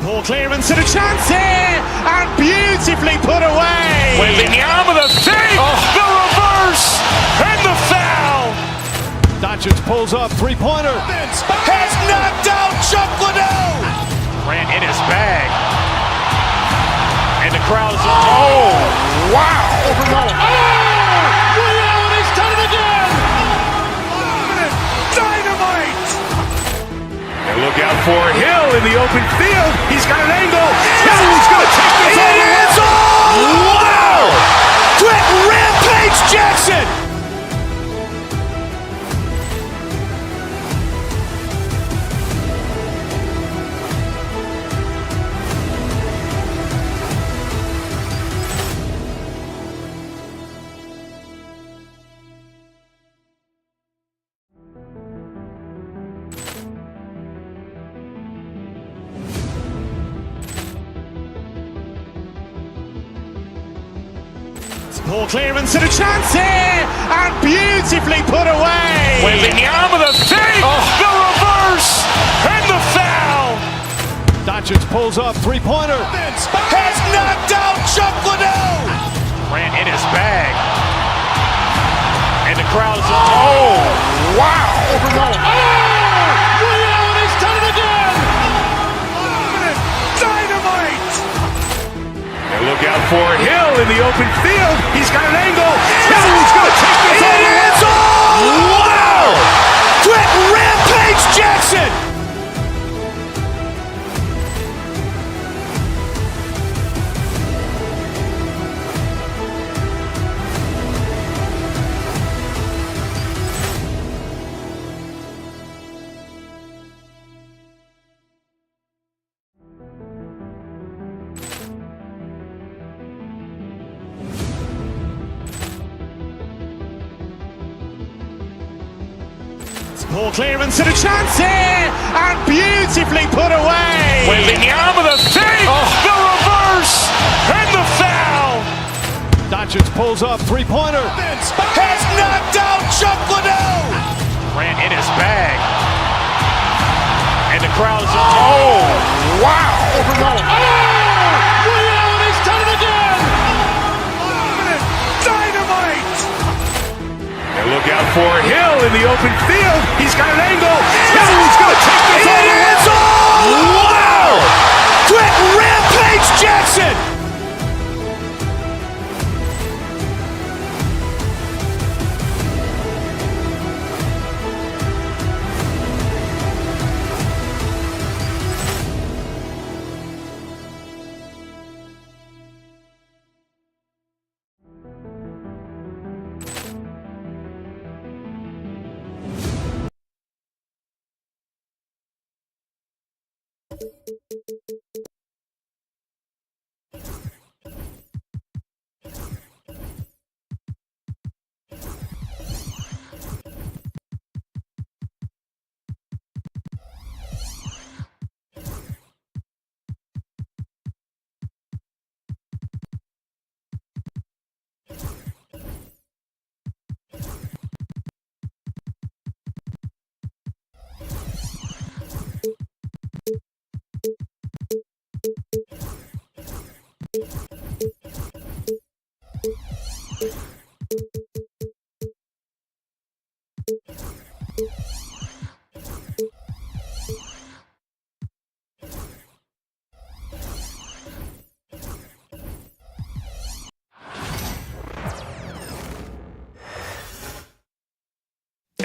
[SPEAKER 1] Poor clearance and a chance here, and beautifully put away.
[SPEAKER 2] Wembanyama the save, the reverse, and the foul.
[SPEAKER 3] Doncic pulls up, three-pointer.
[SPEAKER 2] Has knocked out Chuck Liddell.
[SPEAKER 1] Grant in his bag, and the crowd's
[SPEAKER 2] Oh, wow.
[SPEAKER 3] He's done it again.
[SPEAKER 2] Dynamite. And look out for Hill in the open field. He's got an angle. Hill's going to take this all the way. Wow! Quick Rampage Jackson.
[SPEAKER 1] poor clearance and a chance here, and beautifully put away.
[SPEAKER 2] Wembanyama the save, the reverse, and the foul.
[SPEAKER 3] Doncic pulls up, three-pointer.
[SPEAKER 2] Has knocked out Chuck Liddell.
[SPEAKER 1] Grant in his bag, and the crowd's
[SPEAKER 2] wow.
[SPEAKER 3] He's done it again.
[SPEAKER 2] Dynamite. And look out for Hill in the open field. He's got an angle. Hill's going to take this all the way. Wow! Quick Rampage Jackson.
[SPEAKER 1] poor clearance and a chance here, and beautifully put away.
[SPEAKER 2] Wembanyama the save, the reverse, and the foul.
[SPEAKER 3] Doncic pulls up, three-pointer.
[SPEAKER 2] Has knocked out Chuck Liddell.
[SPEAKER 1] Grant in his bag, and the crowd's
[SPEAKER 2] wow.
[SPEAKER 3] He's done it again.
[SPEAKER 2] Dynamite. And look out for Hill in the open field. He's got an angle. Hill's going to take this all the way. Wow! Quick Rampage Jackson.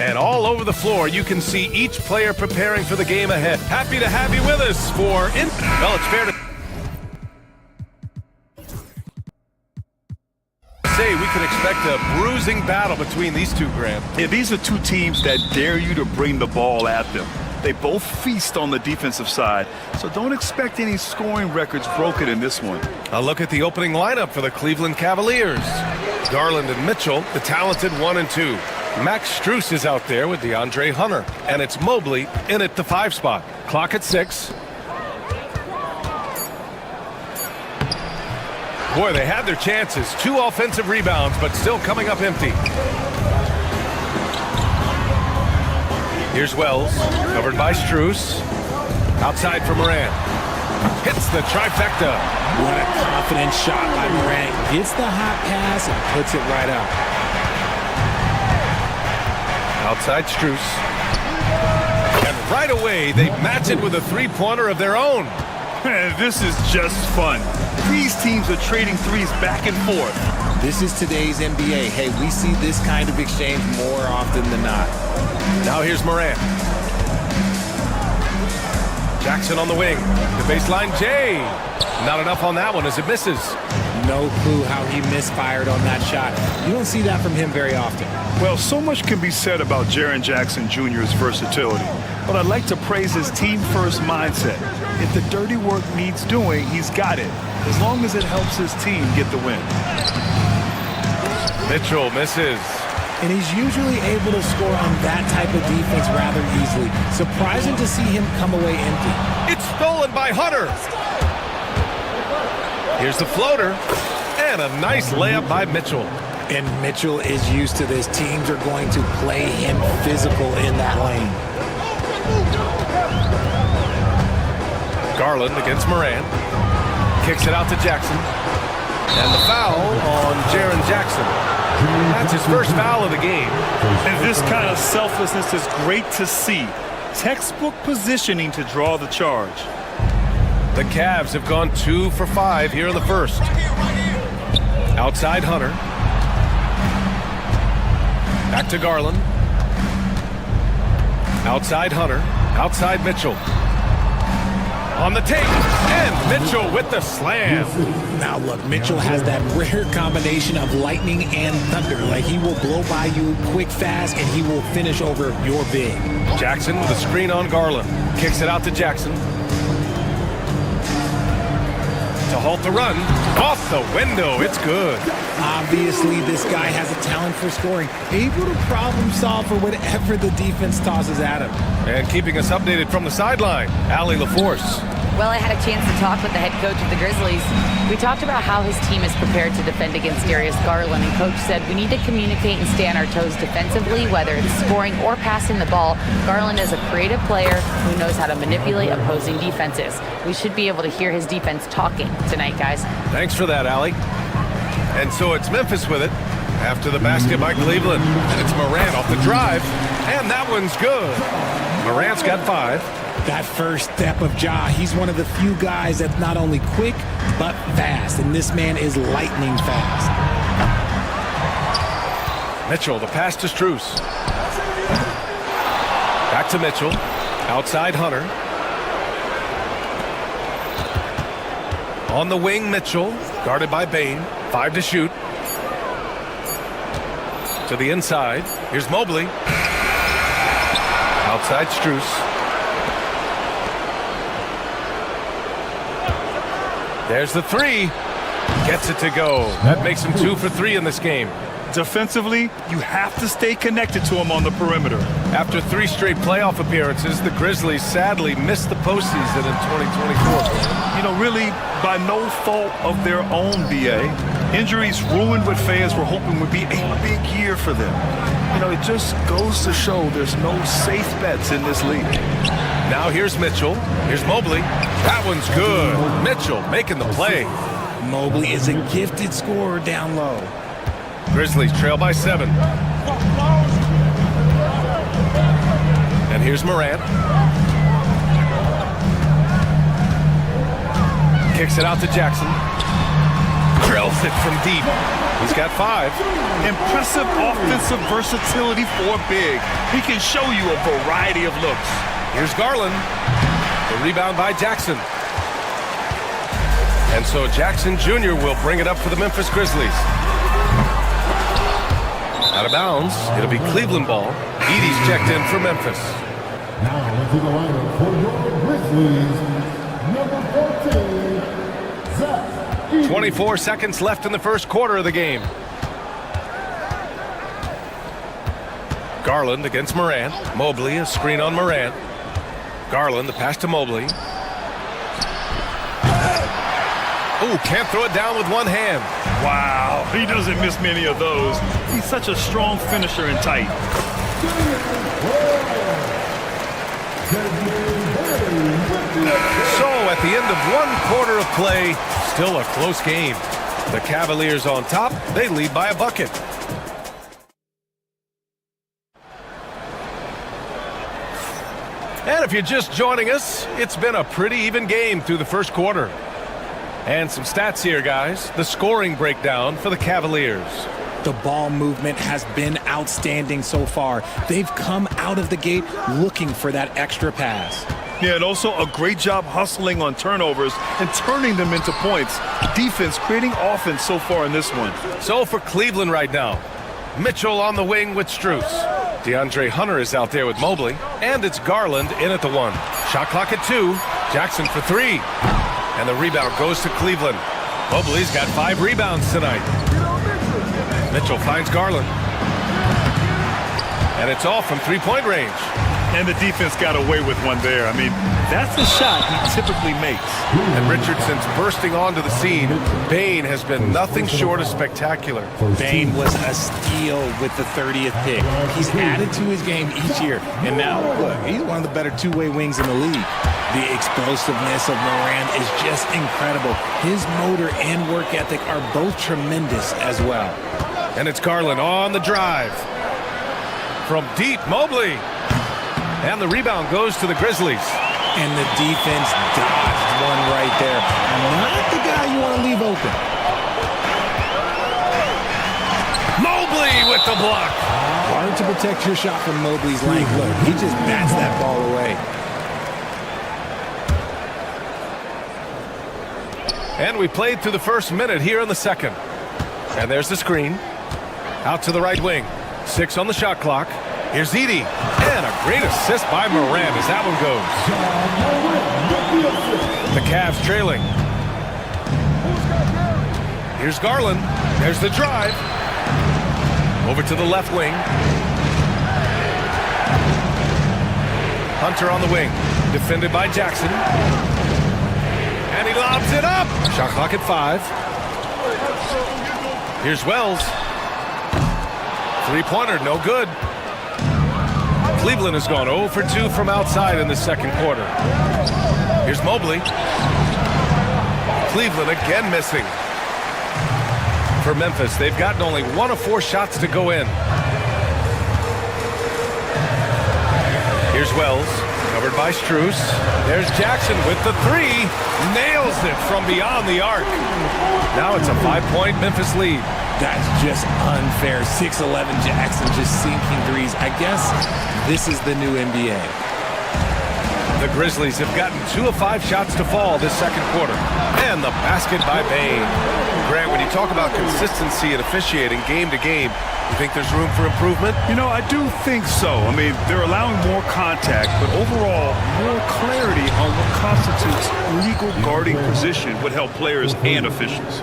[SPEAKER 9] And all over the floor, you can see each player preparing for the game ahead. Happy to have you with us for... Well, it's fair to say we can expect a bruising battle between these two, Graham.
[SPEAKER 10] Yeah, these are two teams that dare you to bring the ball at them. They both feast on the defensive side, so don't expect any scoring records broken in this one.
[SPEAKER 9] A look at the opening lineup for the Cleveland Cavaliers. Garland and Mitchell, the talented 1 and 2. Max Strus is out there with DeAndre Hunter, and it's Mobley in at the 5 spot. Clock at 6. Boy, they had their chances. 2 offensive rebounds, but still coming up empty. Here's Wells, covered by Strus. Outside for Morant. Hits the trifecta.
[SPEAKER 11] What a confident shot by Morant. Gets the hot pass and puts it right up.
[SPEAKER 9] Outside Strus. And right away, they match it with a three-pointer of their own.
[SPEAKER 10] Man, this is just fun. These teams are trading threes back and forth.
[SPEAKER 11] This is today's NBA. Hey, we see this kind of exchange more often than not.
[SPEAKER 9] Now here's Morant. Jackson on the wing. The baseline, Jay. Not enough on that one as it misses.
[SPEAKER 11] No clue how he misfired on that shot. You don't see that from him very often.
[SPEAKER 10] Well, so much can be said about Jaren Jackson Jr.'s versatility, but I'd like to praise his team-first mindset. If the dirty work needs doing, he's got it, as long as it helps his team get the win.
[SPEAKER 9] Mitchell misses.
[SPEAKER 11] And he's usually able to score on that type of defense rather easily. Surprising to see him come away empty.
[SPEAKER 9] It's stolen by Hunter. Here's the floater. And a nice layup by Mitchell.
[SPEAKER 11] And Mitchell is used to this. Teams are going to play him physical in that lane.
[SPEAKER 9] Garland against Morant. Kicks it out to Jackson. And the foul on Jaren Jackson. That's his first foul of the game.
[SPEAKER 10] And this kind of selflessness is great to see. Textbook positioning to draw the charge.
[SPEAKER 9] The Cavs have gone 2 for 5 here in the first. Outside Hunter. Back to Garland. Outside Hunter. Outside Mitchell. On the take. And Mitchell with the slam.
[SPEAKER 11] Now look, Mitchell has that rare combination of lightning and thunder. Like he will blow by you quick, fast, and he will finish over your big.
[SPEAKER 9] Jackson with a screen on Garland. Kicks it out to Jackson. To halt the run. Off the window. It's good.
[SPEAKER 11] Obviously, this guy has a talent for scoring. Able to problem solve for whatever the defense tosses at him.
[SPEAKER 9] And keeping us updated from the sideline, Allie LaForce.
[SPEAKER 12] Well, I had a chance to talk with the head coach of the Grizzlies. We talked about how his team is prepared to defend against Darius Garland, and coach said we need to communicate and stay on our toes defensively, whether it's scoring or passing the ball. Garland is a creative player who knows how to manipulate opposing defenses. We should be able to hear his defense talking tonight, guys.
[SPEAKER 9] Thanks for that, Allie. And so it's Memphis with it after the basket by Cleveland. And it's Morant off the drive, and that one's good. Morant's got 5.
[SPEAKER 11] That first step of Ja, he's one of the few guys that's not only quick, but fast. And this man is lightning fast.
[SPEAKER 9] Mitchell, the pass to Strus. Back to Mitchell. Outside Hunter. On the wing, Mitchell. Guarded by Bane. 5 to shoot. To the inside. Here's Mobley. Outside Strus. There's the 3. Gets it to go. That makes him 2 for 3 in this game.
[SPEAKER 10] Defensively, you have to stay connected to him on the perimeter.
[SPEAKER 9] After 3 straight playoff appearances, the Grizzlies sadly missed the postseason in 2024.
[SPEAKER 10] You know, really, by no fault of their own, BA. Injuries ruined what fans were hoping would be a big year for them. You know, it just goes to show there's no safe bets in this league.
[SPEAKER 9] Now here's Mitchell. Here's Mobley. That one's good. Mitchell making the play.
[SPEAKER 11] Mobley is a gifted scorer down low.
[SPEAKER 9] Grizzlies trail by 7. And here's Morant. Kicks it out to Jackson. Drills it from deep. He's got 5.
[SPEAKER 10] Impressive offensive versatility for big. He can show you a variety of looks.
[SPEAKER 9] Here's Garland. The rebound by Jackson. And so Jackson Jr. will bring it up for the Memphis Grizzlies. Out of bounds. It'll be Cleveland ball. Edey's checked in for Memphis.
[SPEAKER 15] Now into the lineup for your Grizzlies, number 14, Zach Edey.
[SPEAKER 9] 24 seconds left in the first quarter of the game. Garland against Morant. Mobley, a screen on Morant. Garland, the pass to Mobley. Ooh, can't throw it down with one hand.
[SPEAKER 10] Wow, he doesn't miss many of those. He's such a strong finisher and tight.
[SPEAKER 9] So at the end of 1 quarter of play, still a close game. The Cavaliers on top, they lead by a bucket. And if you're just joining us, it's been a pretty even game through the first quarter. And some stats here, guys. The scoring breakdown for the Cavaliers.
[SPEAKER 11] The ball movement has been outstanding so far. They've come out of the gate looking for that extra pass.
[SPEAKER 10] Yeah, and also a great job hustling on turnovers and turning them into points. Defense creating offense so far in this one.
[SPEAKER 9] So for Cleveland right now, Mitchell on the wing with Strus. DeAndre Hunter is out there with Mobley. And it's Garland in at the 1. Shot clock at 2. Jackson for 3. And the rebound goes to Cleveland. Mobley's got 5 rebounds tonight. Mitchell finds Garland. And it's all from three-point range.
[SPEAKER 10] And the defense got away with one there. I mean, that's the shot he typically makes.
[SPEAKER 9] And Richardson's bursting onto the scene. Bane has been nothing short of spectacular.
[SPEAKER 11] Bane was a steal with the 30th pick. He's added to his game each year. And now, look, he's one of the better two-way wings in the league. The explosiveness of Morant is just incredible. His motor and work ethic are both tremendous as well.
[SPEAKER 9] And it's Garland on the drive. From deep, Mobley. And the rebound goes to the Grizzlies.
[SPEAKER 11] And the defense dodged one right there. Not the guy you want to leave open.
[SPEAKER 9] Mobley with the block.
[SPEAKER 11] Hard to protect your shot from Mobley's length. Look, he just bats that ball away.
[SPEAKER 9] And we played through the first minute here in the second. And there's the screen. Out to the right wing. 6 on the shot clock. Here's Edey. And a great assist by Morant as that one goes. The Cavs trailing. Here's Garland. There's the drive. Over to the left wing. Hunter on the wing. Defended by Jackson. And he lobs it up. Shot clock at 5. Here's Wells. Three-pointer, no good. Cleveland has gone 0 for 2 from outside in the second quarter. Here's Mobley. Cleveland again missing. For Memphis, they've gotten only 1 of 4 shots to go in. Here's Wells, covered by Strus. There's Jackson with the 3. Nails it from beyond the arc. Now it's a 5-point Memphis lead.
[SPEAKER 11] That's just unfair. 6'11" Jackson just sinking threes. I guess this is the new NBA.
[SPEAKER 9] The Grizzlies have gotten 2 of 5 shots to fall this second quarter. And the basket by Bane. Grant, when you talk about consistency and officiating game to game, you think there's room for improvement?
[SPEAKER 10] You know, I do think so. I mean, they're allowing more contact, but overall, more clarity on what constitutes legal guarding position would help players and officials.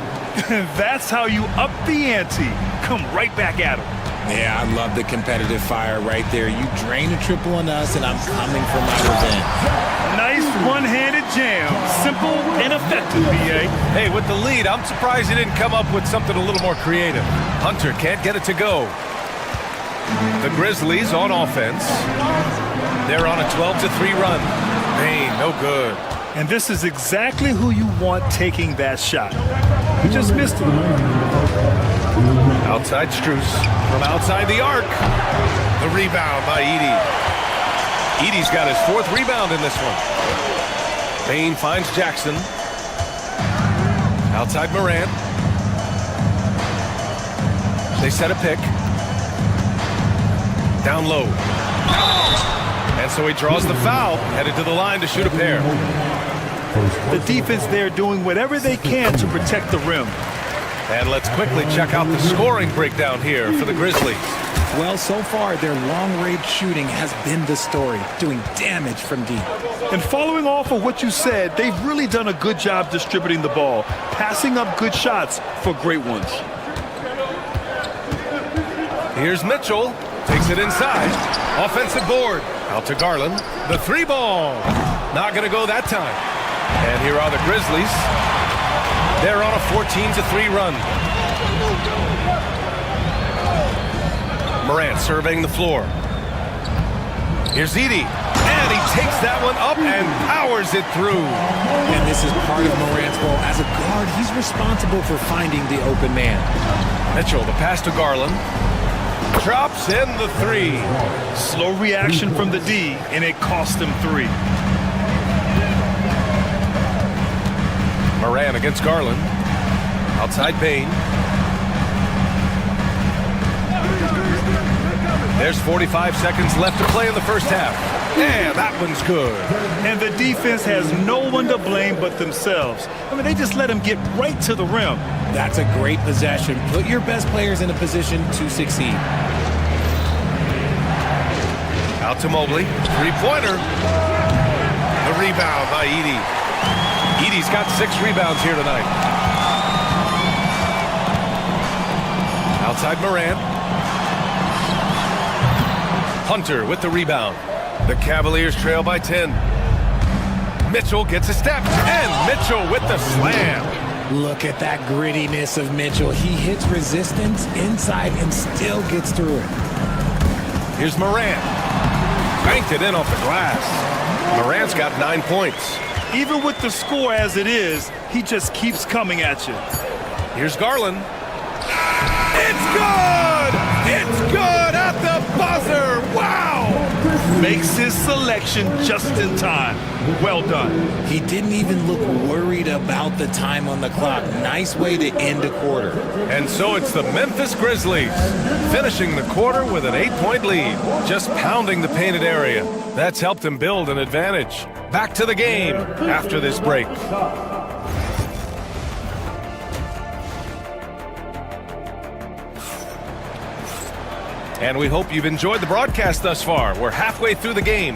[SPEAKER 10] That's how you up the ante. Come right back at them.
[SPEAKER 11] Yeah, I love the competitive fire right there. You drain a triple on us, and I'm coming for my revenge.
[SPEAKER 10] Nice one-handed jam. Simple and effective, B.A.
[SPEAKER 9] Hey, with the lead, I'm surprised he didn't come up with something a little more creative. Hunter can't get it to go. The Grizzlies on offense. They're on a 12-3 run. Bane, no good.
[SPEAKER 10] And this is exactly who you want taking that shot. He just missed it.
[SPEAKER 9] Outside Strus. From outside the arc. The rebound by Edey. Edey's got his 4th rebound in this one. Bane finds Jackson. Outside Morant. They set a pick. Down low. And so he draws the foul, headed to the line to shoot a pair.
[SPEAKER 10] The defense there doing whatever they can to protect the rim.
[SPEAKER 9] And let's quickly check out the scoring breakdown here for the Grizzlies.
[SPEAKER 11] Well, so far, their long-range shooting has been the story, doing damage from deep.
[SPEAKER 10] And following off of what you said, they've really done a good job distributing the ball, passing up good shots for great ones.
[SPEAKER 9] Here's Mitchell. Takes it inside. Offensive board. Out to Garland. The three ball. Not going to go that time. And here are the Grizzlies. They're on a 14-3 run. Morant surveying the floor. Here's Edey. And he takes that one up and powers it through.
[SPEAKER 11] And this is part of Morant's role. As a guard, he's responsible for finding the open man.
[SPEAKER 9] Mitchell, the pass to Garland. Drops in the three.
[SPEAKER 10] Slow reaction from the D, and it cost him 3.
[SPEAKER 9] Morant against Garland. Outside Payne. There's 45 seconds left to play in the first half. Yeah, that one's good.
[SPEAKER 10] And the defense has no one to blame but themselves. I mean, they just let him get right to the rim.
[SPEAKER 11] That's a great possession. Put your best players in a position to succeed.
[SPEAKER 9] Out to Mobley. Three-pointer. The rebound by Edey. Edey's got 6 rebounds here tonight. Outside Morant. Hunter with the rebound. The Cavaliers trail by 10. Mitchell gets a step. And Mitchell with the slam.
[SPEAKER 11] Look at that grittiness of Mitchell. He hits resistance inside and still gets through it.
[SPEAKER 9] Here's Morant. Banked it in off the glass. Morant's got 9 points.
[SPEAKER 10] Even with the score as it is, he just keeps coming at you.
[SPEAKER 9] Here's Garland. It's good! It's good at the buzzer! Wow!
[SPEAKER 10] Makes his selection just in time. Well done.
[SPEAKER 11] He didn't even look worried about the time on the clock. Nice way to end a quarter.
[SPEAKER 9] And so it's the Memphis Grizzlies finishing the quarter with an 8-point lead, just pounding the painted area. That's helped them build an advantage. Back to the game after this break. And we hope you've enjoyed the broadcast thus far. We're halfway through the game.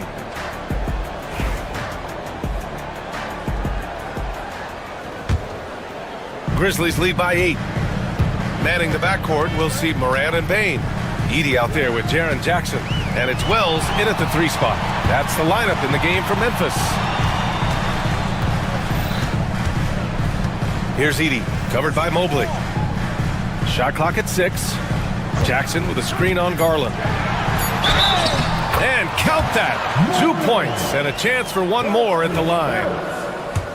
[SPEAKER 9] Grizzlies lead by 8. Manning the backcourt, we'll see Morant and Payne. Edey out there with Jaren Jackson. And it's Wells in at the 3 spot. That's the lineup in the game for Memphis. Here's Edey, covered by Mobley. Shot clock at 6. Jackson with a screen on Garland. And count that! 2 points and a chance for one more at the line.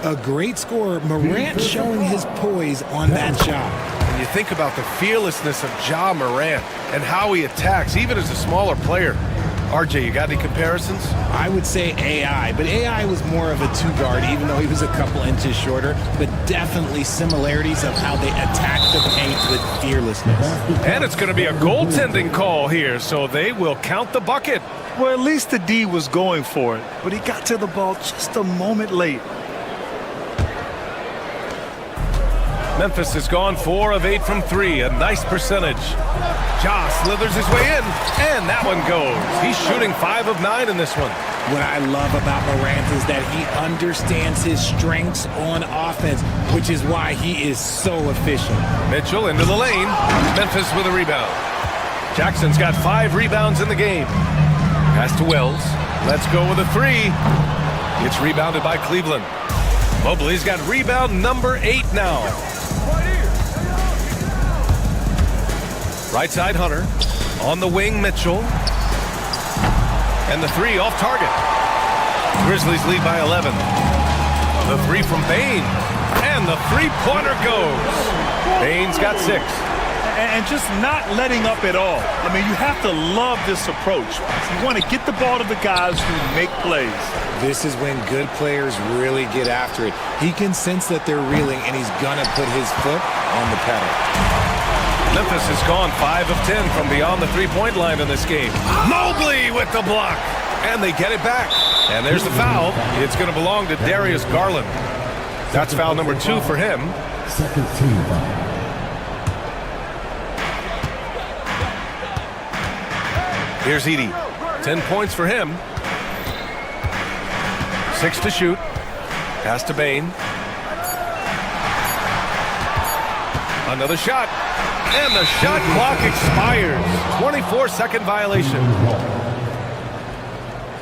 [SPEAKER 11] A great scorer. Morant showing his poise on that shot.
[SPEAKER 9] When you think about the fearlessness of Ja Morant and how he attacks, even as a smaller player. RJ, you got any comparisons?
[SPEAKER 11] I would say AI, but AI was more of a 2-guard, even though he was a couple inches shorter, but definitely similarities of how they attack the paint with fearlessness.
[SPEAKER 9] And it's going to be a goaltending call here, so they will count the bucket.
[SPEAKER 10] Well, at least the D was going for it, but he got to the ball just a moment late.
[SPEAKER 9] Memphis has gone 4 of 8 from 3, a nice percentage. Ja slithers his way in, and that one goes. He's shooting 5 of 9 in this one.
[SPEAKER 11] What I love about Morant is that he understands his strengths on offense, which is why he is so efficient.
[SPEAKER 9] Mitchell into the lane. Memphis with a rebound. Jackson's got 5 rebounds in the game. Pass to Wells. Let's go with a 3. It's rebounded by Cleveland. Mobley's got rebound number 8 now. Right side Hunter. On the wing, Mitchell. And the 3 off target. Grizzlies lead by 11. The 3 from Payne. And the three-pointer goes. Payne's got 6.
[SPEAKER 10] And just not letting up at all. I mean, you have to love this approach. You want to get the ball to the guys who make plays.
[SPEAKER 11] This is when good players really get after it. He can sense that they're reeling, and he's going to put his foot on the pedal.
[SPEAKER 9] Memphis has gone 5 of 10 from beyond the three-point line in this game. Mobley with the block. And they get it back. And there's the foul. It's going to belong to Darius Garland. That's foul number 2 for him.
[SPEAKER 15] Second team foul.
[SPEAKER 9] Here's Edey. 10 points for him. 6 to shoot. Pass to Bane. Another shot. And the shot clock expires. 24-second violation.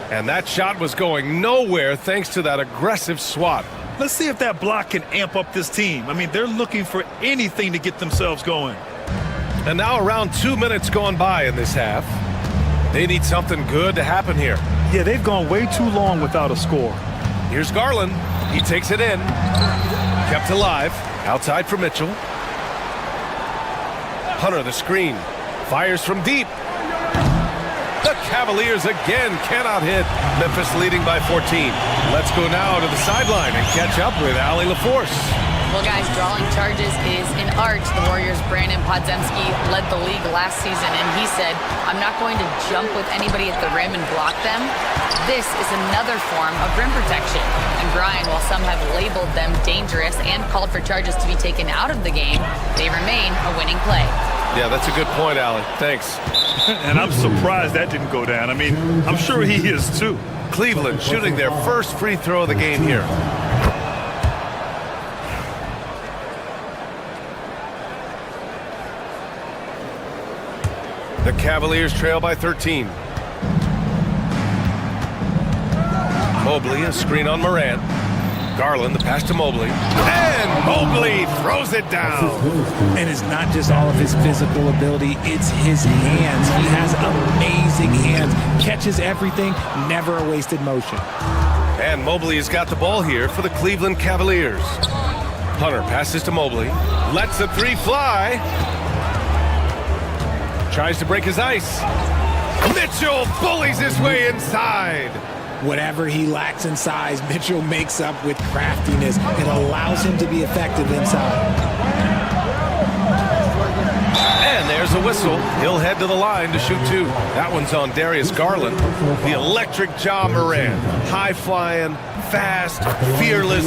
[SPEAKER 9] And that shot was going nowhere thanks to that aggressive swat.
[SPEAKER 10] Let's see if that block can amp up this team. I mean, they're looking for anything to get themselves going.
[SPEAKER 9] And now around 2 minutes gone by in this half. They need something good to happen here.
[SPEAKER 10] Yeah, they've gone way too long without a score.
[SPEAKER 9] Here's Garland. He takes it in. Kept alive. Outside for Mitchell. Hunter the screen. Fires from deep. The Cavaliers again cannot hit. Memphis leading by 14. Let's go now to the sideline and catch up with Allie LaForce.
[SPEAKER 12] Well, guys, drawing charges is an art. The Warriors' Brandon Podziemski led the league last season, and he said, I'm not going to jump with anybody at the rim and block them. This is another form of rim protection. And Brian, while some have labeled them dangerous and called for charges to be taken out of the game, they remain a winning play.
[SPEAKER 9] Yeah, that's a good point, Allie. Thanks.
[SPEAKER 10] And I'm surprised that didn't go down. I mean, I'm sure he is too.
[SPEAKER 9] Cleveland shooting their first free throw of the game here. The Cavaliers trail by 13. Mobley, a screen on Morant. Garland, the pass to Mobley. And Mobley throws it down.
[SPEAKER 11] And it's not just all of his physical ability, it's his hands. He has amazing hands. Catches everything, never a wasted motion.
[SPEAKER 9] And Mobley has got the ball here for the Cleveland Cavaliers. Hunter passes to Mobley. Lets the three fly. Tries to break his ice. Mitchell bullies his way inside.
[SPEAKER 11] Whatever he lacks in size, Mitchell makes up with craftiness. It allows him to be effective inside.
[SPEAKER 9] And there's a whistle. He'll head to the line to shoot 2. That one's on Darius Garland. The electric Ja Morant. High-flying, fast, fearless.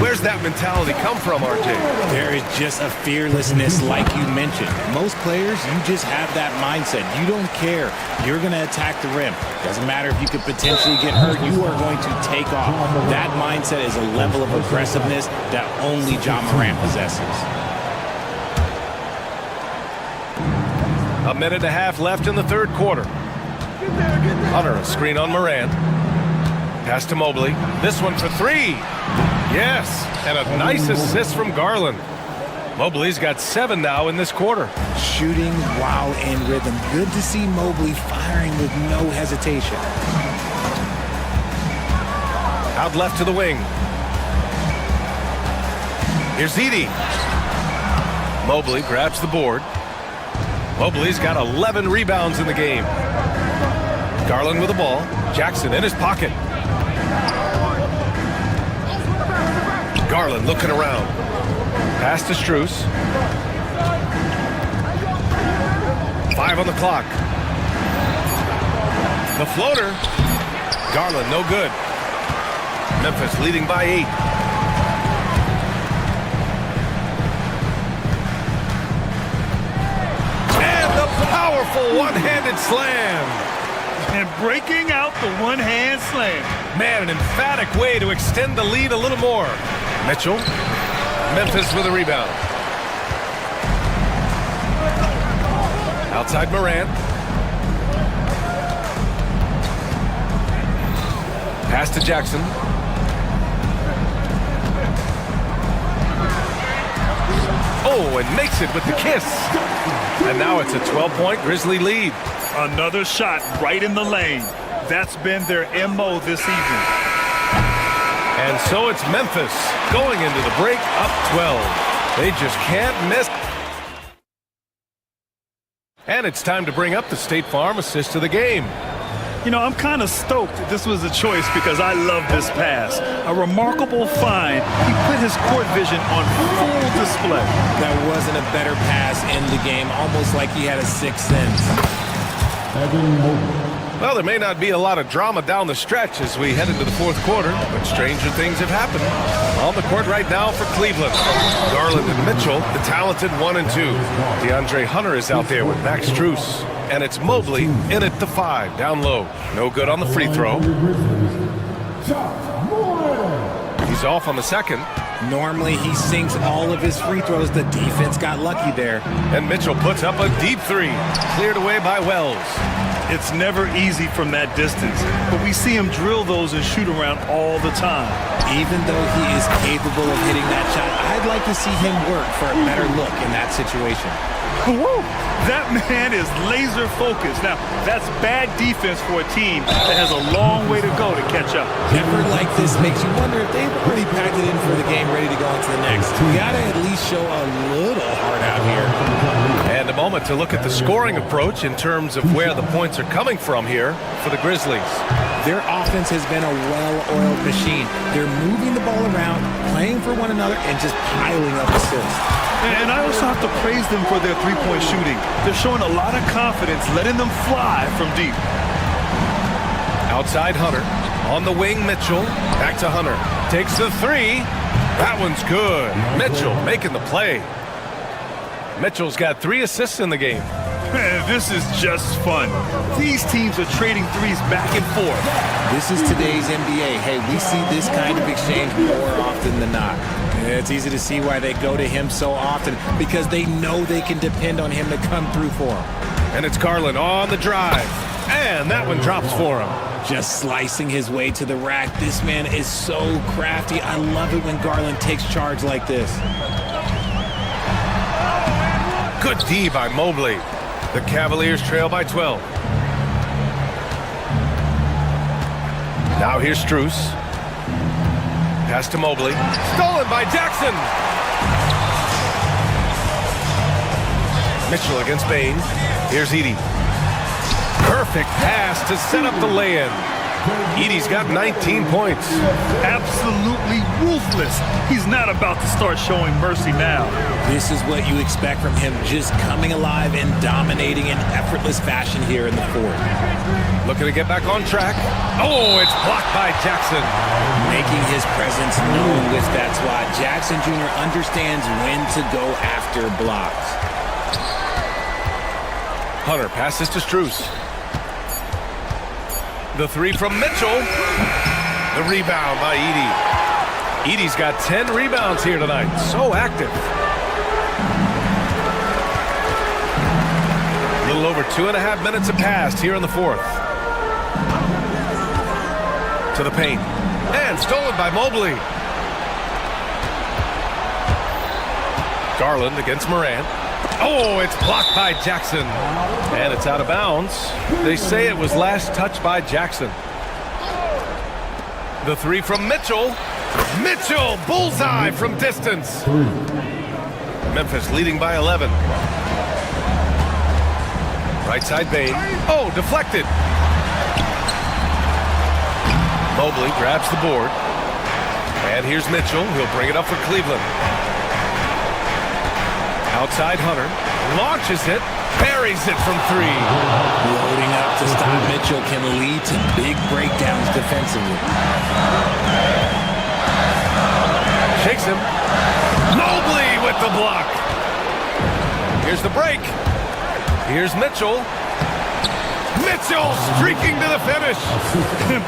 [SPEAKER 9] Where's that mentality come from, RJ?
[SPEAKER 11] There is just a fearlessness like you mentioned. Most players, you just have that mindset. You don't care. You're going to attack the rim. Doesn't matter if you could potentially get hurt. You are going to take off. That mindset is a level of aggressiveness that only Ja Morant possesses.
[SPEAKER 9] A minute and a half left in the third quarter. Hunter, a screen on Morant. Pass to Mobley. This one for 3. Yes, and a nice assist from Garland. Mobley's got 7 now in this quarter.
[SPEAKER 11] Shooting while in rhythm. Good to see Mobley firing with no hesitation.
[SPEAKER 9] Out left to the wing. Here's Edey. Mobley grabs the board. Mobley's got 11 rebounds in the game. Garland with the ball. Jackson in his pocket. Garland looking around. Pass to Strus. 5 on the clock. The floater. Garland no good. Memphis leading by 8. And the powerful one-handed slam.
[SPEAKER 10] And breaking out the one-hand slam.
[SPEAKER 9] Man, an emphatic way to extend the lead a little more. Mitchell. Memphis with a rebound. Outside Morant. Pass to Jackson. Oh, and makes it with the kiss. And now it's a 12-point Grizzly lead.
[SPEAKER 10] Another shot right in the lane. That's been their MO this evening.
[SPEAKER 9] And so it's Memphis going into the break up 12. They just can't miss. And it's time to bring up the State Farm assist of the game.
[SPEAKER 10] You know, I'm kind of stoked that this was a choice because I love this pass. A remarkable find. He put his court vision on full display.
[SPEAKER 11] That wasn't a better pass in the game, almost like he had a sixth sense.
[SPEAKER 9] Well, there may not be a lot of drama down the stretch as we head into the fourth quarter, but stranger things have happened. On the court right now for Cleveland, Garland and Mitchell, the talented 1 and 2. DeAndre Hunter is out there with Max Strus, and it's Mobley in at the 5, down low. No good on the free throw. He's off on the second.
[SPEAKER 11] Normally, he sinks all of his free throws. The defense got lucky there.
[SPEAKER 9] And Mitchell puts up a deep 3, cleared away by Wells.
[SPEAKER 10] It's never easy from that distance, but we see him drill those and shoot around all the time.
[SPEAKER 11] Even though he is capable of hitting that shot, I'd like to see him work for a better look in that situation.
[SPEAKER 10] Woo! That man is laser focused. Now, that's bad defense for a team that has a long way to go to catch up.
[SPEAKER 11] Effort like this makes you wonder if they've already packed it in for the game, ready to go into the next. We gotta at least show a little heart out here.
[SPEAKER 9] And a moment to look at the scoring approach in terms of where the points are coming from here for the Grizzlies.
[SPEAKER 11] Their offense has been a well-oiled machine. They're moving the ball around, playing for one another, and just piling up assists.
[SPEAKER 10] And I also have to praise them for their three-point shooting. They're showing a lot of confidence, letting them fly from deep.
[SPEAKER 9] Outside Hunter. On the wing, Mitchell. Back to Hunter. Takes the 3. That one's good. Mitchell making the play. Mitchell's got 3 assists in the game.
[SPEAKER 10] Man, this is just fun. These teams are trading threes back and forth.
[SPEAKER 11] This is today's NBA. Hey, we see this kind of exchange more often than not. It's easy to see why they go to him so often, because they know they can depend on him to come through for them.
[SPEAKER 9] And it's Garland on the drive. And that one drops for him.
[SPEAKER 11] Just slicing his way to the rack. This man is so crafty. I love it when Garland takes charge like this.
[SPEAKER 9] Good D by Mobley. The Cavaliers trail by 12. Now here's Strus. Pass to Mobley. Stolen by Jackson. Mitchell against Bain. Here's Edey. Perfect pass to set up the lay-in. Edey's got 19 points.
[SPEAKER 10] Absolutely ruthless. He's not about to start showing mercy now.
[SPEAKER 11] This is what you expect from him, just coming alive and dominating in effortless fashion here in the fourth.
[SPEAKER 9] Looking to get back on track. Oh, it's blocked by Jackson.
[SPEAKER 11] Making his presence known with that swat. Jackson Jr. understands when to go after blocks.
[SPEAKER 9] Hunter passes to Strus. The 3 from Mitchell. The rebound by Edey. Edey's got 10 rebounds here tonight. So active. A little over 2.5 minutes have passed here in the fourth. To the paint. And stolen by Mobley. Garland against Morant. Oh, it's blocked by Jackson. And it's out of bounds. They say it was last touched by Jackson. The 3 from Mitchell. Mitchell, bullseye from distance. Memphis leading by 11. Right side Bain. Oh, deflected. Mobley grabs the board. And here's Mitchell. He'll bring it up for Cleveland. Outside Hunter. Launches it. Buries it from 3.
[SPEAKER 11] Loading up to stop Mitchell can lead to big breakdowns defensively.
[SPEAKER 9] Shakes him. Mobley with the block. Here's the break. Here's Mitchell. Mitchell streaking to the finish.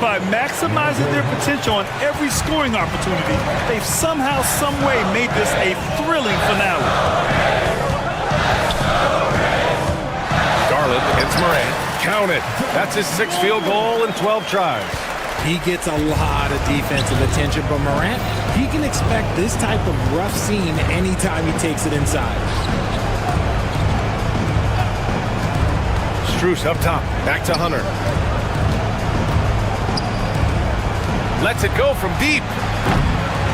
[SPEAKER 10] By maximizing their potential on every scoring opportunity, they've somehow, some way made this a thrilling finale.
[SPEAKER 9] Garland against Morant. Count it. That's his 6th field goal in 12 tries.
[SPEAKER 11] He gets a lot of defensive attention, but Morant, he can expect this type of rough scene anytime he takes it inside.
[SPEAKER 9] Strus up top. Back to Hunter. Lets it go from deep.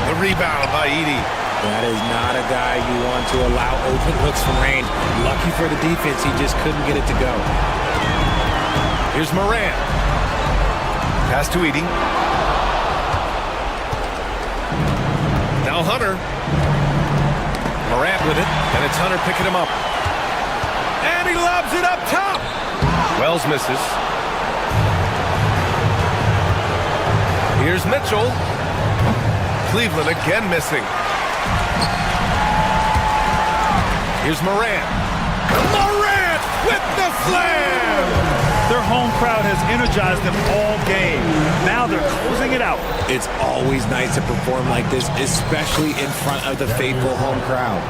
[SPEAKER 9] The rebound by Edey.
[SPEAKER 11] That is not a guy you want to allow open looks from range. Lucky for the defense, he just couldn't get it to go.
[SPEAKER 9] Here's Morant. Pass to Edie. Now Hunter. Morant with it, and it's Hunter picking him up. And he lobs it up top. Wells misses. Here's Mitchell. Cleveland again missing. Here's Morant. Morant with the slam!
[SPEAKER 10] Their home crowd has energized them all game. Now they're closing it out.
[SPEAKER 11] It's always nice to perform like this, especially in front of the faithful home crowd.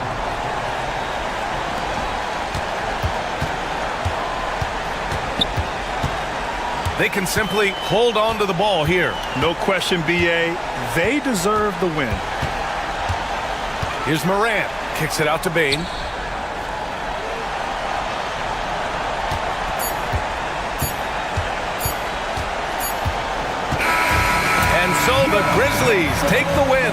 [SPEAKER 9] They can simply hold on to the ball here.
[SPEAKER 10] No question, B.A. They deserve the win.
[SPEAKER 9] Here's Morant. Kicks it out to Bane. And so the Grizzlies take the win.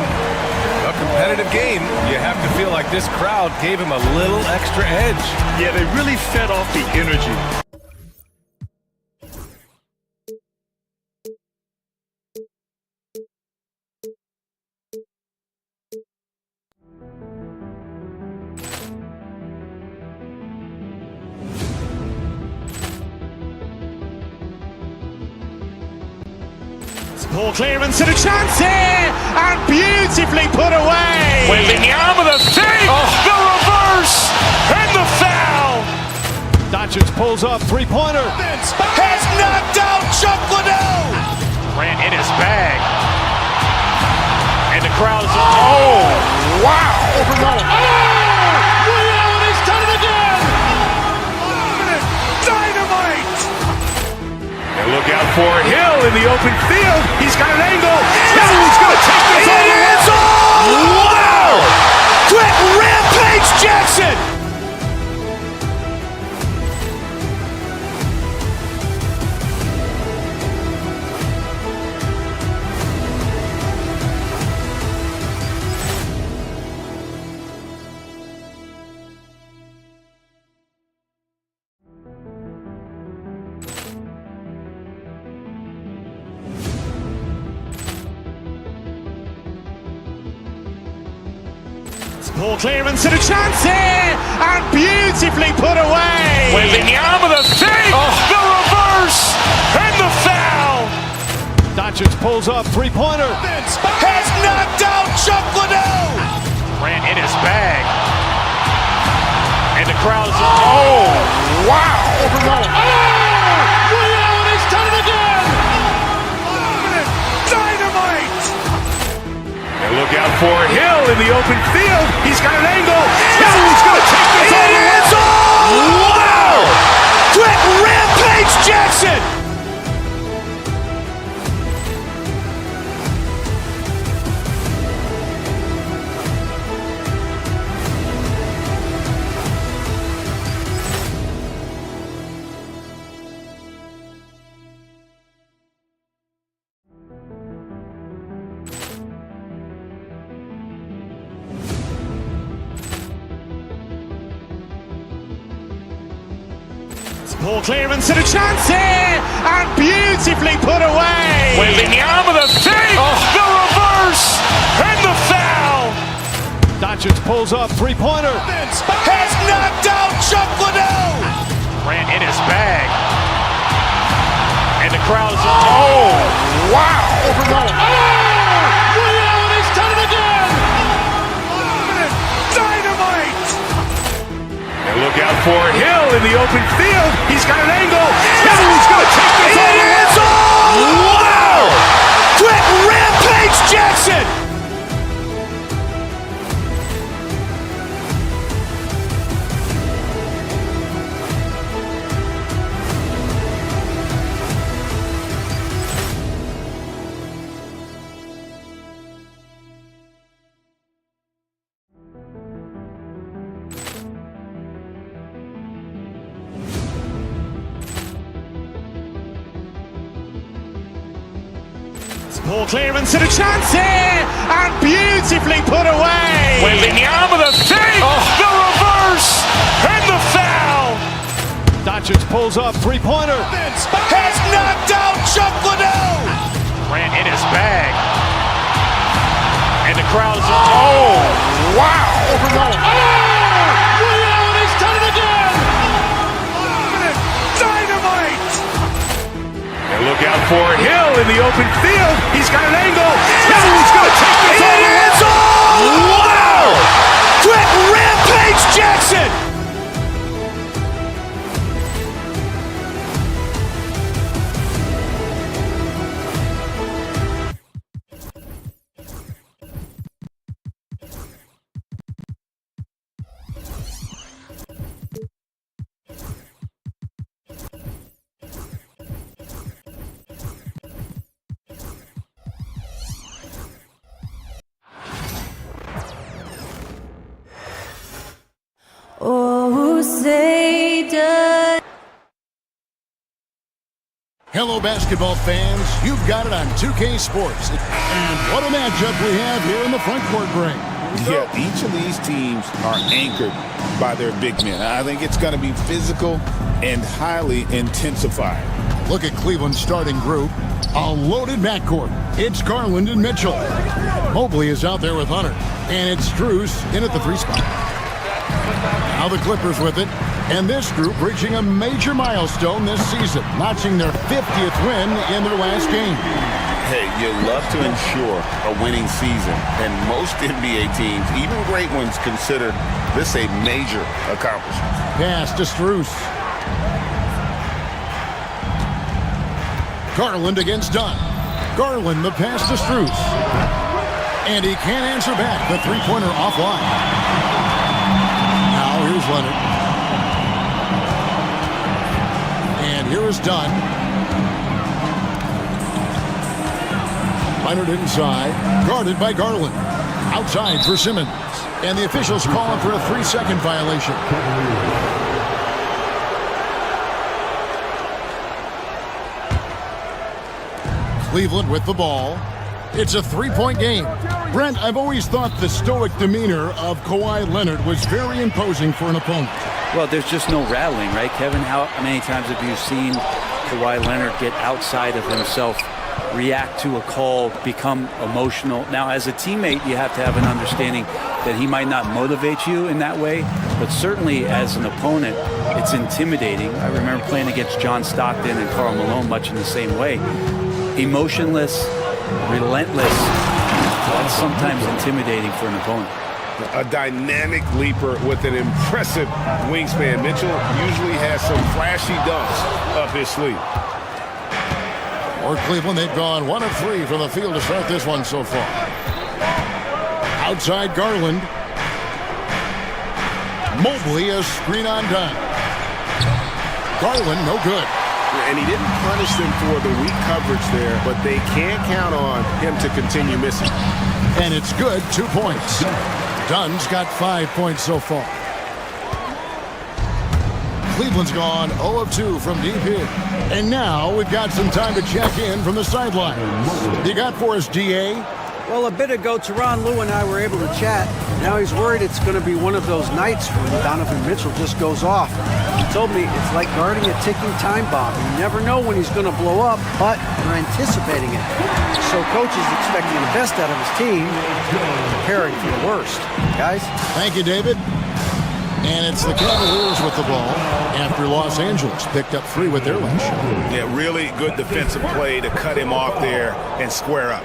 [SPEAKER 9] A competitive game. You have to feel like this crowd gave him a little extra edge.
[SPEAKER 10] Yeah, they really fed off the energy.
[SPEAKER 1] Ball clearance and a chance here, and beautifully put away.
[SPEAKER 2] Wembanyama the fake, the reverse, and the foul.
[SPEAKER 3] Doncic pulls up, three-pointer.
[SPEAKER 2] Has knocked out Chuck Liddell. Ran in his bag. And the crowd is, oh, wow.
[SPEAKER 3] Ray Allen, he's done it again.
[SPEAKER 2] Dynamite. And look out for Hill in the open field. He's got an angle. Hill's going to take this all the way. Wow! Quick rampage Jackson.
[SPEAKER 1] Ball clearance and a chance here, and beautifully put away.
[SPEAKER 2] Wembanyama the fake, the reverse, and the foul.
[SPEAKER 3] Doncic pulls up, three-pointer.
[SPEAKER 2] Has knocked out Chuck Liddell. Ran in his bag. And the crowd is, oh, wow.
[SPEAKER 3] Ray Allen, he's done it again.
[SPEAKER 2] Dynamite. And look out for Hill in the open field. He's got an angle. Hill's going to take this all the way. Wow! Quick rampage Jackson.
[SPEAKER 1] Ball clearance and a chance here, and beautifully put away.
[SPEAKER 2] Wembanyama the fake, the reverse, and the foul.
[SPEAKER 3] Doncic pulls up, three-pointer.
[SPEAKER 2] Has knocked out Chuck Liddell. Ran in his bag. And the crowd is, oh, wow.
[SPEAKER 3] Ray Allen, he's done it again.
[SPEAKER 2] Dynamite. And look out for Hill in the open field. He's got an angle. Hill's going to take this all the way. Wow! Quick rampage Jackson.
[SPEAKER 1] Ball clearance and a chance here, and beautifully put away.
[SPEAKER 2] Wembanyama the fake, the reverse, and the foul.
[SPEAKER 3] Doncic pulls up, three-pointer.
[SPEAKER 2] Has knocked out Chuck Liddell. in his bag. And the crowd is, oh, wow.
[SPEAKER 3] Ray Allen has done it again!
[SPEAKER 2] Dynamite! And look out for Hill in the open field. He's got an angle. Hill's going to take this all the way. Wow! Quick Rampage Jackson!
[SPEAKER 16] Oh, say does.
[SPEAKER 4] Hello, basketball fans. You've got it on 2K Sports. And what a matchup we have here in the front court ring.
[SPEAKER 6] Yeah, each of these teams are anchored by their big men. I think it's going to be physical and highly intensified.
[SPEAKER 4] Look at Cleveland's starting group. A loaded backcourt. It's Garland and Mitchell. Mobley is out there with Hunter. And it's Strus in at the 3 spot. Now the Clippers with it. And this group reaching a major milestone this season, notching their 50th win in their last game.
[SPEAKER 6] Hey, you love to ensure a winning season. And most NBA teams, even great ones, consider this a major accomplishment.
[SPEAKER 4] Pass to Strus. Garland against Dunn. Garland the pass to Strus. And he can't answer back. The three-pointer offline. Now here's Leonard. And here is Dunn. Leonard inside. Guarded by Garland. Outside for Simmons. And the officials calling for a 3-second violation. Cleveland with the ball. It's a 3-point game. Brent, I've always thought the stoic demeanor of Kawhi Leonard was very imposing for an opponent.
[SPEAKER 14] Well, there's just no rattling, right, Kevin? How many times have you seen Kawhi Leonard get outside of himself, react to a call, become emotional? Now, as a teammate, you have to have an understanding that he might not motivate you in that way, but certainly as an opponent, it's intimidating. I remember playing against John Stockton and Karl Malone much in the same way. Emotionless, relentless. That's sometimes intimidating for an opponent.
[SPEAKER 2] A dynamic leaper with an impressive wingspan. Mitchell usually has some flashy dunks up his sleeve.
[SPEAKER 4] For Cleveland, they've gone 1 of 3 from the field to start this one so far. Outside Garland. Mobley, a screen on Dunn. Garland, no good.
[SPEAKER 2] And he didn't punish them for the weak coverage there, but they can't count on him to continue missing.
[SPEAKER 4] And it's good, 2 points. Dunn's got 5 points so far. Cleveland's gone 0 of 2 from deep here. And now we've got some time to check in from the sidelines. You got for us, DA?
[SPEAKER 7] Well, a bit ago, Teron Lue and I were able to chat. Now he's worried it's going to be one of those nights when Donovan Mitchell just goes off. He told me it's like guarding a ticking time bomb. You never know when he's going to blow up, but you're anticipating it. So coach is expecting the best out of his team, preparing for the worst. Guys?
[SPEAKER 4] Thank you, David. And it's the Cavaliers with the ball after Los Angeles picked up 3 with their last shot.
[SPEAKER 2] Yeah, really good defensive play to cut him off there and square up.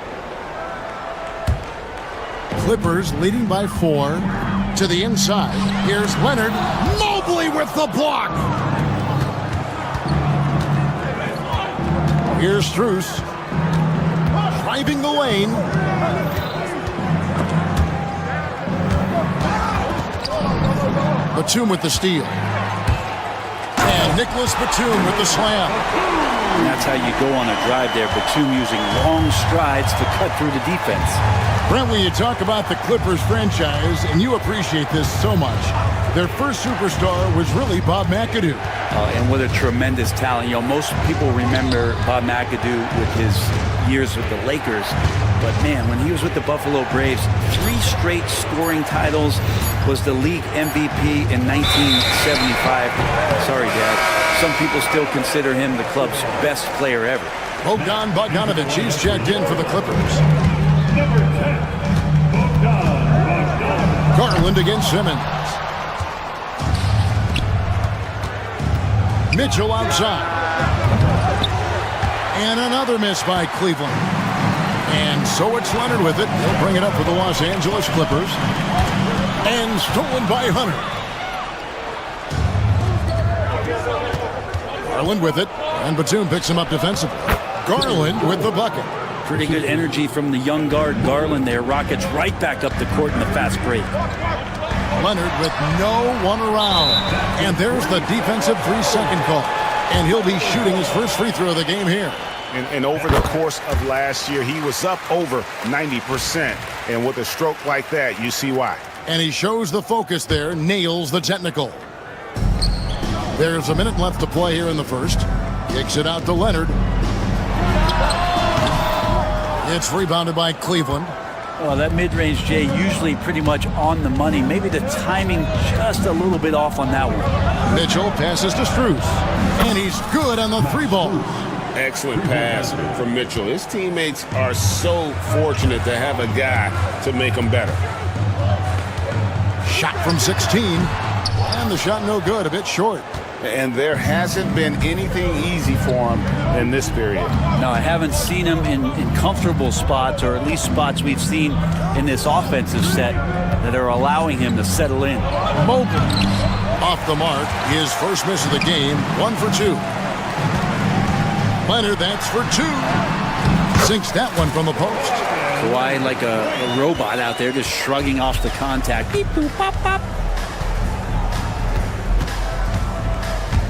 [SPEAKER 4] Clippers leading by 4 to the inside. Here's Leonard. Mobley with the block. Here's Strus. Driving the lane. Batum with the steal. And Nicholas Batum with the slam.
[SPEAKER 14] And that's how you go on a drive there. Batum using long strides to cut through the defense.
[SPEAKER 4] Brent, when you talk about the Clippers franchise, and you appreciate this so much, their first superstar was really Bob McAdoo.
[SPEAKER 14] And what a tremendous talent. You know, most people remember Bob McAdoo with his years with the Lakers. But, man, when he was with the Buffalo Braves, 3 straight scoring titles, was the league MVP in 1975. Sorry, Dad. Some people still consider him the club's best player ever.
[SPEAKER 4] Bogdanovich, he's checked in for the Clippers.
[SPEAKER 8] Number 10, Bogdanovich.
[SPEAKER 4] Garland against Simmons. Mitchell outside. And another miss by Cleveland. And so it's Leonard with it. He'll bring it up for the Los Angeles Clippers. And stolen by Hunter. Garland with it. And Batum picks him up defensively. Garland with the bucket.
[SPEAKER 14] Pretty good energy from the young guard Garland there. Rockets right back up the court in the fast break.
[SPEAKER 4] Leonard with no one around. And there's the defensive 3-second call. And he'll be shooting his first free throw of the game here.
[SPEAKER 2] And over the course of last year, he was up over 90%. And with a stroke like that, you see why.
[SPEAKER 4] And he shows the focus there, nails the technical. There's a minute left to play here in the first. Kicks it out to Leonard. It's rebounded by Cleveland.
[SPEAKER 14] Well, that mid-range, Jay, usually pretty much on the money. Maybe the timing just a little bit off on that one.
[SPEAKER 4] Mitchell passes to Strus. And he's good on the 3-ball.
[SPEAKER 6] Excellent pass from Mitchell. His teammates are so fortunate to have a guy to make them better.
[SPEAKER 4] Shot from 16. And the shot no good, a bit short.
[SPEAKER 6] And there hasn't been anything easy for him in this period.
[SPEAKER 14] No, I haven't seen him in comfortable spots, or at least spots we've seen in this offensive set that are allowing him to settle in.
[SPEAKER 4] Mobley off the mark. His first miss of the game, 1 for 2. Leonard, that's for 2. Sinks that one from the post.
[SPEAKER 14] Kawhi like a robot out there, just shrugging off the contact. Beep, boop, pop, pop.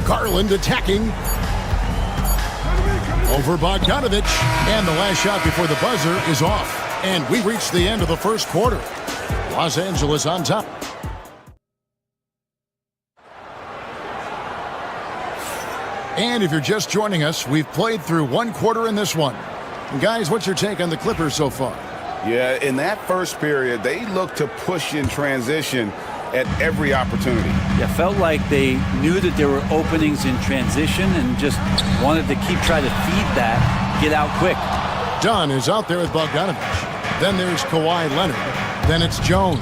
[SPEAKER 4] Garland attacking. Over Bogdanovich. And the last shot before the buzzer is off. And we reach the end of the first quarter. Los Angeles on top. And if you're just joining us, we've played through one quarter in this one. And guys, what's your take on the Clippers so far?
[SPEAKER 6] Yeah, in that first period, they looked to push in transition at every opportunity.
[SPEAKER 14] Yeah, felt like they knew that there were openings in transition and just wanted to keep trying to feed that, get out quick.
[SPEAKER 4] Dunn is out there with Bogdanovich. Then there's Kawhi Leonard. Then it's Jones.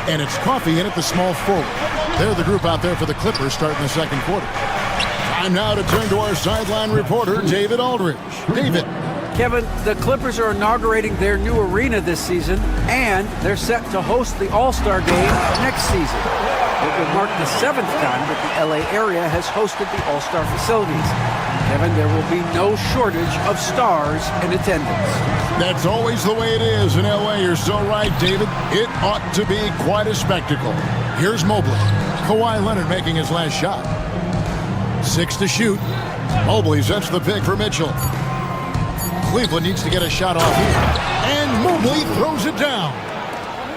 [SPEAKER 4] And it's Coffey in at the small forward. They're the group out there for the Clippers starting the second quarter. Time now to turn to our sideline reporter, David Aldridge. David.
[SPEAKER 7] Kevin, the Clippers are inaugurating their new arena this season, and they're set to host the All-Star Game next season. It would mark the 7th time that the LA area has hosted the All-Star facilities. Kevin, there will be no shortage of stars in attendance.
[SPEAKER 4] That's always the way it is in LA. You're so right, David. It ought to be quite a spectacle. Here's Mobley. Kawhi Leonard making his last shot. 6 to shoot. Mobley sets the pick for Mitchell. Cleveland needs to get a shot off here. And Mobley throws it down.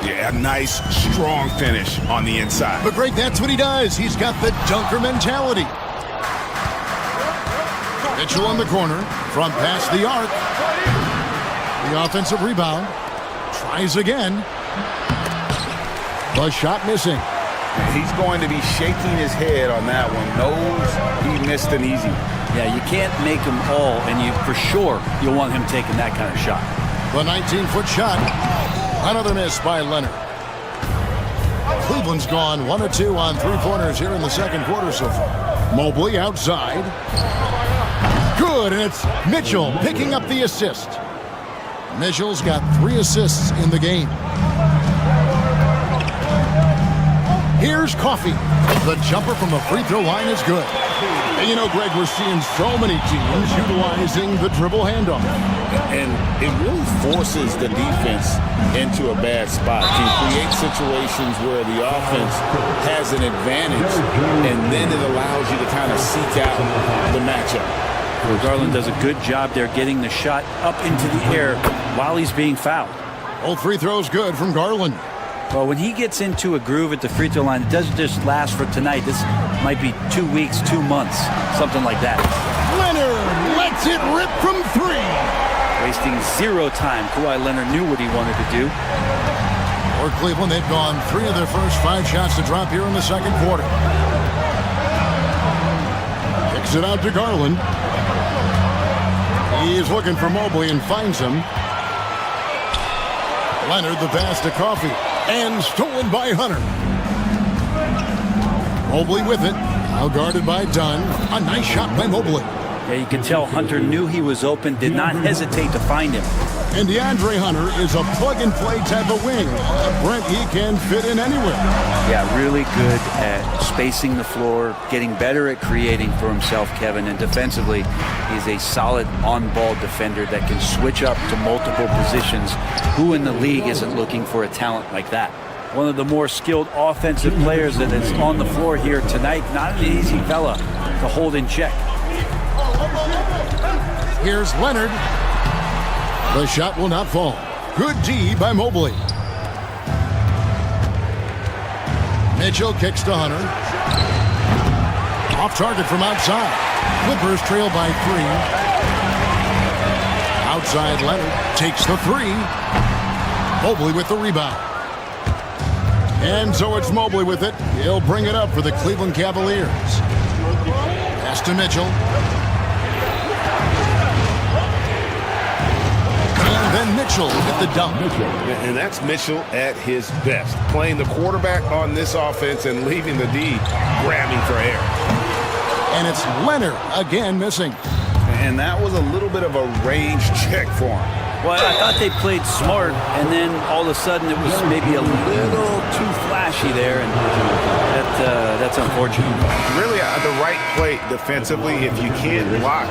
[SPEAKER 2] Yeah, a nice, strong finish on the inside.
[SPEAKER 4] But Greg, that's what he does. He's got the dunker mentality. Mitchell on the corner, from past the arc. The offensive rebound. Tries again. The shot missing.
[SPEAKER 6] He's going to be shaking his head on that one. Knows he missed an easy.
[SPEAKER 14] Yeah, you can't make them all, and you for sure you'll want him taking that kind of shot.
[SPEAKER 4] The 19-foot shot. Another miss by Leonard. Cleveland's gone 1 of 2 on 3-pointers here in the second quarter so far. Mobley outside. Good, and it's Mitchell picking up the assist. Mitchell's got 3 assists in the game. Here's Coffey. The jumper from the free throw line is good. And you know, Greg, we're seeing so many teams utilizing the dribble handoff.
[SPEAKER 6] And it really forces the defense into a bad spot. Can create situations where the offense has an advantage, and then it allows you to kind of seek out the matchup.
[SPEAKER 14] Well, Garland does a good job there getting the shot up into the air while he's being fouled.
[SPEAKER 4] All free throws good from Garland.
[SPEAKER 14] Well, when he gets into a groove at the free throw line, it doesn't just last for tonight. This might be 2 weeks, 2 months, something like that.
[SPEAKER 4] Leonard lets it rip from 3.
[SPEAKER 14] Wasting 0 time. Kawhi Leonard knew what he wanted to do.
[SPEAKER 4] For Cleveland, they've gone 3 of their first 5 shots to drop here in the second quarter. Kicks it out to Garland. He He's looking for Mobley and finds him. Leonard the pass to Coffey. And stolen by Hunter. Mobley with it. Now guarded by Dunn. A nice shot by Mobley.
[SPEAKER 14] Yeah, you can tell Hunter knew he was open, did not hesitate to find him.
[SPEAKER 4] And DeAndre Hunter is a plug-and-play type of wing. Brent, he can fit in anywhere.
[SPEAKER 14] Yeah, really good at spacing the floor, getting better at creating for himself, Kevin. And defensively, he's a solid on-ball defender that can switch up to multiple positions. Who in the league isn't looking for a talent like that? One of the more skilled offensive players that is on the floor here tonight. Not an easy fella to hold in check.
[SPEAKER 4] Here's Leonard. The shot will not fall. Good D by Mobley. Mitchell kicks to Hunter. Off target from outside. Clippers trail by 3. Outside Leonard takes the 3. Mobley with the rebound. And so it's Mobley with it. He'll bring it up for the Cleveland Cavaliers. Pass to Mitchell. And then Mitchell with the dunk.
[SPEAKER 2] And that's Mitchell at his best. Playing the quarterback on this offense and leaving the D grabbing for air.
[SPEAKER 4] And it's Leonard again missing.
[SPEAKER 6] And that was a little bit of a range check for him.
[SPEAKER 14] Well, I thought they played smart, and then all of a sudden it was maybe a little too flashy there, and that's unfortunate.
[SPEAKER 2] Really, the right play defensively. If you can't block,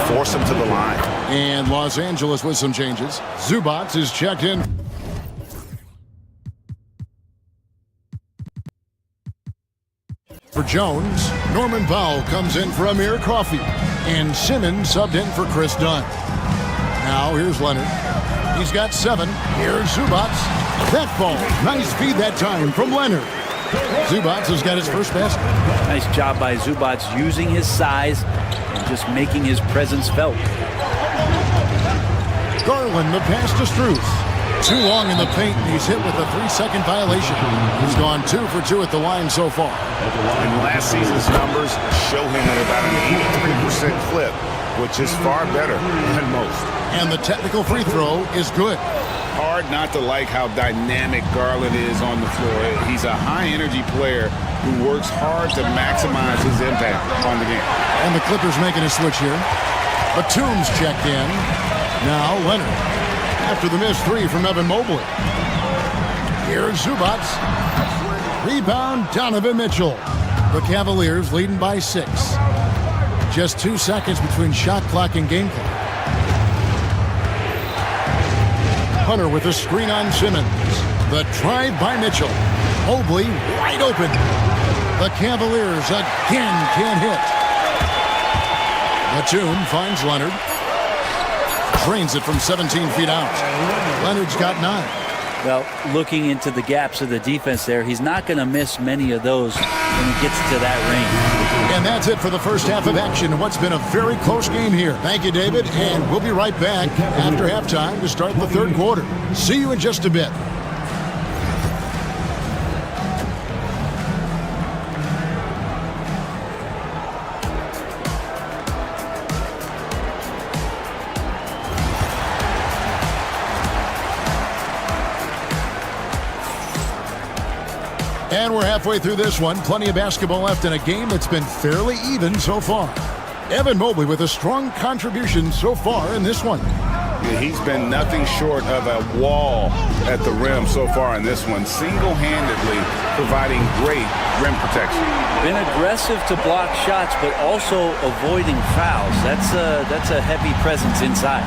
[SPEAKER 2] force them to the line.
[SPEAKER 4] And Los Angeles with some changes. Zubac is checked in. For Jones, Norman Powell comes in for Amir Coffey, and Simmons subbed in for Chris Dunn. Now here's Leonard. He's got 7. Here's Zubac. That ball. Nice feed that time from Leonard. Zubac has got his first basket.
[SPEAKER 14] Nice job by Zubac using his size and just making his presence felt.
[SPEAKER 4] Garland, the pass to Strus. Too long in the paint, and he's hit with a 3-second violation. He's gone 2 for 2 at the line so far.
[SPEAKER 2] And last season's numbers show him at about an 83% clip, which is far better than most.
[SPEAKER 4] And the technical free throw is good.
[SPEAKER 6] Hard not to like how dynamic Garland is on the floor. He's a high-energy player who works hard to maximize his impact on the game.
[SPEAKER 4] And the Clippers making a switch here. Batum's checked in. Now Leonard. After the missed 3 from Evan Mobley. Here's Zubac. Rebound, Donovan Mitchell. The Cavaliers leading by 6. Just 2 seconds between shot clock and game clock. Hunter with a screen on Simmons. The drive by Mitchell. Mobley wide open. The Cavaliers again can't hit. Batum finds Leonard. Drains it from 17 feet out. Leonard's got 9.
[SPEAKER 14] Well, looking into the gaps of the defense there, he's not going to miss many of those when he gets to that range.
[SPEAKER 4] And that's it for the first half of action in what's been a very close game here. Thank you, David, and we'll be right back after halftime to start the third quarter. See you in just a bit. And we're halfway through this one. Plenty of basketball left in a game that's been fairly even so far. Evan Mobley with a strong contribution so far in this one.
[SPEAKER 6] Yeah, he's been nothing short of a wall at the rim so far in this one, single-handedly providing great rim protection.
[SPEAKER 14] Been aggressive to block shots, but also avoiding fouls. That's a heavy presence inside.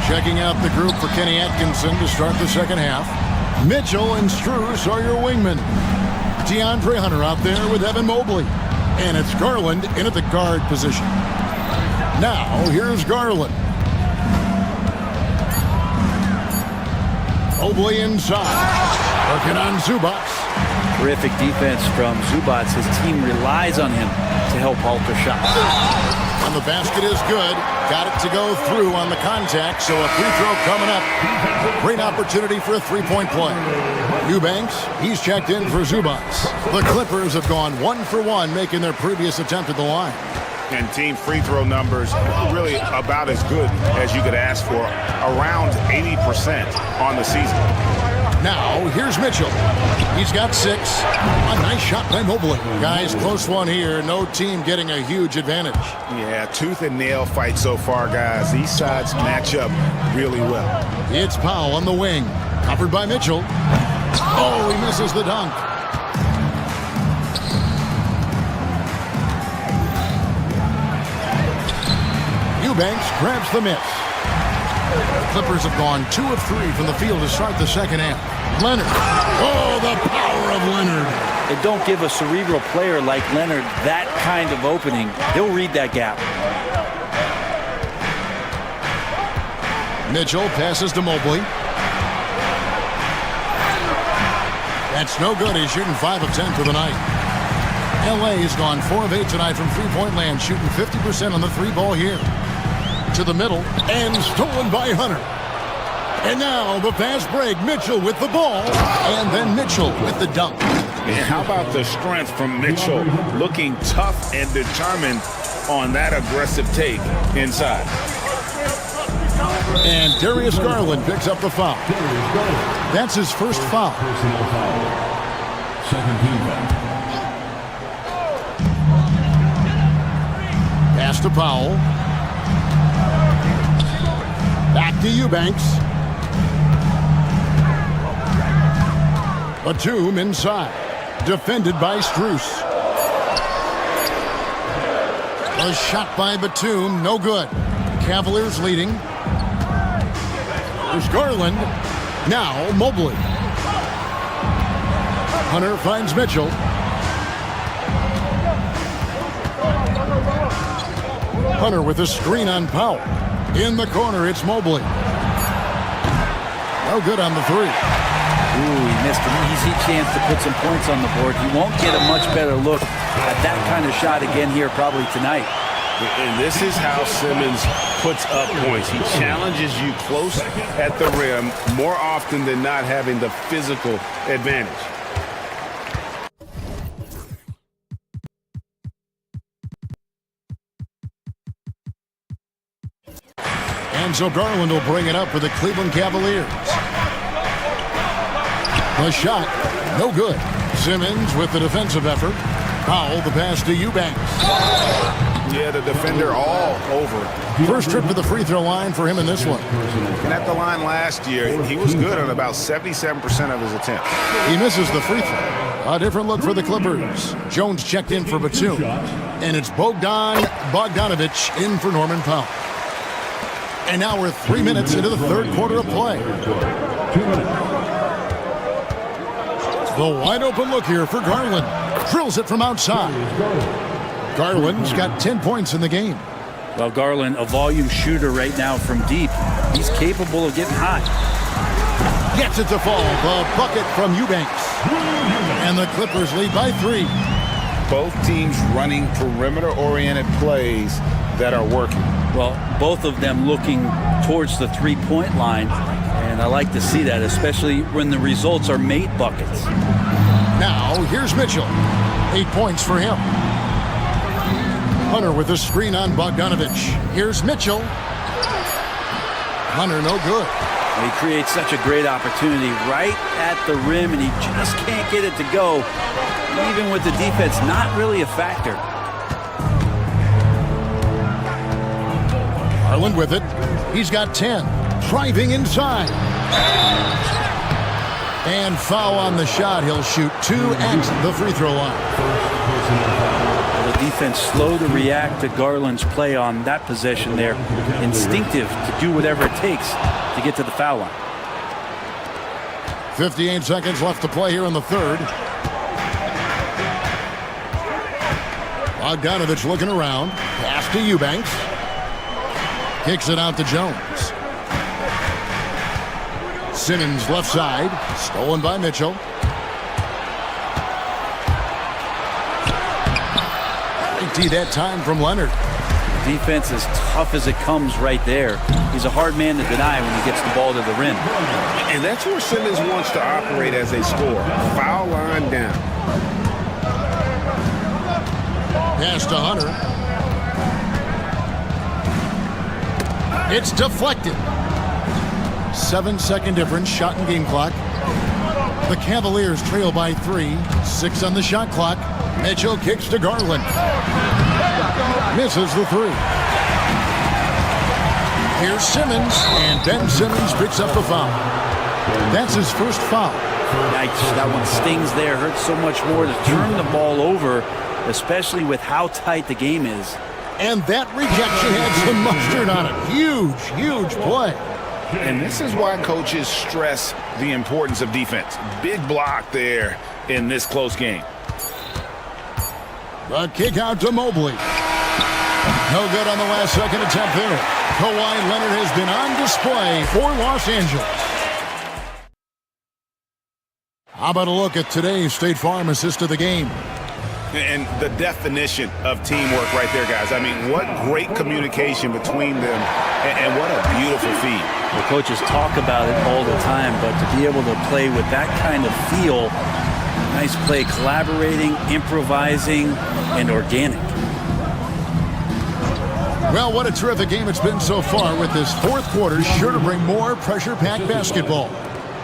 [SPEAKER 4] Checking out the group for Kenny Atkinson to start the second half. Mitchell and Strus are your wingmen. DeAndre Hunter out there with Evan Mobley. And it's Garland in at the guard position. Now, here's Garland. Mobley inside. Working on Zubac.
[SPEAKER 14] Terrific defense from Zubac. His team relies on him to help alter shots.
[SPEAKER 4] And the basket is good. Got it to go through on the contact, so a free throw coming up. Great opportunity for a three-point play. Eubanks, he's checked in for Zubac. The Clippers have gone 1 for 1, making their previous attempt at the line.
[SPEAKER 6] And team free throw numbers really about as good as you could ask for, around 80% on the season.
[SPEAKER 4] Now, here's Mitchell. He's got 6. A nice shot by Mobley. Guys, close one here. No team getting a huge advantage.
[SPEAKER 6] Yeah, tooth and nail fight so far, guys. These sides match up really well.
[SPEAKER 4] It's Powell on the wing. Covered by Mitchell. Oh, he misses the dunk. Eubanks grabs the miss. The Clippers have gone 2 of 3 from the field to start the second half. Leonard. Oh, the power of Leonard.
[SPEAKER 14] And don't give a cerebral player like Leonard that kind of opening. He'll read that gap.
[SPEAKER 4] Mitchell passes to Mobley. That's no good. He's shooting 5 of 10 for the night. LA has gone 4 of 8 tonight from three-point land, shooting 50% on the 3-ball here. To the middle, and stolen by Hunter. And now the fast break. Mitchell with the ball, and then Mitchell with the dunk.
[SPEAKER 6] And how about the strength from Mitchell, looking tough and determined on that aggressive take inside.
[SPEAKER 4] And Darius Garland picks up the foul. That's his first foul.
[SPEAKER 15] Second team foul.
[SPEAKER 4] Pass to Powell. Back to Eubanks. Batum inside. Defended by Strus. A shot by Batum, no good. Cavaliers leading. There's Garland. Now Mobley. Hunter finds Mitchell. Hunter with a screen on Powell. In the corner, it's Mobley. No good on the 3.
[SPEAKER 14] Ooh, he missed an easy chance to put some points on the board. He won't get a much better look at that kind of shot again here probably tonight.
[SPEAKER 6] And this is how Simmons puts up points. He challenges you close at the rim more often than not, having the physical advantage.
[SPEAKER 4] And so Garland will bring it up for the Cleveland Cavaliers. The shot, no good. Simmons with the defensive effort. Powell, the pass to Eubanks.
[SPEAKER 6] Yeah, the defender all over.
[SPEAKER 4] First trip to the free throw line for him in this one.
[SPEAKER 6] And at the line last year, he was good on about 77% of his attempts.
[SPEAKER 4] He misses the free throw. A different look for the Clippers. Jones checked in for Batum. And it's Bogdanovich in for Norman Powell. And now we're 3 minutes into the third quarter of play.
[SPEAKER 15] 2 minutes.
[SPEAKER 4] The wide open look here for Garland. Drills it from outside. Garland's got 10 points in the game.
[SPEAKER 14] Well, Garland, a volume shooter right now from deep. He's capable of getting hot.
[SPEAKER 4] Gets it to fall. The bucket from Eubanks. And the Clippers lead by 3.
[SPEAKER 6] Both teams running perimeter-oriented plays that are working.
[SPEAKER 14] Well, both of them looking towards the three-point line, and I like to see that, especially when the results are made buckets.
[SPEAKER 4] Now, here's Mitchell. 8 points for him. Hunter with a screen on Bogdanovich. Here's Mitchell. Hunter, no good.
[SPEAKER 14] He creates such a great opportunity right at the rim, and he just can't get it to go. Even with the defense, not really a factor.
[SPEAKER 4] Garland with it. He's got 10. Driving inside. And foul on the shot. He'll shoot 2 at the free throw line.
[SPEAKER 14] The defense slow to react to Garland's play on that possession there. Instinctive to do whatever it takes to get to the foul line.
[SPEAKER 4] 58 seconds left to play here in the third. Bogdanovich looking around. Pass to Eubanks. Kicks it out to Jones. Simmons left side. Stolen by Mitchell. Great that time from Leonard.
[SPEAKER 14] Defense as tough as it comes right there. He's a hard man to deny when he gets the ball to the rim.
[SPEAKER 6] And that's where Simmons wants to operate as a scorer. Foul line down.
[SPEAKER 4] Pass to Hunter. It's deflected. 7-second difference, shot and game clock. The Cavaliers trail by 3. 6 on the shot clock. Mitchell kicks to Garland. Misses the 3. Here's Simmons, and Ben Simmons picks up the foul. That's his first foul.
[SPEAKER 14] Yikes, that one stings there. Hurts so much more to turn the ball over, especially with how tight the game is.
[SPEAKER 4] And that rejection had some mustard on it. Huge, huge play.
[SPEAKER 6] And this is why coaches stress the importance of defense. Big block there in this close game.
[SPEAKER 4] The kick out to Mobley. No good on the last second attempt there. Kawhi Leonard has been on display for Los Angeles. How about a look at today's State Farm assist of the game?
[SPEAKER 6] And the definition of teamwork right there, guys. I mean, what great communication between them, and what a beautiful feed.
[SPEAKER 14] The coaches talk about it all the time, but to be able to play with that kind of feel, nice play, collaborating, improvising, and organic.
[SPEAKER 4] Well, what a terrific game it's been so far, with this fourth quarter sure to bring more pressure-packed basketball.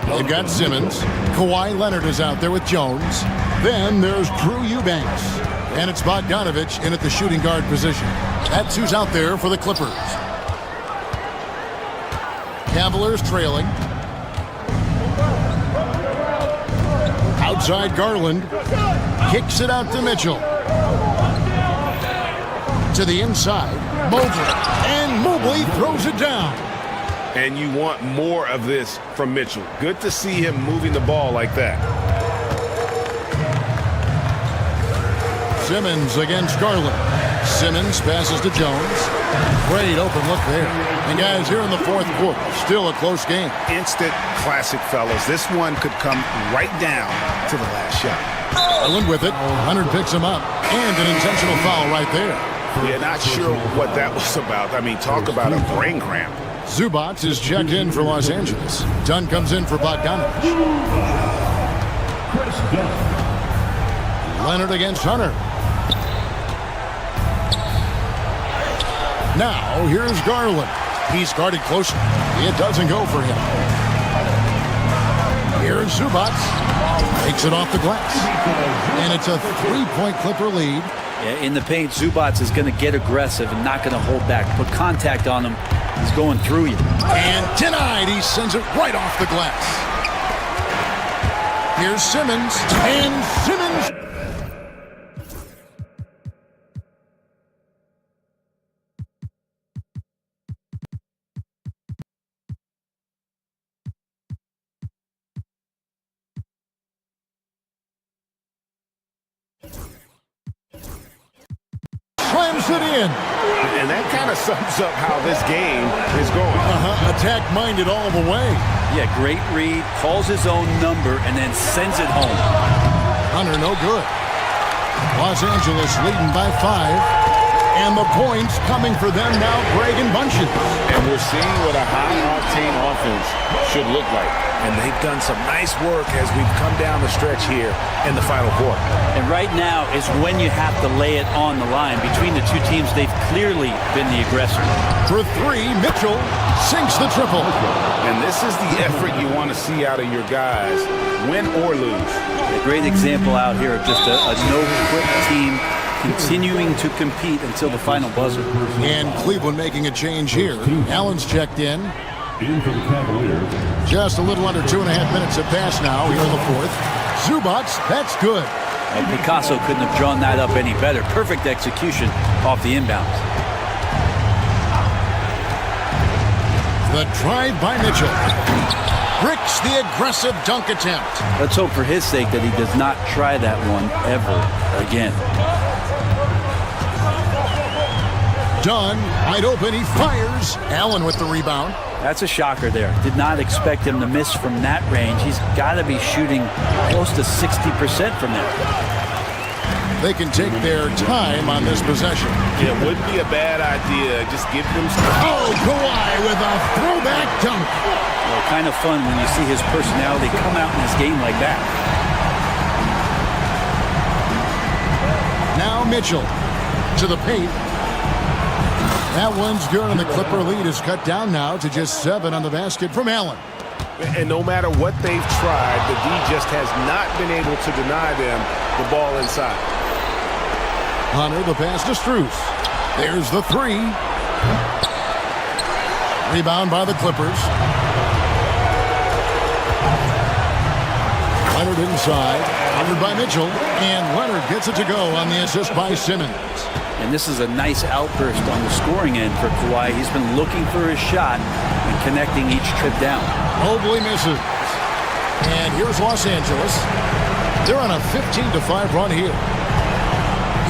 [SPEAKER 4] They've got Simmons. Kawhi Leonard is out there with Jones. Then there's Drew Eubanks. And it's Bogdanovich in at the shooting guard position. That's who's out there for the Clippers. Cavaliers trailing. Outside Garland. Kicks it out to Mitchell. To the inside. Mobley. And Mobley throws it down.
[SPEAKER 6] And you want more of this from Mitchell. Good to see him moving the ball like that.
[SPEAKER 4] Simmons against Garland. Simmons passes to Jones. Great open look there. And guys, here in the fourth quarter, still a close game.
[SPEAKER 6] Instant classic, fellas. This one could come right down to the last shot.
[SPEAKER 4] Garland with it. Leonard picks him up. And an intentional foul right there.
[SPEAKER 6] Yeah, not sure what that was about. I mean, talk about a brain cramp.
[SPEAKER 4] Zubac is checked in for Los Angeles. Dunn comes in for Bogdanovich. Leonard against Hunter. Now, here's Garland. He's guarded closer. It doesn't go for him. Here's Zubac. Takes it off the glass. And it's a 3-point Clipper lead.
[SPEAKER 14] Yeah, in the paint, Zubac is going to get aggressive and not going to hold back. Put contact on him. He's going through you.
[SPEAKER 4] And denied. He sends it right off the glass. Here's Simmons. And Simmons. Slams it in.
[SPEAKER 6] And that kind of sums up how this game is going.
[SPEAKER 4] Attack-minded all the way.
[SPEAKER 14] Yeah, great read, calls his own number, and then sends it home.
[SPEAKER 4] Hunter, no good. Los Angeles leading by 5. And the points coming for them now, Greg and Bunches.
[SPEAKER 6] And we're seeing what a high-octane offense should look like. And they've done some nice work as we've come down the stretch here in the final quarter.
[SPEAKER 14] And right now is when you have to lay it on the line. Between the two teams, they've clearly been the aggressor.
[SPEAKER 4] For 3, Mitchell sinks the triple.
[SPEAKER 6] And this is the effort you want to see out of your guys, win or lose.
[SPEAKER 14] A great example out here of just a no-quit team continuing to compete until the final buzzer.
[SPEAKER 4] And Cleveland making a change here. Allen's checked in.
[SPEAKER 15] In for the Cavaliers.
[SPEAKER 4] Just a little under 2.5 minutes have passed now here in the fourth. Zubac, that's good.
[SPEAKER 14] And Picasso couldn't have drawn that up any better. Perfect execution off the inbounds.
[SPEAKER 4] The drive by Mitchell. Bricks the aggressive dunk attempt.
[SPEAKER 14] Let's hope for his sake that he does not try that one ever again.
[SPEAKER 4] Dunn, wide open, he fires. Allen with the rebound.
[SPEAKER 14] That's a shocker there. Did not expect him to miss from that range. He's got to be shooting close to 60% from there.
[SPEAKER 4] They can take their time on this possession.
[SPEAKER 6] Yeah, it wouldn't be a bad idea. Just give them some...
[SPEAKER 4] Oh, Kawhi with a throwback dunk.
[SPEAKER 14] Well, kind of fun when you see his personality come out in this game like that.
[SPEAKER 4] Now Mitchell to the paint. That one's good, and the Clipper lead is cut down now to just 7 on the basket from Allen.
[SPEAKER 2] And no matter what they've tried, the D just has not been able to deny them the ball inside.
[SPEAKER 4] Hunter, the pass to Strus. There's the 3. Rebound by the Clippers. Leonard inside, covered by Mitchell, and Leonard gets it to go on the assist by Simmons.
[SPEAKER 14] And this is a nice outburst on the scoring end for Kawhi. He's been looking for his shot and connecting each trip down.
[SPEAKER 4] Mobley misses. And here's Los Angeles. They're on a 15-5 run here.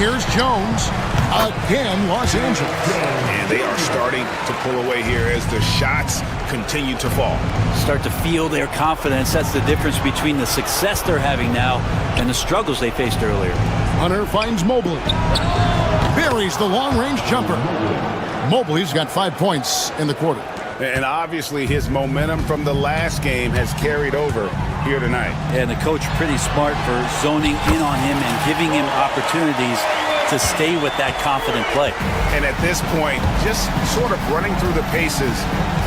[SPEAKER 4] Here's Jones. Again, Los Angeles.
[SPEAKER 2] And they are starting to pull away here as the shots continue to fall.
[SPEAKER 14] Start to feel their confidence. That's the difference between the success they're having now and the struggles they faced earlier.
[SPEAKER 4] Hunter finds Mobley. Buries the long-range jumper. Mobley's got 5 points in the quarter.
[SPEAKER 2] And obviously his momentum from the last game has carried over here tonight.
[SPEAKER 14] And the coach pretty smart for zoning in on him and giving him opportunities to stay with that confident play.
[SPEAKER 2] And at this point, just sort of running through the paces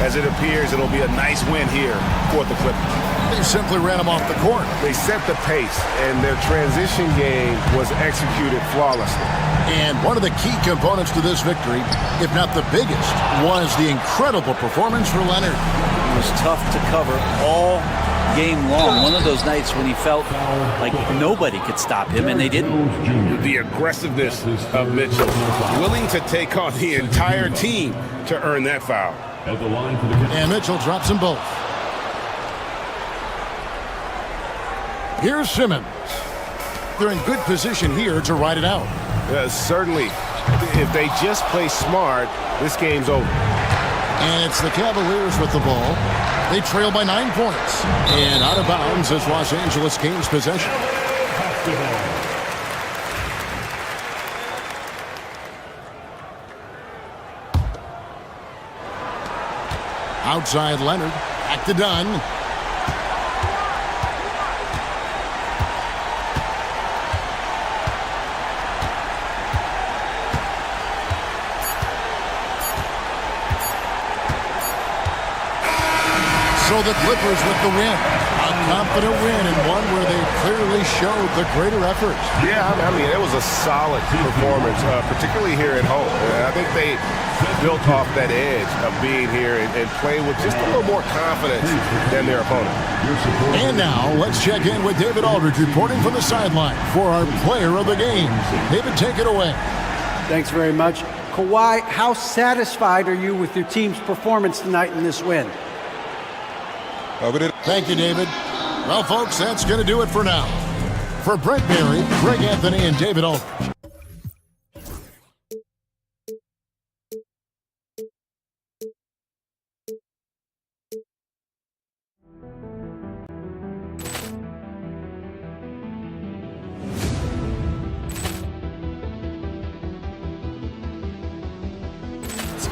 [SPEAKER 2] as it appears it'll be a nice win here for the Clippers.
[SPEAKER 4] They simply ran him off the court.
[SPEAKER 2] They set the pace, and their transition game was executed flawlessly.
[SPEAKER 4] And one of the key components to this victory, if not the biggest, was the incredible performance for Leonard.
[SPEAKER 14] It was tough to cover all game long. One of those nights when he felt like nobody could stop him, and they didn't.
[SPEAKER 2] The aggressiveness of Mitchell, willing to take on the entire team to earn that foul.
[SPEAKER 4] And Mitchell drops them both. Here's Simmons. They're in good position here to ride it out.
[SPEAKER 2] Certainly, if they just play smart, this game's over.
[SPEAKER 4] And it's the Cavaliers with the ball. They trail by 9 points. And out of bounds as Los Angeles gains possession. Outside Leonard. Back to Dunn. So the Clippers with the win. A confident win and one where they clearly showed the greater effort.
[SPEAKER 2] Yeah, I mean, it was a solid performance, particularly here at home. I think they built off that edge of being here and play with just a little more confidence than their opponent.
[SPEAKER 4] And now let's check in with David Aldridge reporting from the sideline for our player of the game. David, take it away.
[SPEAKER 7] Thanks very much. Kawhi, how satisfied are you with your team's performance tonight in this win?
[SPEAKER 4] Thank you, David. Well, folks, that's going to do it for now. For Brent Berry, Greg Anthony, and David Aldridge.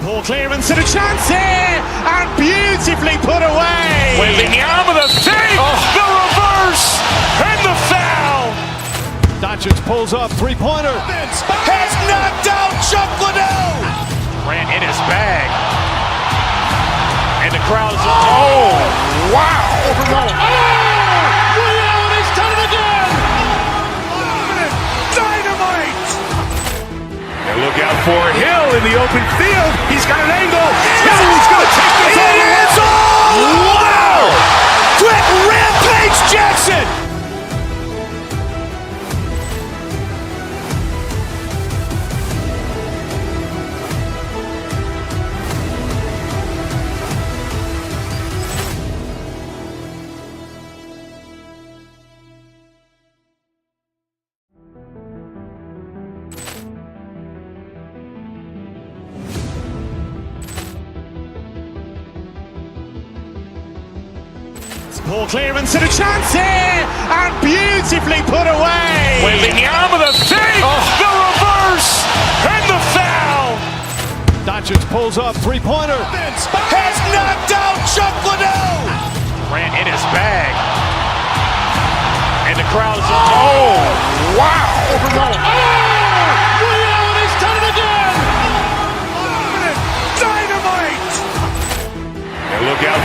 [SPEAKER 1] Poor clearance and a chance here, and beautifully put away.
[SPEAKER 2] Wembanyama the save, the reverse, and the foul.
[SPEAKER 3] Doncic pulls up, three-pointer.
[SPEAKER 2] Has knocked out Chuck Liddell.
[SPEAKER 3] Grant in his bag. And the crowd is...
[SPEAKER 2] Oh, wow.
[SPEAKER 3] Ray Allen has done it again.
[SPEAKER 2] Dynamite. And look out for Hill in the open field. He's got an angle. Hill's going to take this all the way. Wow! Quick rampage Jackson.
[SPEAKER 1] Poor clearance and a chance here, and beautifully put away.
[SPEAKER 2] Wembanyama the save, the reverse, and the foul.
[SPEAKER 3] Doncic pulls up, three-pointer.
[SPEAKER 2] Has knocked out Chuck Liddell.
[SPEAKER 3] Grant in his bag. And the crowd is...
[SPEAKER 2] Oh, wow.
[SPEAKER 3] Ray Allen has done it again.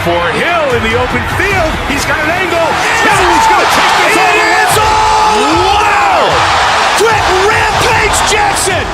[SPEAKER 2] for Hill in the open field. He's got an angle. Hill is going to take this all the way. Wow! Quick Rampage Jackson!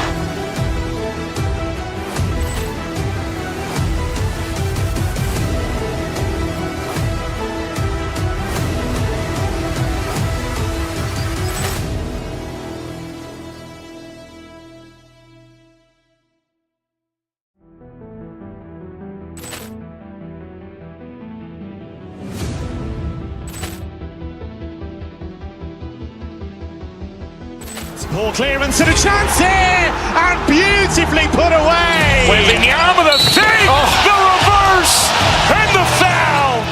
[SPEAKER 1] Poor clearance and a chance here, and beautifully put away.
[SPEAKER 3] Wembanyama the save, the reverse, and the foul.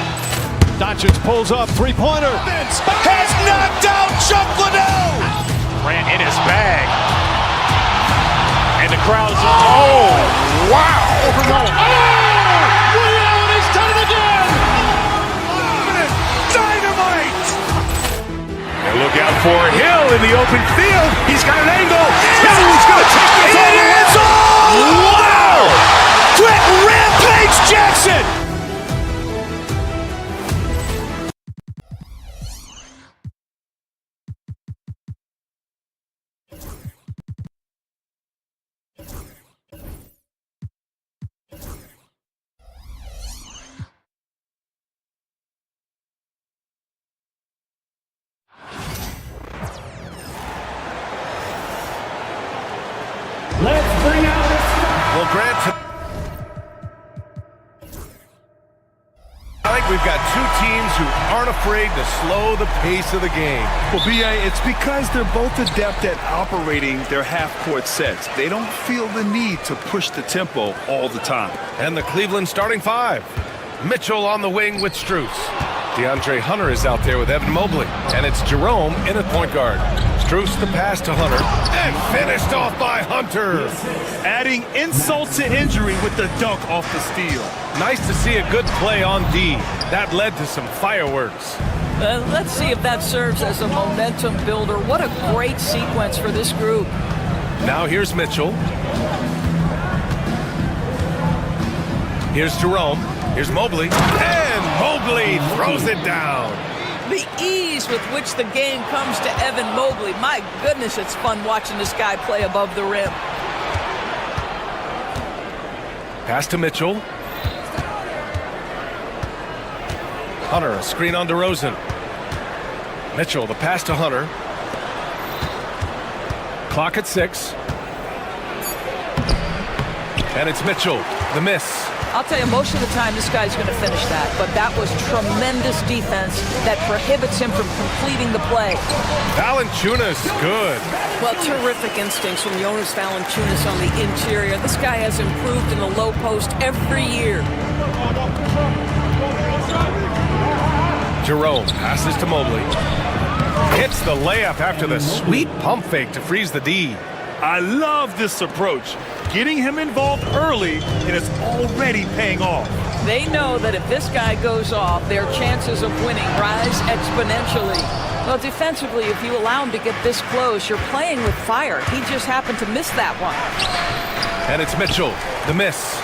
[SPEAKER 1] Doncic pulls up, three-pointer.
[SPEAKER 2] Has knocked out Chuck Liddell.
[SPEAKER 3] Grant in his bag. And the crowd's, oh, wow.
[SPEAKER 1] Ray Allen has done it again.
[SPEAKER 2] Dynamite. And look out for Hill in the open field. He's got an angle. Hill is going to take this all the way. Wow! Quick Rampage Jackson!
[SPEAKER 8] Let's bring out the star.
[SPEAKER 9] Well, Grant, I think we've got two teams who aren't afraid to slow the pace of the game.
[SPEAKER 10] Well, B.A., it's because they're both adept at operating their half-court sets. They don't feel the need to push the tempo all the time.
[SPEAKER 9] And the Cleveland starting five. Mitchell on the wing with Strus. DeAndre Hunter is out there with Evan Mobley. And it's Jerome in at point guard. Strus the pass to Hunter. And finished off by Hunter.
[SPEAKER 10] Adding insult to injury with the dunk off the steal.
[SPEAKER 9] Nice to see a good play on D. That led to some fireworks.
[SPEAKER 13] Let's see if that serves as a momentum builder. What a great sequence for this group.
[SPEAKER 9] Now here's Mitchell. Here's Jerome. Here's Mobley. And Mobley throws it down.
[SPEAKER 13] The ease with which the game comes to Evan Mobley. My goodness, it's fun watching this guy play above the rim.
[SPEAKER 9] Pass to Mitchell. Hunter, a screen on DeRozan. Mitchell, the pass to Hunter. Clock at 6. And it's Mitchell, the miss.
[SPEAKER 13] I'll tell you, most of the time this guy's going to finish that, but that was tremendous defense that prohibits him from completing the play.
[SPEAKER 9] Valanciunas, good.
[SPEAKER 13] Well, terrific instincts from Jonas Valanciunas on the interior. This guy has improved in the low post every year.
[SPEAKER 9] Jerome passes to Mobley. Hits the layup after the sweet pump fake to freeze the D.
[SPEAKER 10] I love this approach. Getting him involved early, and it's already paying off.
[SPEAKER 13] They know that if this guy goes off, their chances of winning rise exponentially. Well, defensively, if you allow him to get this close, you're playing with fire. He just happened to miss that one.
[SPEAKER 9] And it's Mitchell, the miss.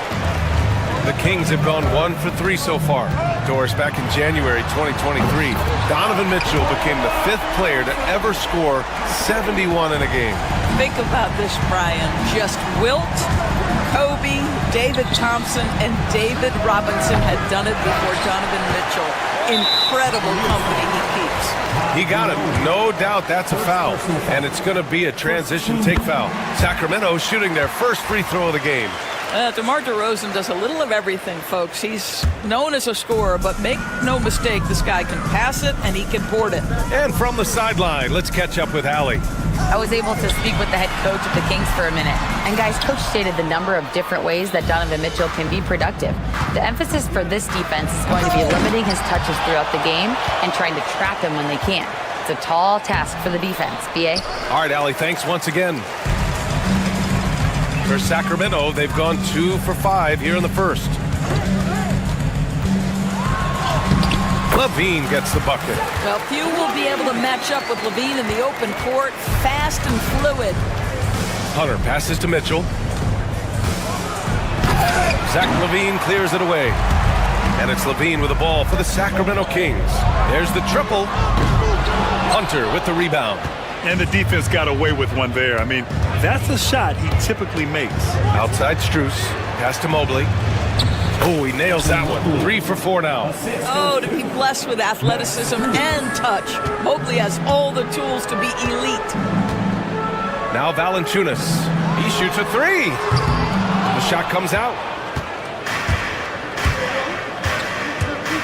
[SPEAKER 9] The Kings have gone 1 for 3 so far. Doris, back in January 2023, Donovan Mitchell became the 5th player to ever score 71 in a game.
[SPEAKER 13] Think about this, Brian. Just Wilt, Kobe, David Thompson, and David Robinson had done it before Donovan Mitchell. Incredible company he keeps.
[SPEAKER 9] He got it. No doubt that's a foul. And it's going to be a transition take foul. Sacramento shooting their first free throw of the game.
[SPEAKER 13] DeMar DeRozan does a little of everything, folks. He's known as a scorer, but make no mistake, this guy can pass it and he can board it.
[SPEAKER 9] And from the sideline, let's catch up with Allie.
[SPEAKER 12] I was able to speak with the head coach of the Kings for a minute. And guys, coach stated the number of different ways that Donovan Mitchell can be productive. The emphasis for this defense is going to be limiting his touches throughout the game and trying to trap him when they can. It's a tall task for the defense. BA?
[SPEAKER 9] All right, Allie, thanks once again. For Sacramento, they've gone 2 for 5 here in the first. Levine gets the bucket.
[SPEAKER 13] Well, few will be able to match up with Levine in the open court. Fast and fluid.
[SPEAKER 9] Hunter passes to Mitchell. Zach LaVine clears it away. And it's Levine with the ball for the Sacramento Kings. There's the triple. Hunter with the rebound.
[SPEAKER 10] And the defense got away with one there. I mean, that's a shot he typically makes.
[SPEAKER 9] Outside Strus. Pass to Mobley. Oh, he nails that one. 3 for 4 now.
[SPEAKER 13] Oh, to be blessed with athleticism and touch. Mobley has all the tools to be elite.
[SPEAKER 9] Now Valanciunas. He shoots a 3. The shot comes out.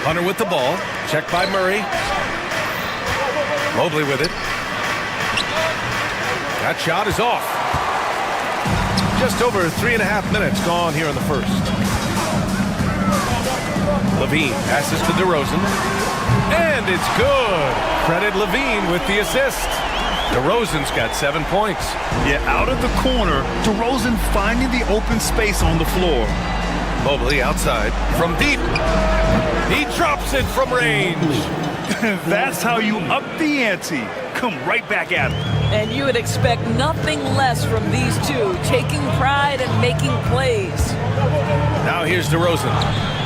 [SPEAKER 9] Hunter with the ball. Checked by Murray. Mobley with it. That shot is off. Just over 3.5 minutes gone here in the first. Levine passes to DeRozan. And it's good. Credit Levine with the assist. DeRozan's got 7 points.
[SPEAKER 10] Yeah, out of the corner, DeRozan finding the open space on the floor.
[SPEAKER 9] Mobley outside from deep. He drops it from range.
[SPEAKER 10] That's how you up the ante. Come right back at him.
[SPEAKER 13] And you would expect nothing less from these two, taking pride and making plays.
[SPEAKER 9] Now here's DeRozan.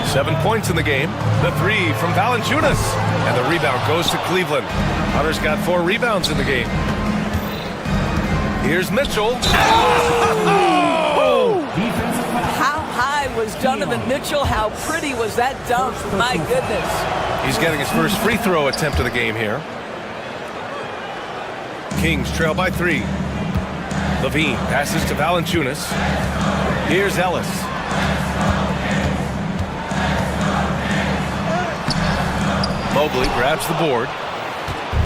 [SPEAKER 9] 7 points in the game. The 3 from Valanciunas. And the rebound goes to Cleveland. Hunter's got 4 rebounds in the game. Here's Mitchell. Oh!
[SPEAKER 13] How high was Donovan Mitchell? How pretty was that dunk? My goodness.
[SPEAKER 9] He's getting his first free throw attempt of the game here. Kings trail by 3. Levine passes to Valanciunas. Here's Ellis. Mobley grabs the board.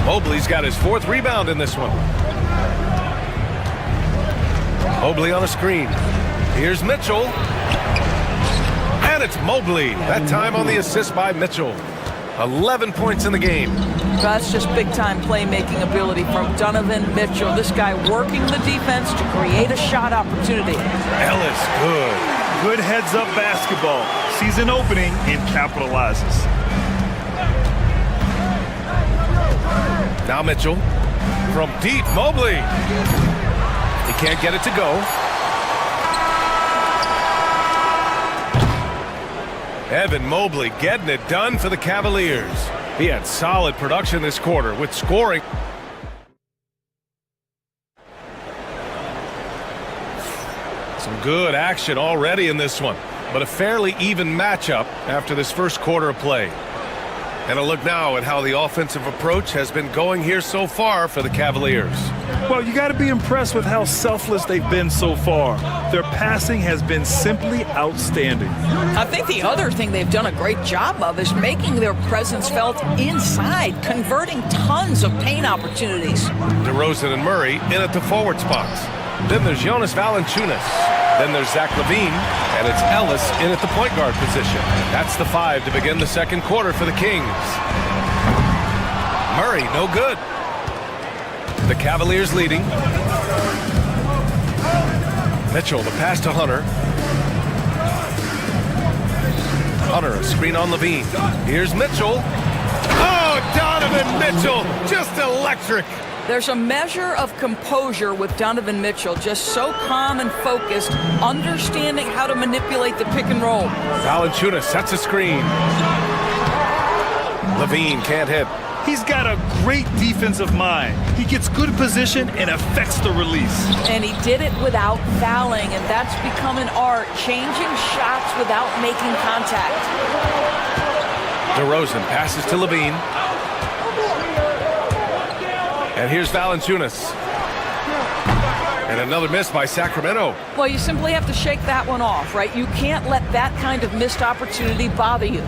[SPEAKER 9] Mobley's got his 4th rebound in this one. Mobley on a screen. Here's Mitchell. And it's Mobley. That time on the assist by Mitchell. 11 points in the game.
[SPEAKER 13] That's just big-time playmaking ability from Donovan Mitchell. This guy working the defense to create a shot opportunity.
[SPEAKER 9] Ellis, good.
[SPEAKER 10] Good heads-up basketball. Sees an opening and capitalizes.
[SPEAKER 9] Now Mitchell. From deep, Mobley. He can't get it to go. Evan Mobley getting it done for the Cavaliers. He had solid production this quarter with scoring. Some good action already in this one, but a fairly even matchup after this first quarter of play. And a look now at how the offensive approach has been going here so far for the Cavaliers.
[SPEAKER 10] Well, you got to be impressed with how selfless they've been so far. Their passing has been simply outstanding.
[SPEAKER 13] I think the other thing they've done a great job of is making their presence felt inside, converting tons of paint opportunities.
[SPEAKER 9] DeRozan and Murray in at the forward spots. Then there's Jonas Valanciunas. Then there's Zach LaVine, and it's Ellis in at the point guard position. That's the 5 to begin the second quarter for the Kings. Murray, no good. The Cavaliers leading. Mitchell, the pass to Hunter. Hunter, a screen on LaVine. Here's Mitchell. Oh, Donovan Mitchell, just electric.
[SPEAKER 13] There's a measure of composure with Donovan Mitchell, just so calm and focused, understanding how to manipulate the pick and roll.
[SPEAKER 9] Valanciunas sets a screen. LaVine can't hit.
[SPEAKER 10] He's got a great defensive mind. He gets good position and affects the release.
[SPEAKER 13] And he did it without fouling, and that's become an art, changing shots without making contact.
[SPEAKER 9] DeRozan passes to LaVine. And here's Valanciunas. And another miss by Sacramento.
[SPEAKER 13] Well, you simply have to shake that one off, right? You can't let that kind of missed opportunity bother you.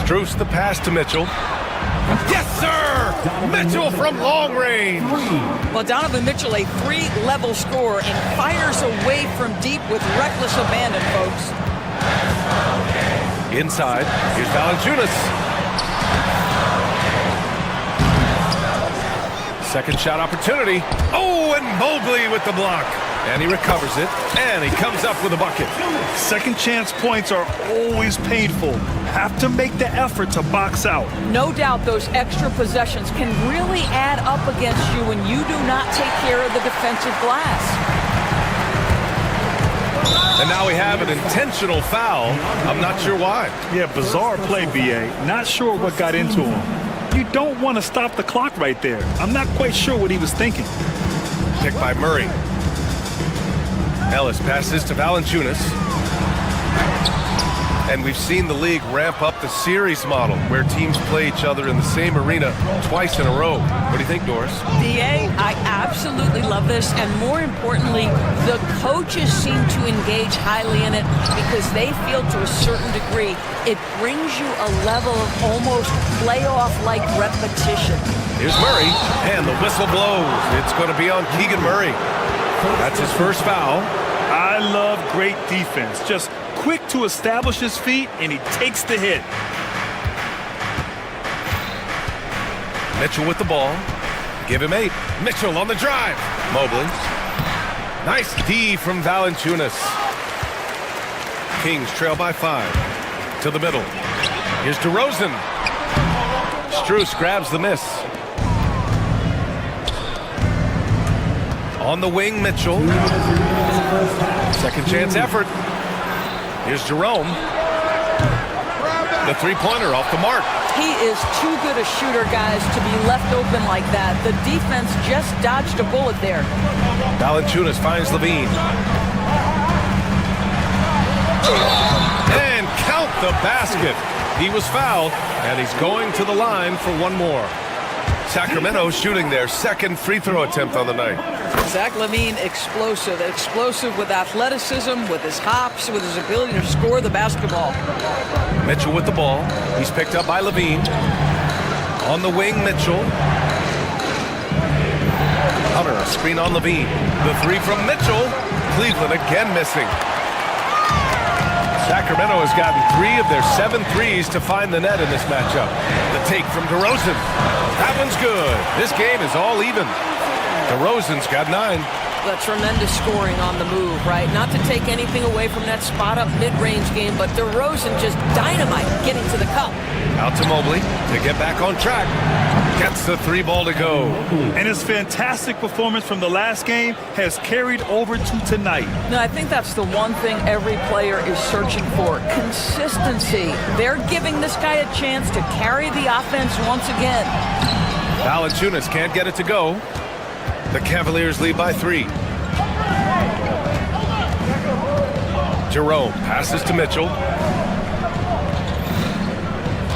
[SPEAKER 9] Strus the pass to Mitchell. Yes, sir! Mitchell from long range.
[SPEAKER 13] Well, Donovan Mitchell, a 3-level scorer, and fires away from deep with reckless abandon, folks.
[SPEAKER 9] Inside, here's Valanciunas. Second shot opportunity. Oh, and Mobley with the block. And he recovers it, and he comes up with a bucket.
[SPEAKER 10] Second chance points are always painful. Have to make the effort to box out.
[SPEAKER 13] No doubt those extra possessions can really add up against you when you do not take care of the defensive glass.
[SPEAKER 9] And now we have an intentional foul. I'm not sure why.
[SPEAKER 10] Yeah, bizarre play, B.A. Not sure what got into him. You don't want to stop the clock right there. I'm not quite sure what he was thinking.
[SPEAKER 9] Picked by Murray. Ellis passes to Valanciunas. And we've seen the league ramp up the series model where teams play each other in the same arena twice in a row. What do you think, Doris?
[SPEAKER 13] DA, I absolutely love this, and more importantly, the coaches seem to engage highly in it because they feel to a certain degree it brings you a level of almost playoff-like repetition.
[SPEAKER 9] Here's Murray, and the whistle blows. It's going to be on Keegan Murray. That's his first foul.
[SPEAKER 10] I love great defense. Just quick to establish his feet, and he takes the hit.
[SPEAKER 9] Mitchell with the ball. Give him 8. Mitchell on the drive. Mobley. Nice D from Valanciunas. Kings trail by 5. To the middle. Here's DeRozan. Strus grabs the miss. On the wing, Mitchell. Second chance effort. Here's Jerome. The three-pointer off the mark.
[SPEAKER 13] He is too good a shooter, guys, to be left open like that. The defense just dodged a bullet there.
[SPEAKER 9] Valanciunas finds Levine. And count the basket. He was fouled, and he's going to the line for one more. Sacramento shooting their second free throw attempt on the night.
[SPEAKER 13] Zach LaVine, explosive with athleticism, with his hops, with his ability to score the basketball.
[SPEAKER 9] Mitchell with the ball. He's picked up by Levine. On the wing, Mitchell. Hunter, a screen on Levine. The three from Mitchell. Cleveland again missing. Sacramento has gotten 3 of their 7 threes to find the net in this matchup. The take from DeRozan. That one's good. This game is all even. DeRozan's got 9.
[SPEAKER 13] The tremendous scoring on the move, right? Not to take anything away from that spot-up mid-range game, but DeRozan just dynamite getting to the cup.
[SPEAKER 9] Out to Mobley to get back on track. Gets the 3 ball to go.
[SPEAKER 10] And his fantastic performance from the last game has carried over to tonight.
[SPEAKER 13] No, I think that's the one thing every player is searching for. Consistency. They're giving this guy a chance to carry the offense once again.
[SPEAKER 9] Valanciunas can't get it to go. The Cavaliers lead by 3. Jerome passes to Mitchell.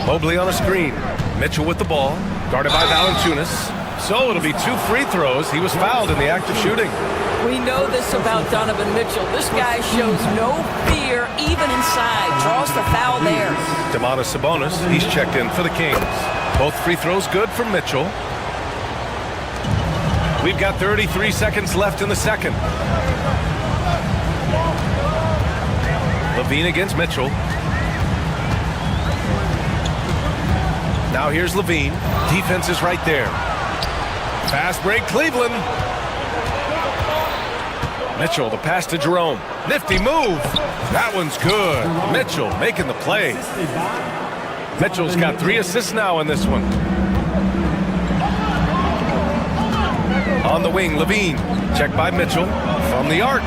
[SPEAKER 9] Mobley on a screen. Mitchell with the ball. Guarded by Valanciunas. So it'll be 2 free throws. He was fouled in the act of shooting.
[SPEAKER 13] We know this about Donovan Mitchell. This guy shows no fear even inside. Draws the foul there.
[SPEAKER 9] Domantas Sabonis, he's checked in for the Kings. Both free throws good from Mitchell. We've got 33 seconds left in the second. Levine against Mitchell. Now here's Levine. Defense is right there. Fast break, Cleveland. Mitchell, the pass to Jerome. Nifty move. That one's good. Mitchell making the play. Mitchell's got 3 assists now in this one. On the wing, Levine. Checked by Mitchell. From the arc.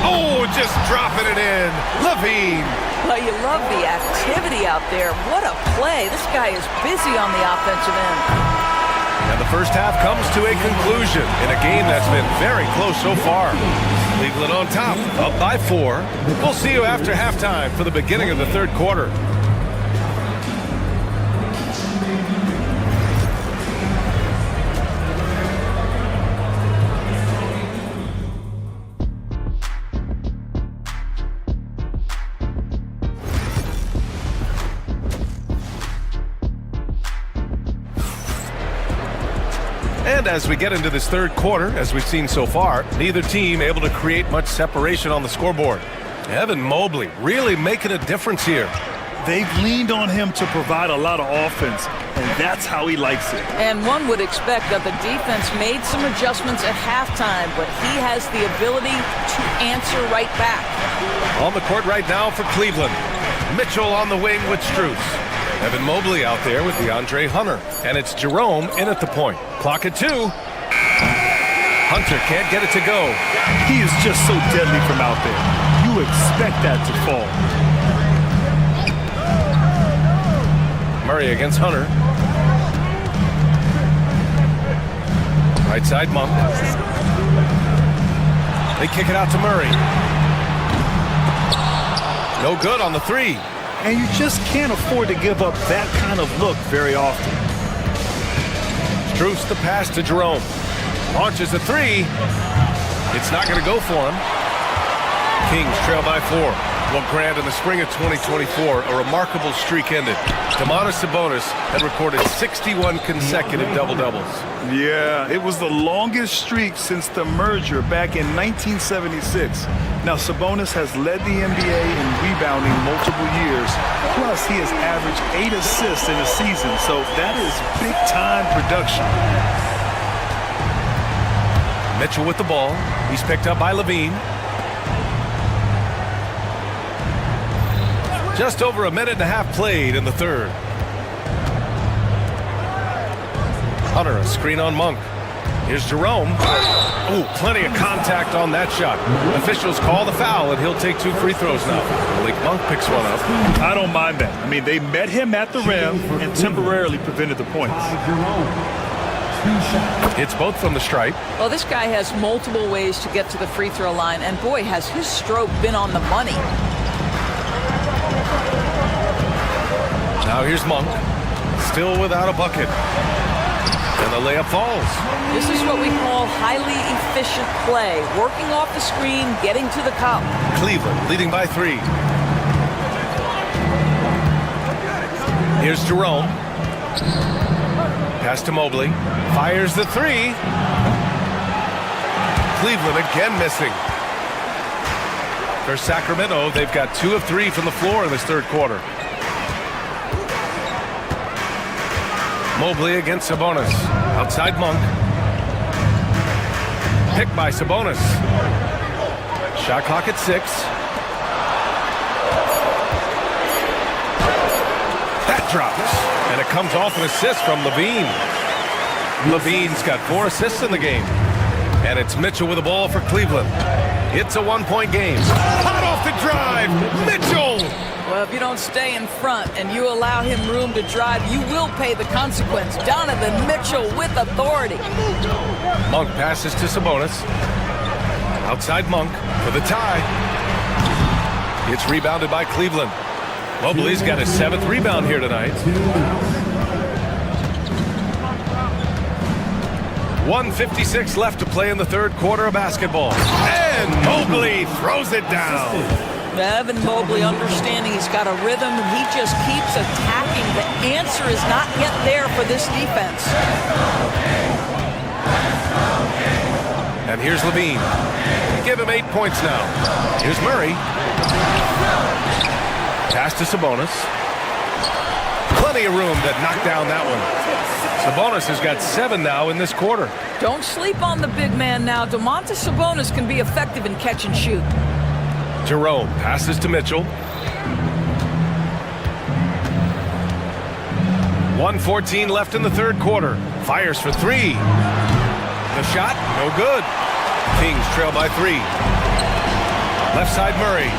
[SPEAKER 9] Oh, just dropping it in. Levine.
[SPEAKER 13] Well, you love the activity out there. What a play. This guy is busy on the offensive end.
[SPEAKER 9] And the first half comes to a conclusion in a game that's been very close so far. Cleveland on top, up by 4. We'll see you after halftime for the beginning of the third quarter. And as we get into this third quarter, as we've seen so far, neither team able to create much separation on the scoreboard. Evan Mobley really making a difference here.
[SPEAKER 10] They've leaned on him to provide a lot of offense, and that's how he likes it.
[SPEAKER 13] And one would expect that the defense made some adjustments at halftime, but he has the ability to answer right back.
[SPEAKER 9] On the court right now for Cleveland. Mitchell on the wing with Strus. Evan Mobley out there with DeAndre Hunter. And it's Jerome in at the point. Clock at 2. Hunter can't get it to go.
[SPEAKER 10] He is just so deadly from out there. expect that to fall.
[SPEAKER 9] Murray against Hunter. Right side, Monk. They kick it out to Murray. No good on the three.
[SPEAKER 10] And you just can't afford to give up that kind of look very often.
[SPEAKER 9] Strus the pass to Jerome. Launches a three. It's not going to go for him. Kings trail by 4. Well, Grant, in the spring of 2024, a remarkable streak ended. Domantas Sabonis had recorded 61 consecutive double-doubles.
[SPEAKER 10] Yeah, it was the longest streak since the merger back in 1976. Now, Sabonis has led the NBA in rebounding multiple years. Plus, he has averaged 8 assists in a season, so that is big-time production.
[SPEAKER 9] Mitchell with the ball. He's picked up by Levine. Just over a minute and a half played in the third. Hunter, a screen on Monk. Here's Jerome. Oh, plenty of contact on that shot. Officials call the foul, and he'll take 2 free throws now. Malik Monk picks one up.
[SPEAKER 10] I don't mind that. I mean, they met him at the rim and temporarily prevented the points.
[SPEAKER 9] It's both from the stripe.
[SPEAKER 13] Well, this guy has multiple ways to get to the free throw line, and boy, has his stroke been on the money.
[SPEAKER 9] Now here's Monk, still without a bucket. And the layup falls.
[SPEAKER 13] This is what we call highly efficient play. Working off the screen, getting to the cup.
[SPEAKER 9] Cleveland leading by 3. Here's Jerome. Pass to Mobley. Fires the 3. Cleveland again missing. For Sacramento, they've got 2 of 3 from the floor in this third quarter. Mobley against Sabonis. Outside Monk. Picked by Sabonis. Shot clock at 6. That drops. And it comes off an assist from Levine. Levine's got 4 assists in the game. And it's Mitchell with the ball for Cleveland. It's a 1-point game. Hot off the drive. Mitchell!
[SPEAKER 13] Well, if you don't stay in front and you allow him room to drive, you will pay the consequence. Donovan Mitchell with authority.
[SPEAKER 9] Monk passes to Sabonis. Outside Monk for the tie. It's rebounded by Cleveland. Mobley's got his 7th rebound here tonight. 1:56 left to play in the third quarter of basketball. And Mobley throws it down.
[SPEAKER 13] Evan Mobley understanding he's got a rhythm and he just keeps attacking. The answer is not yet there for this defense.
[SPEAKER 9] And here's Levine. Give him 8 points now. Here's Murray. Pass to Sabonis. Plenty of room to knock down that one. Sabonis has got 7 now in this quarter.
[SPEAKER 13] Don't sleep on the big man now. Domantas Sabonis can be effective in catch and shoot.
[SPEAKER 9] Jerome passes to Mitchell. 1:14 left in the third quarter. Fires for 3. The shot, no good. Kings trail by 3. Left side Murray.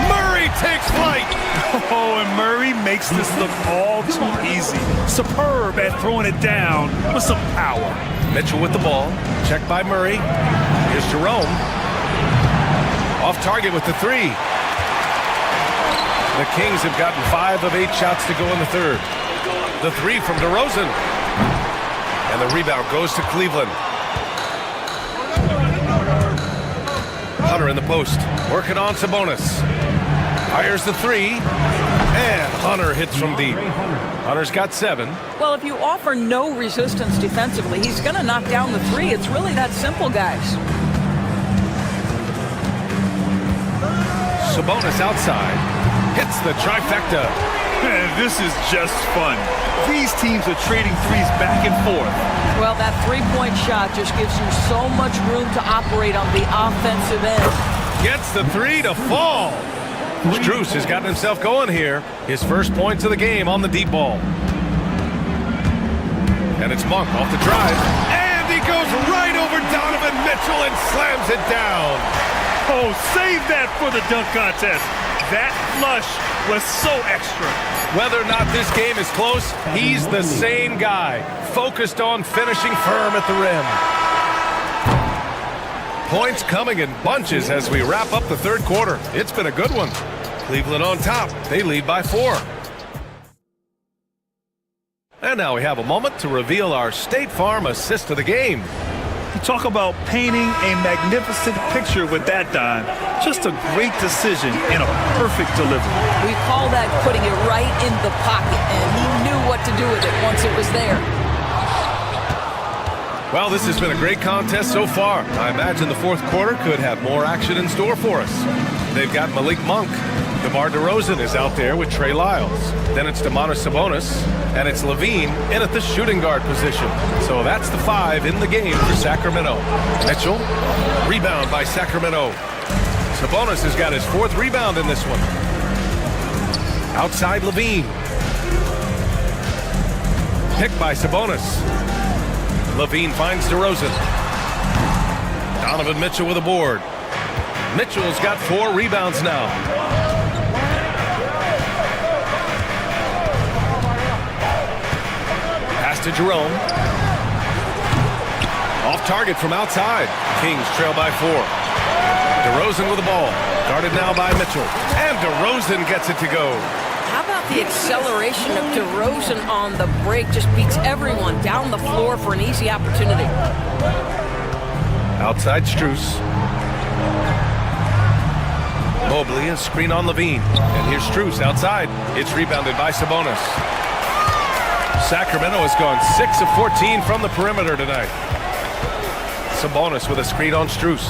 [SPEAKER 9] Murray takes flight.
[SPEAKER 10] Oh, and Murray makes this look all too easy. Superb at throwing it down with some power.
[SPEAKER 9] Mitchell with the ball. Checked by Murray. Here's Jerome. Off target with the 3. The Kings have gotten 5 of 8 shots to go in the third. The 3 from DeRozan. And the rebound goes to Cleveland. Hunter in the post. Working on Sabonis. Fires the 3. And Hunter hits from deep. Hunter's got 7.
[SPEAKER 13] Well, if you offer no resistance defensively, he's going to knock down the 3. It's really that simple, guys.
[SPEAKER 9] Sabonis outside. Hits the trifecta.
[SPEAKER 10] Man, this is just fun. These teams are trading threes back and forth.
[SPEAKER 13] Well, that three-point shot just gives you so much room to operate on the offensive end.
[SPEAKER 9] Gets the 3 to fall. Strus has gotten himself going here. His first points of the game on the deep ball. And it's Monk off the drive. And he goes right over Donovan Mitchell and slams it down.
[SPEAKER 10] Oh, save that for the dunk contest. That flush was so extra.
[SPEAKER 9] Whether or not this game is close, he's the same guy, focused on finishing firm at the rim. Points coming in bunches as we wrap up the third quarter. It's been a good one. Cleveland on top. They lead by 4. And now we have a moment to reveal our State Farm assist of the game.
[SPEAKER 10] You talk about painting a magnificent picture with that, Don. Just a great decision and a perfect delivery.
[SPEAKER 13] We call that putting it right in the pocket, and he knew what to do with it once it was there.
[SPEAKER 9] Well, this has been a great contest so far. I imagine the fourth quarter could have more action in store for us. They've got Malik Monk. DeMar DeRozan is out there with Trey Lyles. Then it's Domantas Sabonis, and it's Levine in at the shooting guard position. So that's the 5 in the game for Sacramento. Mitchell, rebound by Sacramento. Sabonis has got his 4th rebound in this one. Outside Levine. Picked by Sabonis. Levine finds DeRozan. Donovan Mitchell with a board. Mitchell's got 4 rebounds now. Pass to Jerome. Off target from outside. Kings trail by 4. DeRozan with the ball. Guarded now by Mitchell. And DeRozan gets it to go.
[SPEAKER 13] How about the acceleration of DeRozan on the break? Just beats everyone down the floor for an easy opportunity.
[SPEAKER 9] Outside Strus. Mobley, a screen on Levine. And here's Strus outside. It's rebounded by Sabonis. Sacramento has gone 6 of 14 from the perimeter tonight. Sabonis with a screen on Strus.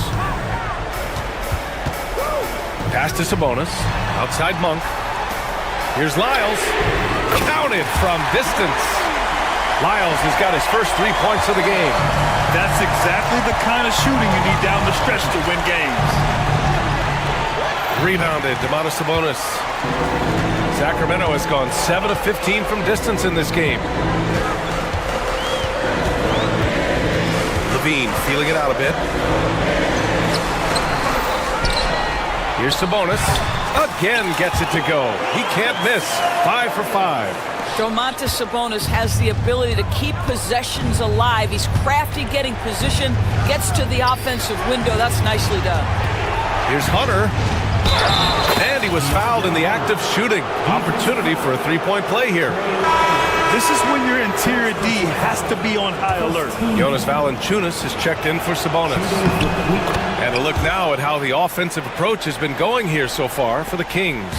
[SPEAKER 9] Pass to Sabonis. Outside Monk. Here's Lyles. Counted from distance. Lyles has got his first 3 points of the game.
[SPEAKER 10] That's exactly the kind of shooting you need down the stretch to win games.
[SPEAKER 9] Rebounded, Domantas Sabonis. Sacramento has gone 7 of 15 from distance in this game. Levine feeling it out a bit. Here's Sabonis. Again gets it to go. He can't miss. 5 for 5.
[SPEAKER 13] Domantas Sabonis has the ability to keep possessions alive. He's crafty getting position, gets to the offensive window. That's nicely done.
[SPEAKER 9] Here's Hunter. And he was fouled in the act of shooting. Opportunity for a 3-point play here.
[SPEAKER 10] This is when your interior D has to be on high alert.
[SPEAKER 9] Jonas Valanciunas has checked in for Sabonis. And a look now at how the offensive approach has been going here so far for the Kings.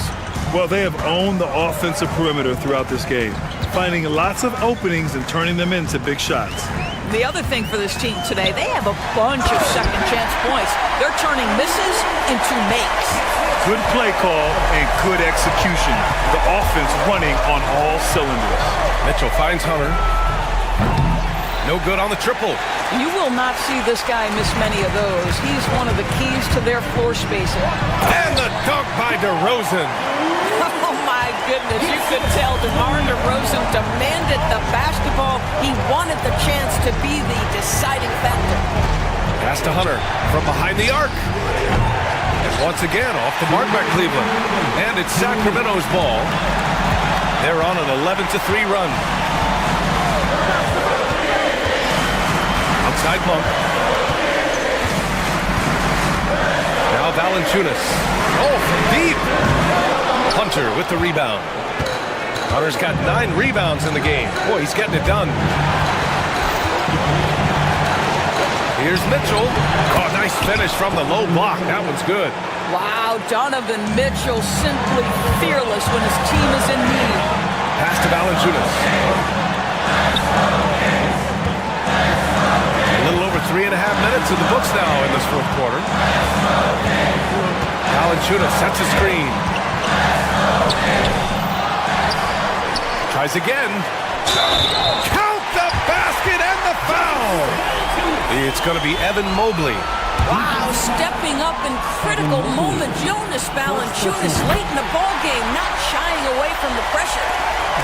[SPEAKER 10] Well, they have owned the offensive perimeter throughout this game, finding lots of openings and turning them into big shots.
[SPEAKER 13] The other thing for this team today, they have a bunch of second chance points. They're turning misses into makes.
[SPEAKER 10] Good play call and good execution. The offense running on all cylinders.
[SPEAKER 9] Mitchell finds Hunter. No good on the triple.
[SPEAKER 13] You will not see this guy miss many of those. He's one of the keys to their floor spacing.
[SPEAKER 9] And the dunk by DeRozan.
[SPEAKER 13] Oh my goodness, you could tell DeMar DeRozan demanded the basketball. He wanted the chance to be the deciding factor.
[SPEAKER 9] Pass to Hunter from behind the arc. And once again off the mark by Cleveland. And it's Sacramento's ball. They're on an 11-3 run. Outside Monk. Now Valanciunas. Oh, from deep. Hunter with the rebound. Hunter's got 9 rebounds in the game. Boy, he's getting it done. Here's Mitchell. Oh, nice finish from the low block. That one's good.
[SPEAKER 13] Wow, Donovan Mitchell simply fearless when his team is in need.
[SPEAKER 9] Pass to Valanciunas. A little over 3.5 minutes in the books now in this fourth quarter. Valanciunas sets a screen. Tries again. Count the basket and the foul. It's going to be Evan Mobley.
[SPEAKER 13] Wow, stepping up in critical moment. Jonas Valanciunas late in the ballgame, not shying away from the pressure.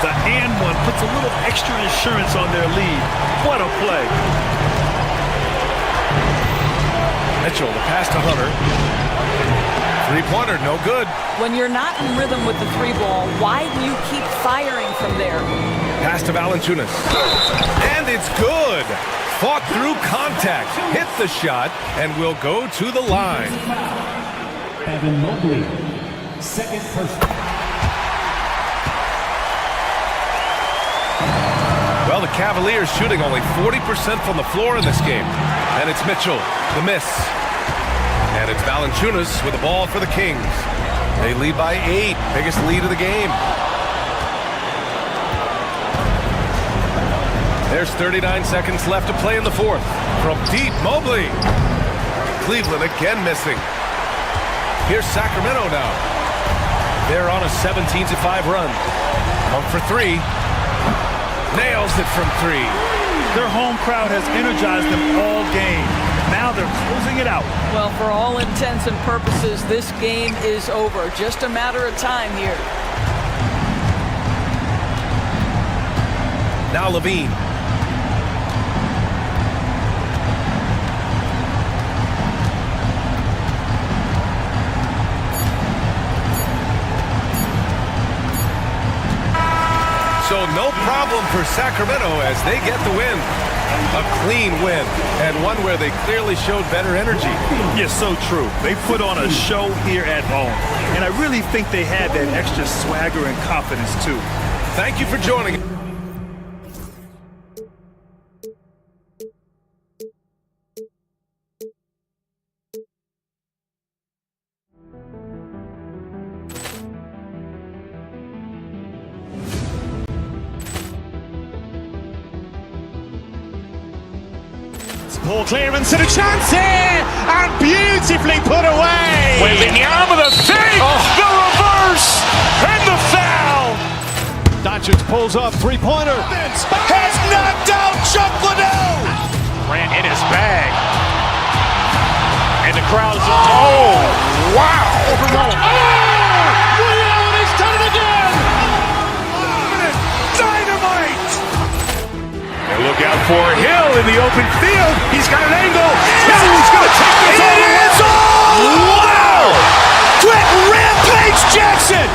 [SPEAKER 10] The and one puts a little extra insurance on their lead. What a play.
[SPEAKER 9] Mitchell, the pass to Hunter. Three-pointer, no good.
[SPEAKER 13] When you're not in rhythm with the three ball, why do you keep firing from there?
[SPEAKER 9] Pass to Valanciunas. And it's good. Fought through contact, hit the shot, and will go to the line.
[SPEAKER 8] Evan Mobley, second person.
[SPEAKER 9] Well, the Cavaliers shooting only 40% from the floor in this game. And it's Mitchell, the miss. And it's Valanciunas with the ball for the Kings. They lead by 8, biggest lead of the game. There's 39 seconds left to play in the fourth. From deep, Mobley. Cleveland again missing. Here's Sacramento now. They're on a 17-5 run. 1 for 3. Nails it from 3.
[SPEAKER 10] Their home crowd has energized them all game. Now they're closing it out.
[SPEAKER 13] Well, for all intents and purposes, this game is over. Just a matter of time here.
[SPEAKER 9] Now Levine. So no problem for Sacramento as they get the win. A clean win, and one where they clearly showed better energy.
[SPEAKER 10] Yeah, so true. They put on a show here at home, and I really think they had that extra swagger and confidence too.
[SPEAKER 9] Thank you for joining.
[SPEAKER 1] Poor clearance and a chance here, and beautifully put away.
[SPEAKER 3] Wembanyama the fake, the reverse, and the foul.
[SPEAKER 1] Doncic pulls up, three-pointer.
[SPEAKER 2] Has knocked out Chuck Liddell.
[SPEAKER 3] Ran in his bag. And the crowd is, oh, wow.
[SPEAKER 2] He's done it again. Dynamite.
[SPEAKER 3] And look out for Hill in the open field. He's got an angle. Hill's going to take this all the way.
[SPEAKER 2] Wow! Quick Rampage Jackson.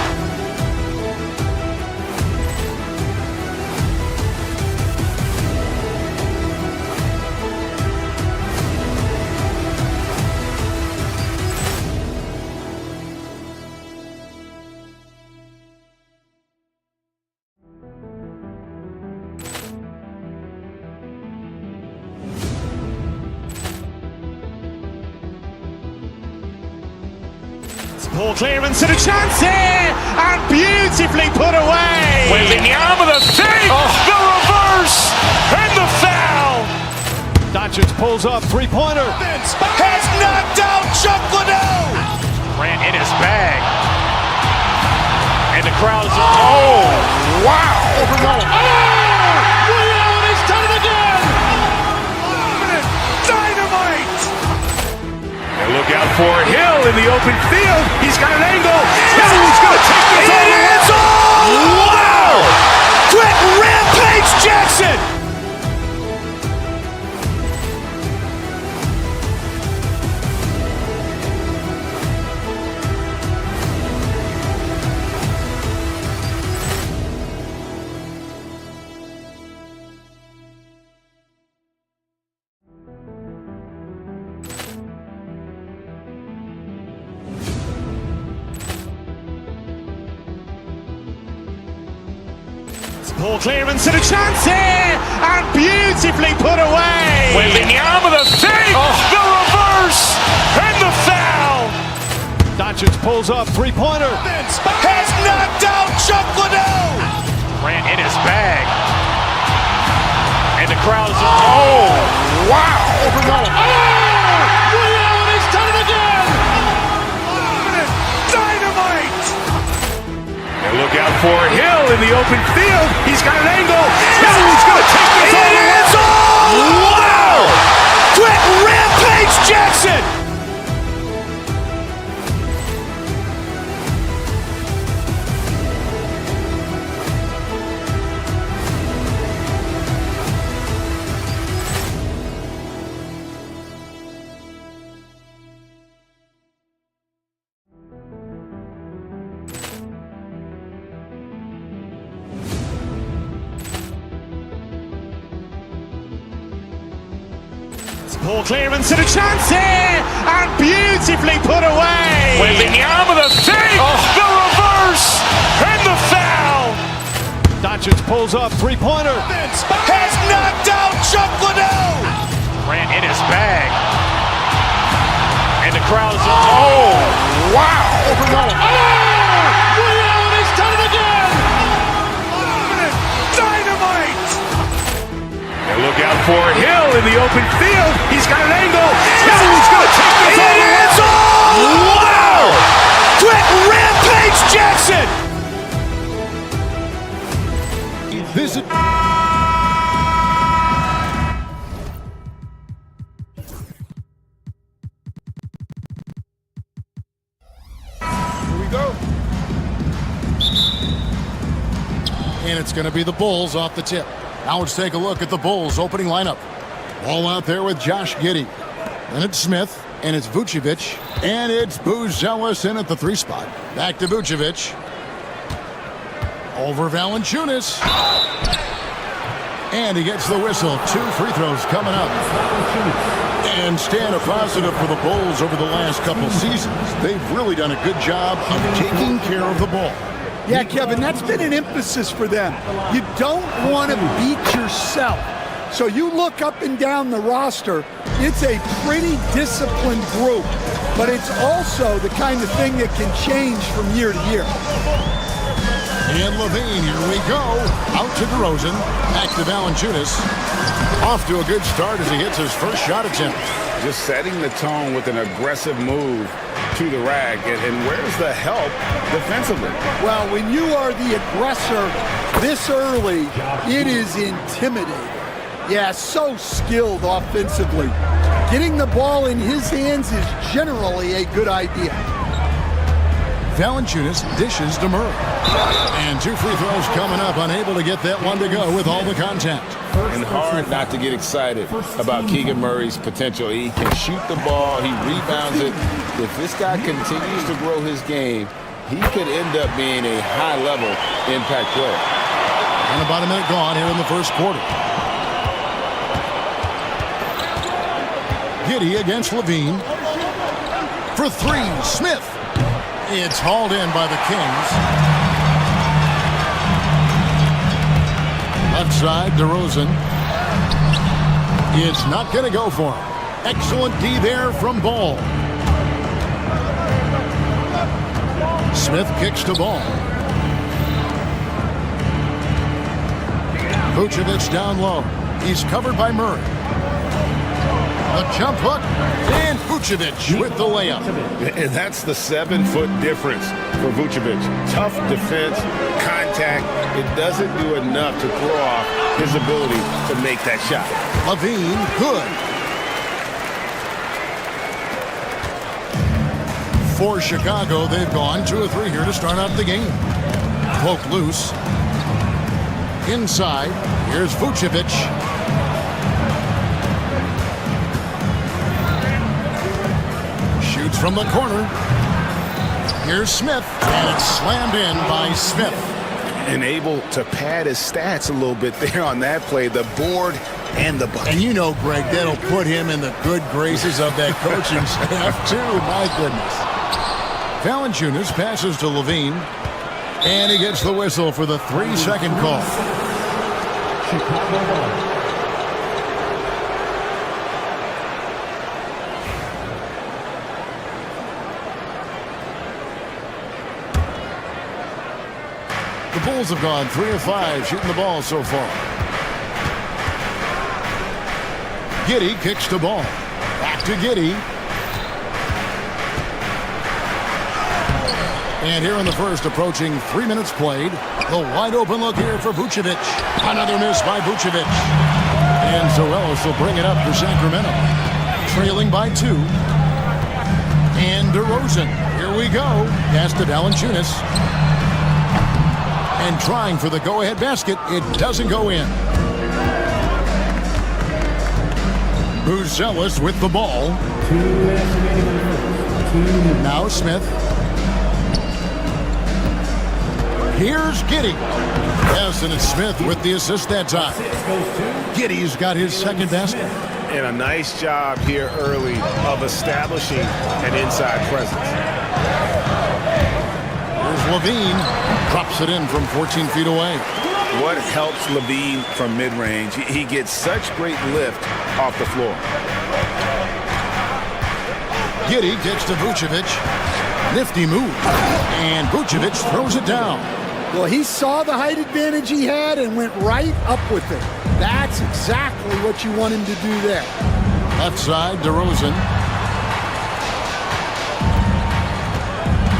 [SPEAKER 1] Poor clearance and a chance here, and beautifully put away.
[SPEAKER 3] Wembanyama the fake, the reverse, and the foul.
[SPEAKER 1] Doncic pulls up, three-pointer.
[SPEAKER 2] Has knocked out Chuck Liddell.
[SPEAKER 3] Ran in his bag. And the crowd is, oh, wow.
[SPEAKER 2] He's done it again. Dynamite.
[SPEAKER 3] And look out for Hill in the open field. He's got an angle. Hill's going to take this all the way.
[SPEAKER 2] Wow! Quick Rampage Jackson.
[SPEAKER 1] Poor clearance and a chance here, and beautifully put away.
[SPEAKER 3] Wembanyama the fake, the reverse, and the foul.
[SPEAKER 1] Doncic pulls up, three-pointer.
[SPEAKER 2] Has knocked out Chuck Liddell.
[SPEAKER 3] Ran in his bag. And the crowd is, oh, wow.
[SPEAKER 2] He's done it again. Dynamite.
[SPEAKER 3] And look out for Hill in the open field. He's got an angle. Hill's going to take this all the way.
[SPEAKER 2] Wow! Quick Rampage Jackson.
[SPEAKER 1] Poor clearance and a chance here, and beautifully put away.
[SPEAKER 2] With the arm of the fake, the reverse, and the foul.
[SPEAKER 3] Doncic pulls up, three-pointer.
[SPEAKER 2] Has knocked out Chuck Liddell. Grant in his bag. And the crowd is, oh, wow.
[SPEAKER 3] Ray Allen has done it again.
[SPEAKER 2] Dynamite. And look out for Hill in the open field. He's got an angle. Hill's going to take this all the way. Wow. Quick Rampage Jackson.
[SPEAKER 4] Visit. And it's going to be the Bulls off the tip. Now let's take a look at the Bulls opening lineup. Ball out there with Josh Giddey. Then it's Smith, and it's Vucevic, and it's Buzelis in at the 3 spot. Back to Vucevic. Over Valanciunas. And he gets the whistle. 2 free throws coming up. And staying a positive for the Bulls over the last couple seasons. They've really done a good job of taking care of the ball.
[SPEAKER 5] Yeah, Kevin, that's been an emphasis for them. You don't want to beat yourself. So you look up and down the roster, it's a pretty disciplined group, but it's also the kind of thing that can change from year to year.
[SPEAKER 4] And Levine, here we go. Out to DeRozan, back to Valanciunas. Off to a good start as he hits his first shot attempt.
[SPEAKER 6] Just setting the tone with an aggressive move to the rack. And where's the help defensively?
[SPEAKER 5] Well, when you are the aggressor this early, it is intimidating. Yeah, so skilled offensively. Getting the ball in his hands is generally a good idea.
[SPEAKER 4] Valanciunas dishes to Murray. And 2 free throws coming up, unable to get that one to go with all the contact.
[SPEAKER 6] And hard not to get excited about Keegan Murray's potential. He can shoot the ball, he rebounds it. If this guy continues to grow his game, he could end up being a high-level impact player.
[SPEAKER 4] And about a minute gone here in the first quarter. Giddey against Levine. For 3, Smith. It's hauled in by the Kings. Left side, DeRozan. It's not going to go for him. Excellent D there from Ball. Smith kicks to Ball. Vucevic down low. He's covered by Murray. The jump hook, and Vucevic with the layup.
[SPEAKER 6] And that's the 7-foot difference for Vucevic. Tough defense, contact. It doesn't do enough to throw off his ability to make that shot.
[SPEAKER 4] Levine, good. For Chicago, they've gone 2 of 3 here to start out the game. Poke loose. Inside, here's Vucevic. Shoots from the corner. Here's Smith, and it's slammed in by Smith.
[SPEAKER 6] And able to pad his stats a little bit there on that play, the board and the bucket.
[SPEAKER 4] And you know, Greg, that'll put him in the good graces of that coaching staff, too. My goodness. Valanciunas passes to Levine, and he gets the whistle for the 3-second call.
[SPEAKER 15] Chicago.
[SPEAKER 4] The Bulls have gone 3 of 5 shooting the ball so far. Giddey kicks the ball. Back to Giddey. And here in the first, approaching 3 minutes played, the wide open look here for Vucevic. Another miss by Vucevic. And Zoelis will bring it up for Sacramento. Trailing by 2. And DeRozan. Here we go. Pass to Valanciunas. And trying for the go-ahead basket. It doesn't go in. Buzelis with the ball. Now Smith. Here's Giddey. Yes, and it's Smith with the assist that time. Giddey's got his second basket.
[SPEAKER 3] And a nice job here early of establishing an inside presence.
[SPEAKER 4] Here's Levine. Drops it in from 14 feet away.
[SPEAKER 6] What helps Levine from mid-range? He gets such great lift off the floor.
[SPEAKER 4] Giddey kicks to Vucevic. Nifty move. And Vucevic throws it down.
[SPEAKER 5] Well, he saw the height advantage he had and went right up with it. That's exactly what you want him to do there.
[SPEAKER 4] Left side, DeRozan.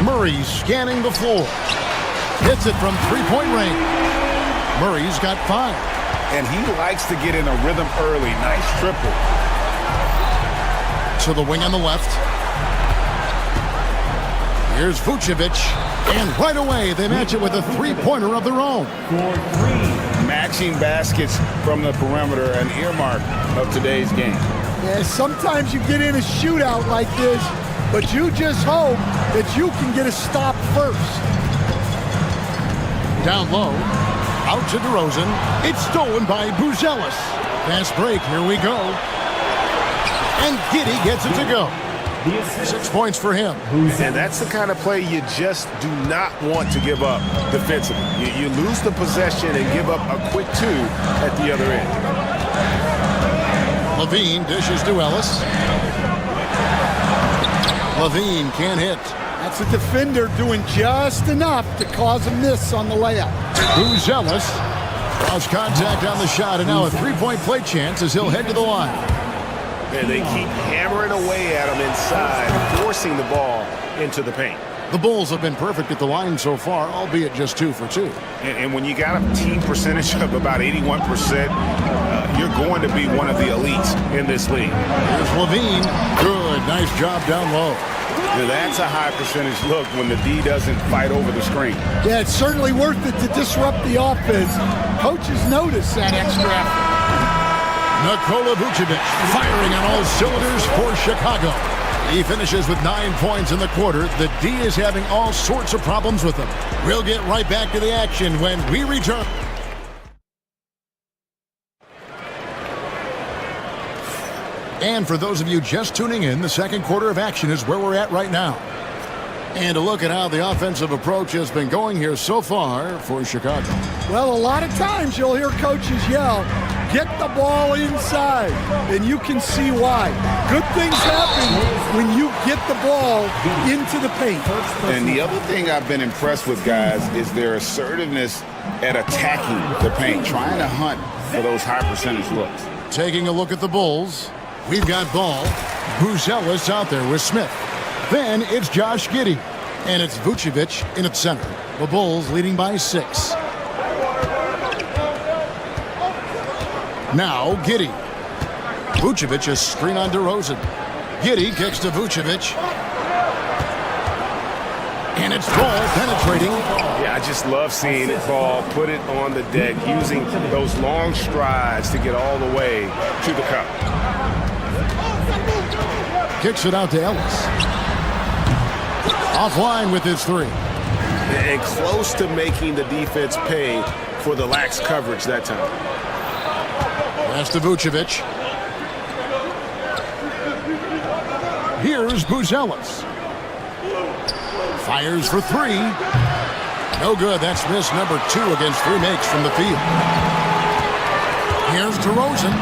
[SPEAKER 4] Murray scanning the floor. Hits it from three-point range. Murray's got 5.
[SPEAKER 6] And he likes to get in a rhythm early. Nice triple.
[SPEAKER 4] To the wing on the left. Here's Vucevic. And right away, they match it with a three-pointer of their own.
[SPEAKER 6] Matching baskets from the perimeter, an earmark of today's game.
[SPEAKER 5] Yeah, sometimes you get in a shootout like this, but you just hope that you can get a stop first.
[SPEAKER 4] Down low. Out to DeRozan. It's stolen by Buzelis. Fast break. Here we go. And Giddey gets it to go. 6 points for him.
[SPEAKER 3] And that's the kind of play you just do not want to give up defensively. You lose the possession and give up a quick 2 at the other end.
[SPEAKER 4] Levine dishes to Ellis. Levine can't hit.
[SPEAKER 5] That's a defender doing just enough to cause a miss on the layup.
[SPEAKER 4] Buzelis draws contact on the shot, and now a three-point play chance as he'll head to the line.
[SPEAKER 3] And they keep hammering away at him inside, forcing the ball into the paint.
[SPEAKER 4] The Bulls have been perfect at the line so far, albeit just 2 for 2.
[SPEAKER 3] And when you got a team percentage of about 81%, you're going to be one of the elites in this league.
[SPEAKER 4] Here's Levine. Good. Nice job down low.
[SPEAKER 3] Now that's a high percentage look when the D doesn't fight over the screen.
[SPEAKER 5] Yeah, it's certainly worth it to disrupt the offense. Coaches notice that extra effort.
[SPEAKER 4] Nikola Vucevic firing on all cylinders for Chicago. He finishes with 9 points in the quarter. The D is having all sorts of problems with him. We'll get right back to the action when we return. And for those of you just tuning in, the second quarter of action is where we're at right now. And a look at how the offensive approach has been going here so far for Chicago.
[SPEAKER 5] Well, a lot of times you'll hear coaches yell, get the ball inside, and you can see why. Good things happen when you get the ball into the paint.
[SPEAKER 6] And the other thing I've been impressed with, guys, is their assertiveness at attacking the paint, trying to hunt for those high percentage looks.
[SPEAKER 4] Taking a look at the Bulls, we've got Ball. Buzelis out there with Smith. Then it's Josh Giddey, and it's Vucevic in at center. The Bulls leading by 6. Now Giddey. Vucevic is screen on DeRozan. Giddey kicks to Vucevic. And it's Ball penetrating.
[SPEAKER 3] Yeah, I just love seeing it. Ball put it on the deck, using those long strides to get all the way to the cup.
[SPEAKER 4] Kicks it out to Ellis. Offline with his 3.
[SPEAKER 3] And close to making the defense pay for the lax coverage that time.
[SPEAKER 4] Pass to Vucevic. Here's Buzelis. Fires for 3. No good. That's miss number 2 against 3 makes from the field. Here's DeRozan.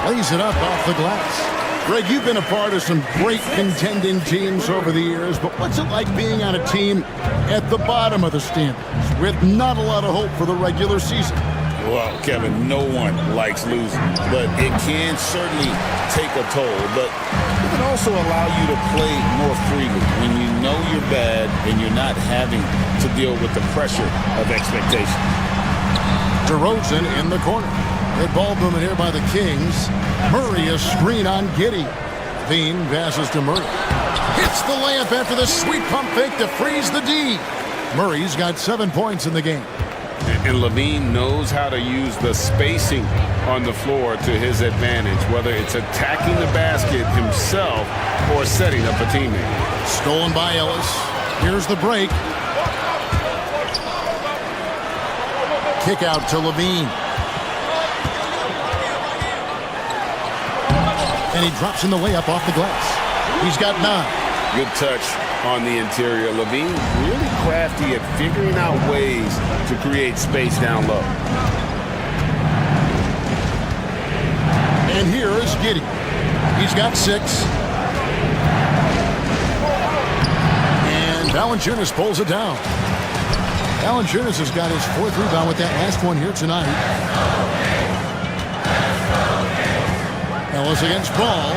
[SPEAKER 4] Lays it up off the glass. Greg, you've been a part of some great contending teams over the years, but what's it like being on a team at the bottom of the standings with not a lot of hope for the regular season?
[SPEAKER 6] Well, Kevin, no one likes losing, but it can certainly take a toll. But it can also allow you to play more freely when you know you're bad and you're not having to deal with the pressure of expectation.
[SPEAKER 4] DeRozan in the corner. Good ball movement here by the Kings. Murray a screen on Giddey. Levine passes to Murray. Hits the layup after the sweet pump fake to freeze the D. Murray's got 7 points in the game.
[SPEAKER 6] And Levine knows how to use the spacing on the floor to his advantage, whether it's attacking the basket himself or setting up a teammate.
[SPEAKER 4] Stolen by Ellis. Here's the break. Kick out to Levine. And he drops in the layup off the glass. He's got 9.
[SPEAKER 3] Good touch on the interior. Levine really crafty at figuring out ways to create space down low.
[SPEAKER 4] And here is Giddey. He's got 6. And Valanciunas pulls it down. Valanciunas has got his 4th rebound with that last one here tonight. Ellis against Ball.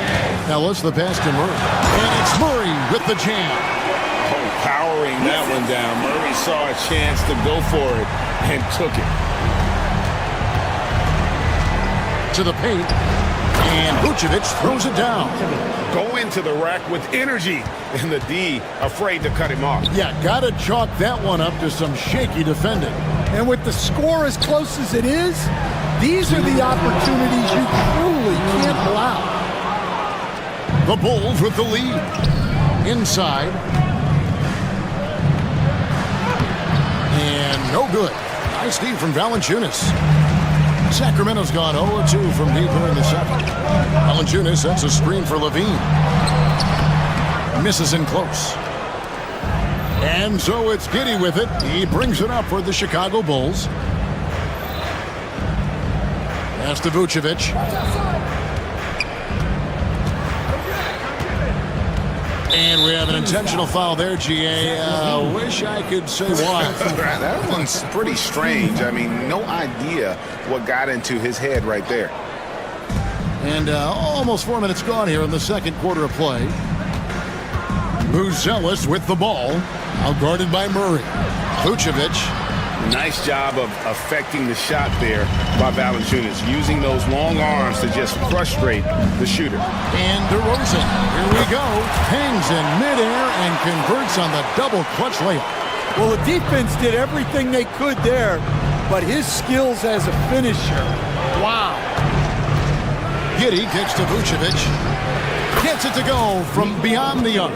[SPEAKER 4] Ellis the pass to Murray. And it's Murray with the jam.
[SPEAKER 3] Oh, powering that one down. Murray saw a chance to go for it and took it.
[SPEAKER 4] To the paint. And Vucevic throws it down.
[SPEAKER 3] Go into the rack with energy. And the D afraid to cut him off.
[SPEAKER 4] Yeah, got to chalk that one up to some shaky defending.
[SPEAKER 5] And with the score as close as it is, these are the opportunities you truly can't allow.
[SPEAKER 4] The Bulls with the lead. Inside. And no good. Nice D from Valanciunas. Sacramento's gone 0-2 from deep here in the second. Valanciunas sets a screen for Levine. Misses in close. And so it's Giddey with it. He brings it up for the Chicago Bulls. Pass to Vucevic. And we have an intentional foul there, GA. Wish I could say why.
[SPEAKER 3] That one's pretty strange. I mean, no idea what got into his head right there.
[SPEAKER 4] And almost 4 minutes gone here in the second quarter of play. Buzelis with the ball. Outguarded by Murray. Vucevic.
[SPEAKER 3] Nice job of affecting the shot there by Valanciunas, using those long arms to just frustrate the shooter.
[SPEAKER 4] And DeRozan, here we go, hangs in midair and converts on the double clutch layup.
[SPEAKER 5] Well, the defense did everything they could there, but his skills as a finisher, wow.
[SPEAKER 4] Giddey kicks to Vucevic. Gets it to go from beyond the arc.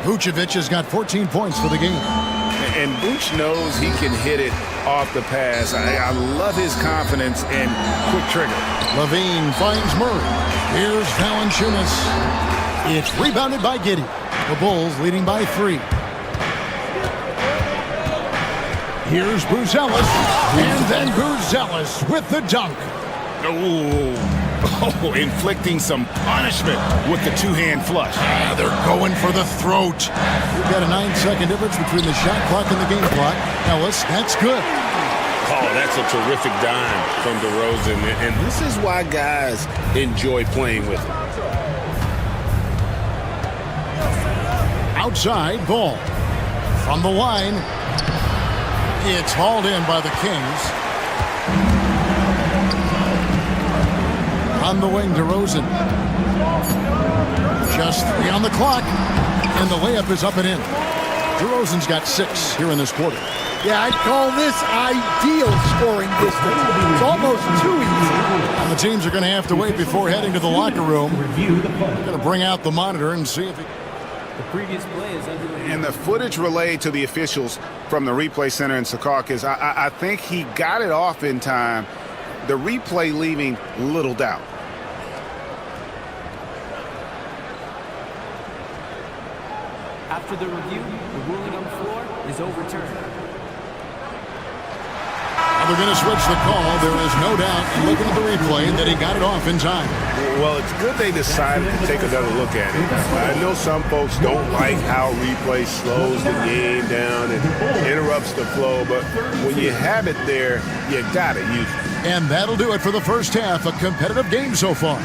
[SPEAKER 4] Vucevic has got 14 points for the game.
[SPEAKER 3] And Vooch knows he can hit it off the pass. I love his confidence and quick trigger.
[SPEAKER 4] Levine finds Murray. Here's Valanciunas. It's rebounded by Giddey. The Bulls leading by 3. Here's Buzelis. And then Buzelis with the dunk.
[SPEAKER 3] Oh, inflicting some punishment with the two-hand flush.
[SPEAKER 4] They're going for the throat. We've got a 9-second difference between the shot clock and the game clock. Ellis, that's good.
[SPEAKER 3] Oh, that's a terrific dime from DeRozan. And this is why guys enjoy playing with him.
[SPEAKER 4] Outside ball. From the line. It's hauled in by the Kings. On the wing, DeRozan. Just 3 on the clock. And the layup is up and in. DeRozan's got 6 here in this quarter.
[SPEAKER 5] Yeah, I'd call this ideal scoring distance. It's almost too easy.
[SPEAKER 4] And the teams are going to have to wait before heading to the locker room. Going to bring out the monitor and see if it...
[SPEAKER 17] The previous play is under...
[SPEAKER 3] And the footage relayed to the officials from the replay center in Secaucus, I think he got it off in time. The replay leaving little doubt.
[SPEAKER 17] After the review, the ruling on the floor is overturned.
[SPEAKER 4] They're going to switch the call. There is no doubt, looking at the replay, that he got it off in time.
[SPEAKER 3] Well, it's good they decided to take another look at it. I know some folks don't like how replay slows the game down and interrupts the flow, but when you have it there, you got to use it.
[SPEAKER 4] And that'll do it for the first half. A competitive game so far.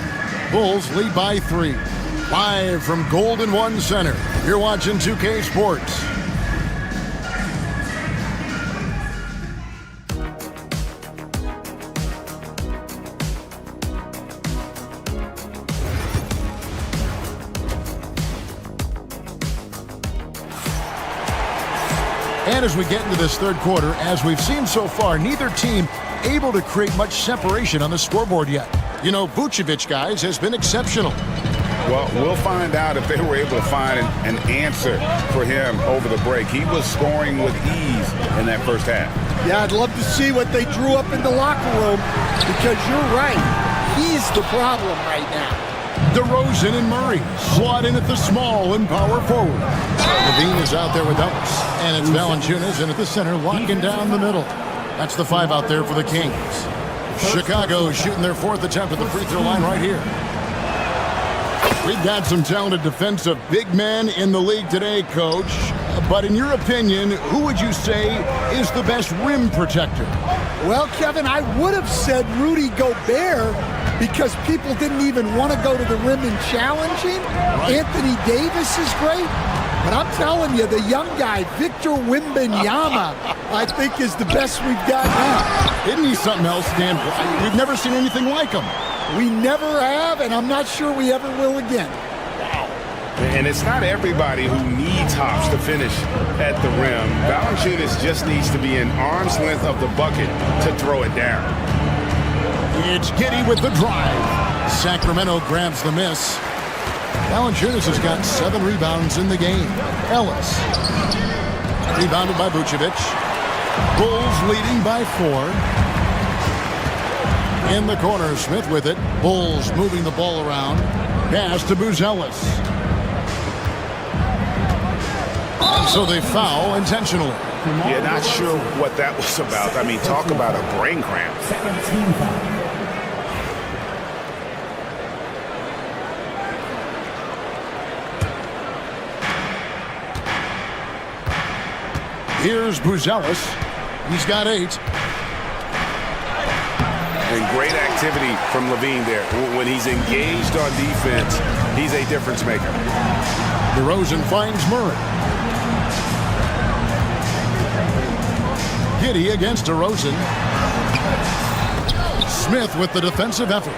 [SPEAKER 4] Bulls lead by 3. Live from Golden One Center. You're watching 2K Sports. And as we get into this third quarter, as we've seen so far, neither team able to create much separation on the scoreboard yet. You know, Vucevic, guys, has been exceptional.
[SPEAKER 3] Well, we'll find out if they were able to find an answer for him over the break. He was scoring with ease in that first half.
[SPEAKER 5] Yeah, I'd love to see what they drew up in the locker room because you're right. He's the problem right now.
[SPEAKER 4] DeRozan and Murray slot in at the small and power forward. Levine is out there with Ellis. And it's Valanciunas in at the center, locking down the middle. That's the 5 out there for the Kings. Chicago shooting their 4th attempt at the free throw line right here. We've got some talented defensive big men in the league today, Coach. But in your opinion, who would you say is the best rim protector?
[SPEAKER 5] Well, Kevin, I would have said Rudy Gobert because people didn't even want to go to the rim and challenge him. Right. Anthony Davis is great. But I'm telling you, the young guy, Victor Wembanyama, I think is the best we've got now.
[SPEAKER 4] Isn't he something else, Dan? We've never seen anything like him.
[SPEAKER 5] We never have, and I'm not sure we ever will again.
[SPEAKER 3] And it's not everybody who needs hops to finish at the rim. Valanciunas just needs to be an arm's length of the bucket to throw it down.
[SPEAKER 4] It's Giddey with the drive. Sacramento grabs the miss. Valanciunas has got 7 rebounds in the game. Ellis. Rebounded by Vucevic. Bulls leading by 4. In the corner, Smith with it. Bulls moving the ball around. Pass to Buzelis. And so they foul intentionally.
[SPEAKER 3] Yeah, not sure what that was about. I mean, talk about a brain cramp.
[SPEAKER 8] 17 foul.
[SPEAKER 4] Here's Buzelis. He's got 8.
[SPEAKER 3] And great activity from Levine there. When he's engaged on defense, he's a difference maker.
[SPEAKER 4] DeRozan finds Murray. Giddey against DeRozan. Smith with the defensive effort.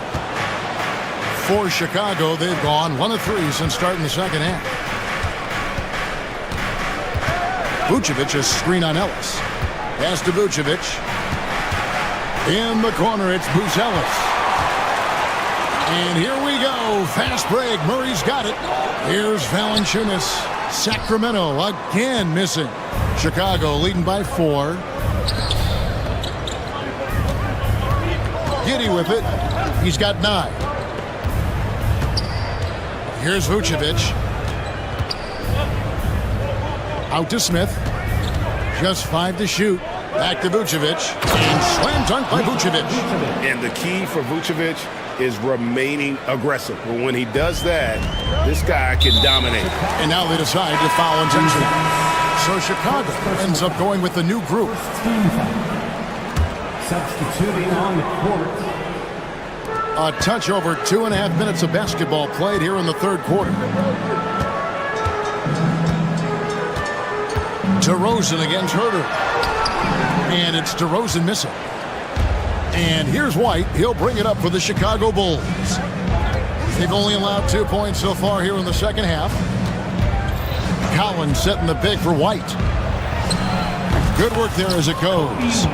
[SPEAKER 4] For Chicago, they've gone 1 of 3 since starting the second half. Vucevic is screen on Ellis. Pass to Vucevic. In the corner, it's Buzelis. And here we go. Fast break. Murray's got it. Here's Valanciunas. Sacramento again missing. Chicago leading by 4. Giddey with it. He's got 9. Here's Vucevic. Out to Smith. Just 5 to shoot. Back to Vucevic. And slam dunk by Vucevic.
[SPEAKER 3] And the key for Vucevic is remaining aggressive. But when he does that, this guy can dominate.
[SPEAKER 4] And now they decide to foul intentionally. So Chicago ends up going with the new group.
[SPEAKER 8] Substituting on the court.
[SPEAKER 4] A touch over 2.5 minutes of basketball played here in the third quarter. DeRozan against Herter. And it's DeRozan missing. And here's White. He'll bring it up for the Chicago Bulls. They've only allowed 2 points so far here in the second half. Collins setting the big for White. Good work there as it goes.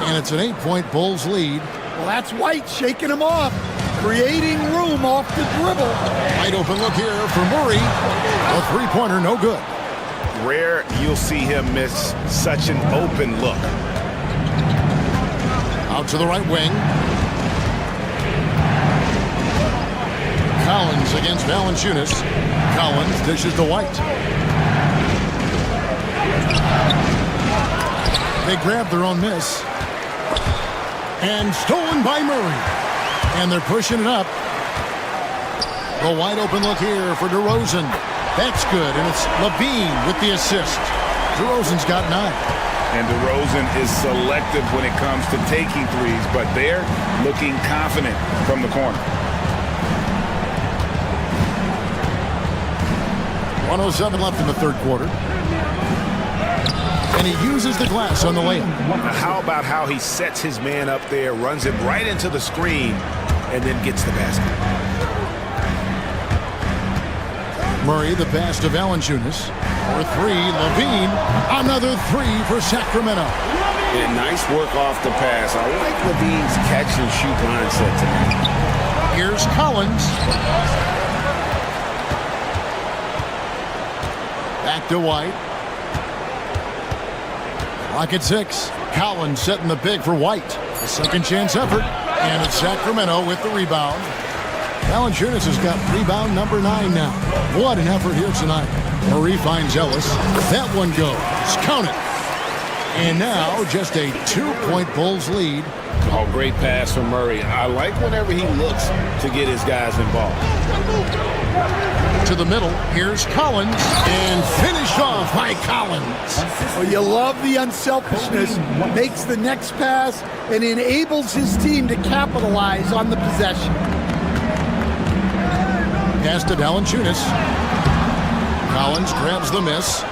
[SPEAKER 4] And it's an 8-point Bulls lead.
[SPEAKER 5] Well, that's White shaking him off. Creating room off the dribble.
[SPEAKER 4] Wide open look here for Murray. A 3-pointer, no good.
[SPEAKER 3] Rare you'll see him miss such an open look.
[SPEAKER 4] Out to the right wing. Collins against Valanciunas. Collins dishes to White. They grab their own miss. And stolen by Murray. And they're pushing it up. The wide open look here for DeRozan. That's good, and it's Levine with the assist. DeRozan's got 9.
[SPEAKER 6] And DeRozan is selective when it comes to taking threes, but they're looking confident from the corner.
[SPEAKER 4] 1:07 left in the third quarter. And he uses the glass on the layup.
[SPEAKER 3] How about how he sets his man up there, runs him right into the screen, and then gets the basket.
[SPEAKER 4] Murray, the pass to Valanciunas. For 3, Levine. Another 3 for Sacramento.
[SPEAKER 3] And nice work off the pass. I like Levine's catch-and-shoot mindset tonight.
[SPEAKER 4] Here's Collins. Back to White. Clock at 6. Collins setting the big for White. A second chance effort. And it's Sacramento with the rebound. Valanciunas has got rebound number 9 now. What an effort here tonight. Murray finds Ellis. That one goes. Count it. And now just a 2-point Bulls lead.
[SPEAKER 6] Oh, great pass from Murray. I like whenever he looks to get his guys involved.
[SPEAKER 4] To the middle, here's Collins, and finished off by Collins.
[SPEAKER 5] Well, you love the unselfishness. Makes the next pass and enables his team to capitalize on the possession.
[SPEAKER 4] Pass to Valanciunas. Collins grabs the miss.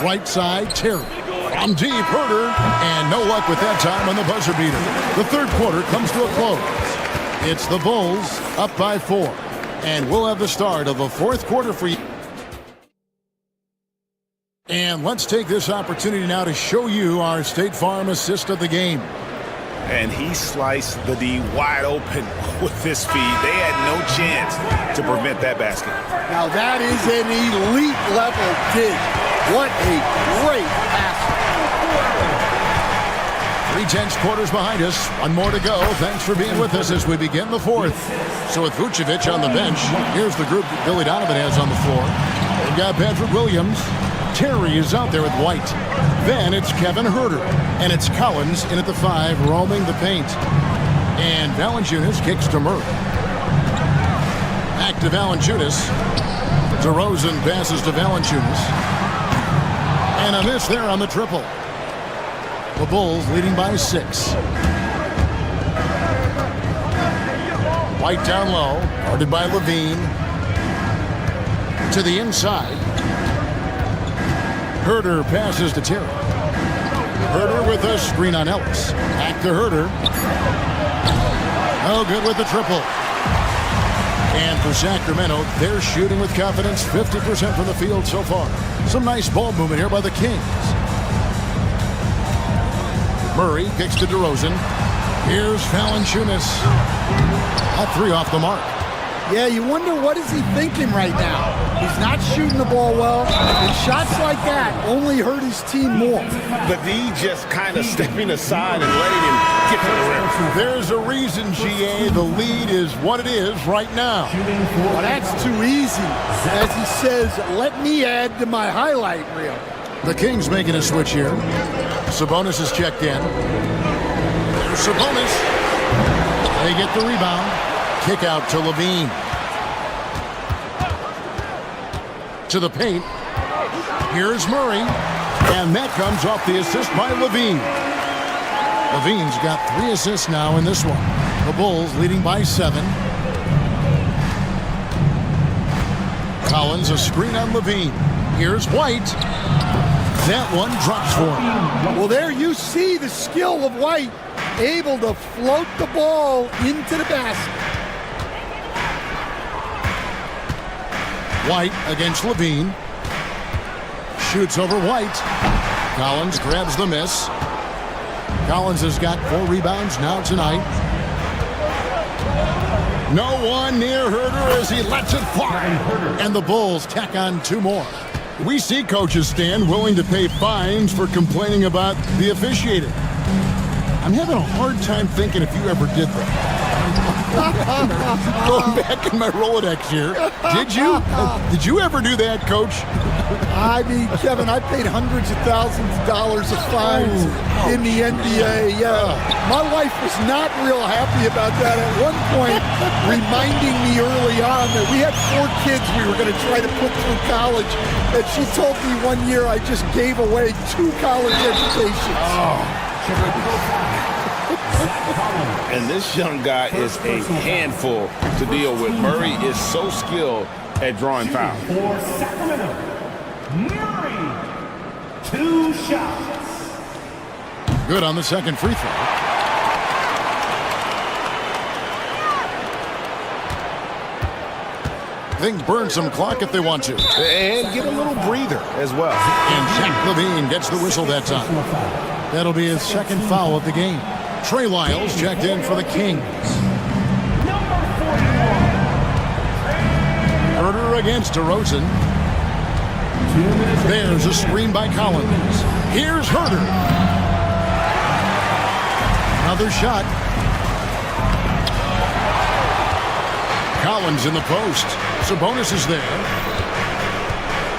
[SPEAKER 4] Right side, Terry. From deep, Herter, and no luck with that time on the buzzer beater. The third quarter comes to a close. It's the Bulls up by 4, and we'll have the start of the fourth quarter for you. And let's take this opportunity now to show you our State Farm assist of the game.
[SPEAKER 6] And he sliced the D wide open with his feet. They had no chance to prevent that basket.
[SPEAKER 5] Now that is an elite level dig. What a great pass.
[SPEAKER 4] 3/10 quarters behind us. One more to go. Thanks for being with us as we begin the fourth. So with Vucevic on the bench, here's the group that Billy Donovan has on the floor. We've got Patrick Williams. Terry is out there with White. Then it's Kevin Herter. And it's Collins in at the 5, roaming the paint. And Valanciunas kicks to Murray. Back to Valanciunas. DeRozan passes to Valanciunas. And a miss there on the triple. The Bulls leading by 6. White down low, guarded by Levine. To the inside. Herter passes to Terry. Herter with a screen on Ellis. Back to Herter. Oh, good with the triple. And for Sacramento, they're shooting with confidence, 50% from the field so far. Some nice ball movement here by the Kings. Murray kicks to DeRozan. Here's Valanciunas. All 3 off the mark.
[SPEAKER 5] Yeah, you wonder what is he thinking right now. He's not shooting the ball well, and shots like that only hurt his team more.
[SPEAKER 6] The D just kind of stepping aside and letting him get to the rim.
[SPEAKER 4] There's a reason, GA, the lead is what it is right now.
[SPEAKER 5] Well, that's too easy. As he says, let me add to my highlight reel.
[SPEAKER 4] The Kings making a switch here. Sabonis is checked in. There's Sabonis. They get the rebound. Kick out to Levine. To the paint. Here's Murray. And that comes off the assist by Levine. Levine's got 3 assists now in this one. The Bulls leading by 7. Collins, a screen on Levine. Here's White. That one drops for him.
[SPEAKER 5] Well, there you see the skill of White, able to float the ball into the basket.
[SPEAKER 4] White against Levine. Shoots over White. Collins grabs the miss. Collins has got 4 rebounds now tonight. No one near Herter as he lets it fly. And the Bulls tack on 2 more. We see coaches stand willing to pay fines for complaining about the officiating. I'm having a hard time thinking if you ever did that. Going back in my Rolodex here. Did you? Did you ever do that, Coach?
[SPEAKER 5] I mean, Kevin, I paid hundreds of thousands of dollars of fines in the NBA. Yeah. My wife was not real happy about that at one point, reminding me early on that we had 4 kids we were going to try to put through college. And she told me one year I just gave away 2 college educations.
[SPEAKER 6] And this young guy is a handful to deal with. Murray is so skilled at drawing fouls.
[SPEAKER 8] For Sacramento, Murray, 2 shots.
[SPEAKER 4] Good on the second free throw. They can burn some clock if they want to.
[SPEAKER 6] And get a little breather as well.
[SPEAKER 4] And Jack Levine gets the whistle that time. That'll be his second foul of the game. Trey Lyles checked in for the Kings. Herter against DeRozan. There's a screen by Collins. Here's Herter. Another shot. Collins in the post. Sabonis is there.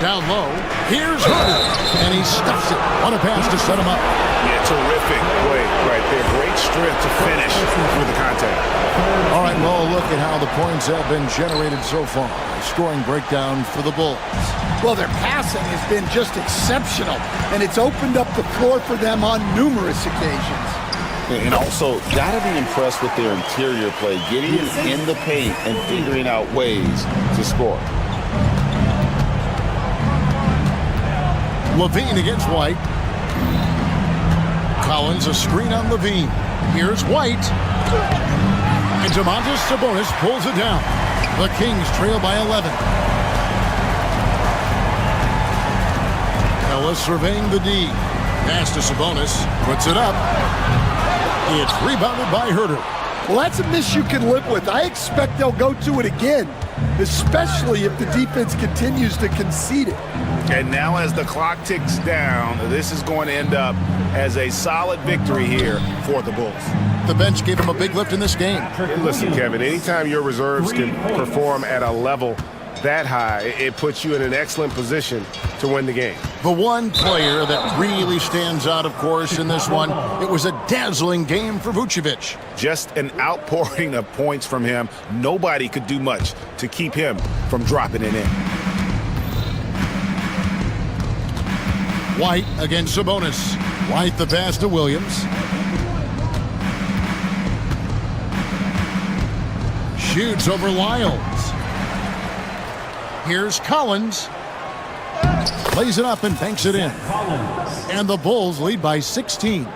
[SPEAKER 4] Down low. Here's Herter. And he stuffs it. What a pass to set him up.
[SPEAKER 3] Yeah, terrific play right there. Great strength to finish with the contact.
[SPEAKER 4] All right, well, look at how the points have been generated so far. Scoring breakdown for the Bulls.
[SPEAKER 5] Well, their passing has been just exceptional, and it's opened up the floor for them on numerous occasions.
[SPEAKER 6] And also, got to be impressed with their interior play, getting in the paint and figuring out ways to score.
[SPEAKER 4] Levine against White. Collins, a screen on Levine. Here's White. And Domantas Sabonis pulls it down. The Kings trail by 11. Ellis surveying the D. Pass to Sabonis. Puts it up. It's rebounded by Herter.
[SPEAKER 5] Well, that's a miss you can live with. I expect they'll go to it again, especially if the defense continues to concede it.
[SPEAKER 3] And now as the clock ticks down, this is going to end up as a solid victory here for the Bulls.
[SPEAKER 4] The bench gave him a big lift in this game.
[SPEAKER 3] Listen, Kevin, anytime your reserves can perform at a level that high, it puts you in an excellent position to win the game.
[SPEAKER 4] The one player that really stands out, of course, in this one, it was a dazzling game for Vucevic.
[SPEAKER 3] Just an outpouring of points from him. Nobody could do much to keep him from dropping it in.
[SPEAKER 4] White against Sabonis. White the pass to Williams. Shoots over Lyles. Here's Collins. Plays it up and banks it in. And the Bulls lead by 16.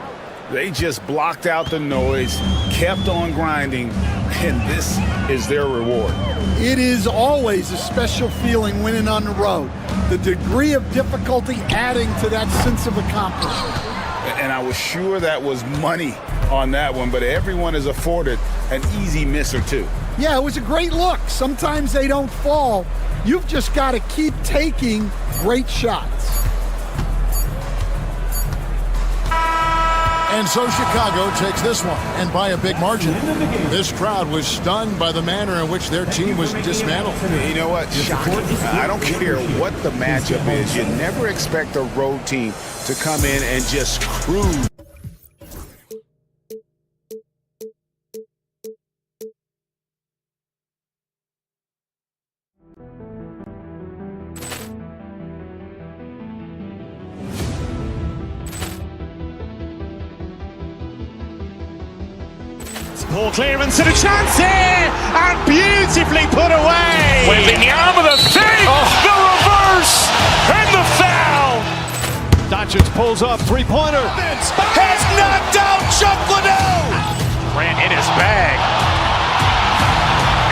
[SPEAKER 3] They just blocked out the noise, kept on grinding, and this is their reward.
[SPEAKER 5] It is always a special feeling winning on the road. The degree of difficulty adding to that sense of accomplishment.
[SPEAKER 3] And I was sure that was money on that one, but everyone is afforded an easy miss or two.
[SPEAKER 5] Yeah, it was a great look. Sometimes they don't fall. You've just got to keep taking great shots.
[SPEAKER 4] And so Chicago takes this one, and by a big margin. This crowd was stunned by the manner in which their team was dismantled.
[SPEAKER 3] You know what? I don't care what the matchup is. You never expect a road team to come in and just cruise.
[SPEAKER 1] Poor clearance and a chance here, and beautifully put away.
[SPEAKER 2] Wembanyama the save, the reverse, and the foul.
[SPEAKER 1] Doncic pulls up, three-pointer.
[SPEAKER 2] Has knocked out Chuck Liddell. Grant in his bag.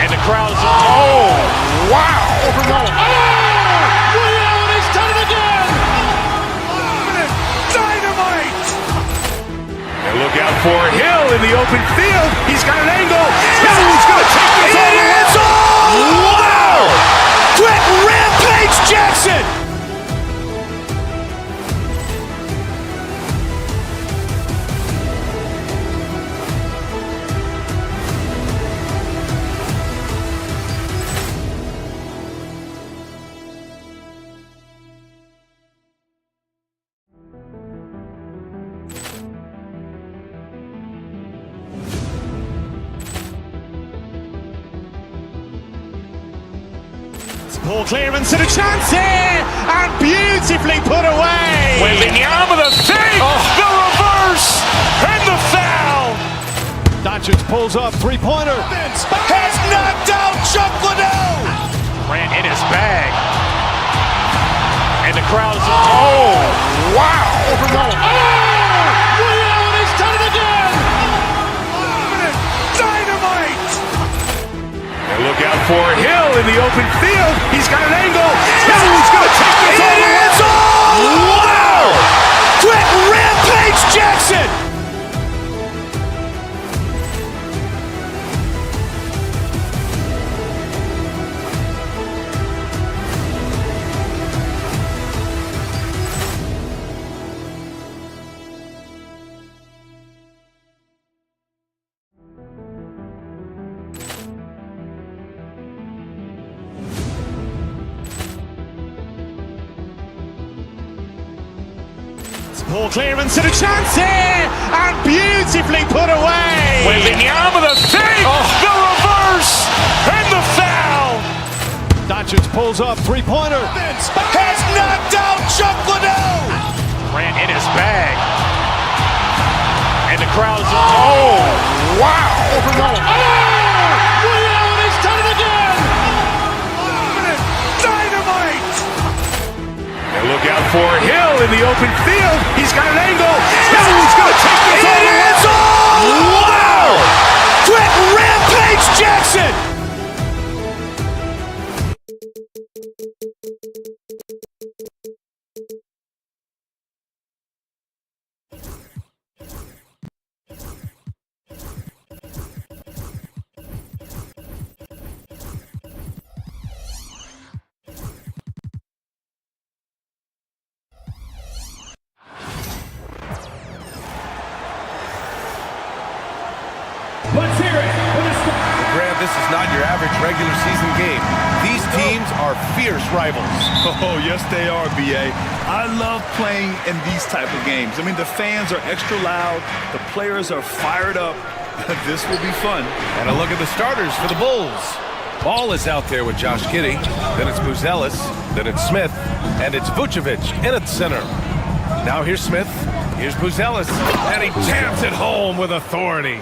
[SPEAKER 2] And the crowd is, oh, wow.
[SPEAKER 1] He's done it again.
[SPEAKER 2] Dynamite. And look out for Hill in the open field. He's got an angle. Hill's going to take this all the way. Wow! Brett Rampage Jackson.
[SPEAKER 1] Poor clearance and a chance here, and beautifully put away.
[SPEAKER 2] Wembanyama the save, the reverse, and the foul.
[SPEAKER 1] Doncic pulls up, three-pointer.
[SPEAKER 2] Has knocked out Chuck Liddell. Grant in his bag. And the crowd is, oh, wow.
[SPEAKER 1] He's done it again.
[SPEAKER 2] Dynamite. And look out for Hill in the open field. He's got an angle. Hill's going to take this all the way. Wow! Brett Rampage Jackson.
[SPEAKER 1] Ball clearance and a chance here, and beautifully put away.
[SPEAKER 2] Wembanyama the save, the reverse, and the foul.
[SPEAKER 1] Doncic pulls up, three-pointer.
[SPEAKER 2] Has knocked out Chuck Liddell. Grant in his bag. And the crowd's, oh, wow.
[SPEAKER 1] He's done it again.
[SPEAKER 2] Dynamite. And look out for Hill in the open field. He's got an angle. He's going to take this all the way. Wow. Brett Rampage Jackson.
[SPEAKER 8] Let's hear it for the Stars.
[SPEAKER 9] Grant, this is not your average regular season game. These teams are fierce rivals.
[SPEAKER 10] Oh, yes, they are, B.A. I love playing in these type of games. I mean, the fans are extra loud. The players are fired up. This will be fun.
[SPEAKER 9] And a look at the starters for the Bulls. Ball is out there with Josh Giddey. Then it's Buzelis. Then it's Smith. And it's Vucevic in at center. Now here's Smith. Here's Buzelis. And he jams it home with authority.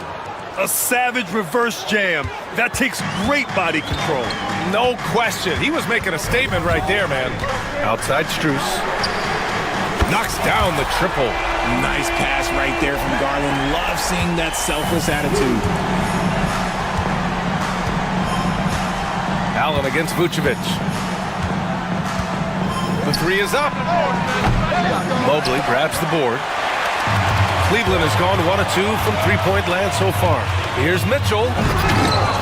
[SPEAKER 10] A savage reverse jam. That takes great body control.
[SPEAKER 9] No question. He was making a statement right there, man. Outside Strus. Knocks down the triple.
[SPEAKER 11] Nice pass right there from Garland. Love seeing that selfless attitude.
[SPEAKER 9] Allen against Vucevic. The three is up. Mobley grabs the board. Cleveland has gone 1 of 2 from three-point land so far. Here's Mitchell.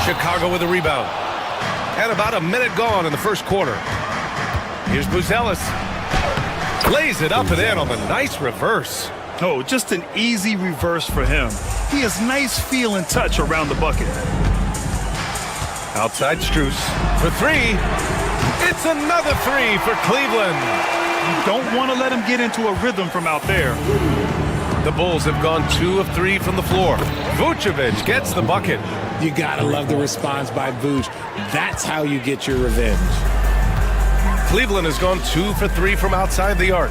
[SPEAKER 9] Chicago with a rebound. And about a minute gone in the first quarter. Here's Buzelis. Lays it up and in on the nice reverse.
[SPEAKER 10] Oh, just an easy reverse for him. He has nice feel and touch around the bucket.
[SPEAKER 9] Outside Strus for three. It's another three for Cleveland.
[SPEAKER 10] You don't want to let him get into a rhythm from out there.
[SPEAKER 9] The Bulls have gone 2 of 3 from the floor. Vucevic gets the bucket.
[SPEAKER 11] You gotta love the response by Vuce. That's how you get your revenge.
[SPEAKER 9] Cleveland has gone 2 for 3 from outside the arc.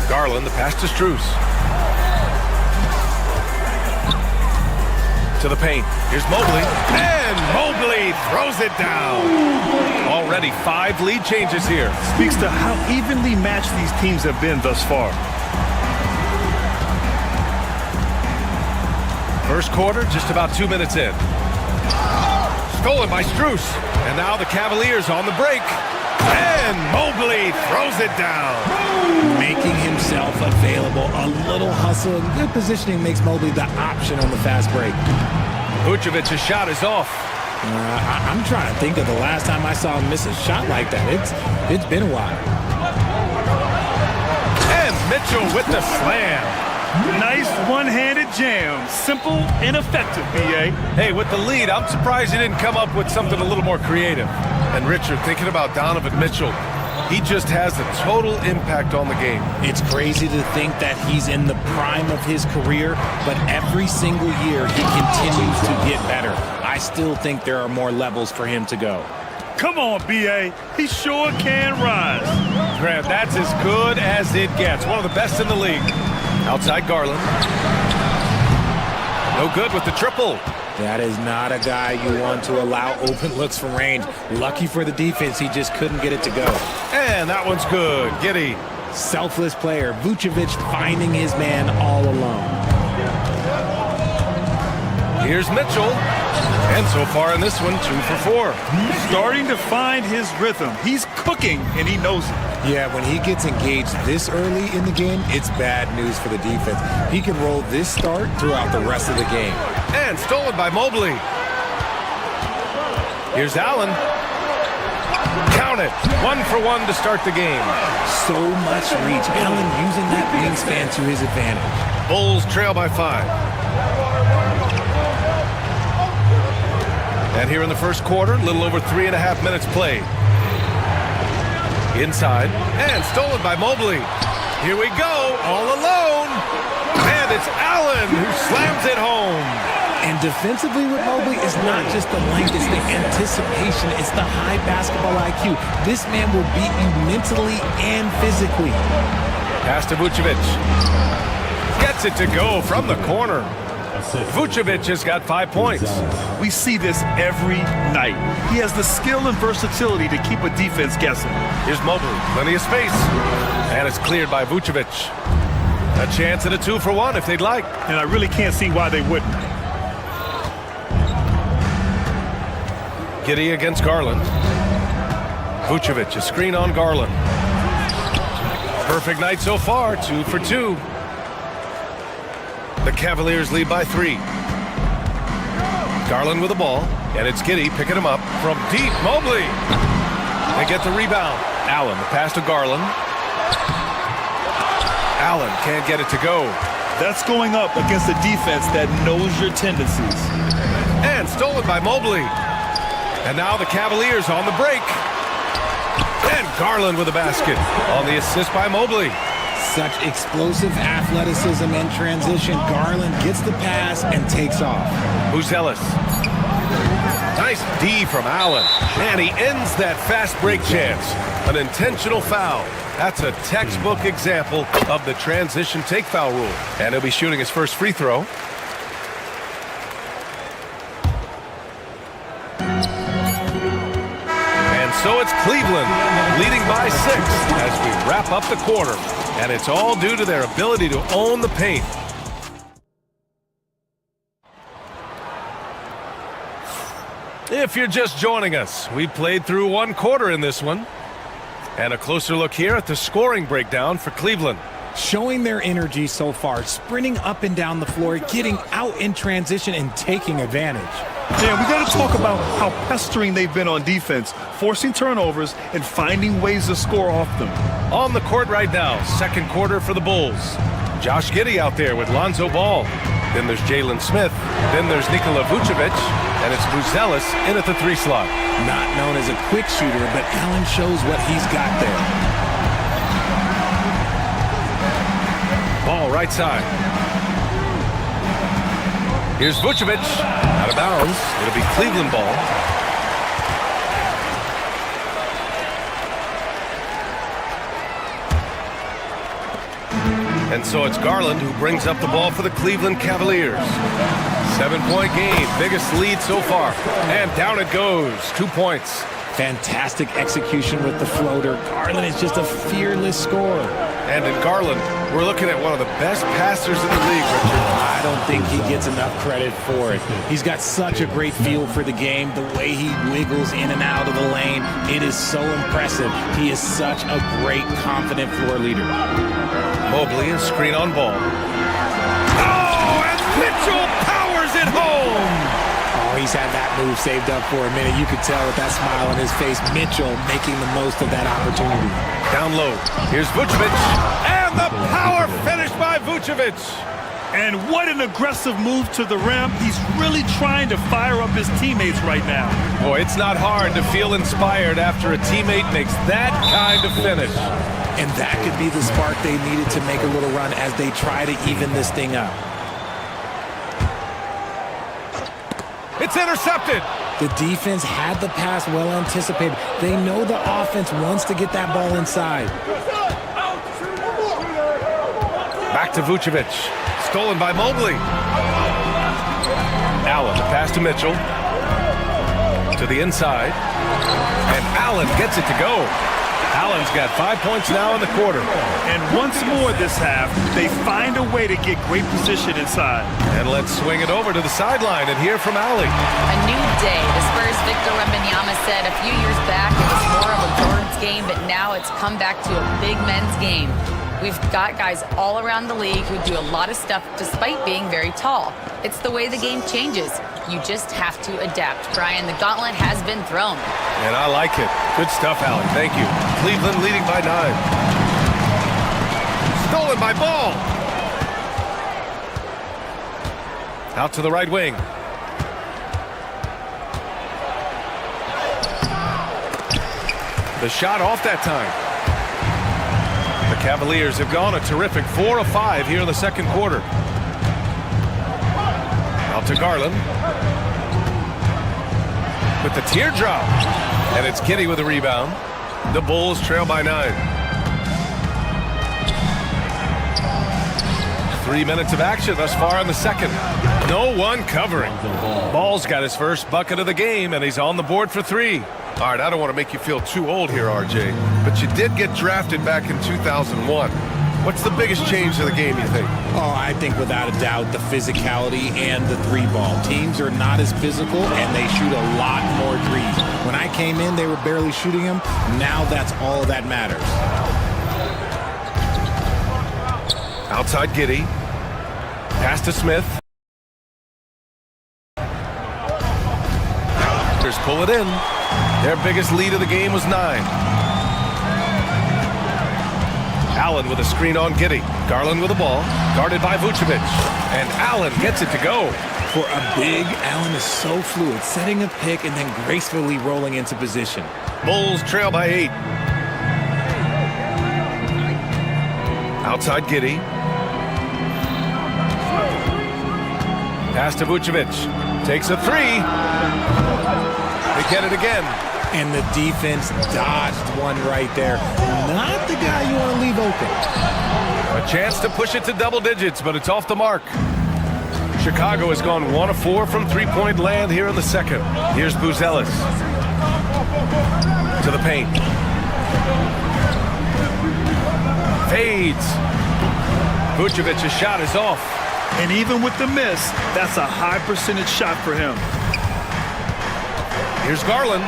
[SPEAKER 9] Garland, the pass to Strus. To the paint. Here's Mobley. And Mobley throws it down. Already 5 lead changes here.
[SPEAKER 10] Speaks to how evenly matched these teams have been thus far.
[SPEAKER 9] First quarter, just about 2 minutes in. Stolen by Strus. And now the Cavaliers on the break. And Mobley throws it down.
[SPEAKER 11] Making himself available. A little hustle and good positioning makes Mobley the option on the fast break.
[SPEAKER 9] Vucevic's shot is off.
[SPEAKER 11] I'm trying to think of the last time I saw him miss a shot like that. It's been a while.
[SPEAKER 9] And Mitchell with the slam.
[SPEAKER 10] Nice one-handed jam. Simple and effective, B.A.
[SPEAKER 9] Hey, with the lead, I'm surprised he didn't come up with something a little more creative. And Richard, thinking about Donovan Mitchell, he just has a total impact on the game.
[SPEAKER 11] It's crazy to think that he's in the prime of his career, but every single year he continues to get better. I still think there are more levels for him to go.
[SPEAKER 10] Come on, B.A. He sure can rise.
[SPEAKER 9] Grant, that's as good as it gets. One of the best in the league. Outside Garland. No good with the triple.
[SPEAKER 11] That is not a guy you want to allow open looks from range. Lucky for the defense, he just couldn't get it to go.
[SPEAKER 9] And that one's good. Giddey.
[SPEAKER 11] Selfless player. Vucevic finding his man all alone.
[SPEAKER 9] Here's Mitchell. And so far in this one, 2 for 4.
[SPEAKER 10] Starting to find his rhythm. He's cooking, and he knows it.
[SPEAKER 11] Yeah, when he gets engaged this early in the game, it's bad news for the defense. He can roll this start throughout the rest of the game.
[SPEAKER 9] And stolen by Mobley. Here's Allen. Count it. 1 for 1 to start the game.
[SPEAKER 11] So much reach. Allen using that wingspan to his advantage.
[SPEAKER 9] Bulls trail by 5. And here in the first quarter, a little over 3.5 minutes played. Inside, and stolen by Mobley. Here we go, all alone. Garland, who slams it home.
[SPEAKER 11] And defensively with Mobley, it's not just the length, it's the anticipation, it's the high basketball IQ. This man will beat you mentally and physically.
[SPEAKER 9] Pass to Vucevic. Gets it to go from the corner. Vucevic has got 5 points.
[SPEAKER 10] We see this every night. He has the skill and versatility to keep a defense guessing.
[SPEAKER 9] Here's Mobley, plenty of space. And it's cleared by Vucevic. A chance at a 2-for-1 if they'd like.
[SPEAKER 10] And I really can't see why they wouldn't.
[SPEAKER 9] Giddey against Garland. Vucevic, a screen on Garland. Perfect night so far, 2 for 2. The Cavaliers lead by 3. Garland with the ball, and it's Giddey picking him up from deep. Mobley. They get the rebound. Allen, the pass to Garland. Allen can't get it to go.
[SPEAKER 10] That's going up against a defense that knows your tendencies.
[SPEAKER 9] And stolen by Mobley. And now the Cavaliers on the break. And Garland with a basket on the assist by Mobley.
[SPEAKER 11] Such explosive athleticism in transition. Garland gets the pass and takes off.
[SPEAKER 9] Buzelis. Nice D from Allen. And he ends that fast break chance. An intentional foul. That's a textbook example of the transition take foul rule. And he'll be shooting his first free throw. So it's Cleveland leading by 6 as we wrap up the quarter. And it's all due to their ability to own the paint. If you're just joining us, we played through 1 quarter in this one. And a closer look here at the scoring breakdown for Cleveland.
[SPEAKER 11] Showing their energy so far, sprinting up and down the floor, getting out in transition and taking advantage.
[SPEAKER 10] Yeah, we got to talk about how pestering they've been on defense, forcing turnovers and finding ways to score off them.
[SPEAKER 9] On the court right now, second quarter for the Bulls. Josh Giddey out there with Lonzo Ball. Then there's Jalen Smith. Then there's Nikola Vucevic. And it's Buzelis in at the 3 slot.
[SPEAKER 11] Not known as a quick shooter, but Allen shows what he's got there.
[SPEAKER 9] Ball right side. Here's Vucevic. Out of bounds. It'll be Cleveland ball. And so it's Garland who brings up the ball for the Cleveland Cavaliers. 7-point game. Biggest lead so far. And down it goes. 2 points.
[SPEAKER 11] Fantastic execution with the floater. Garland is just a fearless scorer.
[SPEAKER 9] And in Garland, we're looking at one of the best passers in the league, Richard.
[SPEAKER 11] I don't think he gets enough credit for it. He's got such a great feel for the game, the way he wiggles in and out of the lane. It is so impressive. He is such a great, confident floor leader.
[SPEAKER 9] Mobley, a screen on Ball. Oh, and Mitchell powers it home!
[SPEAKER 11] Oh, he's had that move saved up for a minute. You could tell with that smile on his face, Mitchell making the most of that opportunity.
[SPEAKER 9] Down low. Here's Vucevic. And the power finish by Vucevic.
[SPEAKER 10] And what an aggressive move to the rim. He's really trying to fire up his teammates right now.
[SPEAKER 9] Boy, it's not hard to feel inspired after a teammate makes that kind of finish.
[SPEAKER 11] And that could be the spark they needed to make a little run as they try to even this thing up.
[SPEAKER 9] It's intercepted.
[SPEAKER 11] The defense had the pass well anticipated. They know the offense wants to get that ball inside.
[SPEAKER 9] Back to Vucevic. Stolen by Mobley. Allen, the pass to Mitchell. To the inside. And Allen gets it to go. Allen's got 5 points now in the quarter.
[SPEAKER 10] And once more this half, they find a way to get great position inside.
[SPEAKER 9] And let's swing it over to the sideline and hear from Allie.
[SPEAKER 12] A new day. The Spurs' Victor Wembanyama said a few years back it was more of a Jordan's game, but now it's come back to a big men's game. We've got guys all around the league who do a lot of stuff despite being very tall. It's the way the game changes. You just have to adapt. Brian, the gauntlet has been thrown.
[SPEAKER 9] And I like it. Good stuff, Allen. Thank you. Cleveland leading by 9. Stolen by Ball. Out to the right wing. The shot off that time. The Cavaliers have gone a terrific 4 of 5 here in the second quarter. Out to Garland. With the teardrop. And it's Giddy with a rebound. The Bulls trail by 9. 3 minutes of action thus far in the second. No one covering. Ball's got his first bucket of the game, and he's on the board for 3. All right, I don't want to make you feel too old here, RJ, but you did get drafted back in 2001. What's the biggest change to the game, you think?
[SPEAKER 11] Oh, I think without a doubt the physicality and the 3-ball. Teams are not as physical, and they shoot a lot more threes. When I came in, they were barely shooting them. Now that's all that matters.
[SPEAKER 9] Outside Giddy. Pass to Smith. Just pull it in. Their biggest lead of the game was 9. Allen with a screen on Giddy. Garland with the ball. Guarded by Vucevic. And Allen gets it to go.
[SPEAKER 11] For a big, Allen is so fluid, setting a pick and then gracefully rolling into position.
[SPEAKER 9] Bulls trail by 8. Outside Giddy. Pass to Vucevic. Takes a 3. They get it again.
[SPEAKER 11] And the defense dodged one right there. Not the guy you want to leave open.
[SPEAKER 9] A chance to push it to double digits, but it's off the mark. Chicago has gone 1 of 4 from three-point land here in the second. Here's Buzelis. To the paint. Fades. Vucevic's shot is off.
[SPEAKER 10] And even with the miss, that's a high percentage shot for him.
[SPEAKER 9] Here's Garland.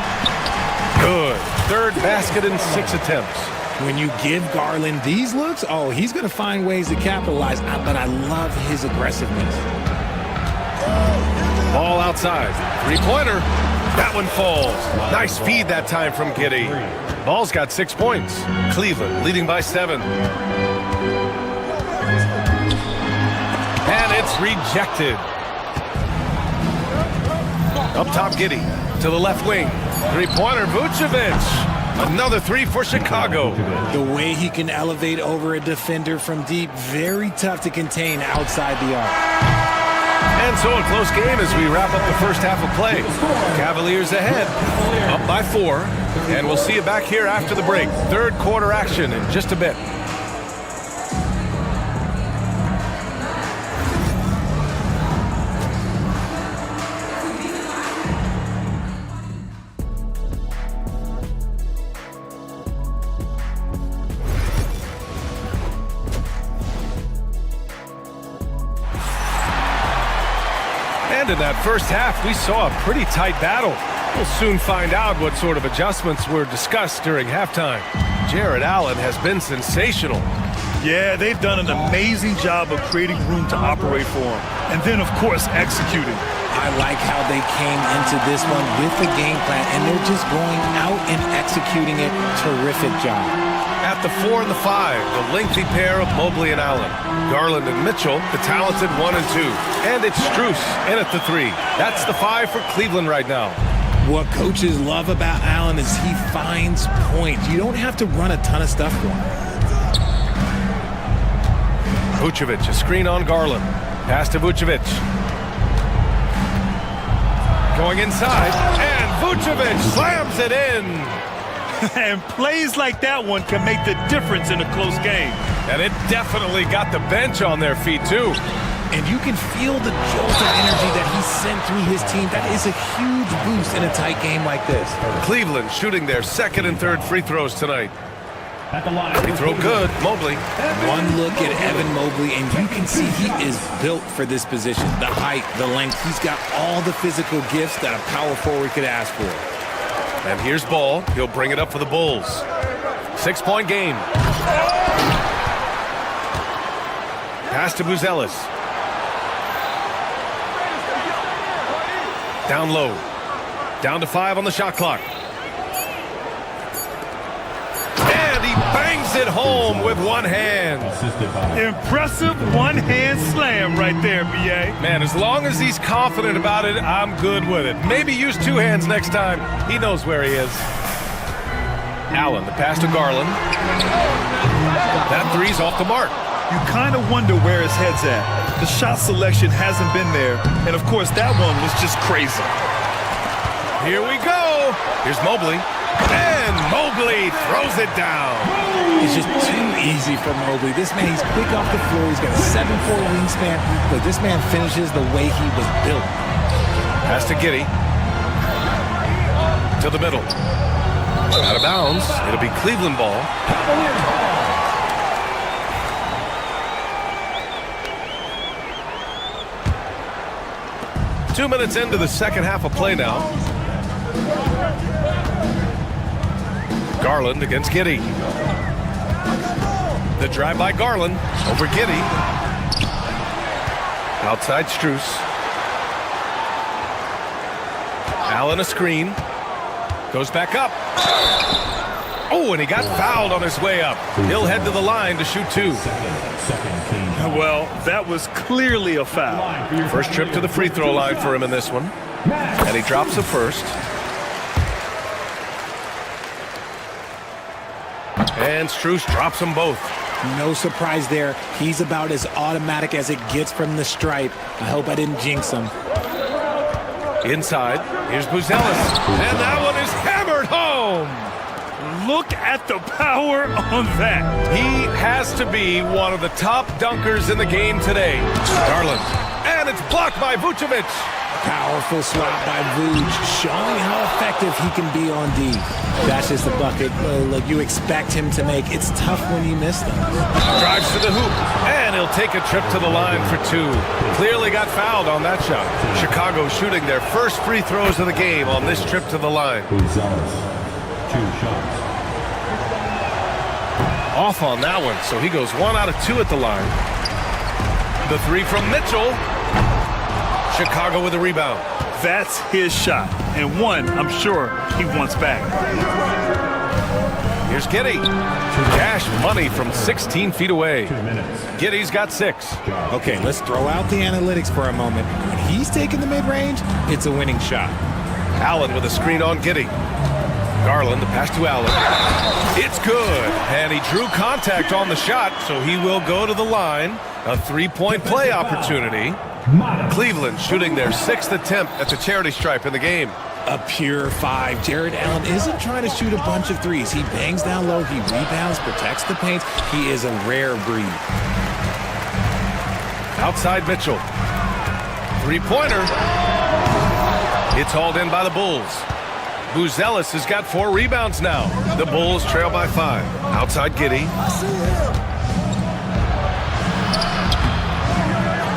[SPEAKER 9] Good. Third basket in 6 attempts.
[SPEAKER 11] When you give Garland these looks, oh, he's going to find ways to capitalize. But I love his aggressiveness.
[SPEAKER 9] Ball outside. Three-pointer. That one falls. Nice feed that time from Giddy. Ball's got 6 points. Cleveland leading by 7. And it's rejected. Up top, Giddy. To the left wing. Three-pointer, Vucevic. Another 3 for Chicago.
[SPEAKER 11] The way he can elevate over a defender from deep, very tough to contain outside the arc.
[SPEAKER 9] And so a close game as we wrap up the first half of play. Cavaliers ahead, up by 4. And we'll see you back here after the break. Third quarter action in just a bit. And in that first half, we saw a pretty tight battle. We'll soon find out what sort of adjustments were discussed during halftime. Jared Allen has been sensational.
[SPEAKER 10] Yeah, they've done an amazing job of creating room to operate for him. And then, of course, executing.
[SPEAKER 11] I like how they came into this one with the game plan, and they're just going out and executing it. Terrific job.
[SPEAKER 9] At the 4 and the 5, the lengthy pair of Mobley and Allen. Garland and Mitchell, the talented 1 and 2. And it's Strus in at the 3. That's the 5 for Cleveland right now.
[SPEAKER 11] What coaches love about Allen is he finds points. You don't have to run a ton of stuff for him.
[SPEAKER 9] Vucevic, a screen on Garland. Pass to Vucevic. Going inside, and Vucevic slams it in.
[SPEAKER 10] And plays like that one can make the difference in a close game.
[SPEAKER 9] And it definitely got the bench on their feet, too.
[SPEAKER 11] And you can feel the jolt of energy that he sent through his team. That is a huge boost in a tight game like this.
[SPEAKER 9] Cleveland shooting their second and third free throws tonight. Free throw good, Mobley.
[SPEAKER 11] One look at Evan Mobley, and you can see he is built for this position. The height, the length, he's got all the physical gifts that a power forward could ask for.
[SPEAKER 9] And here's Ball. He'll bring it up for the Bulls. 6-point game. Pass to Buzelis. Down low. Down to 5 on the shot clock. And he bangs it home with one hand.
[SPEAKER 10] Impressive one-hand slam right there, B.A.
[SPEAKER 9] Man, as long as he's confident about it, I'm good with it. Maybe use 2 hands next time. He knows where he is. Allen, the pass to Garland. That 3's off the mark.
[SPEAKER 10] you kind of wonder where his head's at. The shot selection hasn't been there, and of course that one was just crazy.
[SPEAKER 9] Here we go. Here's Mobley. And Mobley throws it down.
[SPEAKER 11] It's just too easy for Mobley. This man, he's quick off the floor. He's got a 7'4" wingspan, but this man finishes the way he was built.
[SPEAKER 9] Pass to Giddey. To the middle. Out of bounds. It'll be Cleveland ball. 2 minutes into the second half of play now. Garland against Giddey. The drive by Garland over Giddey. Outside Strus. Allen a screen. Goes back up. Oh, and he got fouled on his way up. He'll head to the line to shoot 2.
[SPEAKER 10] Well, that was clearly a foul.
[SPEAKER 9] First trip to the free throw line for him in this one. And he drops the first. And Strus drops them both.
[SPEAKER 11] No surprise there. He's about as automatic as it gets from the stripe. I hope I didn't jinx him.
[SPEAKER 9] Inside, here's Buzelis. And that one is hammered home.
[SPEAKER 10] Look at the power on that.
[SPEAKER 9] He has to be one of the top dunkers in the game today. Garland. And it's blocked by Vucevic.
[SPEAKER 11] Powerful swat by Vuce, showing how effective he can be on D. That's just a bucket like you expect him to make. It's tough when you miss them.
[SPEAKER 9] Drives to the hoop, and he'll take a trip to the line for 2. Clearly got fouled on that shot. Chicago shooting their first free throws of the game on this trip to the line.
[SPEAKER 15] 2 shots.
[SPEAKER 9] Off on that one, so he goes 1 out of 2 at the line. The 3 from Mitchell. Chicago with a rebound.
[SPEAKER 10] That's his shot, and one I'm sure he wants back.
[SPEAKER 9] Here's Giddey. Cash money from 16 feet away. Giddey's got 6.
[SPEAKER 11] Okay, let's throw out the analytics for a moment. When he's taking the mid-range, it's a winning shot.
[SPEAKER 9] Allen with a screen on Giddey. Garland, the pass to Allen. It's good, and he drew contact on the shot, so he will go to the line. A 3-point play opportunity. Cleveland shooting their 6th attempt at the charity stripe in the game.
[SPEAKER 11] A pure 5. Jared Allen isn't trying to shoot a bunch of threes. He bangs down low, he rebounds, protects the paint. He is a rare breed.
[SPEAKER 9] Outside Mitchell. 3-pointer. It's hauled in by the Bulls. Buzelis has got 4 rebounds now. The Bulls trail by 5. Outside Giddey.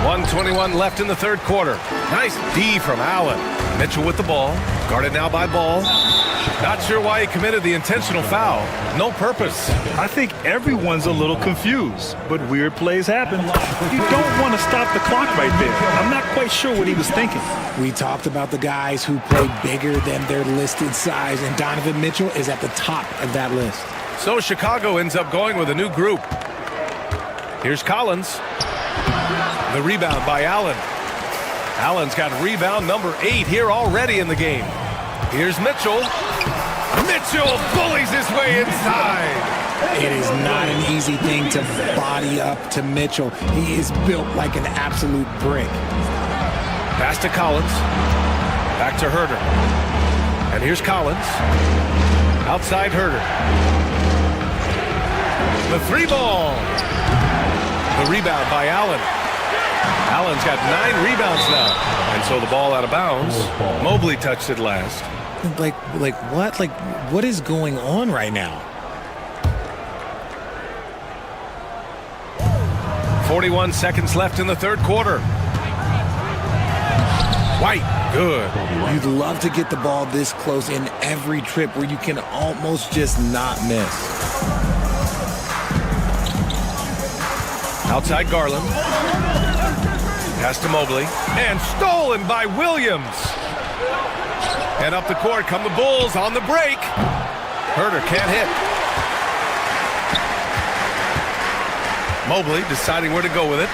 [SPEAKER 9] 1:21 left in the third quarter. Nice D from Allen. Mitchell with the ball. Guarded now by Ball. Not sure why he committed the intentional foul. No purpose.
[SPEAKER 10] I think everyone's a little confused, but weird plays happen. You don't want to stop the clock right there. I'm not quite sure what he was thinking.
[SPEAKER 11] We talked about the guys who play bigger than their listed size, and Donovan Mitchell is at the top of that list.
[SPEAKER 9] So Chicago ends up going with a new group. Here's Collins. The rebound by Allen. Allen's got rebound number 8 here already in the game. Here's Mitchell. Mitchell bullies his way inside.
[SPEAKER 11] It is not an easy thing to body up to Mitchell. He is built like an absolute brick.
[SPEAKER 9] Pass to Collins. Back to Herter. And here's Collins. Outside Herter. The 3 ball. The rebound by Allen. Allen's got 9 rebounds now. And so the ball out of bounds. Mobley touched it last.
[SPEAKER 11] Like what? Like, what is going on right now?
[SPEAKER 9] 41 seconds left in the third quarter. White, good.
[SPEAKER 11] You'd love to get the ball this close in every trip where you can almost just not miss.
[SPEAKER 9] Outside Garland. Pass to Mobley. And stolen by Williams. And up the court come the Bulls on the break. Herter can't hit. Mobley deciding where to go with it.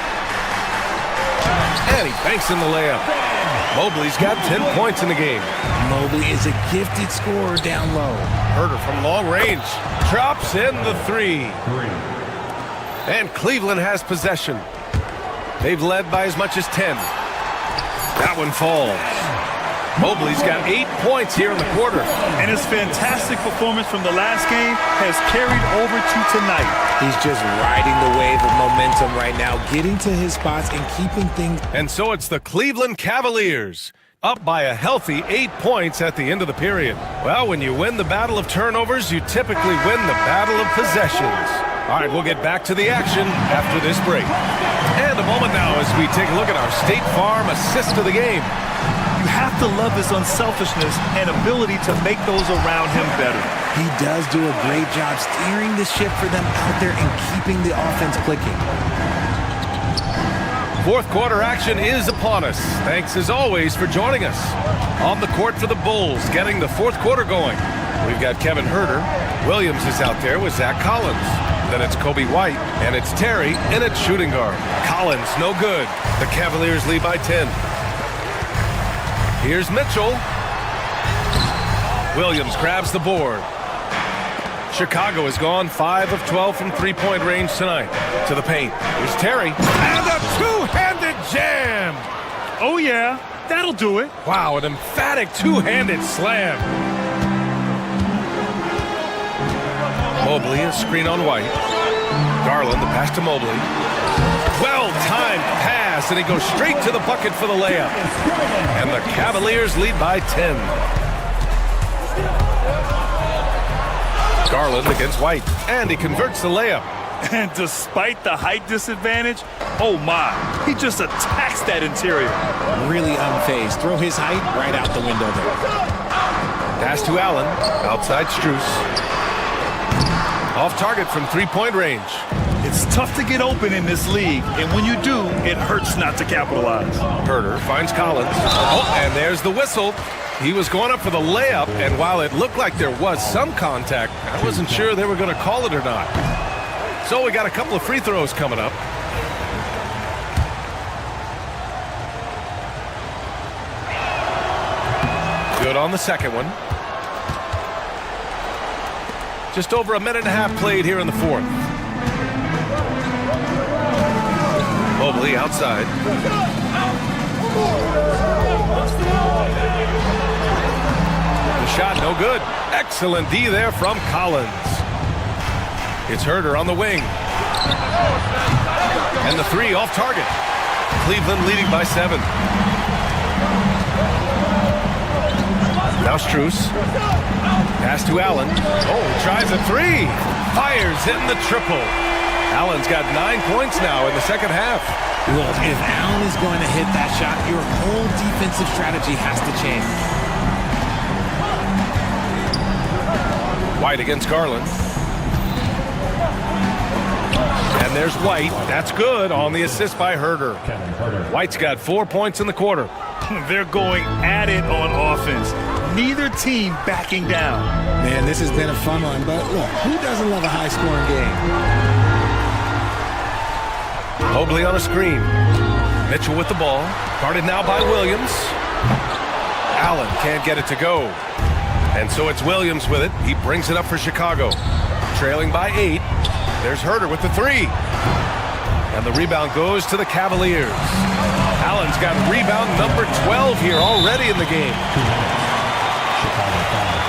[SPEAKER 9] And he banks in the layup. Mobley's got 10 points in the game.
[SPEAKER 11] Mobley is a gifted scorer down low.
[SPEAKER 9] Herter from long range. Drops in the 3. And Cleveland has possession. They've led by as much as 10. That one falls. Mobley's got 8 points here in the quarter.
[SPEAKER 10] And his fantastic performance from the last game has carried over to tonight.
[SPEAKER 11] He's just riding the wave of momentum right now, getting to his spots and keeping things.
[SPEAKER 9] And so it's the Cleveland Cavaliers, up by a healthy 8 points at the end of the period. Well, when you win the battle of turnovers, you typically win the battle of possessions. All right, we'll get back to the action after this break. And a moment now as we take a look at our State Farm assist of the game.
[SPEAKER 10] You have to love his unselfishness and ability to make those around him better.
[SPEAKER 11] He does do a great job steering the ship for them out there and keeping the offense clicking.
[SPEAKER 9] Fourth quarter action is upon us. Thanks as always for joining us. On the court for the Bulls, getting the fourth quarter going. We've got Kevin Huerter. Williams is out there with Zach Collins. Then it's Kobe White, and it's Terry in at shooting guard. Collins, no good. The Cavaliers lead by 10. Here's Mitchell. Williams grabs the board. Chicago has gone 5 of 12 from three-point range tonight. To the paint. Here's Terry. And a two-handed jam.
[SPEAKER 10] Oh, yeah. That'll do it.
[SPEAKER 9] Wow, an emphatic two-handed slam. Mobley, a screen on White. Garland, the pass to Mobley. Well-timed pass, and he goes straight to the bucket for the layup. And the Cavaliers lead by 10. Garland against White, and he converts the layup.
[SPEAKER 10] And despite the height disadvantage, oh my, he just attacks that interior.
[SPEAKER 11] Really unfazed. Throw his height right out the window there.
[SPEAKER 9] Pass to Allen, outside Strus. Off target from three-point range.
[SPEAKER 10] It's tough to get open in this league, and when you do, it hurts not to capitalize.
[SPEAKER 9] Huerter finds Collins. Oh, and there's the whistle. He was going up for the layup, and while it looked like there was some contact, I wasn't sure they were going to call it or not. So we got a couple of free throws coming up. Good on the second one. Just over a minute and a half played here in the fourth. Mobley outside. The shot no good. Excellent D there from Collins. It's Huerter on the wing. And the three off target. Cleveland leading by 7. Now Strus. Pass to Allen. Oh, tries a three. Fires in the triple. Allen's got 9 points now in the second half.
[SPEAKER 11] Look, if Allen is going to hit that shot, your whole defensive strategy has to change.
[SPEAKER 9] White against Garland. And there's White. That's good on the assist by Huerter. White's got 4 points in the quarter.
[SPEAKER 10] They're going at it on offense. Neither team backing down.
[SPEAKER 11] Man, this has been a fun one, but look, who doesn't love a high-scoring game?
[SPEAKER 9] Mobley on a screen. Mitchell with the ball. Guarded now by Williams. Allen can't get it to go. And so it's Williams with it. He brings it up for Chicago. Trailing by 8. There's Huerter with the three. And the rebound goes to the Cavaliers. Allen's got rebound number 12 here already in the game.
[SPEAKER 15] Chicago foul.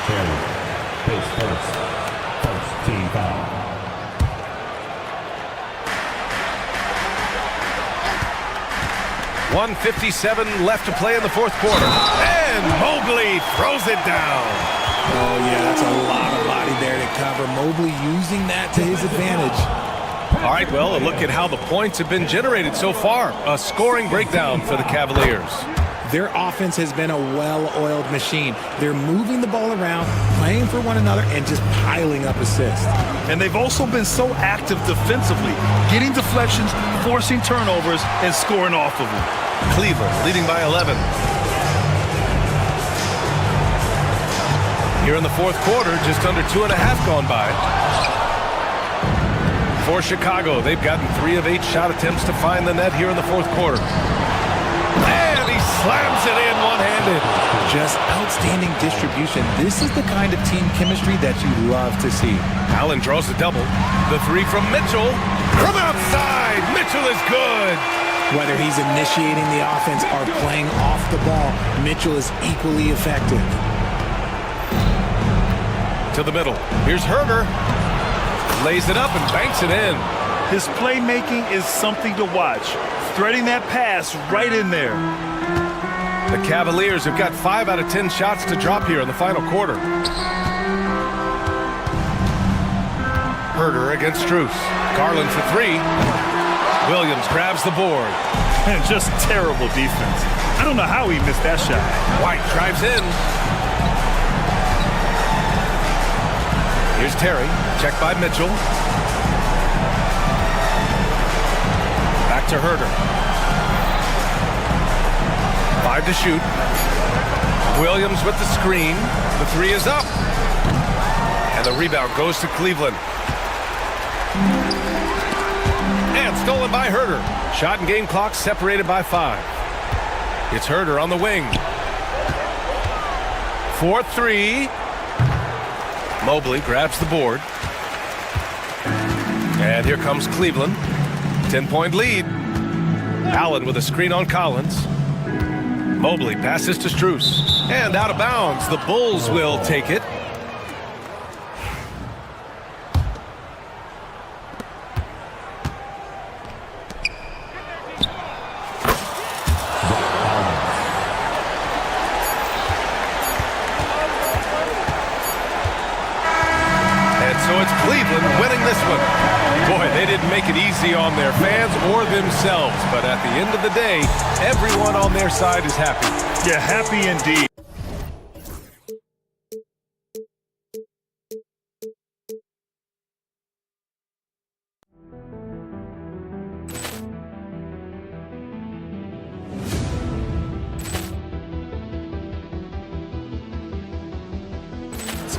[SPEAKER 15] Terry. Pace first. First team foul.
[SPEAKER 9] .157 left to play in the fourth quarter. And Mobley throws it down.
[SPEAKER 11] Oh, yeah, that's a lot of body there to cover. Mobley using that to his advantage.
[SPEAKER 9] All right, well, a look at how the points have been generated so far. A scoring breakdown for the Cavaliers.
[SPEAKER 11] Their offense has been a well-oiled machine. They're moving the ball around, playing for one another, and just piling up assists.
[SPEAKER 10] And they've also been so active defensively, getting deflections, forcing turnovers, and scoring off of them.
[SPEAKER 9] Cleveland leading by 11. Here in the fourth quarter, just under 2.5 gone by. For Chicago, they've gotten 3 of 8 shot attempts to find the net here in the fourth quarter. And he slams it in one-handed.
[SPEAKER 11] Just outstanding distribution. This is the kind of team chemistry that you love to see.
[SPEAKER 9] Allen draws the double. The three from Mitchell. From outside, Mitchell is good.
[SPEAKER 11] Whether he's initiating the offense or playing off the ball, Mitchell is equally effective.
[SPEAKER 9] To the middle. Here's Herder. Lays it up and banks it in.
[SPEAKER 10] His playmaking is something to watch. Threading that pass right in there.
[SPEAKER 9] The Cavaliers have got 5 out of 10 shots to drop here in the final quarter. Herder against Strus. Garland for 3. Williams grabs the board.
[SPEAKER 10] And just terrible defense. I don't know how he missed that shot.
[SPEAKER 9] White drives in. Here's Terry. Checked by Mitchell. Back to Herder. 5 to shoot. Williams with the screen. The 3 is up. And the rebound goes to Cleveland. And stolen by Herder. Shot and game clock separated by 5. It's Herder on the wing. 4-3. Mobley grabs the board. And here comes Cleveland. 10-point lead. Allen with a screen on Collins. Mobley passes to Strus. And out of bounds. The Bulls will take it. So it's Cleveland winning this one. Boy, they didn't make it easy on their fans or themselves, but at the end of the day, everyone on their side is happy.
[SPEAKER 10] Yeah, happy indeed.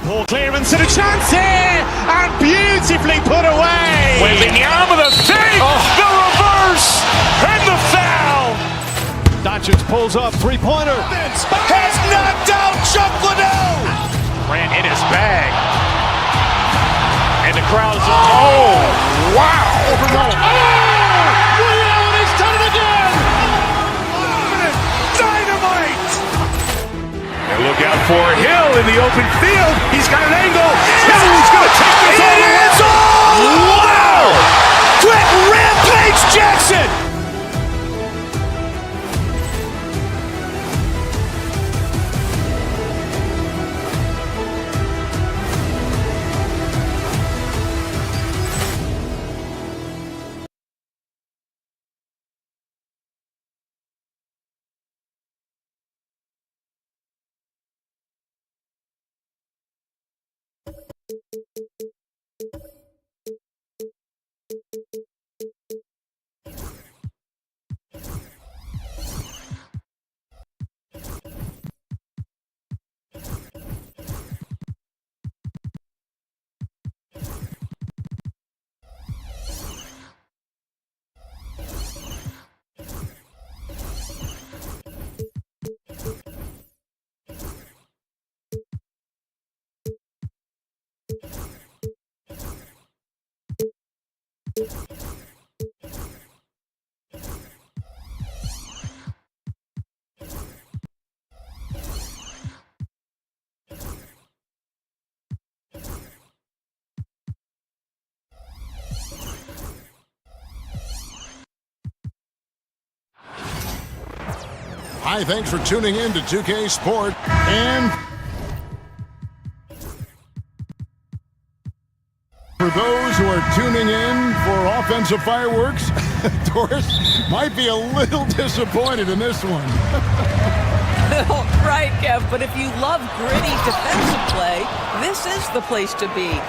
[SPEAKER 1] Ball clearance and a chance here, and beautifully put away.
[SPEAKER 2] Wembanyama with a save, the reverse, and the foul.
[SPEAKER 1] Doncic pulls up, three-pointer.
[SPEAKER 2] Has knocked out Chuck Liddell. Ran in his bag. And the crowd is, oh, wow.
[SPEAKER 1] Allen has done it again.
[SPEAKER 2] Dynamite. And look out for Hill in the open field. He's got an angle. He's going to take this all the way. Wow! Quick rampage Jackson.
[SPEAKER 4] Hi, thanks for tuning in to 2K Sport. And for those who are tuning in for offensive fireworks, Doris might be a little disappointed in this one.
[SPEAKER 13] Right, Kev, but if you love gritty defensive play, this is the place to be.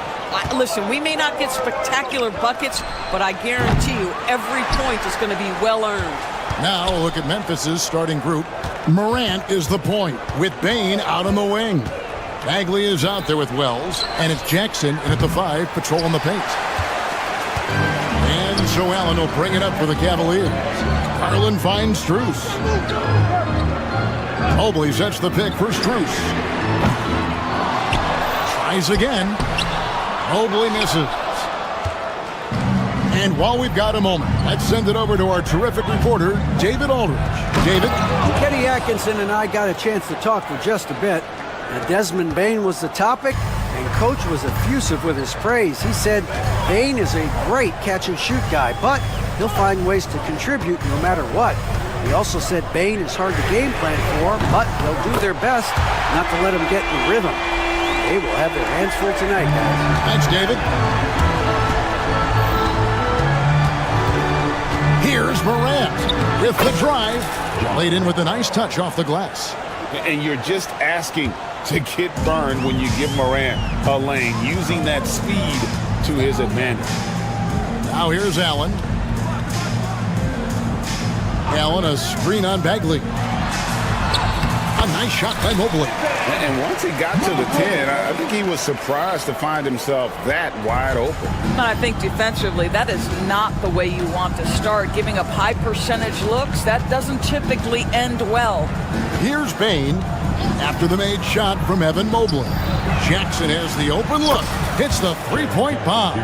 [SPEAKER 13] Listen, we may not get spectacular buckets, but I guarantee you every point is going to be well earned.
[SPEAKER 4] Now a look at Memphis's starting group. Morant is the point, with Bane out on the wing. Bagley is out there with Wells, and it's Jackson in at the 5, patrolling the paint. And so Allen will bring it up for the Cavaliers. Garland finds Strus. Mobley sets the pick for Strus. Tries again. Mobley misses. And while we've got a moment, let's send it over to our terrific reporter, David Aldridge. David?
[SPEAKER 7] Kenny Atkinson and I got a chance to talk for just a bit. Now, Desmond Bane was the topic, and Coach was effusive with his praise. He said Bane is a great catch-and-shoot guy, but he'll find ways to contribute no matter what. He also said Bane is hard to game plan for, but they'll do their best not to let him get in rhythm. They will have their hands full tonight, guys.
[SPEAKER 4] Thanks, David. Here's Morant with the drive. Laid in with a nice touch off the glass.
[SPEAKER 6] And you're just asking to get burned when you give Morant a lane, using that speed to his advantage.
[SPEAKER 4] Now here's Allen. Allen, a screen on Bagley. A nice shot by Mobley.
[SPEAKER 6] And once he got to the 10, I think he was surprised to find himself that wide open.
[SPEAKER 13] And I think defensively, that is not the way you want to start. Giving up high percentage looks, that doesn't typically end well.
[SPEAKER 4] Here's Bane after the made shot from Evan Mobley. Jackson has the open look. Hits the three-point bomb.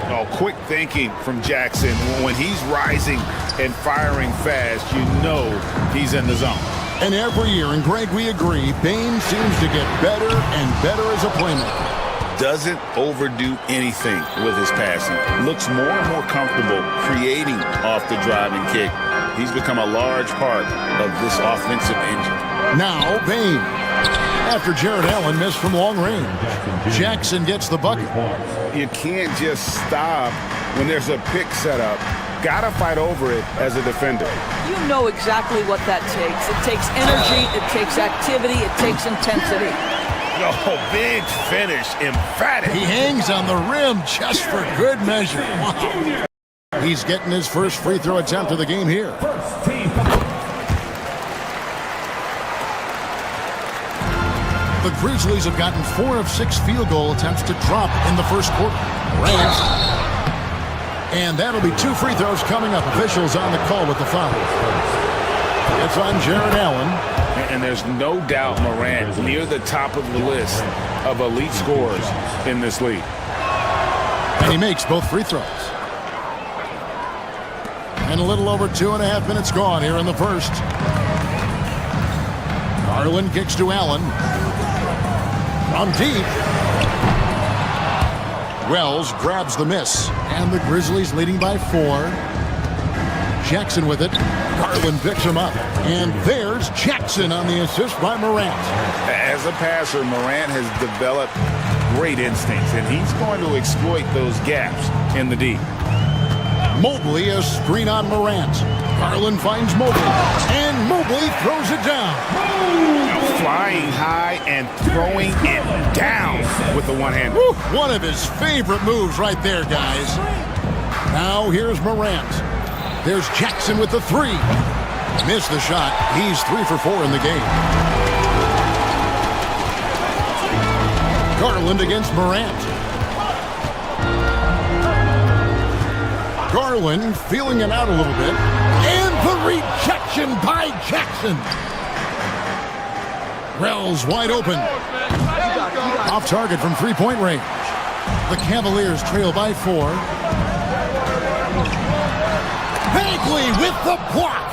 [SPEAKER 6] Oh, quick thinking from Jackson. When he's rising and firing fast, you know he's in the zone.
[SPEAKER 4] And every year, and Greg, we agree, Bane seems to get better and better as a playmaker.
[SPEAKER 6] Doesn't overdo anything with his passing. Looks more and more comfortable creating off the driving kick. He's become a large part of this offensive engine.
[SPEAKER 4] Now, Bane. After Jared Allen missed from long range, Jackson gets the bucket.
[SPEAKER 6] You can't just stop when there's a pick set up. Gotta fight over it as a defender.
[SPEAKER 13] You know exactly what that takes. It takes energy, it takes activity, it takes intensity.
[SPEAKER 6] Oh, big finish, emphatic.
[SPEAKER 4] He hangs on the rim just for good measure. Wow. He's getting his first free throw attempt of the game here. The Grizzlies have gotten 4 of 6 field goal attempts to drop in the first quarter. And that'll be 2 free throws coming up. Officials on the call with the foul. It's on Jared Allen.
[SPEAKER 6] And there's no doubt Morant near the top of the list of elite scorers in this league.
[SPEAKER 4] And he makes both free throws. And a little over 2.5 minutes gone here in the first. Garland kicks to Allen. From deep. Wells grabs the miss. And the Grizzlies leading by 4. Jackson with it. Garland picks him up. And there's Jackson on the assist by Morant.
[SPEAKER 6] As a passer, Morant has developed great instincts, and he's going to exploit those gaps in the D.
[SPEAKER 4] Mobley, a screen on Morant. Garland finds Mobley. And Mobley throws it down.
[SPEAKER 6] Flying high and throwing it down with the one-hand.
[SPEAKER 4] One of his favorite moves right there, guys. Now here's Morant. There's Jackson with the 3. Missed the shot. He's 3 for 4 in the game. Garland against Morant. Garland feeling it out a little bit. And the rejection by Jackson. Wells wide open. Off target from three-point range. The Cavaliers trail by 4. Bagley with the block.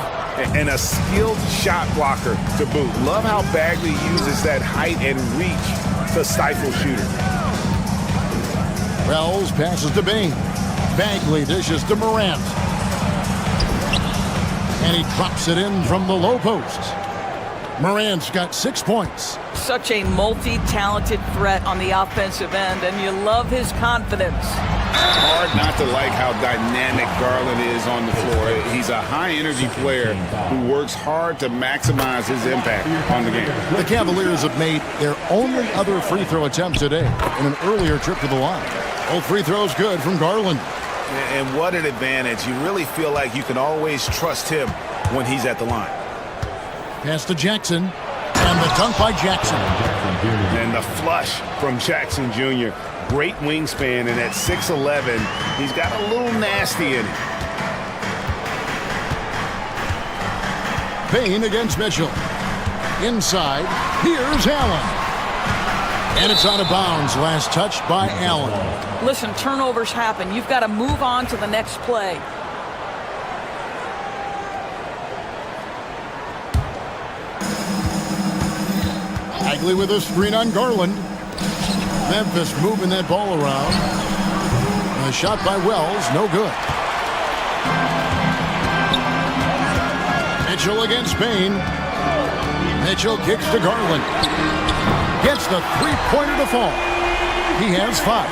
[SPEAKER 6] And a skilled shot blocker to boot. Love how Bagley uses that height and reach to stifle shooters.
[SPEAKER 4] Wells passes to Bane. Bagley dishes to Morant. And he drops it in from the low post. Morant's got 6 points.
[SPEAKER 13] Such a multi-talented threat on the offensive end, and you love his confidence.
[SPEAKER 6] Hard not to like how dynamic Garland is on the floor. He's a high-energy player who works hard to maximize his impact on the game.
[SPEAKER 4] The Cavaliers have made their only other free throw attempt today in an earlier trip to the line. Both free throws good from Garland.
[SPEAKER 6] And what an advantage. You really feel like you can always trust him when he's at the line.
[SPEAKER 4] Pass to Jackson. And the dunk by Jackson.
[SPEAKER 6] And the flush from Jackson Jr.
[SPEAKER 3] great wingspan, and at 6'11", he's got a little nasty in him.
[SPEAKER 4] Payne against Mitchell. Inside, here's Allen. And it's out of bounds. Last touch by Allen.
[SPEAKER 13] Listen, turnovers happen. You've got to move on to the next play.
[SPEAKER 4] Bagley with a screen on Garland. Memphis moving that ball around. A shot by Wells, no good. Mitchell against Payne. Mitchell kicks to Garland. Gets the three-pointer to fall. He has 5.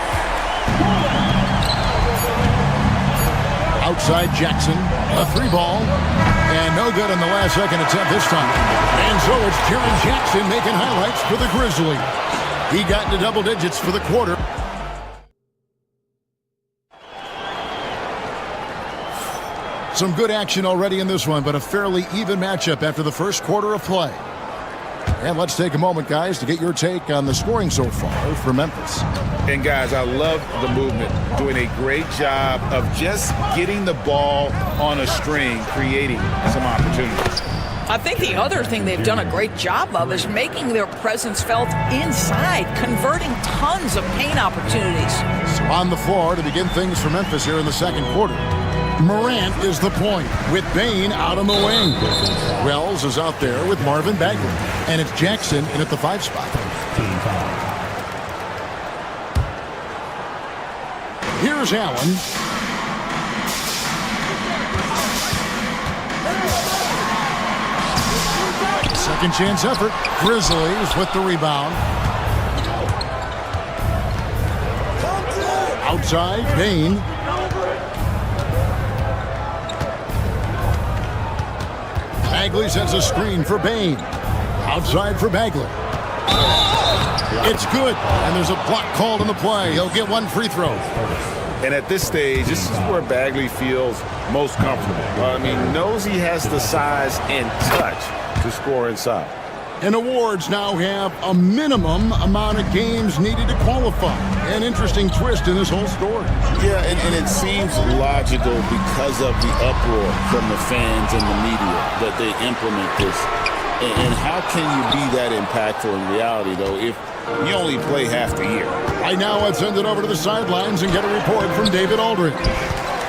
[SPEAKER 4] Outside Jackson, a 3-ball, and no good on the last second attempt this time. And so it's Jaren Jackson making highlights for the Grizzlies. He got into double digits for the quarter. Some good action already in this one, but a fairly even matchup after the first quarter of play. And let's take a moment, guys, to get your take on the scoring so far for Memphis.
[SPEAKER 6] And, guys, I love the movement, doing a great job of just getting the ball on a string, creating some opportunities.
[SPEAKER 13] I think the other thing they've done a great job of is making their presence felt inside, converting tons of paint opportunities.
[SPEAKER 4] So on the floor to begin things for Memphis here in the second quarter. Morant is the point with Payne out on the wing. Wells is out there with Marvin Bagley. And it's Jackson in at the 5 spot. Here's Allen. Second chance effort. Grizzlies with the rebound. Outside, Payne. Bagley sends a screen for Payne. Outside for Bagley. It's good, and there's a block called on the play. He'll get 1 free throw.
[SPEAKER 3] And at this stage, this is where Bagley feels most comfortable. I mean, knows he has the size and touch to score inside.
[SPEAKER 4] And awards now have a minimum amount of games needed to qualify. An interesting twist in this whole story.
[SPEAKER 6] Yeah, and it seems logical because of the uproar from the fans and the media that they implement this. And how can you be that impactful in reality, though, if you only play half the year?
[SPEAKER 4] Right now, let's send it over to the sidelines and get a report from David Aldridge.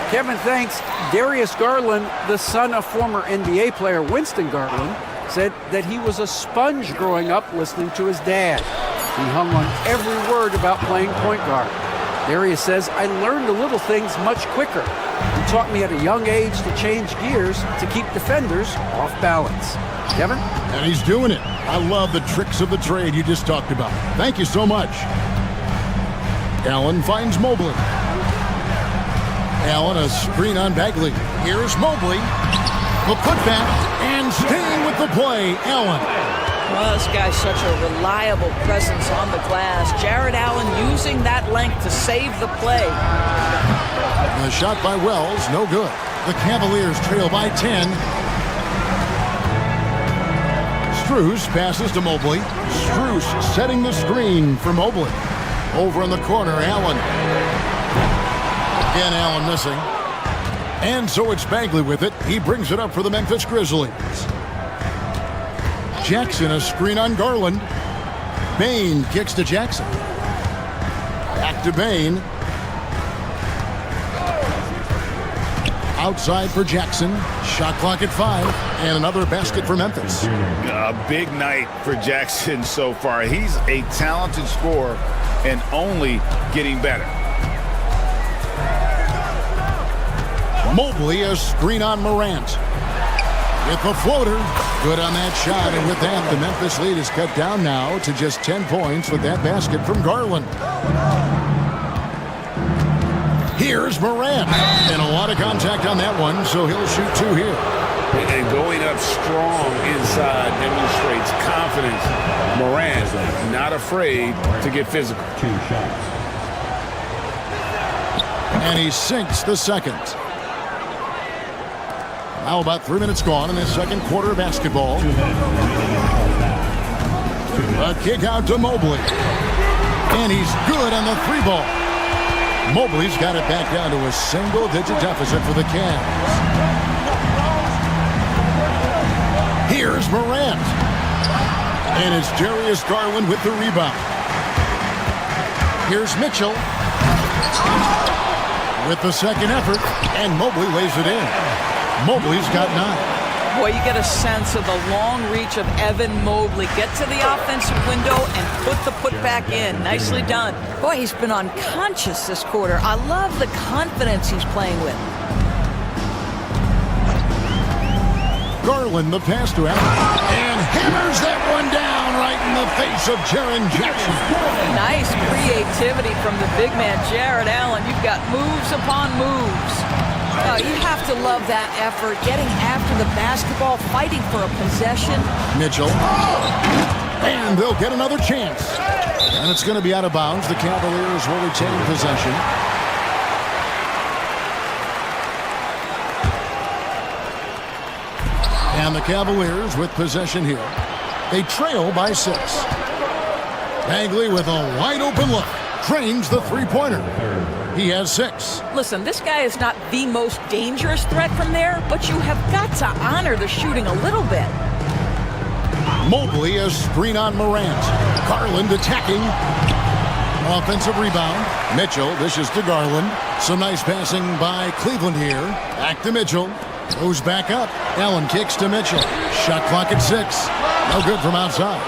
[SPEAKER 7] Kevin, thanks. Darius Garland, the son of former NBA player Winston Garland, said that he was a sponge growing up listening to his dad. He hung on every word about playing point guard. Darius says, I learned the little things much quicker. He taught me at a young age to change gears to keep defenders off balance. Kevin?
[SPEAKER 4] And he's doing it. I love the tricks of the trade you just talked about. Thank you so much. Allen finds Mobley. Allen, a screen on Bagley. Here's Mobley. The putback, and staying with the play, Allen.
[SPEAKER 13] Well, this guy's such a reliable presence on the glass. Jared Allen using that length to save the play.
[SPEAKER 4] The shot by Wells, no good. The Cavaliers trail by 10. Strus passes to Mobley. Strus setting the screen for Mobley. Over in the corner, Allen. Again, Allen missing. And so it's Bagley with it. He brings it up for the Memphis Grizzlies. Jackson, a screen on Garland. Payne kicks to Jackson. Back to Payne. Outside for Jackson. Shot clock at 5. And another basket for Memphis.
[SPEAKER 6] A big night for Jackson so far. He's a talented scorer and only getting better.
[SPEAKER 4] Mobley, a screen on Morant. With the floater. Good on that shot, and with that, the Memphis lead is cut down now to just 10 points with that basket from Garland. Here's Morant. And a lot of contact on that one, so he'll shoot 2 here.
[SPEAKER 3] And going up strong inside demonstrates confidence. Morant not afraid to get physical.
[SPEAKER 15] 2 shots.
[SPEAKER 4] And he sinks the second. Now about 3 minutes gone in this second quarter of basketball. A kick out to Mobley. And he's good on the 3-ball. Mobley's got it back down to a single-digit deficit for the Cavs. Here's Morant. And it's Darius Garland with the rebound. Here's Mitchell with the second effort, and Mobley lays it in. Mobley's got 9.
[SPEAKER 13] Boy, you get a sense of the long reach of Evan Mobley. Get to the offensive window and put the putback in. Nicely done. Boy, he's been unconscious this quarter. I love the confidence he's playing with.
[SPEAKER 4] Garland, the pass to Allen, and hammers that one down right in the face of Jaren Jackson.
[SPEAKER 13] Nice creativity from the big man, Jared Allen. You've got moves upon moves. You have to love that effort, getting after the basketball, fighting for a possession.
[SPEAKER 4] Mitchell, and they'll get another chance. And it's going to be out of bounds. The Cavaliers will retain possession. And the Cavaliers with possession here. They trail by 6. Bagley with a wide-open look. Drains the three-pointer. He has 6.
[SPEAKER 13] Listen, this guy is not the most dangerous threat from there, but you have got to honor the shooting a little bit.
[SPEAKER 4] Mobley, a screen on Morant. Garland attacking. Offensive rebound. Mitchell dishes to Garland. Some nice passing by Cleveland here. Back to Mitchell. Goes back up. Allen kicks to Mitchell. Shot clock at 6. No good from outside.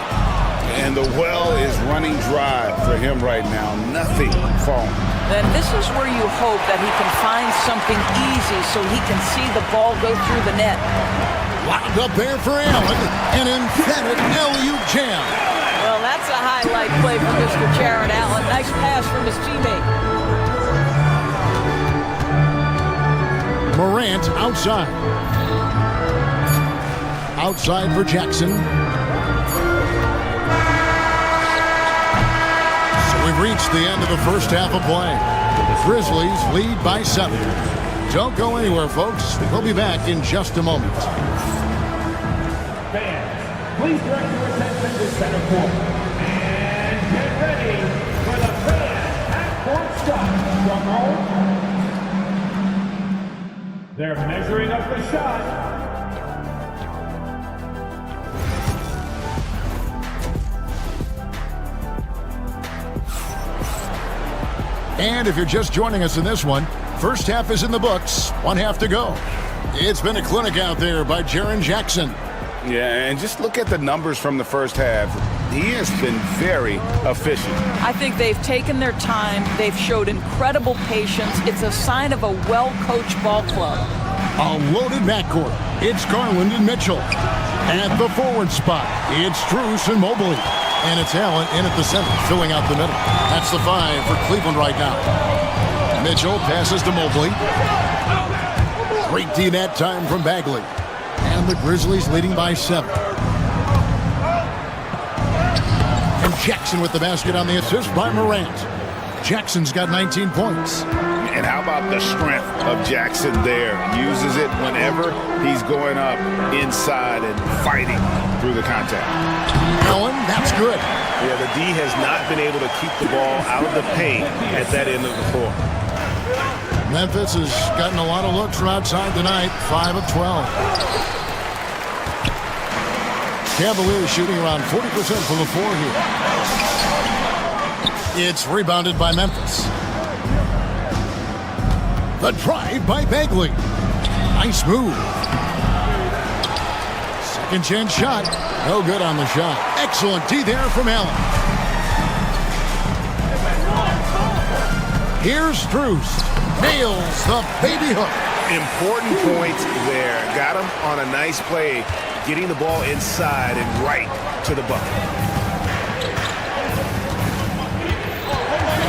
[SPEAKER 6] And the well is running dry for him right now. Nothing falling.
[SPEAKER 13] Then this is where you hope that he can find something easy so he can see the ball go through the net.
[SPEAKER 4] Lined up there for Allen. An emphatic alley-oop jam.
[SPEAKER 13] Well, that's a highlight play for Mr. Jared Allen. Nice pass from his teammate.
[SPEAKER 4] Morant outside. Outside for Jackson. So we've reached the end of the first half of play. The Grizzlies lead by 7. Don't go anywhere, folks. We'll be back in just a moment.
[SPEAKER 8] Fans, please direct your attention to center court. And get ready for the fan half-court shot. Drum roll. They're measuring up the shot.
[SPEAKER 4] And if you're just joining us in this one, first half is in the books. 1 half to go. It's been a clinic out there by Jaren Jackson.
[SPEAKER 6] Yeah, and just look at the numbers from the first half. He has been very efficient.
[SPEAKER 13] I think they've taken their time. They've showed incredible patience. It's a sign of a well-coached ball club.
[SPEAKER 4] A loaded backcourt. It's Garland and Mitchell. At the forward spot, it's Strus and Mobley. And it's Allen in at the center, filling out the middle. That's the 5 for Cleveland right now. Mitchell passes to Mobley. Great D that time from Bagley. And the Grizzlies leading by 7. And Jackson with the basket on the assist by Morant. Jackson's got 19 points.
[SPEAKER 6] And how about the strength of Jackson there? Uses it whenever he's going up inside and fighting through the contact.
[SPEAKER 4] Allen, that's good.
[SPEAKER 3] Yeah, the D has not been able to keep the ball out of the paint at that end of the floor.
[SPEAKER 4] Memphis has gotten a lot of looks from outside tonight, 5 of 12. Cavaliers shooting around 40% from the floor here. It's rebounded by Memphis. The drive by Bagley. Nice move. Second chance shot. No good on the shot. Excellent D there from Allen. Here's Strus. Nails the baby hook.
[SPEAKER 3] Important point there. Got him on a nice play, getting the ball inside and right to the bucket.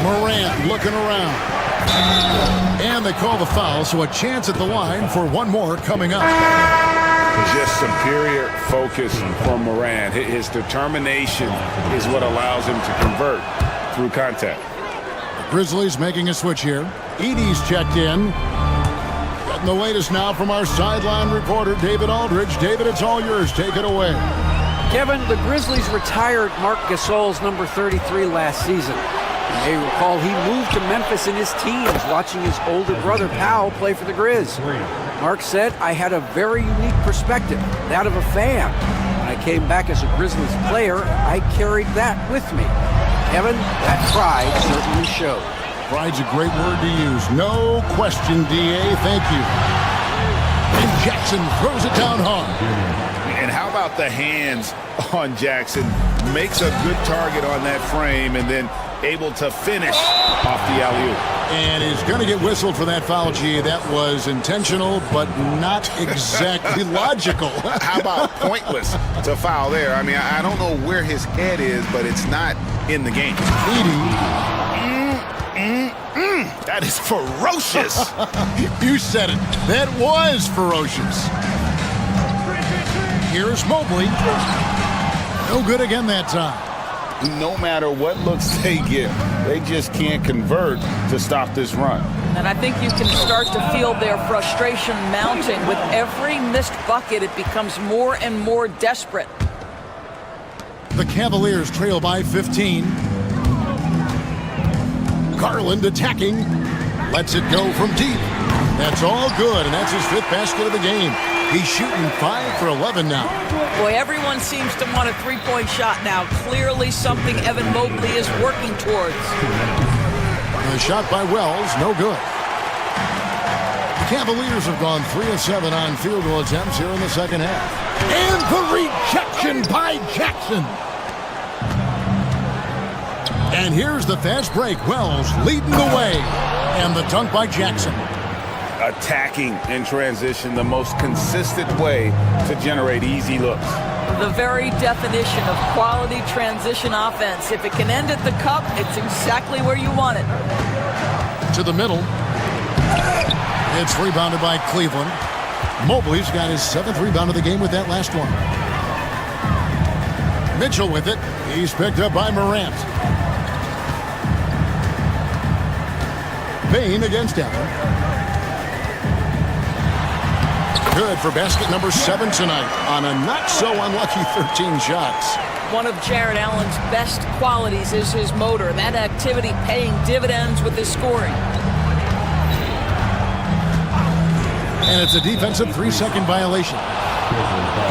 [SPEAKER 4] Morant looking around. And they call the foul, so a chance at the line for one more coming up.
[SPEAKER 6] Just superior focus from Morant. His determination is what allows him to convert through contact.
[SPEAKER 4] The Grizzlies making a switch here. Edey's checked in. Getting the latest now from our sideline reporter, David Aldridge. David, it's all yours. Take it away.
[SPEAKER 7] Kevin, the Grizzlies retired Marc Gasol's number 33 last season. You may recall he moved to Memphis in his teens, watching his older brother Powell play for the Grizz. Marc said, "I had a very unique perspective, that of a fan. When I came back as a Grizzlies player, I carried that with me." Kevin, that pride certainly showed.
[SPEAKER 4] Pride's a great word to use. No question, D.A. Thank you. And Jackson throws it down hard.
[SPEAKER 6] And how about the hands on Jackson? Makes a good target on that frame and then able to finish off the alley-oop.
[SPEAKER 4] And he's going to get whistled for that foul, G. That was intentional, but not exactly logical.
[SPEAKER 6] How about pointless to foul there? I mean, I don't know where his head is, but it's not in the game. That is ferocious.
[SPEAKER 4] You said it. That was ferocious. Here's Mobley. No good again that time.
[SPEAKER 6] No matter what looks they get, they just can't convert to stop this run.
[SPEAKER 13] And I think you can start to feel their frustration mounting. With every missed bucket, it becomes more and more desperate.
[SPEAKER 4] The Cavaliers trail by 15. Garland attacking. Lets it go from deep. That's all good, and that's his 5th basket of the game. He's shooting 5 for 11 now.
[SPEAKER 13] Boy, everyone seems to want a three-point shot now. Clearly something Evan Mobley is working towards.
[SPEAKER 4] The shot by Wells, no good. The Cavaliers have gone 3 of 7 on field goal attempts here in the second half. And the rejection by Jackson. And here's the fast break. Wells leading the way. And the dunk by Jackson.
[SPEAKER 6] Attacking in transition, the most consistent way to generate easy looks.
[SPEAKER 13] The very definition of quality transition offense. If it can end at the cup, it's exactly where you want it.
[SPEAKER 4] To the middle. It's rebounded by Cleveland. Mobley's got his 7th rebound of the game with that last one. Mitchell with it. He's picked up by Morant. Payne against Allen. Good for basket number 7 tonight on a not-so-unlucky 13 shots.
[SPEAKER 13] One of Jared Allen's best qualities is his motor. That activity paying dividends with his scoring.
[SPEAKER 4] And it's a defensive 3-second violation.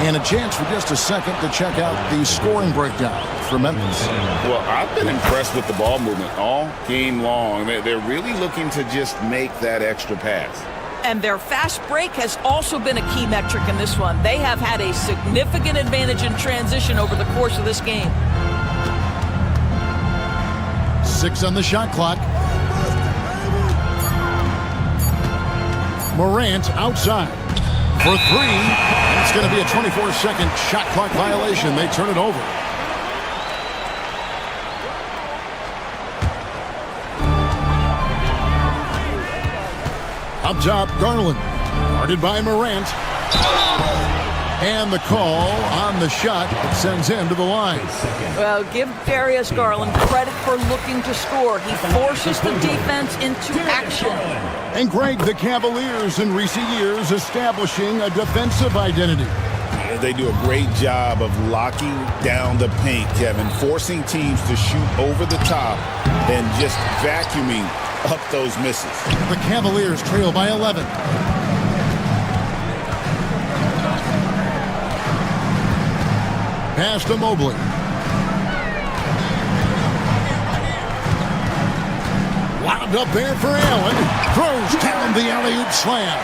[SPEAKER 4] And a chance for just a second to check out the scoring breakdown for Memphis.
[SPEAKER 6] Well, I've been impressed with the ball movement all game long. They're really looking to just make that extra pass.
[SPEAKER 13] And their fast break has also been a key metric in this one. They have had a significant advantage in transition over the course of this game.
[SPEAKER 4] 6 on the shot clock. Morant outside for 3. It's going to be a 24-second shot clock violation. They turn it over. Up top, Garland. Guarded by Morant. And the call on the shot that sends him to the line.
[SPEAKER 13] Well, give Darius Garland credit for looking to score. He forces the defense into action.
[SPEAKER 4] And Greg, the Cavaliers in recent years establishing a defensive identity.
[SPEAKER 6] They do a great job of locking down the paint, Kevin, forcing teams to shoot over the top and just vacuuming up those misses.
[SPEAKER 4] The Cavaliers trail by 11. Pass to Mobley. Lobbed up there for Allen. Throws down the alley-oop slam.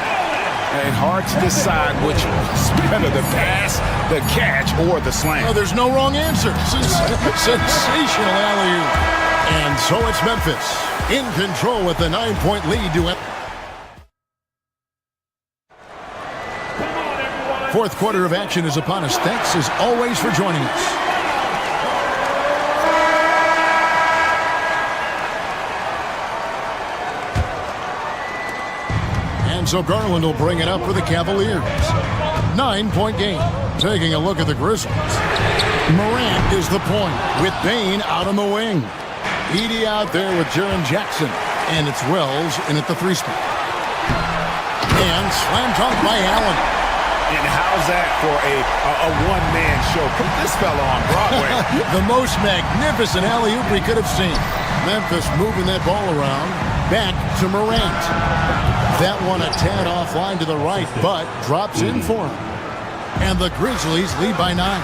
[SPEAKER 6] And hard to decide which is better, the pass, the catch, or the slam.
[SPEAKER 4] Oh, there's no wrong answer. Sensational alley-oop. And so it's Memphis in control with the 9-point lead to it. Fourth quarter of action is upon us. Thanks as always for joining us. And so Garland will bring it up for the Cavaliers. 9-point game. Taking a look at the Grizzlies. Morant is the point with Payne out on the wing. Edey out there with Jaren Jackson. And it's Wells in at the 3 spot. And slam dunk by Allen.
[SPEAKER 3] And how's that for a one-man show? Put this fella on Broadway.
[SPEAKER 4] The most magnificent alley-oop we could have seen. Memphis moving that ball around. Back to Morant. That one a tad offline to the right, but drops in for him. And the Grizzlies lead by 9.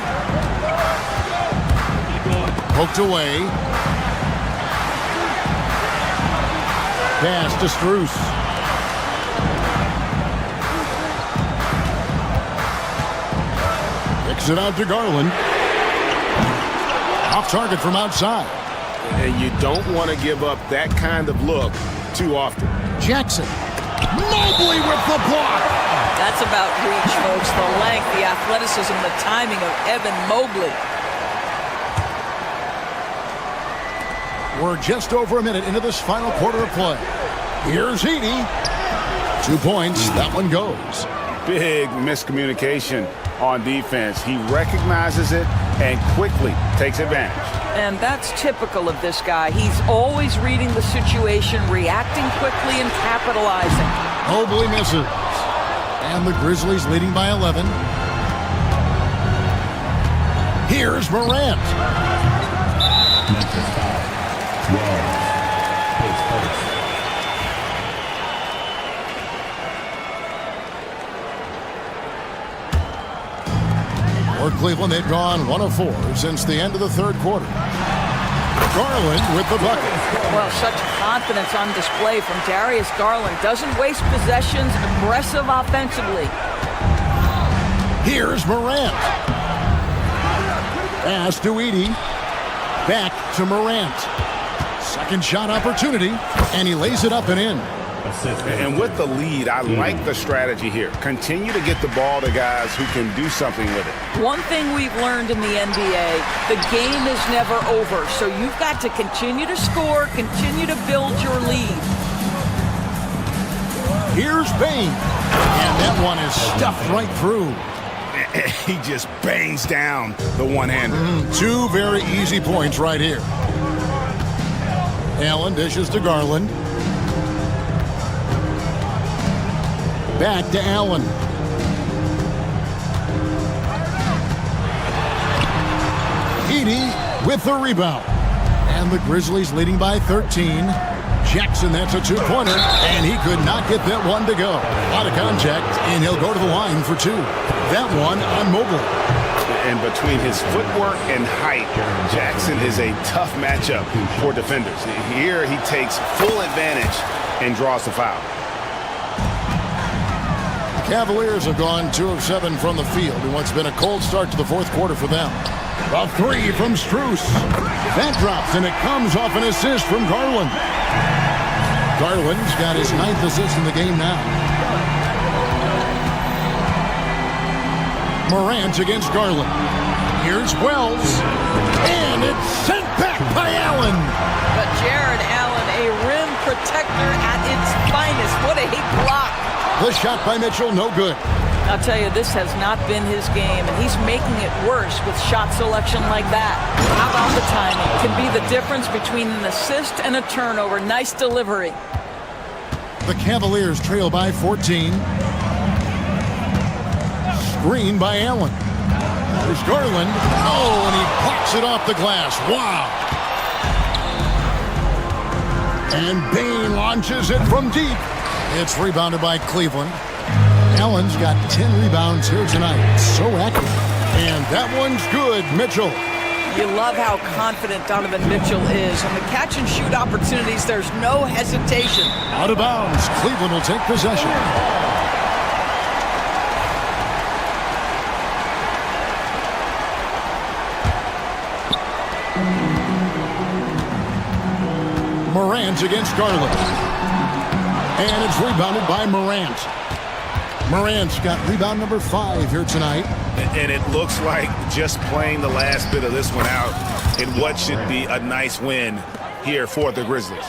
[SPEAKER 4] Poked away. Pass to Strus. Kicks it out to Garland. Off target from outside.
[SPEAKER 3] And you don't want to give up that kind of look too often.
[SPEAKER 4] Jackson. Mobley with the block.
[SPEAKER 13] That's about reach, folks. The length, the athleticism, the timing of Evan Mobley.
[SPEAKER 4] We're just over a minute into this final quarter of play. Here's Edey. 2 points. That one goes.
[SPEAKER 3] Big miscommunication on defense. He recognizes it and quickly takes advantage.
[SPEAKER 13] And that's typical of this guy. He's always reading the situation, reacting quickly, and capitalizing.
[SPEAKER 4] Mobley misses. And the Grizzlies leading by 11. Here's Morant. For Cleveland, they've gone 1 of 4 since the end of the third quarter. Garland with the bucket.
[SPEAKER 13] Well, such confidence on display from Darius Garland. Doesn't waste possessions, aggressive offensively.
[SPEAKER 4] Here's Morant. Pass to Edey. Back to Morant. Second shot opportunity, and he lays it up and in.
[SPEAKER 3] And with the lead, I like the strategy here. Continue to get the ball to guys who can do something with it.
[SPEAKER 13] One thing we've learned in the NBA, the game is never over. So you've got to continue to score, continue to build your lead.
[SPEAKER 4] Here's Bane. And that one is stuffed right through.
[SPEAKER 3] He just bangs down the one-hander.
[SPEAKER 4] 2 very easy points right here. Allen dishes to Garland. Back to Allen. Edey with the rebound. And the Grizzlies leading by 13. Jackson, that's a 2-pointer, and he could not get that one to go. Out of contact, and he'll go to the line for 2. That one on Mobley.
[SPEAKER 3] And between his footwork and height, Jackson is a tough matchup for defenders. Here he takes full advantage and draws the foul.
[SPEAKER 4] Cavaliers have gone 2 of 7 from the field in what's been a cold start to the fourth quarter for them. A 3 from Strus. That drops, and it comes off an assist from Garland. Garland's got his 9th assist in the game now. Morant against Garland. Here's Wells. And it's sent back by Allen.
[SPEAKER 13] But Jared Allen, a rim protector at its finest. What a block.
[SPEAKER 4] The shot by Mitchell, no good.
[SPEAKER 13] I'll tell you, this has not been his game, and he's making it worse with shot selection like that. How about the timing? Can be the difference between an assist and a turnover. Nice delivery.
[SPEAKER 4] The Cavaliers trail by 14. Screen by Allen. There's Garland. Oh, and he pops it off the glass. Wow. And Bane launches it from deep. It's rebounded by Cleveland. Allen's got 10 rebounds here tonight. So active. And that one's good, Mitchell.
[SPEAKER 13] You love how confident Donovan Mitchell is. On the catch and shoot opportunities, there's no hesitation.
[SPEAKER 4] Out of bounds. Cleveland will take possession. Morant against Garland. And it's rebounded by Morant. Morant's got rebound number 5 here tonight.
[SPEAKER 3] And it looks like just playing the last bit of this one out in what should be a nice win here for the Grizzlies.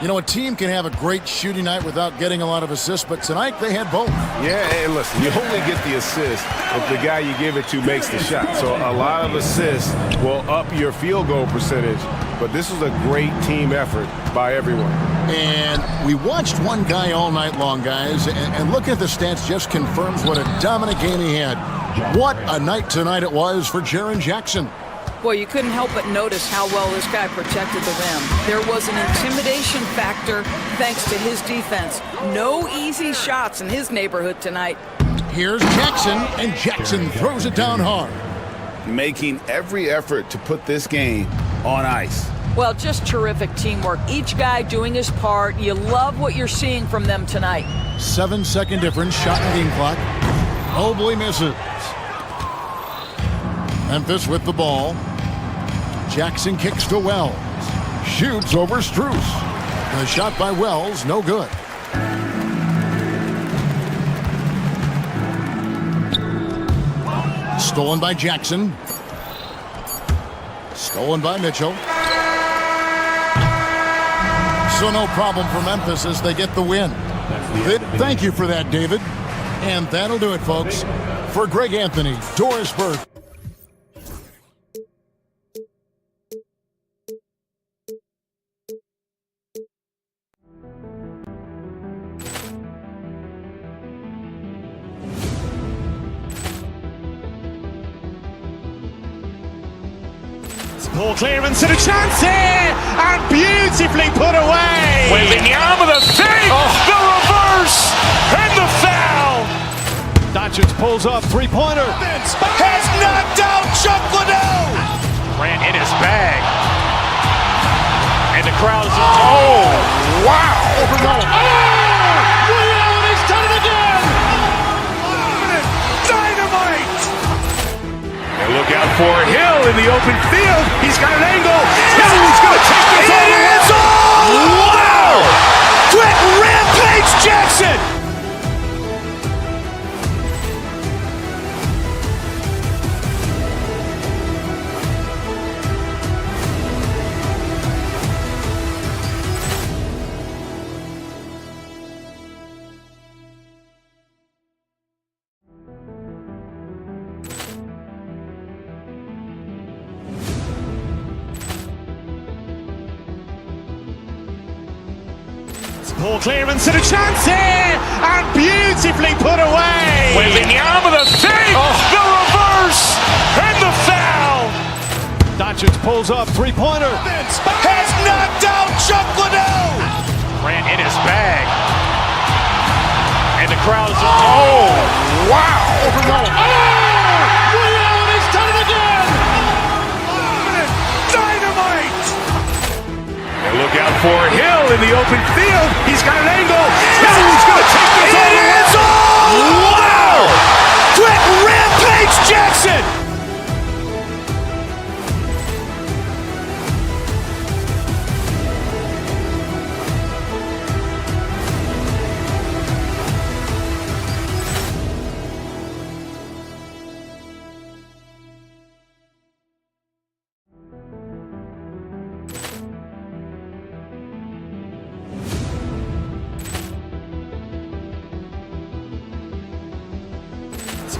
[SPEAKER 4] You know, a team can have a great shooting night without getting a lot of assists, but tonight they had both.
[SPEAKER 3] Yeah, and listen, you only get the assist if the guy you give it to makes the shot. So a lot of assists will up your field goal percentage, but this is a great team effort by everyone.
[SPEAKER 4] And we watched one guy all night long, guys, and looking at the stats just confirms what a dominant game he had. What a night tonight it was for Jaren Jackson.
[SPEAKER 13] Boy, you couldn't help but notice how well this guy protected the rim. There was an intimidation factor thanks to his defense. No easy shots in his neighborhood tonight.
[SPEAKER 4] Here's Jackson, and Jackson throws it down hard.
[SPEAKER 6] Making every effort to put this game on ice.
[SPEAKER 13] Well, just terrific teamwork. Each guy doing his part. You love what you're seeing from them tonight.
[SPEAKER 4] 7-second difference, shot in the game clock. Mobley misses. Memphis with the ball. Jackson kicks to Wells. Shoots over Strus. The shot by Wells, no good. Stolen by Jackson. Stolen by Mitchell. So no problem for Memphis as they get the win. Thank you for that, David. And that'll do it, folks. For Greg Anthony, Doris Burke.
[SPEAKER 1] Ball clearance and a chance here, and beautifully put away.
[SPEAKER 2] Wembanyama the fake, the reverse, and the foul.
[SPEAKER 1] Doncic pulls up, three-pointer.
[SPEAKER 2] Has knocked out Chuck Liddell. Ran in his bag. And the crowd is, oh, wow. Ray Allen has done it again. Dynamite. And look out for Hill in the open field. He's got an angle. Hill's going to take this all the way. Wow. Quick rampage Jackson.
[SPEAKER 1] Ball clearance and a chance here, and beautifully put away.
[SPEAKER 2] Wembanyama the fake, the reverse, and the foul.
[SPEAKER 1] Doncic pulls up, three-pointer.
[SPEAKER 2] Has knocked out Chuck Liddell. Ran in his bag. And the crowd is, oh, wow. Ray Allen has done it again. Dynamite. And look out for Hill in the open field. He's got an angle. Hill's going to take this all the way. Wow. Quick rampage Jackson.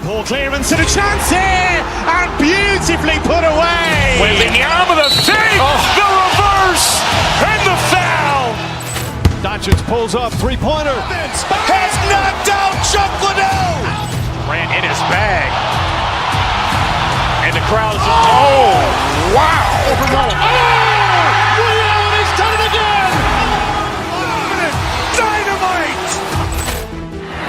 [SPEAKER 1] Ball clearance and a chance here, and beautifully put away.
[SPEAKER 2] Wembanyama the fake, the reverse, and the foul.
[SPEAKER 1] Doncic pulls up, three-pointer.
[SPEAKER 2] Has knocked out Chuck Liddell. Ran in his bag. And the crowd is, oh, wow. Ray Allen has done it again. Dynamite.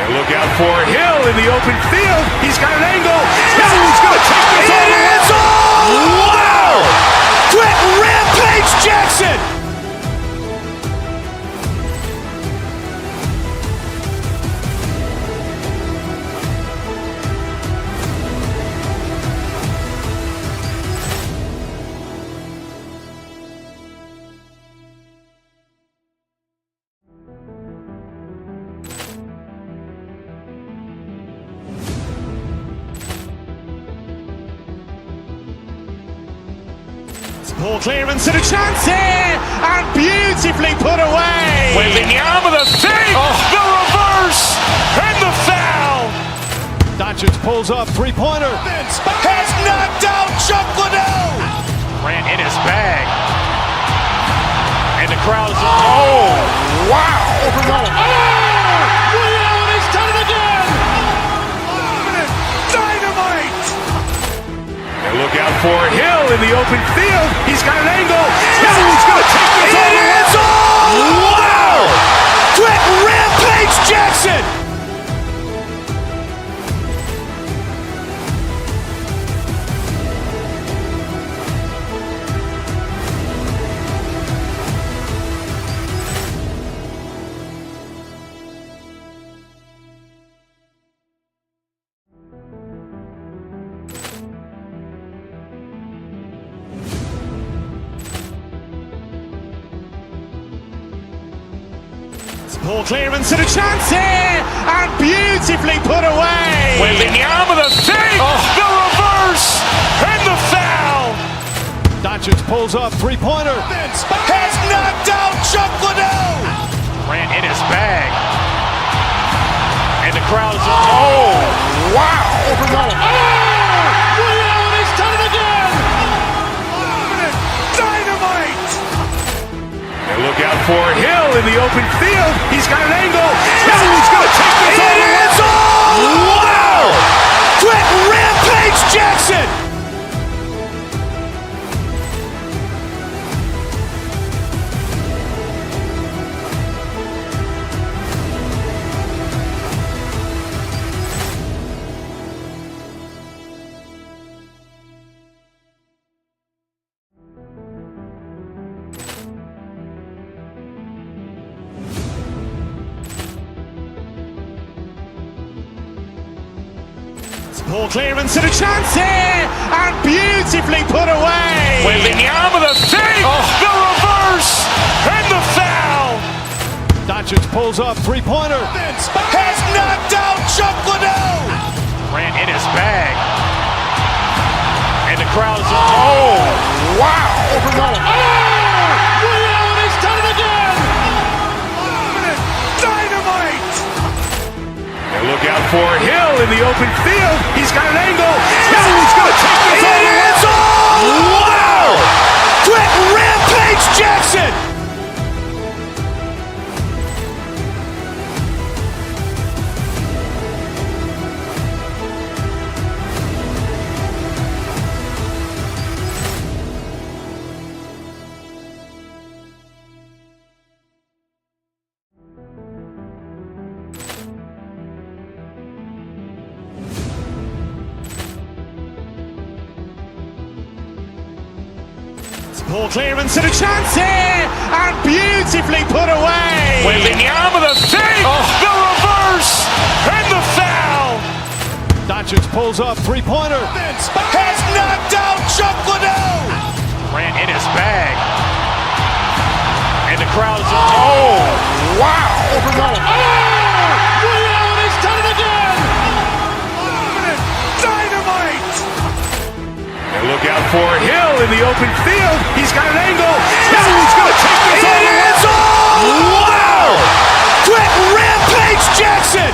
[SPEAKER 2] And look out for Hill in the open field. He's got an angle. Hill's going to take this all the way. Wow. Quick rampage Jackson.
[SPEAKER 1] Ball clearance and a chance here, and beautifully put away.
[SPEAKER 2] Wembanyama the fake, the reverse, and the foul.
[SPEAKER 1] Doncic pulls up, three-pointer.
[SPEAKER 2] Has knocked out Chuck Liddell. Ran in his bag.
[SPEAKER 1] And the crowd's oh, wow!
[SPEAKER 4] Over goal. Oh! Woody Allen has done it again!
[SPEAKER 2] Dynamite! And look out for Hill in the open field. He's got an angle. Hill's going to take this all the way. Wow! Quick Rampage Jackson!
[SPEAKER 1] Ball clearance and a chance here, and beautifully put away.
[SPEAKER 2] Wembanyama the fake, the reverse, and the foul.
[SPEAKER 1] Doncic pulls up, three-pointer.
[SPEAKER 2] Has knocked out Chuck Liddell.
[SPEAKER 1] Grant in his bag. And the crowd's oh, wow.
[SPEAKER 4] Over goal. Oh! Woody Allen has done it again!
[SPEAKER 2] Dynamite! And look out for Hill in the open field. He's got an angle. Hill's going to take this all the way. Wow! Quick Rampage Jackson!
[SPEAKER 1] Ball clearance and a chance here, and beautifully put away.
[SPEAKER 2] Wembanyama the fake, the reverse, and the foul.
[SPEAKER 1] Doncic pulls up, three-pointer.
[SPEAKER 2] Has knocked out Chuck Liddell.
[SPEAKER 1] Grant in his bag. And the crowd's oh, wow.
[SPEAKER 4] Over goal. Oh! Woody Allen has done it again!
[SPEAKER 2] Dynamite! And look out for Hill in the open field. He's got an angle. Hill's going to take this all the way. Wow! Quick Rampage Jackson!
[SPEAKER 1] Ball clearance and a chance here, and beautifully put away.
[SPEAKER 2] Wembanyama the fake, the reverse, and the foul.
[SPEAKER 1] Doncic pulls up, three-pointer.
[SPEAKER 2] Has knocked out Chuck Liddell.
[SPEAKER 1] Grant in his bag. And the crowd's oh, wow.
[SPEAKER 4] Over goal. Oh! Woody Allen has done it again!
[SPEAKER 2] Dynamite! And look out for Hill in the open field. He's got an angle. Hill's going to take this all the way. Wow! Quick Rampage Jackson!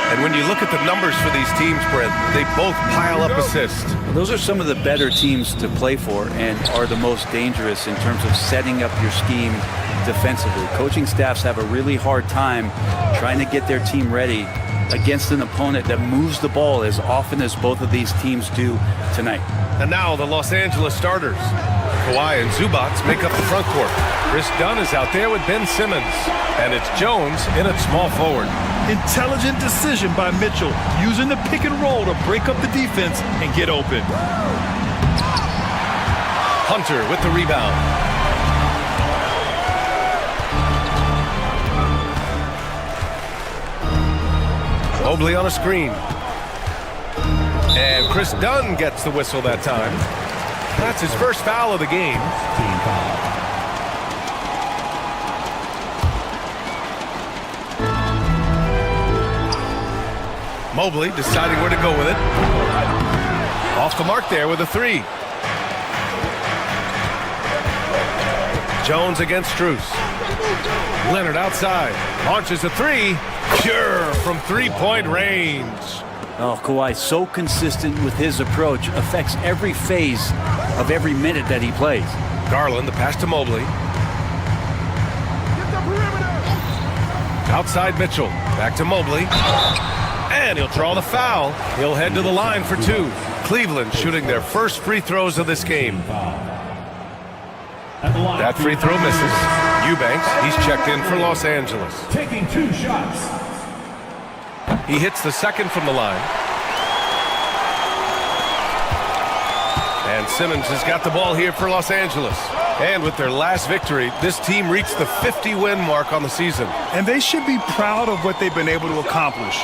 [SPEAKER 9] And when you look at the numbers for these teams, Brent, they both pile up assists.
[SPEAKER 14] Well, those are some of the better teams to play for and are the most dangerous in terms of setting up your scheme defensively. Coaching staffs have a really hard time trying to get their team ready against an opponent that moves the ball as often as both of these teams do tonight.
[SPEAKER 9] And now the Los Angeles starters. Kawhi and Zubac make up the front court. Chris Dunn is out there with Ben Simmons. And it's Jones in at small forward.
[SPEAKER 10] Intelligent decision by Mitchell, using the pick and roll to break up the defense and get open.
[SPEAKER 9] Hunter with the rebound. Mobley on a screen. And Chris Dunn gets the whistle that time. That's his first foul of the game. Mobley deciding where to go with it. Off the mark there with a three. Jones against Strus. Leonard outside. Launches a three. Pure from three-point range.
[SPEAKER 14] Oh, Kawhi, so consistent with his approach. Affects every phase of every minute that he plays.
[SPEAKER 9] Garland, the pass to Mobley. Outside Mitchell. Back to Mobley. And he'll draw the foul. He'll head to the line for two. Cleveland shooting their first free throws of this game. That free throw misses. Eubanks, he's checked in for Los Angeles.
[SPEAKER 8] Taking 2 shots.
[SPEAKER 9] He hits the second from the line. And Simmons has got the ball here for Los Angeles. And with their last victory, this team reached the 50-win mark on the season.
[SPEAKER 10] And they should be proud of what they've been able to accomplish.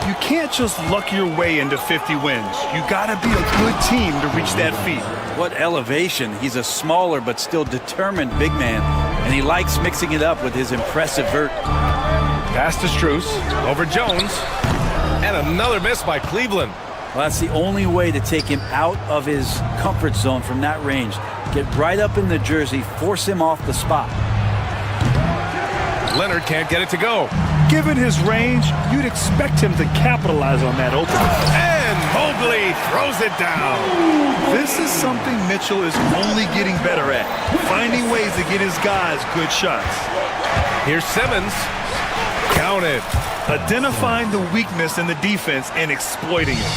[SPEAKER 10] You can't just luck your way into 50 wins. You gotta be a good team to reach that feat.
[SPEAKER 14] What elevation. He's a smaller but still determined big man, and he likes mixing it up with his impressive vert.
[SPEAKER 9] Pass to Strus, over Jones, and another miss by Cleveland.
[SPEAKER 14] Well, that's the only way to take him out of his comfort zone from that range. Get right up in the jersey, force him off the spot.
[SPEAKER 9] Leonard can't get it to go.
[SPEAKER 10] Given his range, you'd expect him to capitalize on that opening.
[SPEAKER 9] And Mobley throws it down.
[SPEAKER 10] This is something Mitchell is only getting better at, finding ways to get his guys good shots.
[SPEAKER 9] Here's Simmons. Count it.
[SPEAKER 10] Identifying the weakness in the defense and exploiting it.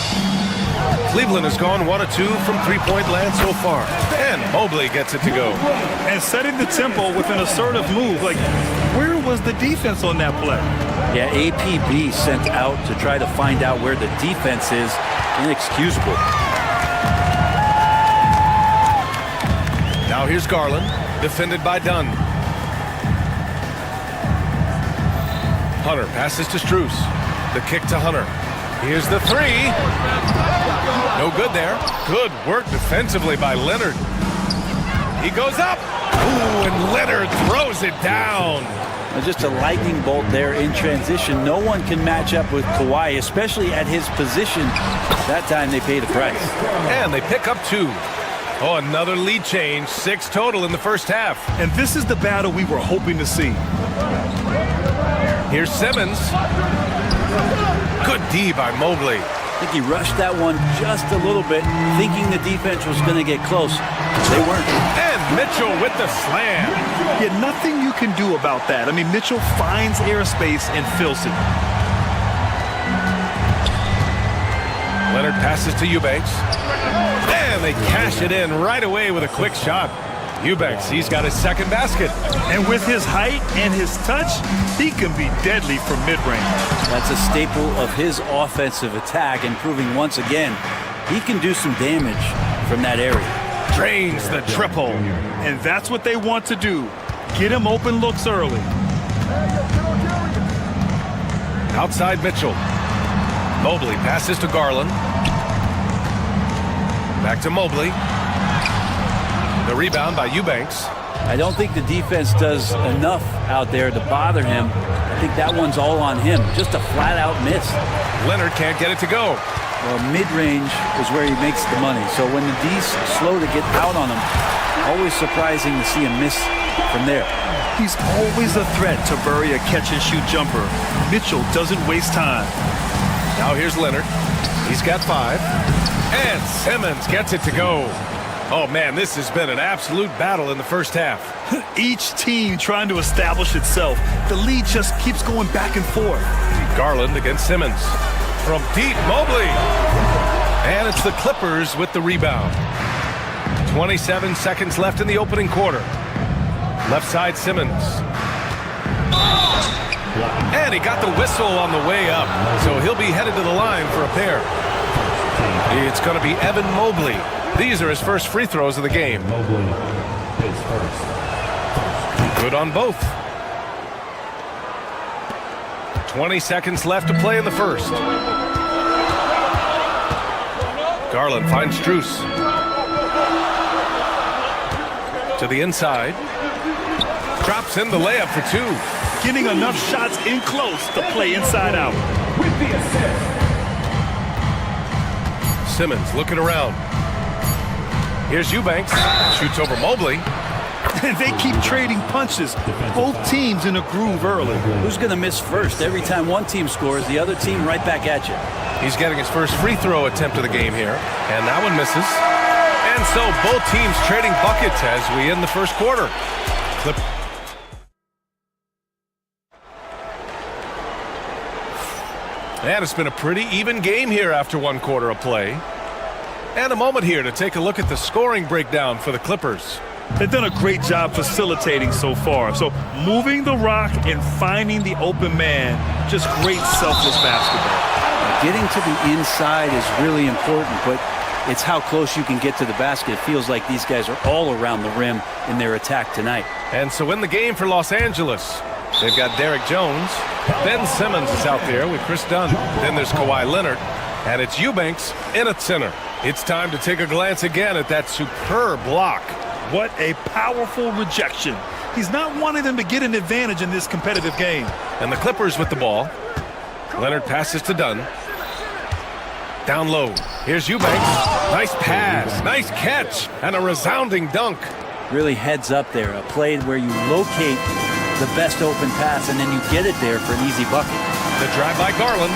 [SPEAKER 9] Cleveland has gone 1 of 2 from three-point land so far. And Mobley gets it to go.
[SPEAKER 10] And setting the tempo with an assertive move. Like, where was the defense on that play?
[SPEAKER 14] Yeah, APB sent out to try to find out where the defense is. Inexcusable.
[SPEAKER 9] Now here's Garland, defended by Dunn. Hunter passes to Strus. The kick to Hunter. Here's the three. No good there. Good work defensively by Leonard. He goes up. Ooh, and Leonard throws it down.
[SPEAKER 14] Just a lightning bolt there in transition. No one can match up with Kawhi, especially at his position. That time they paid a price.
[SPEAKER 9] And they pick up 2. Oh, another lead change. 6 total in the first half.
[SPEAKER 10] And this is the battle we were hoping to see.
[SPEAKER 9] Here's Simmons. Good D by Mobley.
[SPEAKER 14] I think he rushed that one just a little bit, thinking the defense was going to get close. They weren't.
[SPEAKER 9] And Mitchell with the slam.
[SPEAKER 10] Yeah, nothing you can do about that. I mean, Mitchell finds airspace and fills it.
[SPEAKER 9] Leonard passes to Eubanks. And they cash it in right away with a quick shot. Eubanks, he's got his second basket.
[SPEAKER 10] And with his height and his touch, he can be deadly from mid-range.
[SPEAKER 14] That's a staple of his offensive attack, and proving once again he can do some damage from that area.
[SPEAKER 9] Drains the triple.
[SPEAKER 10] And that's what they want to do. Get him open looks early.
[SPEAKER 9] Outside Mitchell. Mobley passes to Garland. Back to Mobley. The rebound by Eubanks.
[SPEAKER 14] I don't think the defense does enough out there to bother him. I think that one's all on him. Just a flat-out miss.
[SPEAKER 9] Leonard can't get it to go.
[SPEAKER 14] Well, mid-range is where he makes the money. So when the D's slow to get out on him, always surprising to see him miss from there.
[SPEAKER 10] He's always a threat to bury a catch-and-shoot jumper. Mitchell doesn't waste time.
[SPEAKER 9] Now here's Leonard. He's got 5. And Simmons gets it to go. Oh, man, this has been an absolute battle in the first half.
[SPEAKER 10] Each team trying to establish itself. The lead just keeps going back and forth.
[SPEAKER 9] Garland against Simmons. From deep, Mobley. And it's the Clippers with the rebound. 27 seconds left in the opening quarter. Left side, Simmons. And he got the whistle on the way up. So he'll be headed to the line for a pair. It's going to be Evan Mobley. These are his first free throws of the game. Good on both. 20 seconds left to play in the first. Garland finds Strus. To the inside. Drops in the layup for two.
[SPEAKER 10] Getting enough shots in close to play inside out.
[SPEAKER 8] With the assist.
[SPEAKER 9] Simmons looking around. Here's Eubanks. Shoots over Mobley.
[SPEAKER 10] They keep trading punches. Both teams in a groove early.
[SPEAKER 14] Who's going to miss first? Every time one team scores, the other team right back at you.
[SPEAKER 9] He's getting his first free throw attempt of the game here. And that one misses. And so both teams trading buckets as we end the first quarter. And it's been a pretty even game here after one quarter of play. And a moment here to take a look at the scoring breakdown for the Clippers.
[SPEAKER 10] They've done a great job facilitating so far. So moving the rock and finding the open man, just great selfless basketball.
[SPEAKER 14] Getting to the inside is really important, but it's how close you can get to the basket. It feels like these guys are all around the rim in their attack tonight.
[SPEAKER 9] And so in the game for Los Angeles, they've got Derek Jones. Ben Simmons is out there with Chris Dunn. Then there's Kawhi Leonard. And it's Eubanks in at center. It's time to take a glance again at that superb block.
[SPEAKER 10] What a powerful rejection. He's not wanting them to get an advantage in this competitive game.
[SPEAKER 9] And the Clippers with the ball. Leonard passes to Dunn. Down low. Here's Eubanks. Nice pass. Nice catch. And a resounding dunk.
[SPEAKER 14] Really heads up there. A play where you locate the best open pass and then you get it there for an easy bucket.
[SPEAKER 9] The drive by Garland.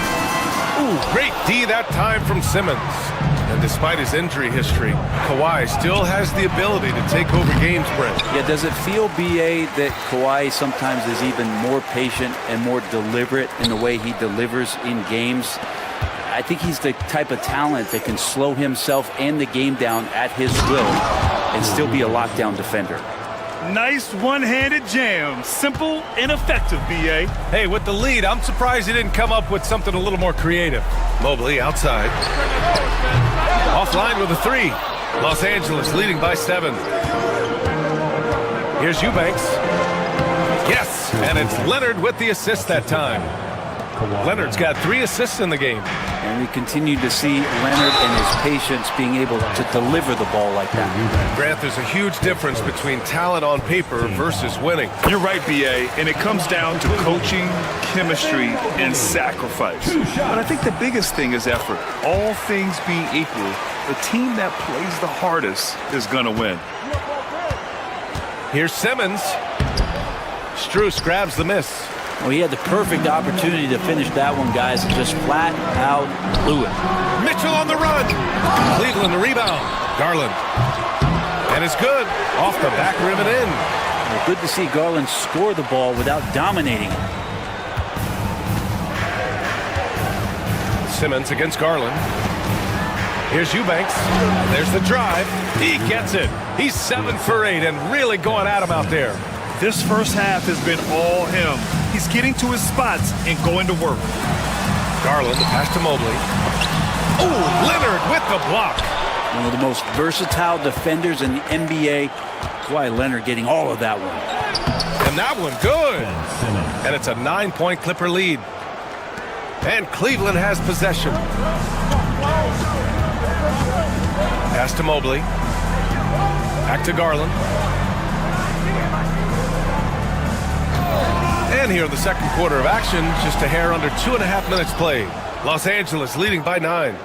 [SPEAKER 9] Ooh, great D that time from Simmons. And despite his injury history, Kawhi still has the ability to take over games, Brent.
[SPEAKER 14] Yeah, does it feel, B.A., that Kawhi sometimes is even more patient and more deliberate in the way he delivers in games? I think he's the type of talent that can slow himself and the game down at his will and still be a lockdown defender.
[SPEAKER 10] Nice one-handed jam. Simple and effective, B.A.
[SPEAKER 9] Hey, with the lead, I'm surprised he didn't come up with something a little more creative. Mobley outside. Offline with a three. Los Angeles leading by 7. Here's Eubanks. Yes, and it's Leonard with the assist that time. Leonard's got 3 assists in the game.
[SPEAKER 14] And we continue to see Leonard and his patience being able to deliver the ball like that.
[SPEAKER 9] Grant, there's a huge difference between talent on paper versus winning.
[SPEAKER 10] You're right, B.A., and it comes down to coaching, chemistry, and sacrifice. But I think the biggest thing is effort. All things being equal, the team that plays the hardest is going to win.
[SPEAKER 9] Here's Simmons. Strus grabs the miss.
[SPEAKER 14] Well, he had the perfect opportunity to finish that one, guys, and just flat out blew it.
[SPEAKER 9] Mitchell on the run. Cleveland the rebound. Garland. And it's good. Off the back rim and in.
[SPEAKER 14] Well, good to see Garland score the ball without dominating it.
[SPEAKER 9] Simmons against Garland. Here's Eubanks. There's the drive. He gets it. He's 7 for 8 and really going at him out there.
[SPEAKER 10] This first half has been all him. He's getting to his spots and going to work.
[SPEAKER 9] Garland, the pass to Mobley. Oh, Leonard with the block.
[SPEAKER 14] One of the most versatile defenders in the NBA. Kawhi Leonard getting all of that one.
[SPEAKER 9] And that one good. And it's a 9-point Clipper lead. And Cleveland has possession. Pass to Mobley. Back to Garland. And here in the second quarter of action, just a hair under 2.5 minutes played. Los Angeles leading by 9.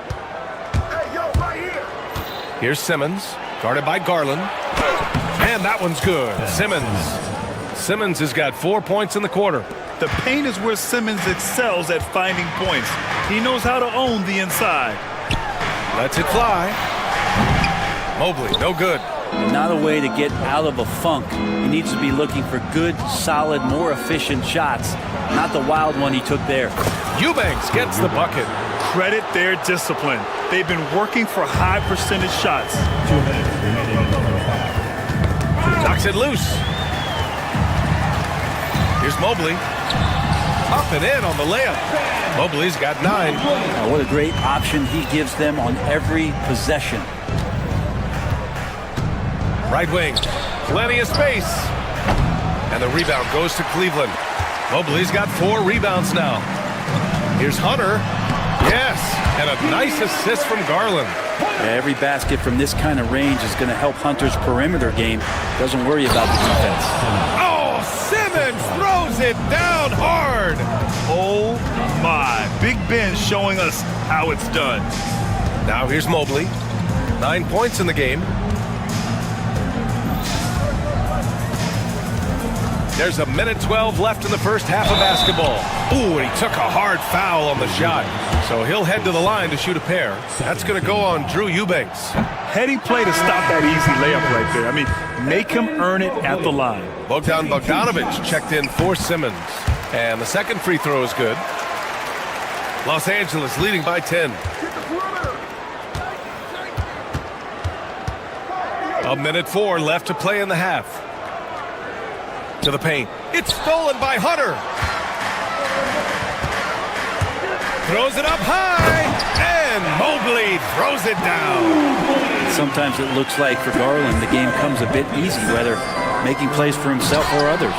[SPEAKER 9] Here's Simmons, guarded by Garland. And that one's good. Simmons has got 4 points in the quarter.
[SPEAKER 10] The paint is where Simmons excels at finding points. He knows how to own the inside.
[SPEAKER 9] Lets it fly. Mobley, no good.
[SPEAKER 14] Not a way to get out of a funk. He needs to be looking for good, solid, more efficient shots. Not the wild one he took there.
[SPEAKER 9] Eubanks gets the bucket.
[SPEAKER 10] Credit their discipline. They've been working for high percentage shots.
[SPEAKER 15] 2 minutes remaining in the half.
[SPEAKER 9] Knocks it loose. Here's Mobley. Up and in on the layup. Mobley's got 9.
[SPEAKER 14] What a great option he gives them on every possession.
[SPEAKER 9] Right wing. Plenty of space. And the rebound goes to Cleveland. Mobley's got 4 rebounds now. Here's Hunter. Yes, and a nice assist from Garland.
[SPEAKER 14] Every basket from this kind of range is going to help Hunter's perimeter game. Doesn't worry about the defense.
[SPEAKER 9] Oh, Simmons throws it down hard.
[SPEAKER 10] Oh my, Big Ben showing us how it's done.
[SPEAKER 9] Now here's Mobley. 9 points in the game. There's 1:12 left in the first half of basketball. Ooh, and he took a hard foul on the shot. So he'll head to the line to shoot a pair. That's going to go on Drew Eubanks.
[SPEAKER 10] Heady play to stop that easy layup right there. I mean, make him earn it at the line.
[SPEAKER 9] Bogdanovic checked in for Simmons. And the second free throw is good. Los Angeles leading by 10. 1:04 left to play in the half. To the paint. It's stolen by Hunter. Throws it up high. And Mobley throws it down.
[SPEAKER 14] Sometimes it looks like for Garland the game comes a bit easy, whether making plays for himself or others.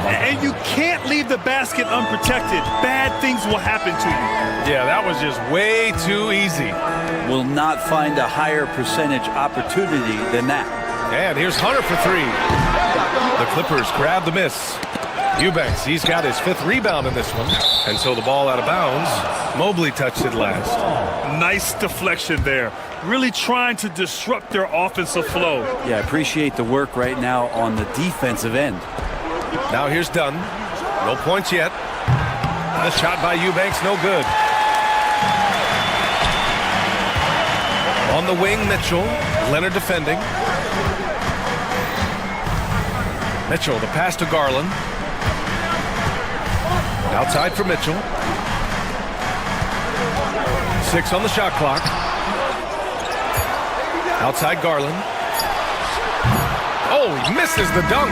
[SPEAKER 10] And you can't leave the basket unprotected. Bad things will happen to you.
[SPEAKER 9] Yeah, that was just way too easy.
[SPEAKER 14] Will not find a higher percentage opportunity than that.
[SPEAKER 9] And here's Hunter for 3. The Clippers grab the miss. Eubanks, he's got his 5th rebound in this one. And so the ball out of bounds. Mobley touched it last.
[SPEAKER 10] Nice deflection there. Really trying to disrupt their offensive flow.
[SPEAKER 14] Yeah, I appreciate the work right now on the defensive end.
[SPEAKER 9] Now here's Dunn. No points yet. The shot by Eubanks, no good. On the wing, Mitchell. Leonard defending. Mitchell, the pass to Garland. Outside for Mitchell. 6 on the shot clock. Outside Garland. Oh, he misses the dunk.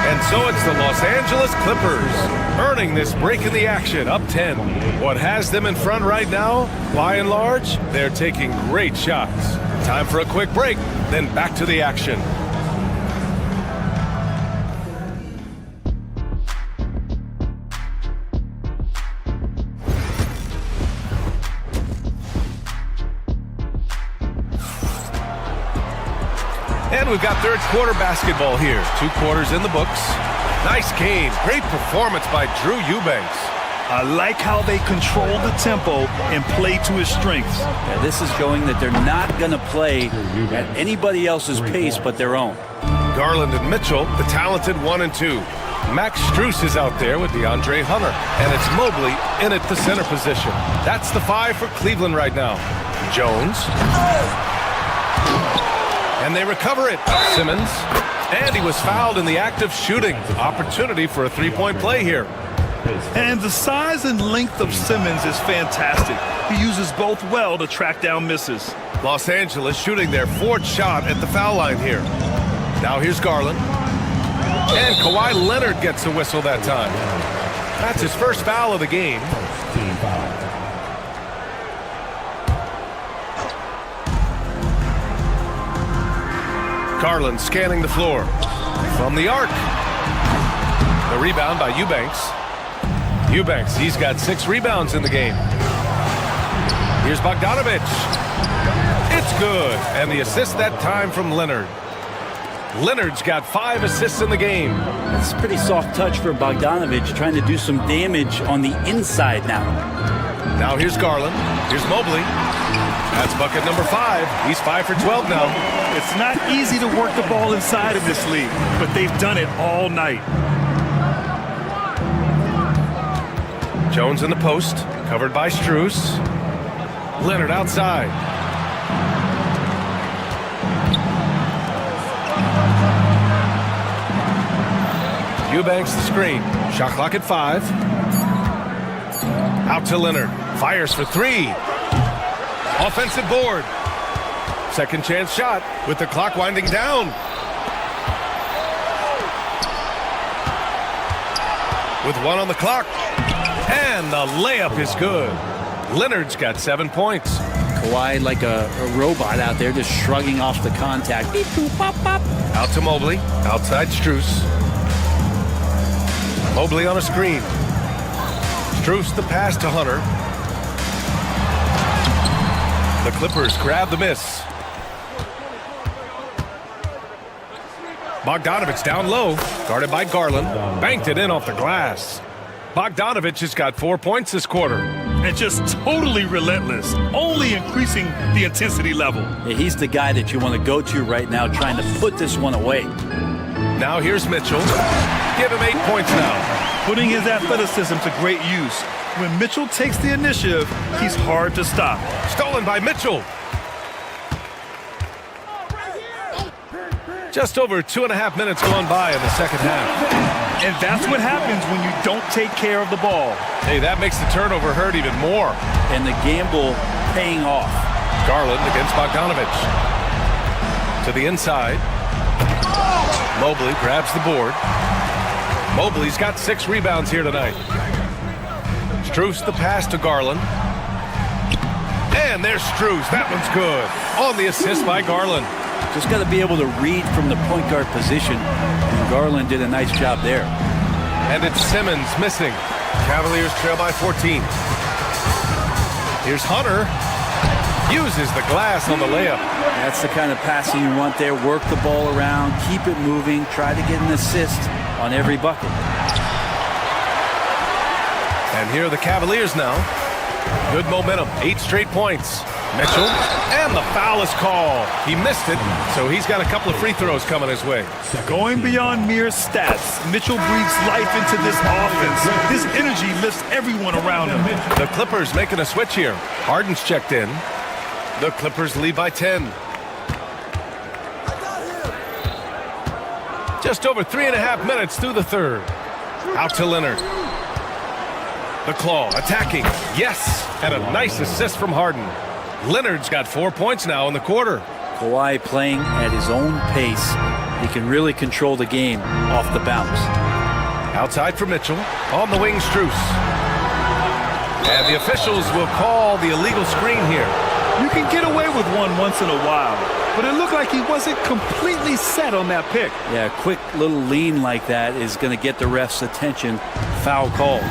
[SPEAKER 9] And so it's the Los Angeles Clippers earning this break in the action, up 10. What has them in front right now, by and large, they're taking great shots. Time for a quick break, then back to the action. And we've got third quarter basketball here. 2 quarters in the books. Nice game. Great performance by Drew Eubanks.
[SPEAKER 10] I like how they control the tempo and play to his strengths.
[SPEAKER 14] Yeah, this is showing that they're not going to play at anybody else's pace but their own.
[SPEAKER 9] Garland and Mitchell, the talented 1 and 2. Max Strus is out there with DeAndre Hunter. And it's Mobley in at the center position. That's the 5 for Cleveland right now. Jones. And they recover it. Simmons. And he was fouled in the act of shooting. Opportunity for a 3-point play here.
[SPEAKER 10] And the size and length of Simmons is fantastic. He uses both well to track down misses.
[SPEAKER 9] Los Angeles shooting their 4th shot at the foul line here. Now here's Garland. And Kawhi Leonard gets a whistle that time. That's his first foul of the game. Garland scanning the floor. From the arc. The rebound by Eubanks. Eubanks, he's got 6 rebounds in the game. Here's Bogdanovic. It's good. And the assist that time from Leonard. Leonard's got 5 assists in the game.
[SPEAKER 14] That's a pretty soft touch for Bogdanovic, trying to do some damage on the inside now.
[SPEAKER 9] Now here's Garland. Here's Mobley. That's bucket number 5. He's 5 for 12 now.
[SPEAKER 10] It's not easy to work the ball inside of this league, but they've done it all night.
[SPEAKER 9] Jones in the post, covered by Strus. Leonard outside. Eubanks the screen. Shot clock at 5. Out to Leonard. Fires for 3. Offensive board. Second chance shot with the clock winding down. With 1 on the clock. And the layup is good. Leonard's got 7 points.
[SPEAKER 14] Kawhi like a robot out there just shrugging off the contact. Beep, boop, pop, pop.
[SPEAKER 9] Out to Mobley. Outside Strus. Mobley on a screen. Strus the pass to Hunter. The Clippers grab the miss. Bogdanovich down low. Guarded by Garland. Banked it in off the glass. Bogdanovich has got 4 points this quarter.
[SPEAKER 10] And just totally relentless, only increasing the intensity level.
[SPEAKER 14] Yeah, he's the guy that you want to go to right now, trying to put this one away.
[SPEAKER 9] Now here's Mitchell. Give him 8 points now.
[SPEAKER 10] Putting his athleticism to great use. When Mitchell takes the initiative, he's hard to stop.
[SPEAKER 9] Stolen by Mitchell. Just over 2.5 minutes gone by in the second half.
[SPEAKER 10] And that's what happens when you don't take care of the ball.
[SPEAKER 9] Hey, that makes the turnover hurt even more.
[SPEAKER 14] And the gamble paying off.
[SPEAKER 9] Garland against Bogdanovich. To the inside. Mobley grabs the board. Mobley's got 6 rebounds here tonight. Strus the pass to Garland. And there's Strus. That one's good. On the assist by Garland.
[SPEAKER 14] Just got to be able to read from the point guard position. And Garland did a nice job there.
[SPEAKER 9] And it's Simmons missing. Cavaliers trail by 14. Here's Hunter. Uses the glass on the layup.
[SPEAKER 14] That's the kind of passing you want there. Work the ball around. Keep it moving. Try to get an assist on every bucket.
[SPEAKER 9] And here are the Cavaliers now. Good momentum. 8 straight points. Mitchell, and the foul is called. He missed it, so he's got a couple of free throws coming his way.
[SPEAKER 10] Going beyond mere stats, Mitchell breathes life into this offense. His energy lifts everyone around him.
[SPEAKER 9] The Clippers making a switch here. Harden's checked in. The Clippers lead by 10. Just over 3.5 minutes through the third. Out to Leonard. The claw attacking. Yes, and a nice assist from Harden. Leonard's got 4 points now in the quarter.
[SPEAKER 14] Kawhi playing at his own pace. He can really control the game off the bounce.
[SPEAKER 9] Outside for Mitchell. On the wing, Strus. And the officials will call the illegal screen here.
[SPEAKER 10] You can get away with one once in a while, but it looked like he wasn't completely set on that pick.
[SPEAKER 14] Yeah, a quick little lean like that is going to get the ref's attention. Foul called.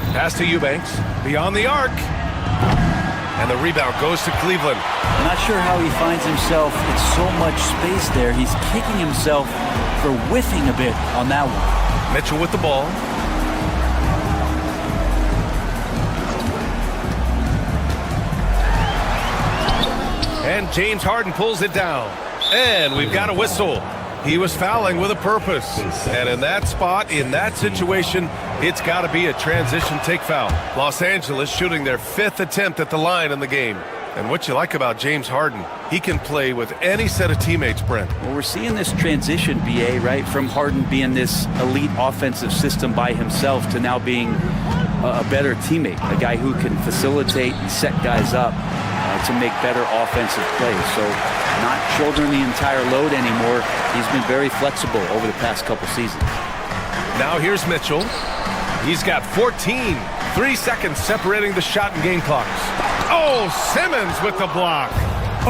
[SPEAKER 9] Pass to Eubanks, beyond the arc. And the rebound goes to Cleveland.
[SPEAKER 14] I'm not sure how he finds himself in so much space there. He's kicking himself for whiffing a bit on that one.
[SPEAKER 9] Mitchell with the ball. And James Harden pulls it down. And we've got a whistle. He was fouling with a purpose. And in that spot, in that situation, it's got to be a transition take foul. Los Angeles shooting their 5th attempt at the line in the game. And what you like about James Harden, he can play with any set of teammates, Brent.
[SPEAKER 14] Well, we're seeing this transition, BA, right? From Harden being this elite offensive system by himself to now being a better teammate. A guy who can facilitate and set guys up to make better offensive plays. So not shouldering the entire load anymore. He's been very flexible over the past couple seasons.
[SPEAKER 9] Now here's Mitchell. He's got 14. 3 seconds separating the shot and game clocks. Oh, Simmons with the block.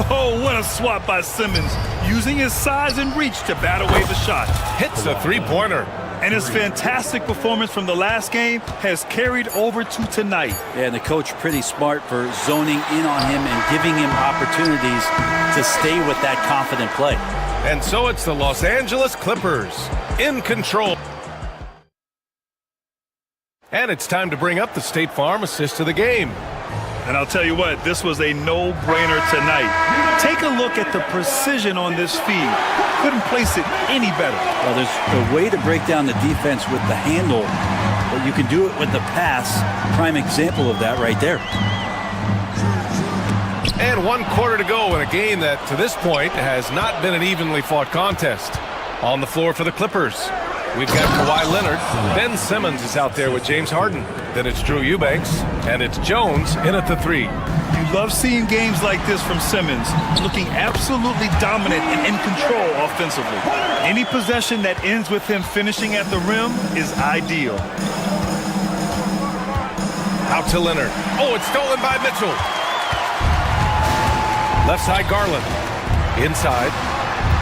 [SPEAKER 10] Oh, what a swat by Simmons, using his size and reach to bat away the shot.
[SPEAKER 9] Hits a three-pointer.
[SPEAKER 10] And his fantastic performance from the last game has carried over to tonight.
[SPEAKER 14] Yeah, and the coach pretty smart for zoning in on him and giving him opportunities to stay with that confident play.
[SPEAKER 9] And so it's the Los Angeles Clippers in control. And it's time to bring up the State Farm assist of the game.
[SPEAKER 10] And I'll tell you what, this was a no-brainer tonight. Take a look at the precision on this feed. Couldn't place it any better.
[SPEAKER 14] Well, there's a way to break down the defense with the handle, but you can do it with the pass. Prime example of that right there.
[SPEAKER 9] And 1 quarter to go in a game that, to this point, has not been an evenly fought contest. On the floor for the Clippers, we've got Kawhi Leonard. Ben Simmons is out there with James Harden. Then it's Drew Eubanks, and it's Jones in at the 3.
[SPEAKER 10] You love seeing games like this from Simmons, looking absolutely dominant and in control offensively. Any possession that ends with him finishing at the rim is ideal.
[SPEAKER 9] Out to Leonard. Oh, it's stolen by Mitchell. Left side Garland. Inside.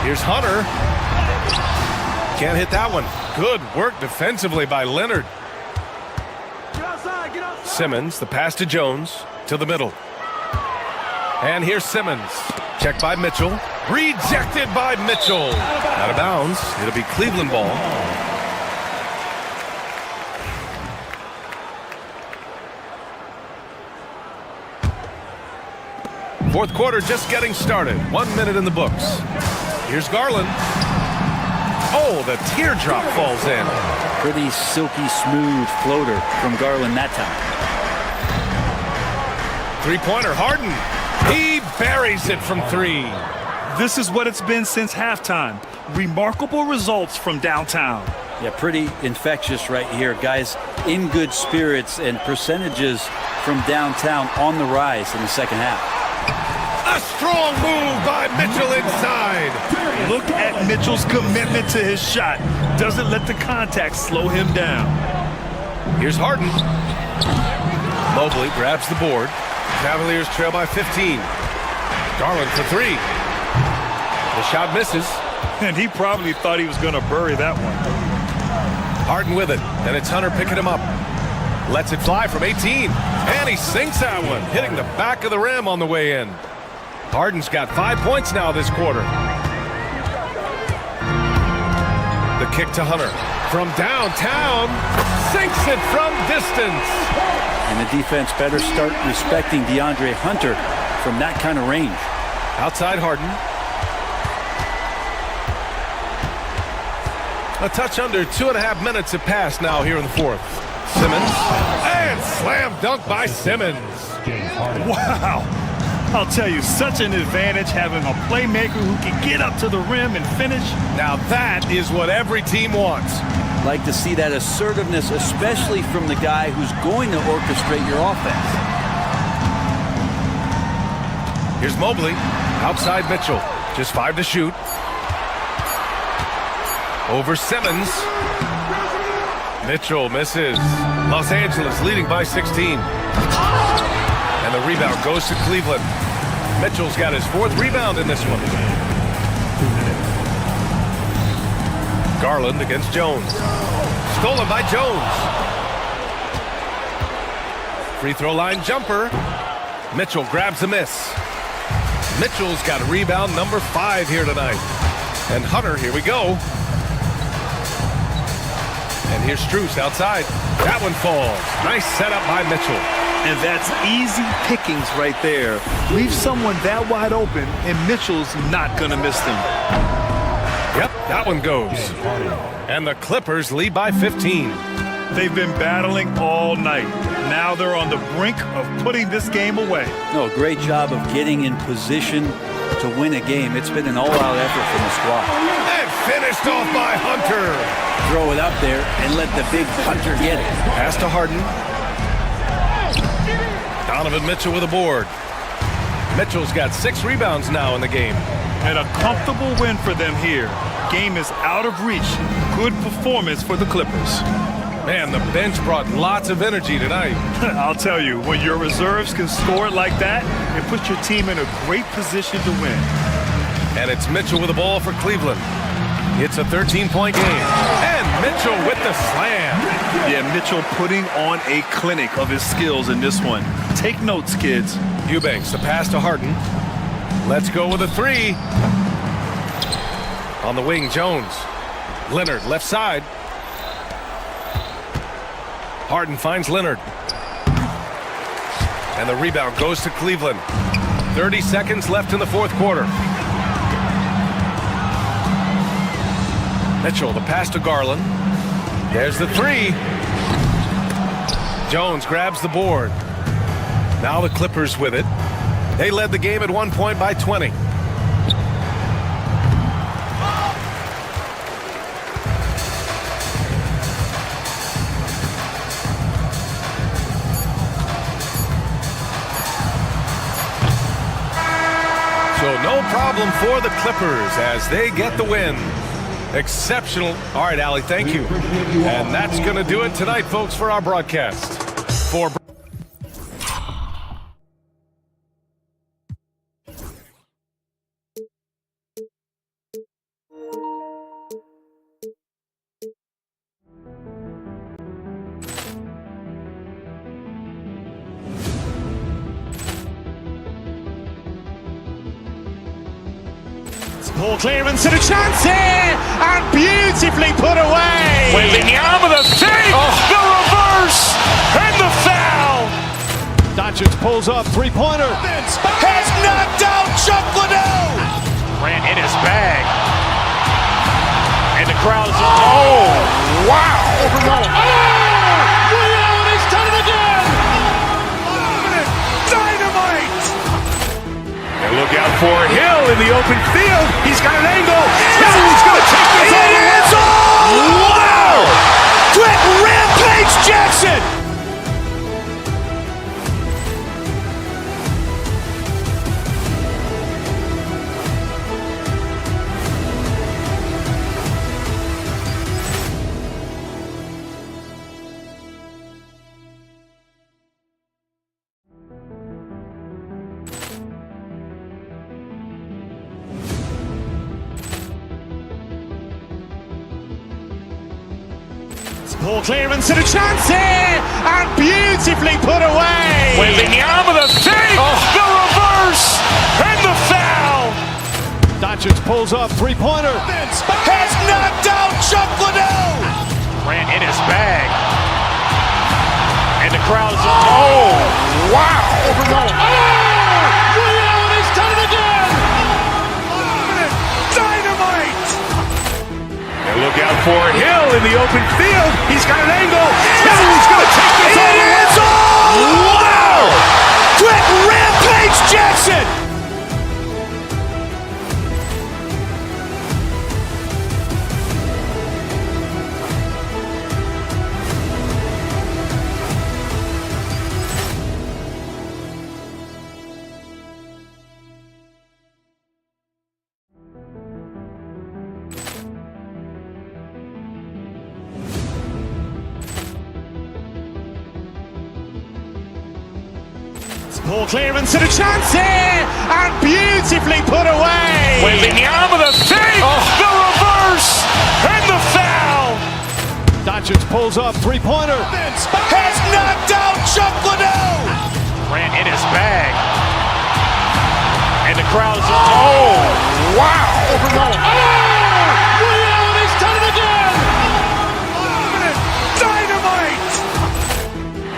[SPEAKER 9] Here's Hunter. Can't hit that one. Good work defensively by Leonard. Simmons, the pass to Jones, to the middle. And here's Simmons. Checked by Mitchell. Rejected by Mitchell. Out of bounds. It'll be Cleveland ball. Fourth quarter just getting started. 1 minute in the books. Here's Garland. Oh, the teardrop falls in.
[SPEAKER 14] Pretty silky smooth floater from Garland that time.
[SPEAKER 9] Three-pointer, Harden. He buries it from three.
[SPEAKER 10] This is what it's been since halftime. Remarkable results from downtown.
[SPEAKER 14] Yeah, pretty infectious right here. Guys in good spirits and percentages from downtown on the rise in the second half.
[SPEAKER 9] A strong move by Mitchell inside.
[SPEAKER 10] Look at Mitchell's commitment to his shot. Doesn't let the contact slow him down.
[SPEAKER 9] Here's Harden. Mobley grabs the board. Cavaliers trail by 15. Garland for three. The shot misses.
[SPEAKER 10] And he probably thought he was going to bury that one.
[SPEAKER 9] Harden with it. And it's Hunter picking him up. Lets it fly from 18. And he sinks that one, hitting the back of the rim on the way in. Harden's got 5 points now this quarter. The kick to Hunter. From downtown. Sinks it from distance.
[SPEAKER 14] And the defense better start respecting DeAndre Hunter from that kind of range.
[SPEAKER 9] Outside Harden. A touch under 2.5 minutes have passed now here in the fourth. Simmons. And slam dunk by Simmons.
[SPEAKER 10] Wow. I'll tell you, such an advantage having a playmaker who can get up to the rim and finish.
[SPEAKER 9] Now that is what every team wants.
[SPEAKER 14] Like to see that assertiveness, especially from the guy who's going to orchestrate your offense.
[SPEAKER 9] Here's Mobley. Outside Mitchell. Just 5 to shoot. Over Simmons. Mitchell misses. Los Angeles leading by 16. And the rebound goes to Cleveland. Mitchell's got his 4th rebound in this one. Garland against Jones. Stolen by Jones. Free throw line jumper. Mitchell grabs a miss. Mitchell's got rebound number 5 here tonight. And Hunter, here we go. And here's Strus outside. That one falls. Nice setup by Mitchell.
[SPEAKER 10] And that's easy pickings right there. Leave someone that wide open, and Mitchell's not going to miss them.
[SPEAKER 9] Yep, that one goes. And the Clippers lead by 15.
[SPEAKER 10] They've been battling all night. Now they're on the brink of putting this game away.
[SPEAKER 14] No, great job of getting in position to win a game. It's been an all-out effort from the squad.
[SPEAKER 9] And finished off by Hunter.
[SPEAKER 14] Throw it up there and let the big Hunter get it.
[SPEAKER 9] Pass to Harden. Donovan Mitchell with a board. Mitchell's got 6 rebounds now in the game.
[SPEAKER 10] And a comfortable win for them here. Game is out of reach. Good performance for the Clippers.
[SPEAKER 9] Man, the bench brought lots of energy tonight.
[SPEAKER 10] I'll tell you, when your reserves can score like that, it puts your team in a great position to win.
[SPEAKER 9] And it's Mitchell with the ball for Cleveland. It's a 13-point game. And Mitchell with the slam.
[SPEAKER 10] Yeah, Mitchell putting on a clinic of his skills in this one. Take notes, kids.
[SPEAKER 9] Eubanks, the pass to Harden. Let's go with a 3. On the wing, Jones. Leonard, left side. Harden finds Leonard. And the rebound goes to Cleveland. 30 seconds left in the fourth quarter. Mitchell, the pass to Garland. There's the 3. Jones grabs the board. Now the Clippers with it. They led the game at 1 point by 20. So no problem for the Clippers as they get the win. Exceptional. All right, Allie, thank you. And that's going to do it tonight, folks, for our broadcast. For
[SPEAKER 1] Poor clearance and a chance here, and beautifully put away.
[SPEAKER 2] Wembanyama the fake, the reverse, and the foul.
[SPEAKER 1] Doncic pulls up, three-pointer.
[SPEAKER 2] Has knocked out Chuck Liddell. Ran in his bag. And the crowd is, oh, wow.
[SPEAKER 1] He's done it again.
[SPEAKER 2] Dynamite. And look out for Hill in the open field. He's got an angle. He's going to take this all the way. Wow. Quick Rampage Jackson.
[SPEAKER 1] Poor clearance and a chance here, and beautifully put away.
[SPEAKER 2] Wembanyama the fake, the reverse, and the foul.
[SPEAKER 1] Doncic pulls up, three-pointer.
[SPEAKER 2] Has knocked out Chuck Liddell. Ran in his bag. And the crowd is, oh, wow.
[SPEAKER 1] He's done it again.
[SPEAKER 2] Dynamite. And look out for Hill in the open field. He's got an angle. He's going to take this all the way. Wow. Quick Rampage Jackson.
[SPEAKER 1] Poor clearance and a chance here, and beautifully put away.
[SPEAKER 2] Wembanyama the fake, the reverse, and the foul.
[SPEAKER 1] Doncic pulls up, three-pointer.
[SPEAKER 2] Has knocked out Chuck Liddell. Ran in his bag. And the crowd is, oh, wow.
[SPEAKER 1] He's done it again.
[SPEAKER 2] Dynamite.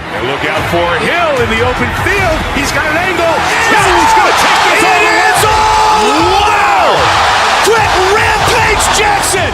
[SPEAKER 2] And look out for Hill in the open field. He's got an angle. He's going to take this all the way. Wow. Quick Rampage Jackson.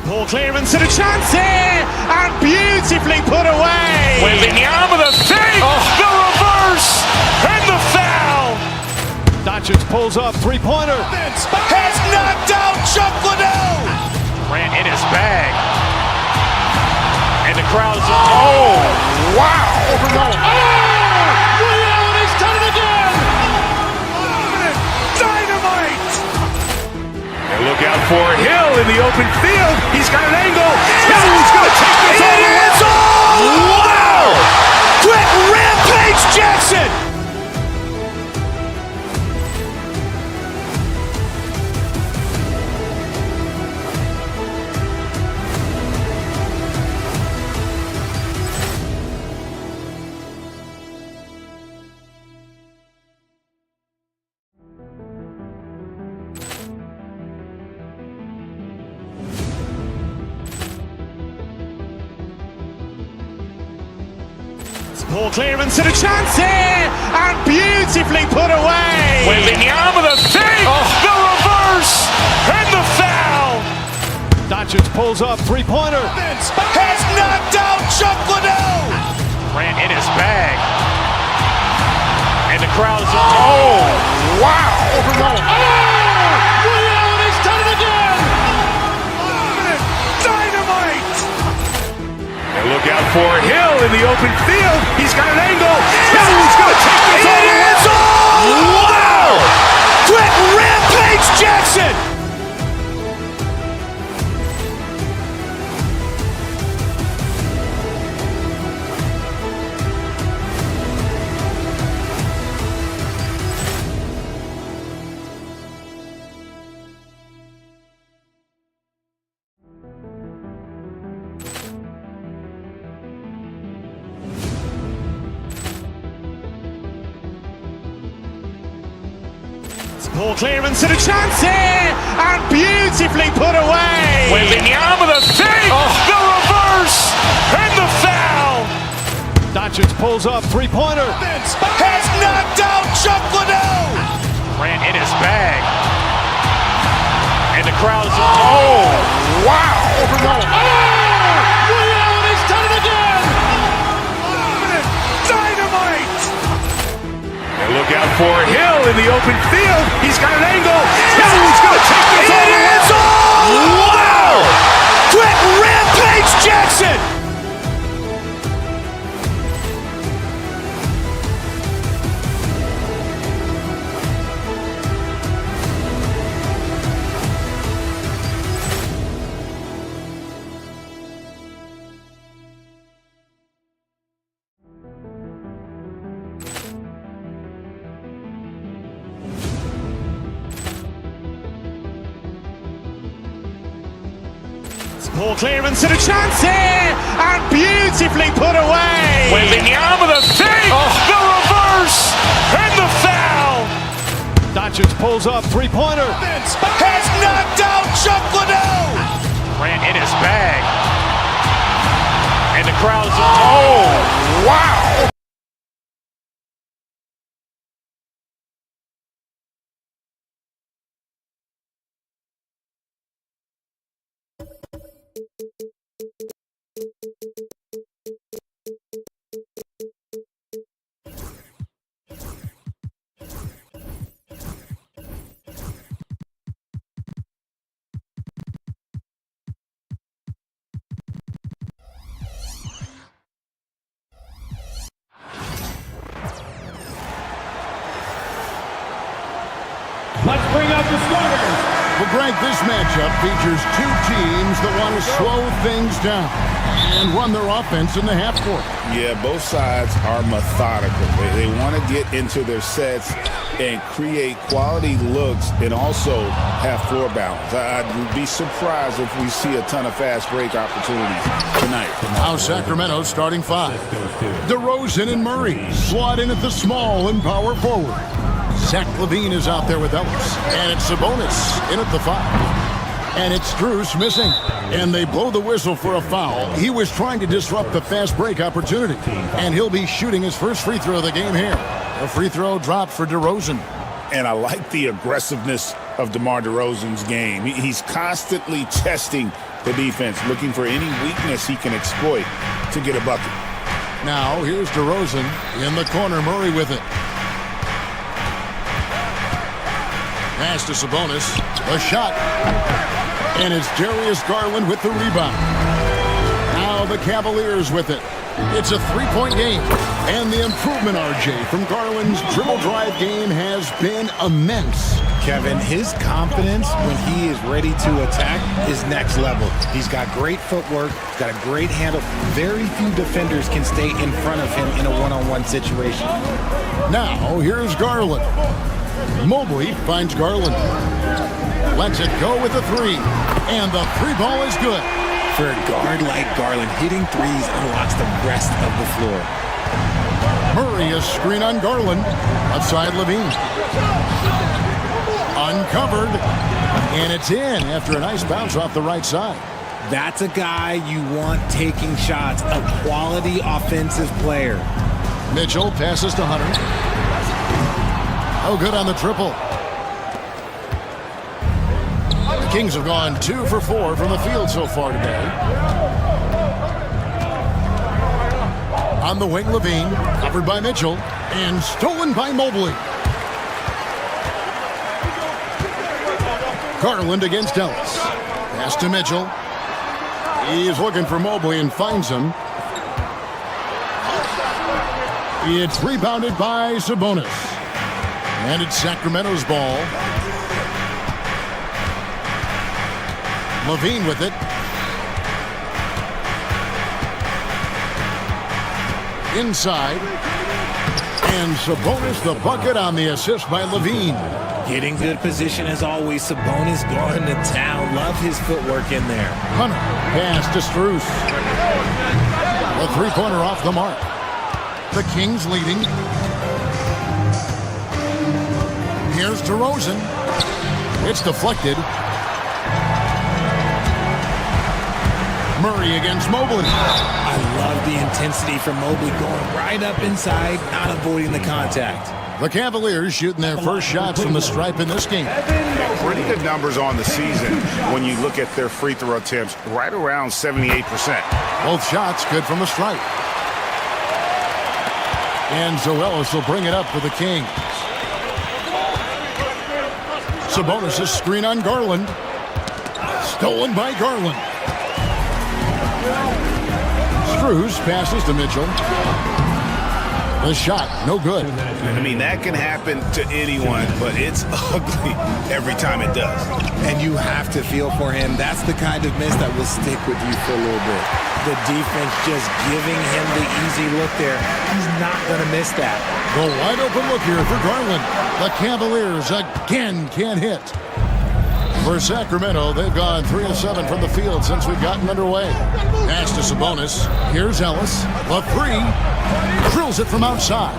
[SPEAKER 1] Poor clearance and a chance here, and beautifully put away.
[SPEAKER 2] Wembanyama the fake, the reverse, and the foul.
[SPEAKER 1] Doncic pulls up, three-pointer.
[SPEAKER 2] Has knocked out Chuck Liddell. Ran in his bag. And the crowd is, oh, wow.
[SPEAKER 1] He's done it again.
[SPEAKER 2] Dynamite. And look out for Hill in the open field. He's got an angle. He's going to take this all the way. Wow. Quick Rampage Jackson.
[SPEAKER 1] Poor clearance and a chance here, and beautifully put away.
[SPEAKER 2] Wembanyama the fake, the reverse, and the foul.
[SPEAKER 1] Doncic pulls up, three-pointer.
[SPEAKER 2] Has knocked out Chuck Liddell. Ran in his bag. And the crowd is, oh, wow.
[SPEAKER 1] He's done it again.
[SPEAKER 2] Dynamite. And look out for Hill in the open field. He's got an angle. He's going to take this all the way. Wow. Quick Rampage Jackson.
[SPEAKER 1] Poor clearance and a chance here, and beautifully put away.
[SPEAKER 2] Wembanyama the fake, the reverse, and the foul.
[SPEAKER 1] Doncic pulls up, three-pointer.
[SPEAKER 2] Has knocked out Chuck Liddell. Ran in his bag. And the crowd is, oh, wow.
[SPEAKER 1] Ray Allen has done it again.
[SPEAKER 2] Dynamite. And look out for Hill in the open field. He's got an angle. Hill's going to take this all the way. Wow. Quick Rampage Jackson.
[SPEAKER 1] Poor clearance and a chance here, and beautifully put away.
[SPEAKER 2] Wembanyama the fake, the reverse, and the foul.
[SPEAKER 1] Doncic pulls up, three-pointer.
[SPEAKER 2] Has knocked out Chuck Liddell. Ran in his bag. And the crowd is, oh, wow.
[SPEAKER 15] Let's bring out the starters.
[SPEAKER 4] Well, Greg, this matchup features two teams that want to slow things down and run their offense in the half court.
[SPEAKER 6] Yeah, both sides are methodical. They want to get into their sets and create quality looks and also have floor balance. I'd be surprised if we see a ton of fast break opportunities tonight.
[SPEAKER 4] Now Sacramento starting five. DeRozan and Murray slot in at the small and power forward. Zach LaVine is out there with Ellis. And it's Sabonis in at the five. And it's Strus missing. And they blow the whistle for a foul. He was trying to disrupt the fast break opportunity. And he'll be shooting his first free throw of the game here. A free throw dropped for DeRozan.
[SPEAKER 6] And I like the aggressiveness of DeMar DeRozan's game. He's constantly testing the defense, looking for any weakness he can exploit to get a bucket.
[SPEAKER 4] Now here's DeRozan in the corner. Murray with it. Pass to Sabonis. A shot. And it's Darius Garland with the rebound. Now the Cavaliers with it. It's a three-point game. And the improvement, RJ, from Garland's dribble drive game has been immense.
[SPEAKER 11] Kevin, his confidence when he is ready to attack is next level. He's got great footwork, got a great handle. Very few defenders can stay in front of him in a one-on-one situation.
[SPEAKER 4] Now here's Garland. Mobley finds Garland. Lets it go with the three. And the three ball is good.
[SPEAKER 11] For a guard like Garland, hitting threes unlocks the rest of the floor.
[SPEAKER 4] Murray is screen on Garland. Outside LaVine. Uncovered. And it's in after a nice bounce off the right side.
[SPEAKER 11] That's a guy you want taking shots. A quality offensive player.
[SPEAKER 4] Mitchell passes to Hunter. Oh, good on the triple. The Kings have gone 2 for 4 from the field so far today. On the wing, LaVine, covered by Mitchell, and stolen by Mobley. Garland against Ellis. Pass to Mitchell. He's looking for Mobley and finds him. It's rebounded by Sabonis. And it's Sacramento's ball. LaVine with it. Inside. And Sabonis the bucket on the assist by LaVine.
[SPEAKER 11] Getting good position as always. Sabonis going to town. Love his footwork in there.
[SPEAKER 4] Hunter. Pass to Strus. A three-pointer off the mark. The Kings leading. Here's DeRozan. It's deflected. Murray against Mobley.
[SPEAKER 11] I love the intensity from Mobley going right up inside, not avoiding the contact.
[SPEAKER 4] The Cavaliers shooting their first shots from the stripe in this game.
[SPEAKER 6] Pretty good numbers on the season when you look at their free throw attempts, right around 78%.
[SPEAKER 4] Both shots good from the stripe. And Zoelis will bring it up for the Kings. Sabonis' screen on Garland. Stolen by Garland. Strus passes to Mitchell. The shot, no good.
[SPEAKER 6] I mean, that can happen to anyone, but it's ugly every time it does.
[SPEAKER 11] And you have to feel for him. That's the kind of miss that will stick with you for a little bit. The defense just giving him the easy look there. He's not going to miss that.
[SPEAKER 4] The wide open look here for Garland. The Cavaliers again can't hit. For Sacramento, they've gone 3 of 7 from the field since we've gotten underway. Pass to Sabonis. Here's Ellis. The three. Drills it from outside.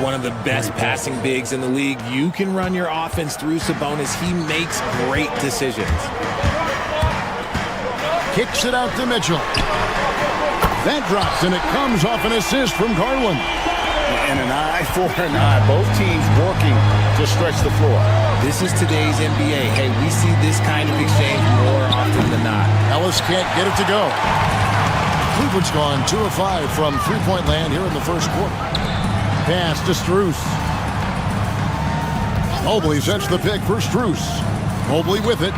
[SPEAKER 11] One of the best passing bigs in the league. You can run your offense through Sabonis. He makes great decisions.
[SPEAKER 4] Kicks it out to Mitchell. That drops, and it comes off an assist from Garland.
[SPEAKER 6] And an eye for an eye. Both teams working to stretch the floor.
[SPEAKER 11] This is today's NBA. Hey, we see this kind of exchange more often than not.
[SPEAKER 4] Ellis can't get it to go. Cleveland's gone 2 of 5 from three-point land here in the first quarter. Pass to Strus. Mobley sets the pick for Strus. Mobley with it.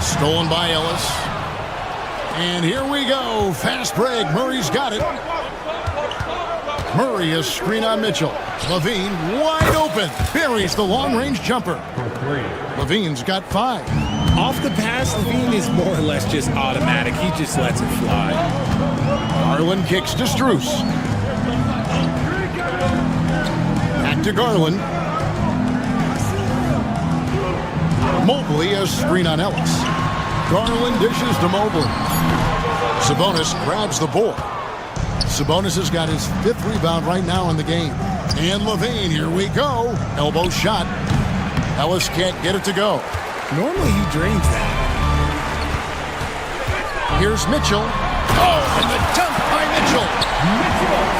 [SPEAKER 4] Stolen by Ellis. And here we go. Fast break. Murray's got it. Murray is screen on Mitchell. Levine wide open. Buries the long-range jumper. Levine's got 5.
[SPEAKER 11] Off the pass, Levine is more or less just automatic. He just lets it fly.
[SPEAKER 4] Garland kicks to Strus. Back to Garland. Mobley is screen on Ellis. Garland dishes to Mobley. Sabonis grabs the board. Sabonis has got his 5th rebound right now in the game. And Levine, here we go. Elbow shot. Ellis can't get it to go.
[SPEAKER 11] Normally he drains that.
[SPEAKER 4] Here's Mitchell. Oh, and the dunk by Mitchell.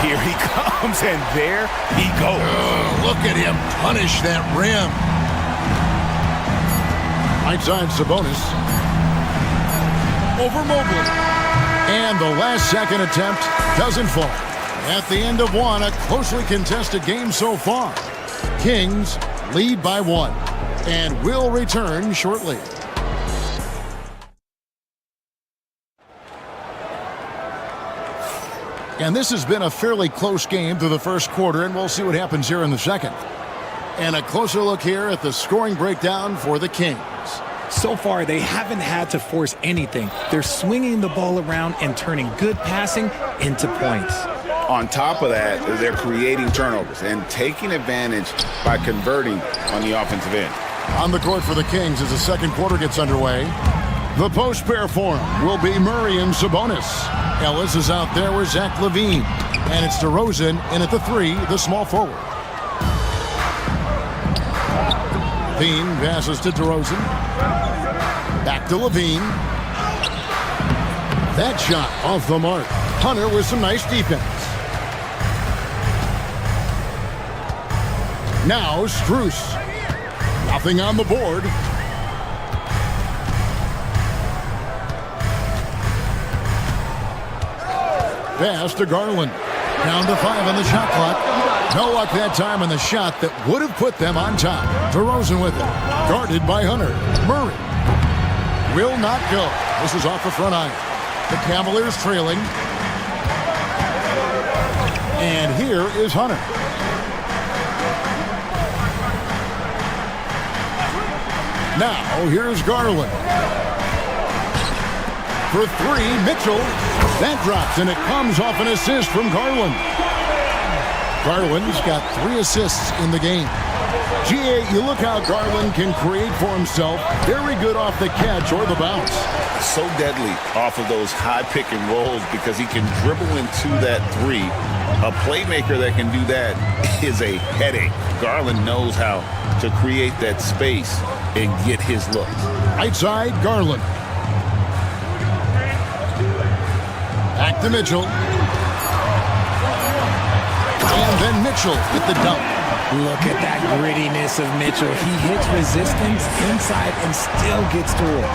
[SPEAKER 6] Here he comes, and there he goes.
[SPEAKER 4] Oh, look at him punish that rim. Right side Sabonis. Over Mobley. And the last second attempt doesn't fall. At the end of one, a closely contested game so far. Kings lead by 1 and will return shortly. And this has been a fairly close game through the first quarter, and we'll see what happens here in the second. And a closer look here at the scoring breakdown for the Kings.
[SPEAKER 11] So far, they haven't had to force anything. They're swinging the ball around and turning good passing into points.
[SPEAKER 6] On top of that, they're creating turnovers and taking advantage by converting on the offensive end.
[SPEAKER 4] On the court for the Kings as the second quarter gets underway. The post pair for him will be Murray and Sabonis. Ellis is out there with Zach LaVine. And it's DeRozan in at the 3, the small forward. LaVine passes to DeRozan. Back to LaVine. That shot off the mark. Hunter with some nice defense. Now Strus. Nothing on the board. Pass to Garland. Down to 5 on the shot clock. No luck that time on the shot that would have put them on top. DeRozan with it. Guarded by Hunter. Murray will not go. This is off the front iron. The Cavaliers trailing. And here is Hunter. Now, here's Garland. For 3, Mitchell. That drops, and it comes off an assist from Garland. Garland's got 3 assists in the game. GA, you look how Garland can create for himself. Very good off the catch or the bounce.
[SPEAKER 6] So deadly off of those high pick and rolls because he can dribble into that 3. A playmaker that can do that is a headache. Garland knows how to create that space and get his look.
[SPEAKER 4] Right side, Garland. Back to Mitchell. And then Mitchell with the dunk.
[SPEAKER 11] Look at that grittiness of Mitchell. He hits resistance inside and still gets to it.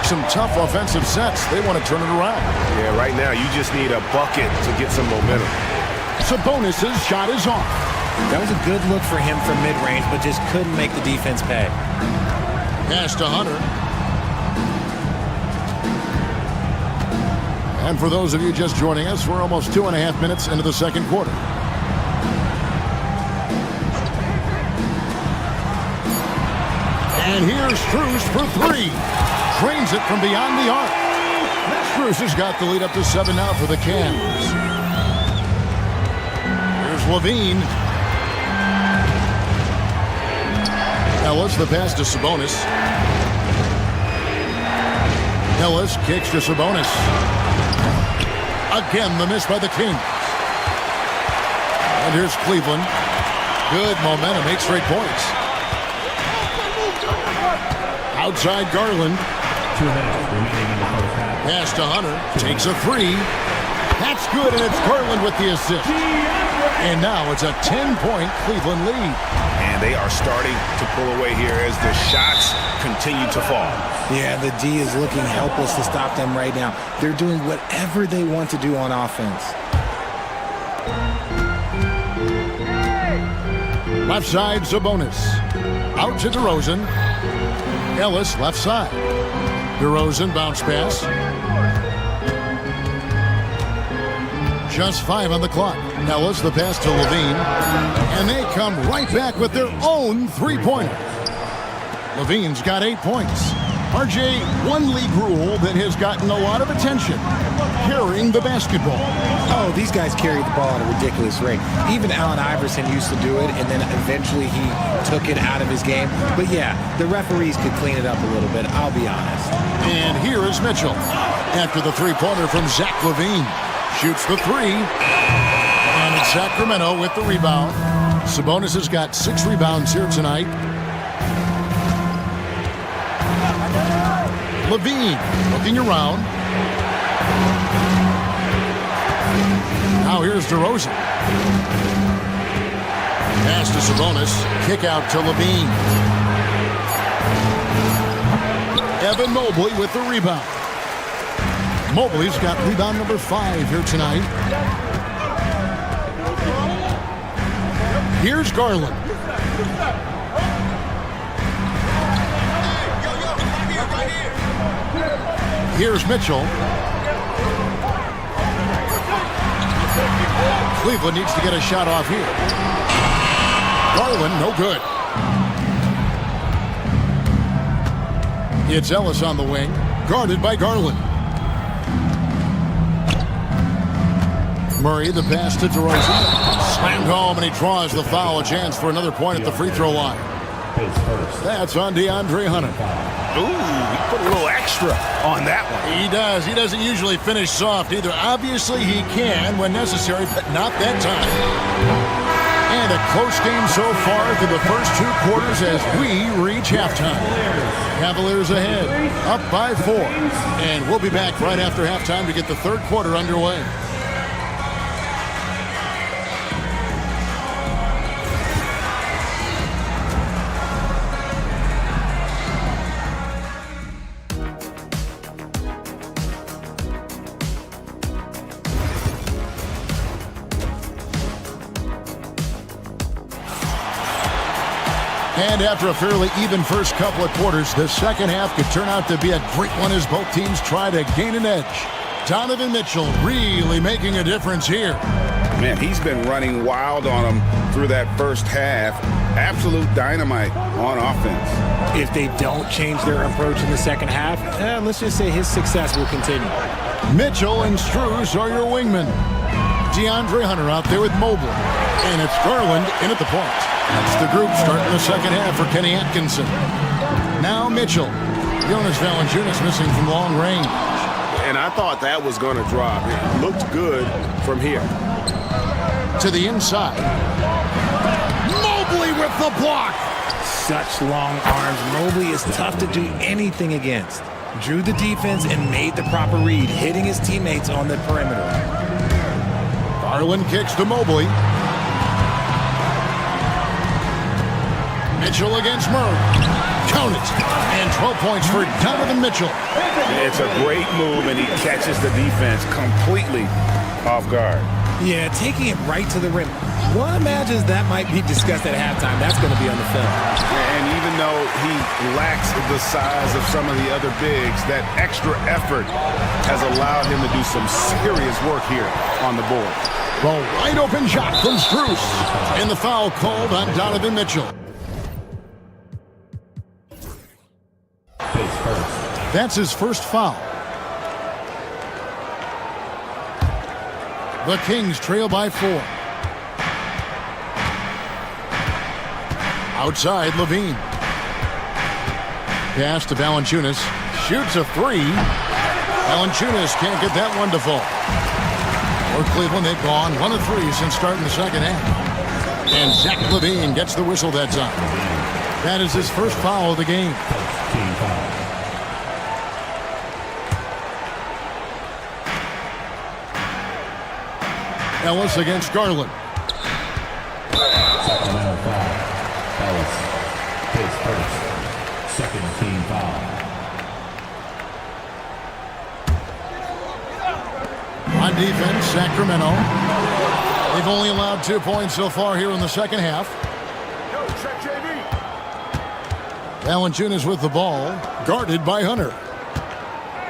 [SPEAKER 4] Some tough offensive sets. They want to turn it around.
[SPEAKER 3] Yeah, right now you just need a bucket to get some momentum.
[SPEAKER 4] Sabonis' shot is off.
[SPEAKER 11] That was a good look for him from mid-range, but just couldn't make the defense pay.
[SPEAKER 4] Pass to Hunter. And for those of you just joining us, we're almost 2.5 minutes into the second quarter. And here's Strus for three. Drains it from beyond the arc. Strus has got the lead up to 7 now for the Cavs. Here's Levine. Ellis, the pass to Sabonis. Ellis kicks to Sabonis. Again, the miss by the Kings. And here's Cleveland. Good momentum, 8 straight points. Outside Garland.
[SPEAKER 15] 2 minutes remaining in the first half.
[SPEAKER 4] Pass to Hunter. Takes a three. That's good, and it's Garland with the assist. And now it's a 10-point Cleveland lead.
[SPEAKER 3] And they are starting to pull away here as the shots continue to fall.
[SPEAKER 11] Yeah, the D is looking helpless to stop them right now. They're doing whatever they want to do on offense.
[SPEAKER 4] Left side, Sabonis. Out to DeRozan. Ellis, left side. DeRozan, bounce pass. Just 5 on the clock. Ellis, the pass to Levine. And they come right back with their own three-pointer. Levine's got 8 points. RJ, one league rule that has gotten a lot of attention. Carrying the basketball.
[SPEAKER 11] Oh, these guys carry the ball at a ridiculous rate. Even Allen Iverson used to do it, and then eventually he took it out of his game. But yeah, the referees could clean it up a little bit, I'll be honest.
[SPEAKER 4] And here is Mitchell. After the three-pointer from Zach LaVine. Shoots the three. And it's Sacramento with the rebound. Sabonis has got 6 rebounds here tonight. LaVine looking around. Now here's DeRozan. Pass to Sabonis. Kick out to LaVine. Evan Mobley with the rebound. Mobley's got rebound number 5 here tonight. Here's Garland. Here's Mitchell. Cleveland needs to get a shot off here. Garland, no good. It's Ellis on the wing, guarded by Garland. Murray, the pass to DeRozan. Slammed home, and he draws the foul. A chance for another point at the free throw line. That's on DeAndre Hunter.
[SPEAKER 3] Ooh, he put a little extra on that one.
[SPEAKER 4] He does. He doesn't usually finish soft either. Obviously, he can when necessary, but not that time. And a close game so far through the first 2 quarters as we reach halftime. Cavaliers ahead, up by 4. And we'll be back right after halftime to get the third quarter underway. And after a fairly even first couple of quarters, the second half could turn out to be a great one as both teams try to gain an edge. Donovan Mitchell really making a difference here.
[SPEAKER 6] Man, he's been running wild on them through that first half. Absolute dynamite on offense.
[SPEAKER 11] If they don't change their approach in the second half, let's just say his success will continue.
[SPEAKER 4] Mitchell and Strus are your wingmen. DeAndre Hunter out there with Mobley. And it's Garland in at the point. That's the group starting the second half for Kenny Atkinson. Now Mitchell. Jonas Valanciunas missing from long range.
[SPEAKER 3] And I thought that was going to drop. It looked good from here.
[SPEAKER 4] To the inside. Mobley with the block.
[SPEAKER 11] such long arms. Mobley is tough to do anything against. Drew the defense and made the proper read, hitting his teammates on the perimeter.
[SPEAKER 4] Garland kicks to Mobley. Mitchell against Murray. Count it. And 12 points for Donovan Mitchell.
[SPEAKER 6] It's a great move, and he catches the defense completely off guard.
[SPEAKER 11] Yeah, taking it right to the rim. One imagines that might be discussed at halftime. That's going to be on the film.
[SPEAKER 3] And even though he lacks the size of some of the other bigs, that extra effort has allowed him to do some serious work here on the board.
[SPEAKER 4] The wide open shot from Strus. And the foul called on Donovan Mitchell. That's his first foul. The Kings trail by 4. Outside, Levine. Pass to Valanciunas. Shoots a 3. Valanciunas can't get that one to fall. For Cleveland, they've gone 1 of 3 since starting the second half. And Zach Levine gets the whistle that time. That is his first foul of the game. Ellis against Garland.
[SPEAKER 15] Sacramento foul. Ellis. His first. Second team foul.
[SPEAKER 4] On defense, Sacramento. They've only allowed 2 points so far here in the second half. Valanciunas with the ball, guarded by Hunter.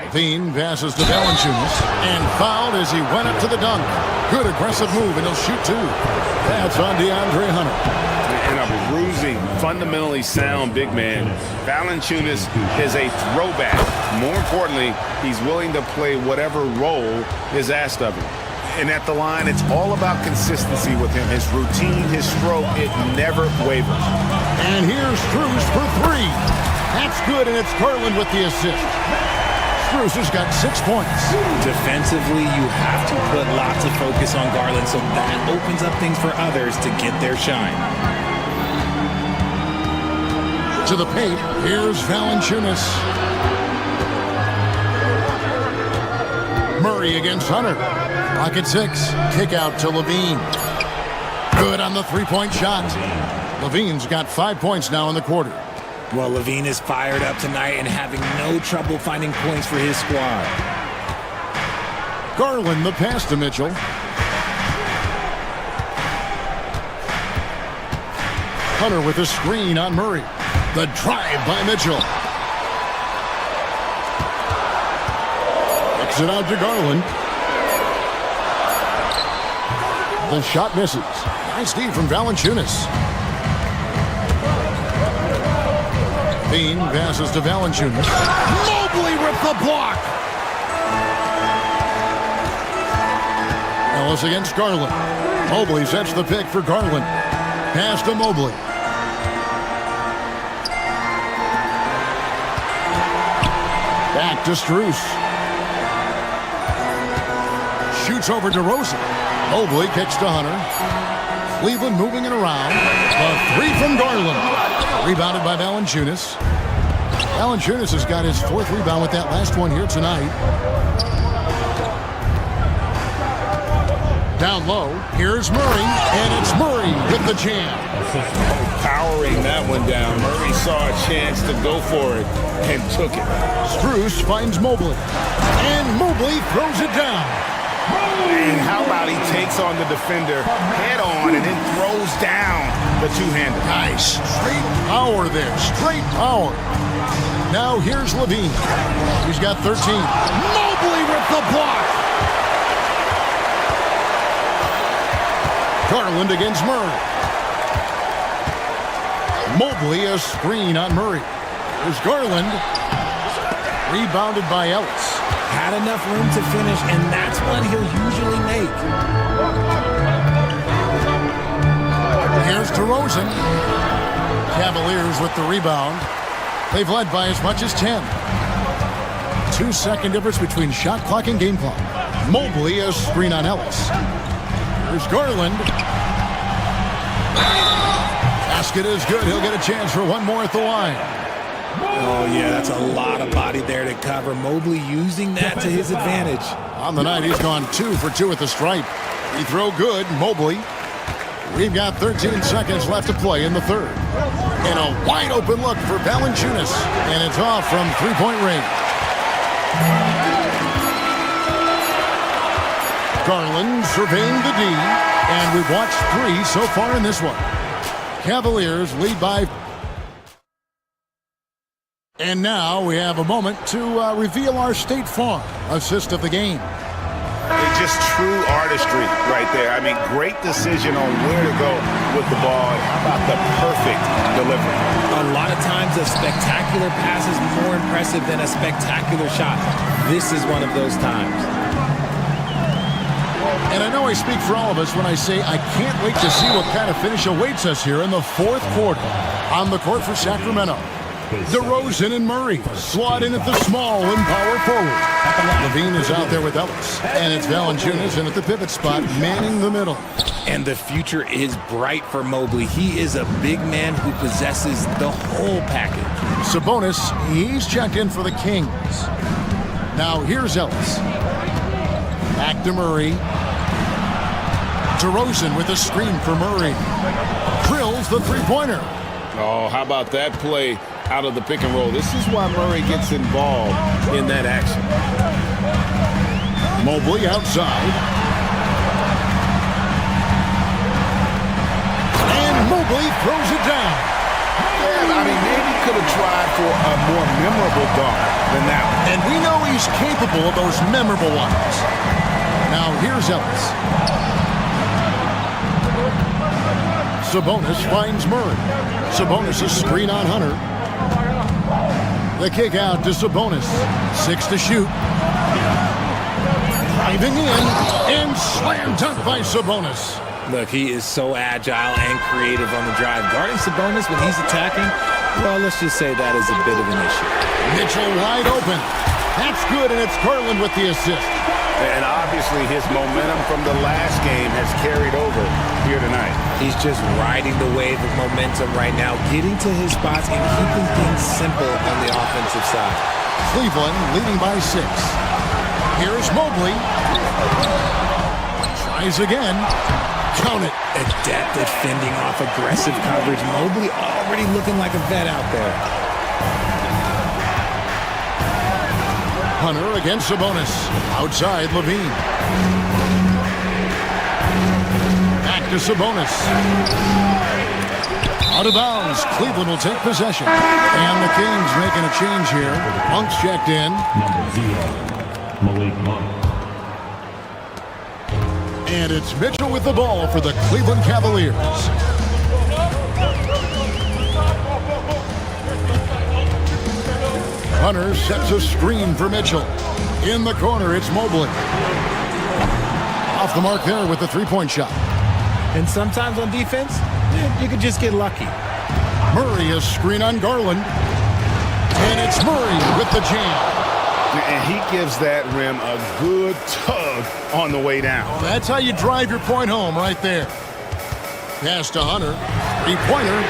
[SPEAKER 4] Levine passes to Valanciunas and fouled as he went up to the dunk. Good aggressive move, and he'll shoot 2. That's on DeAndre Hunter.
[SPEAKER 3] And a bruising, fundamentally sound big man. Valanciunas is a throwback. More importantly, he's willing to play whatever role is asked of him. And at the line, it's all about consistency with him. His routine, his stroke, it never wavers.
[SPEAKER 4] And here's Strus for 3. That's good, and it's Garland with the assist. Strus has got 6 points.
[SPEAKER 11] Defensively, you have to put lots of focus on Garland, so that opens up things for others to get their shine.
[SPEAKER 4] To the paint, here's Valanciunas. Murray against Hunter. Clock at 6. Kick out to Levine. Good on the 3-point shot. Levine's got 5 points now in the quarter.
[SPEAKER 11] Well, Levine is fired up tonight and having no trouble finding points for his squad.
[SPEAKER 4] Garland the pass to Mitchell. Hunter with a screen on Murray. The drive by Mitchell. Kicks it out to Garland. The shot misses. Nice D from Valanciunas. Bean passes to Valanciunas. Mobley with the block. Ellis against Garland. Mobley sets the pick for Garland. Pass to Mobley. Back to Strus. Shoots over to Rosen. Mobley kicks to Hunter. Cleveland moving it around. A 3 from Garland. Rebounded by Valanciunas. Valanciunas has got his 4th rebound with that last one here tonight. Down low, here's Murray, and it's Murray with the jam.
[SPEAKER 6] Powering that one down. Murray saw a chance to go for it and took it.
[SPEAKER 4] Strus finds Mobley, and Mobley throws it down.
[SPEAKER 6] And how about he takes on the defender head on and then throws down the two-hander.
[SPEAKER 4] Nice. Straight power there. Straight power. Now here's Levine. He's got 13. Mobley with the block. Garland against Murray. Mobley a screen on Murray. There's Garland. Rebounded by Ellis.
[SPEAKER 11] Had enough room to finish, and that's what he'll usually make.
[SPEAKER 4] Here's DeRozan. Cavaliers with the rebound. They've led by as much as 10. 2-second difference between shot clock and game clock. Mobley a screen on Ellis. There's Garland. Basket is good. He'll get a chance for one more at the line.
[SPEAKER 11] Oh, yeah, that's a lot of body there to cover. Mobley using that to his advantage.
[SPEAKER 4] On the night, he's gone 2 for 2 at the stripe. Free throw good, Mobley. We've got 13 seconds left to play in the third. And a wide open look for Valanciunas. And it's off from three-point range. Garland surveying the D. And we've watched 3 so far in this one. Cavaliers lead by... And now we have a moment to reveal our State Farm assist of the game.
[SPEAKER 6] It's just true artistry right there. I mean, great decision on where to go with the ball. And how about the perfect delivery?
[SPEAKER 11] A lot of times a spectacular pass is more impressive than a spectacular shot. This is one of those times.
[SPEAKER 4] And I know I speak for all of us when I say I can't wait to see what kind of finish awaits us here in the fourth quarter. On the court for Sacramento, DeRozan and Murray slot in at the small and power forward. Levine is out there with Ellis, and it's Valanciunas in at the pivot spot, manning the middle.
[SPEAKER 11] And the future is bright for Mobley. He is a big man who possesses the whole package.
[SPEAKER 4] Sabonis, he's checked in for the Kings. Now here's Ellis. Back to Murray. DeRozan with a screen for Murray. Drills the three-pointer.
[SPEAKER 6] Oh, how about that play out of the pick and roll? This is why Murray gets involved in that action.
[SPEAKER 4] Mobley outside. And Mobley throws it down.
[SPEAKER 6] Yeah, I mean, maybe could have tried for a more memorable dunk than that one.
[SPEAKER 4] And we know he's capable of those memorable ones. Now here's Ellis. Sabonis finds Murray. Sabonis a screen on Hunter. The kick out to Sabonis. 6 to shoot. Driving in and slam dunk by Sabonis.
[SPEAKER 11] Look, he is so agile and creative on the drive. Guarding Sabonis when he's attacking, well, let's just say that is a bit of an issue.
[SPEAKER 4] Mitchell wide open. That's good, and it's Garland with the assist.
[SPEAKER 6] And obviously his momentum from the last game has carried over here tonight.
[SPEAKER 11] He's just riding the wave of momentum right now, getting to his spots and keeping things simple on the offensive side.
[SPEAKER 4] Cleveland leading by 6. Here's Mobley. Tries again. Count it.
[SPEAKER 11] Adept at fending off aggressive coverage. Mobley already looking like a vet out there.
[SPEAKER 4] Hunter against Sabonis. Outside, Levine. Back to Sabonis. Out of bounds. Cleveland will take possession. And the Kings making a change here. Monk's checked in.
[SPEAKER 15] Number 0, Malik Monk.
[SPEAKER 4] And it's Mitchell with the ball for the Cleveland Cavaliers. Hunter sets a screen for Mitchell. In the corner, it's Mobley. Off the mark there with the three-point shot.
[SPEAKER 11] And sometimes on defense, you could just get lucky.
[SPEAKER 4] Murray a screen on Garland. And it's Murray with the jam.
[SPEAKER 6] And he gives that rim a good tug on the way down.
[SPEAKER 4] Well, that's how you drive your point home right there. Pass to Hunter. Three-pointer.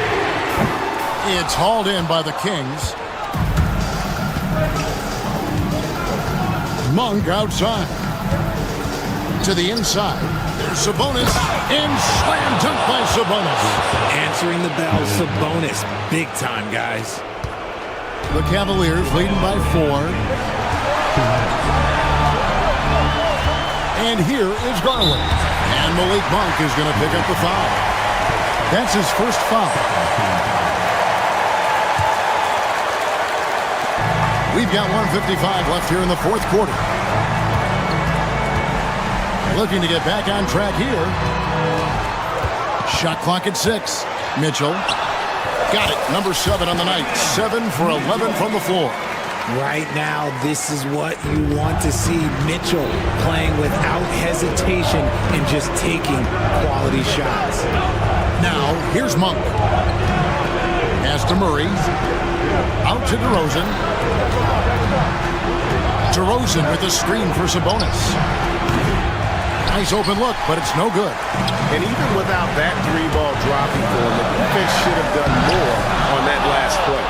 [SPEAKER 4] It's hauled in by the Kings. Monk outside. To the inside. There's Sabonis. And slam dunk by Sabonis.
[SPEAKER 11] Answering the bell, Sabonis. Big time, guys.
[SPEAKER 4] The Cavaliers leading by 4. And here is Garland. And Malik Monk is going to pick up the foul. That's his first foul. We've got 1:55 left here in the fourth quarter. Looking to get back on track here. Shot clock at 6. Mitchell. Got it. Number 7 on the night. 7 for 11 from the floor.
[SPEAKER 11] Right now, this is what you want to see. Mitchell playing without hesitation and just taking quality shots.
[SPEAKER 4] Now, here's Monk. Pass to Murray. Out to DeRozan. DeRozan with a screen for Sabonis. Nice open look, but it's no good.
[SPEAKER 3] And even without that three-ball dropping for him, the defense should have done more on that last play.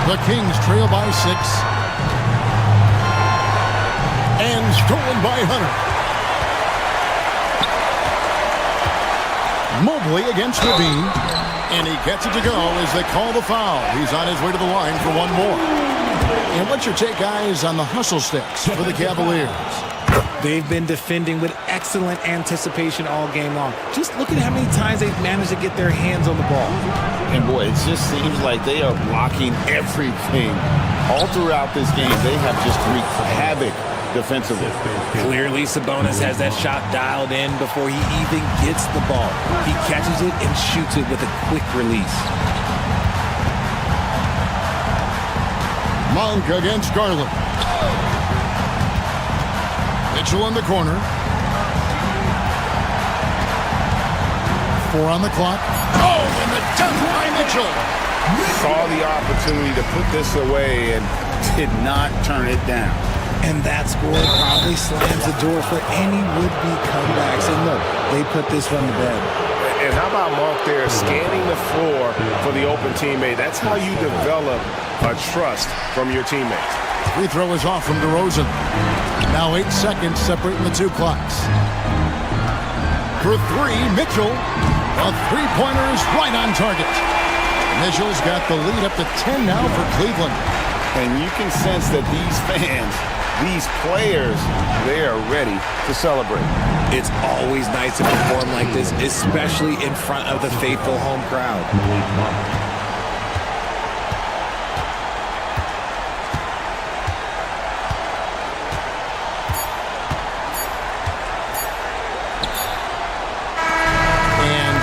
[SPEAKER 4] The Kings trail by 6. And stolen by Hunter. Mobley against Levine. And he gets it to go as they call the foul. He's on his way to the line for one more. And what's your take, guys, on the hustle sticks for the Cavaliers?
[SPEAKER 11] They've been defending with excellent anticipation all game long. Just look at how many times they've managed to get their hands on the ball.
[SPEAKER 6] And boy, it just seems like they are blocking everything. All throughout this game, they have just wreaked havoc defensively.
[SPEAKER 11] Clearly, Sabonis has that shot dialed in before he even gets the ball. He catches it and shoots it with a quick release.
[SPEAKER 4] Monk against Garland. Mitchell in the corner. 4 on the clock. Oh, and the dunk by Mitchell.
[SPEAKER 6] Saw the opportunity to put this away and did not turn it down.
[SPEAKER 11] And that score probably slams the door for any would-be comebacks. And look, they put this one to bed.
[SPEAKER 3] And how about Monk there scanning the floor for the open teammate? That's how you develop a trust from your teammates.
[SPEAKER 4] Free throw is off from DeRozan. Now 8 seconds separating the two clocks. For 3, Mitchell. A three-pointer is right on target. Mitchell's got the lead up to 10 now for Cleveland.
[SPEAKER 6] And you can sense that these fans, these players, they are ready to celebrate.
[SPEAKER 11] It's always nice to perform like this, especially in front of the faithful home crowd.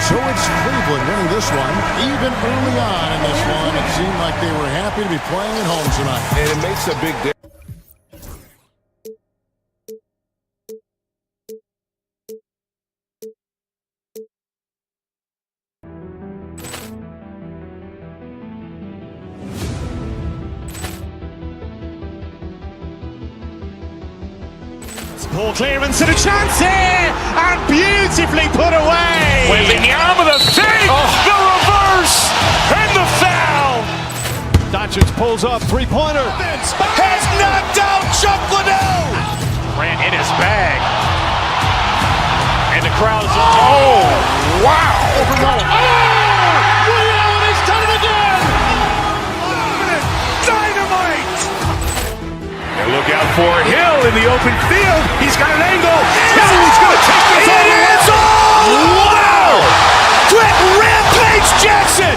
[SPEAKER 4] So it's Cleveland winning this one. Even early on in this one, it seemed like they were happy to be playing at home tonight.
[SPEAKER 3] And it makes a big difference.
[SPEAKER 1] Ball clearance and a chance here, and beautifully put away.
[SPEAKER 2] Wembanyama the fake, the reverse, and the foul.
[SPEAKER 1] Doncic pulls up, three-pointer.
[SPEAKER 2] Has knocked out Chuck Liddell. Ran in his bag. And the crowd is, oh, wow.
[SPEAKER 1] He's done it again.
[SPEAKER 2] Dynamite. And look out for Hill in the open field. He's got an angle. Hill's going to take this all the way. Wow! Brett Rampage Jackson.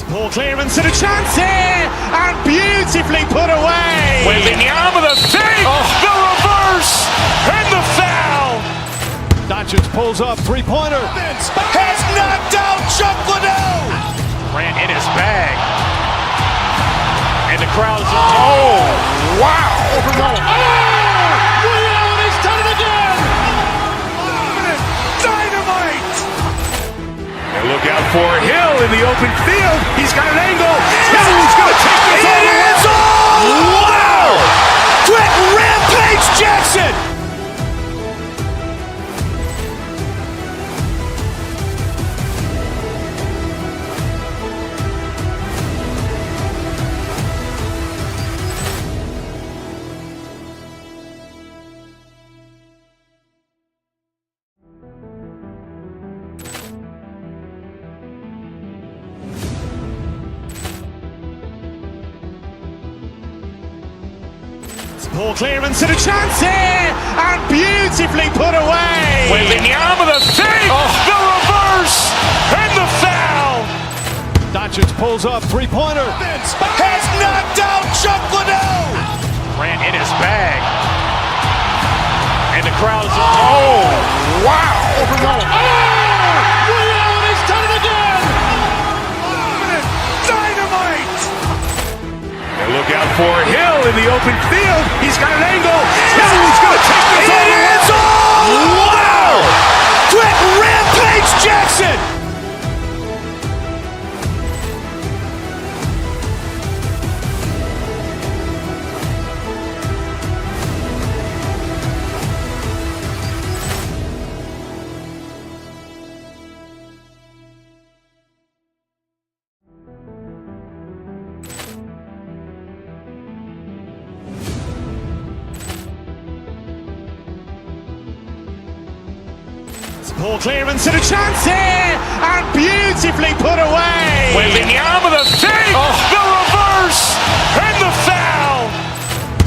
[SPEAKER 1] Ball clearance and a chance here, and beautifully put away.
[SPEAKER 2] Wembanyama the fake, the reverse, and the foul.
[SPEAKER 1] Doncic pulls up, three-pointer.
[SPEAKER 2] Has knocked out Chuck Liddell. Ran in his bag. And the crowd is, oh, wow.
[SPEAKER 1] He's done it again.
[SPEAKER 2] Dynamite. And look out for Hill in the open field. He's got an angle. Hill's going to take this all the way. Wow! Brett Rampage Jackson.
[SPEAKER 1] Ball clearance and a chance here, and beautifully put away.
[SPEAKER 2] Wembanyama the fake, the reverse, and the foul.
[SPEAKER 1] Doncic pulls up, three-pointer.
[SPEAKER 2] Has knocked out Chuck Liddell. Ran in his bag. And the crowd is, oh, wow. Look out for Hill in the open field. He's got an angle. Hill's going to take this all the way. Wow! Quick rampage Jackson!
[SPEAKER 1] Ball clearance and a chance here, and beautifully put away.
[SPEAKER 2] Wembanyama the fake, the reverse, and the foul.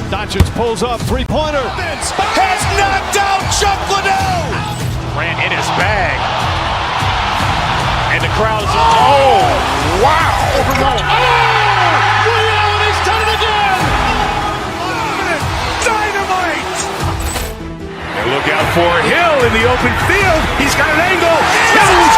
[SPEAKER 1] Doncic pulls up, three-pointer.
[SPEAKER 2] Has knocked out Chuck Liddell. Ran in his bag. And the crowd is, oh, wow.
[SPEAKER 1] He's done it again.
[SPEAKER 2] Dynamite. And look out for Hill in the open field. He's got an angle. Hill's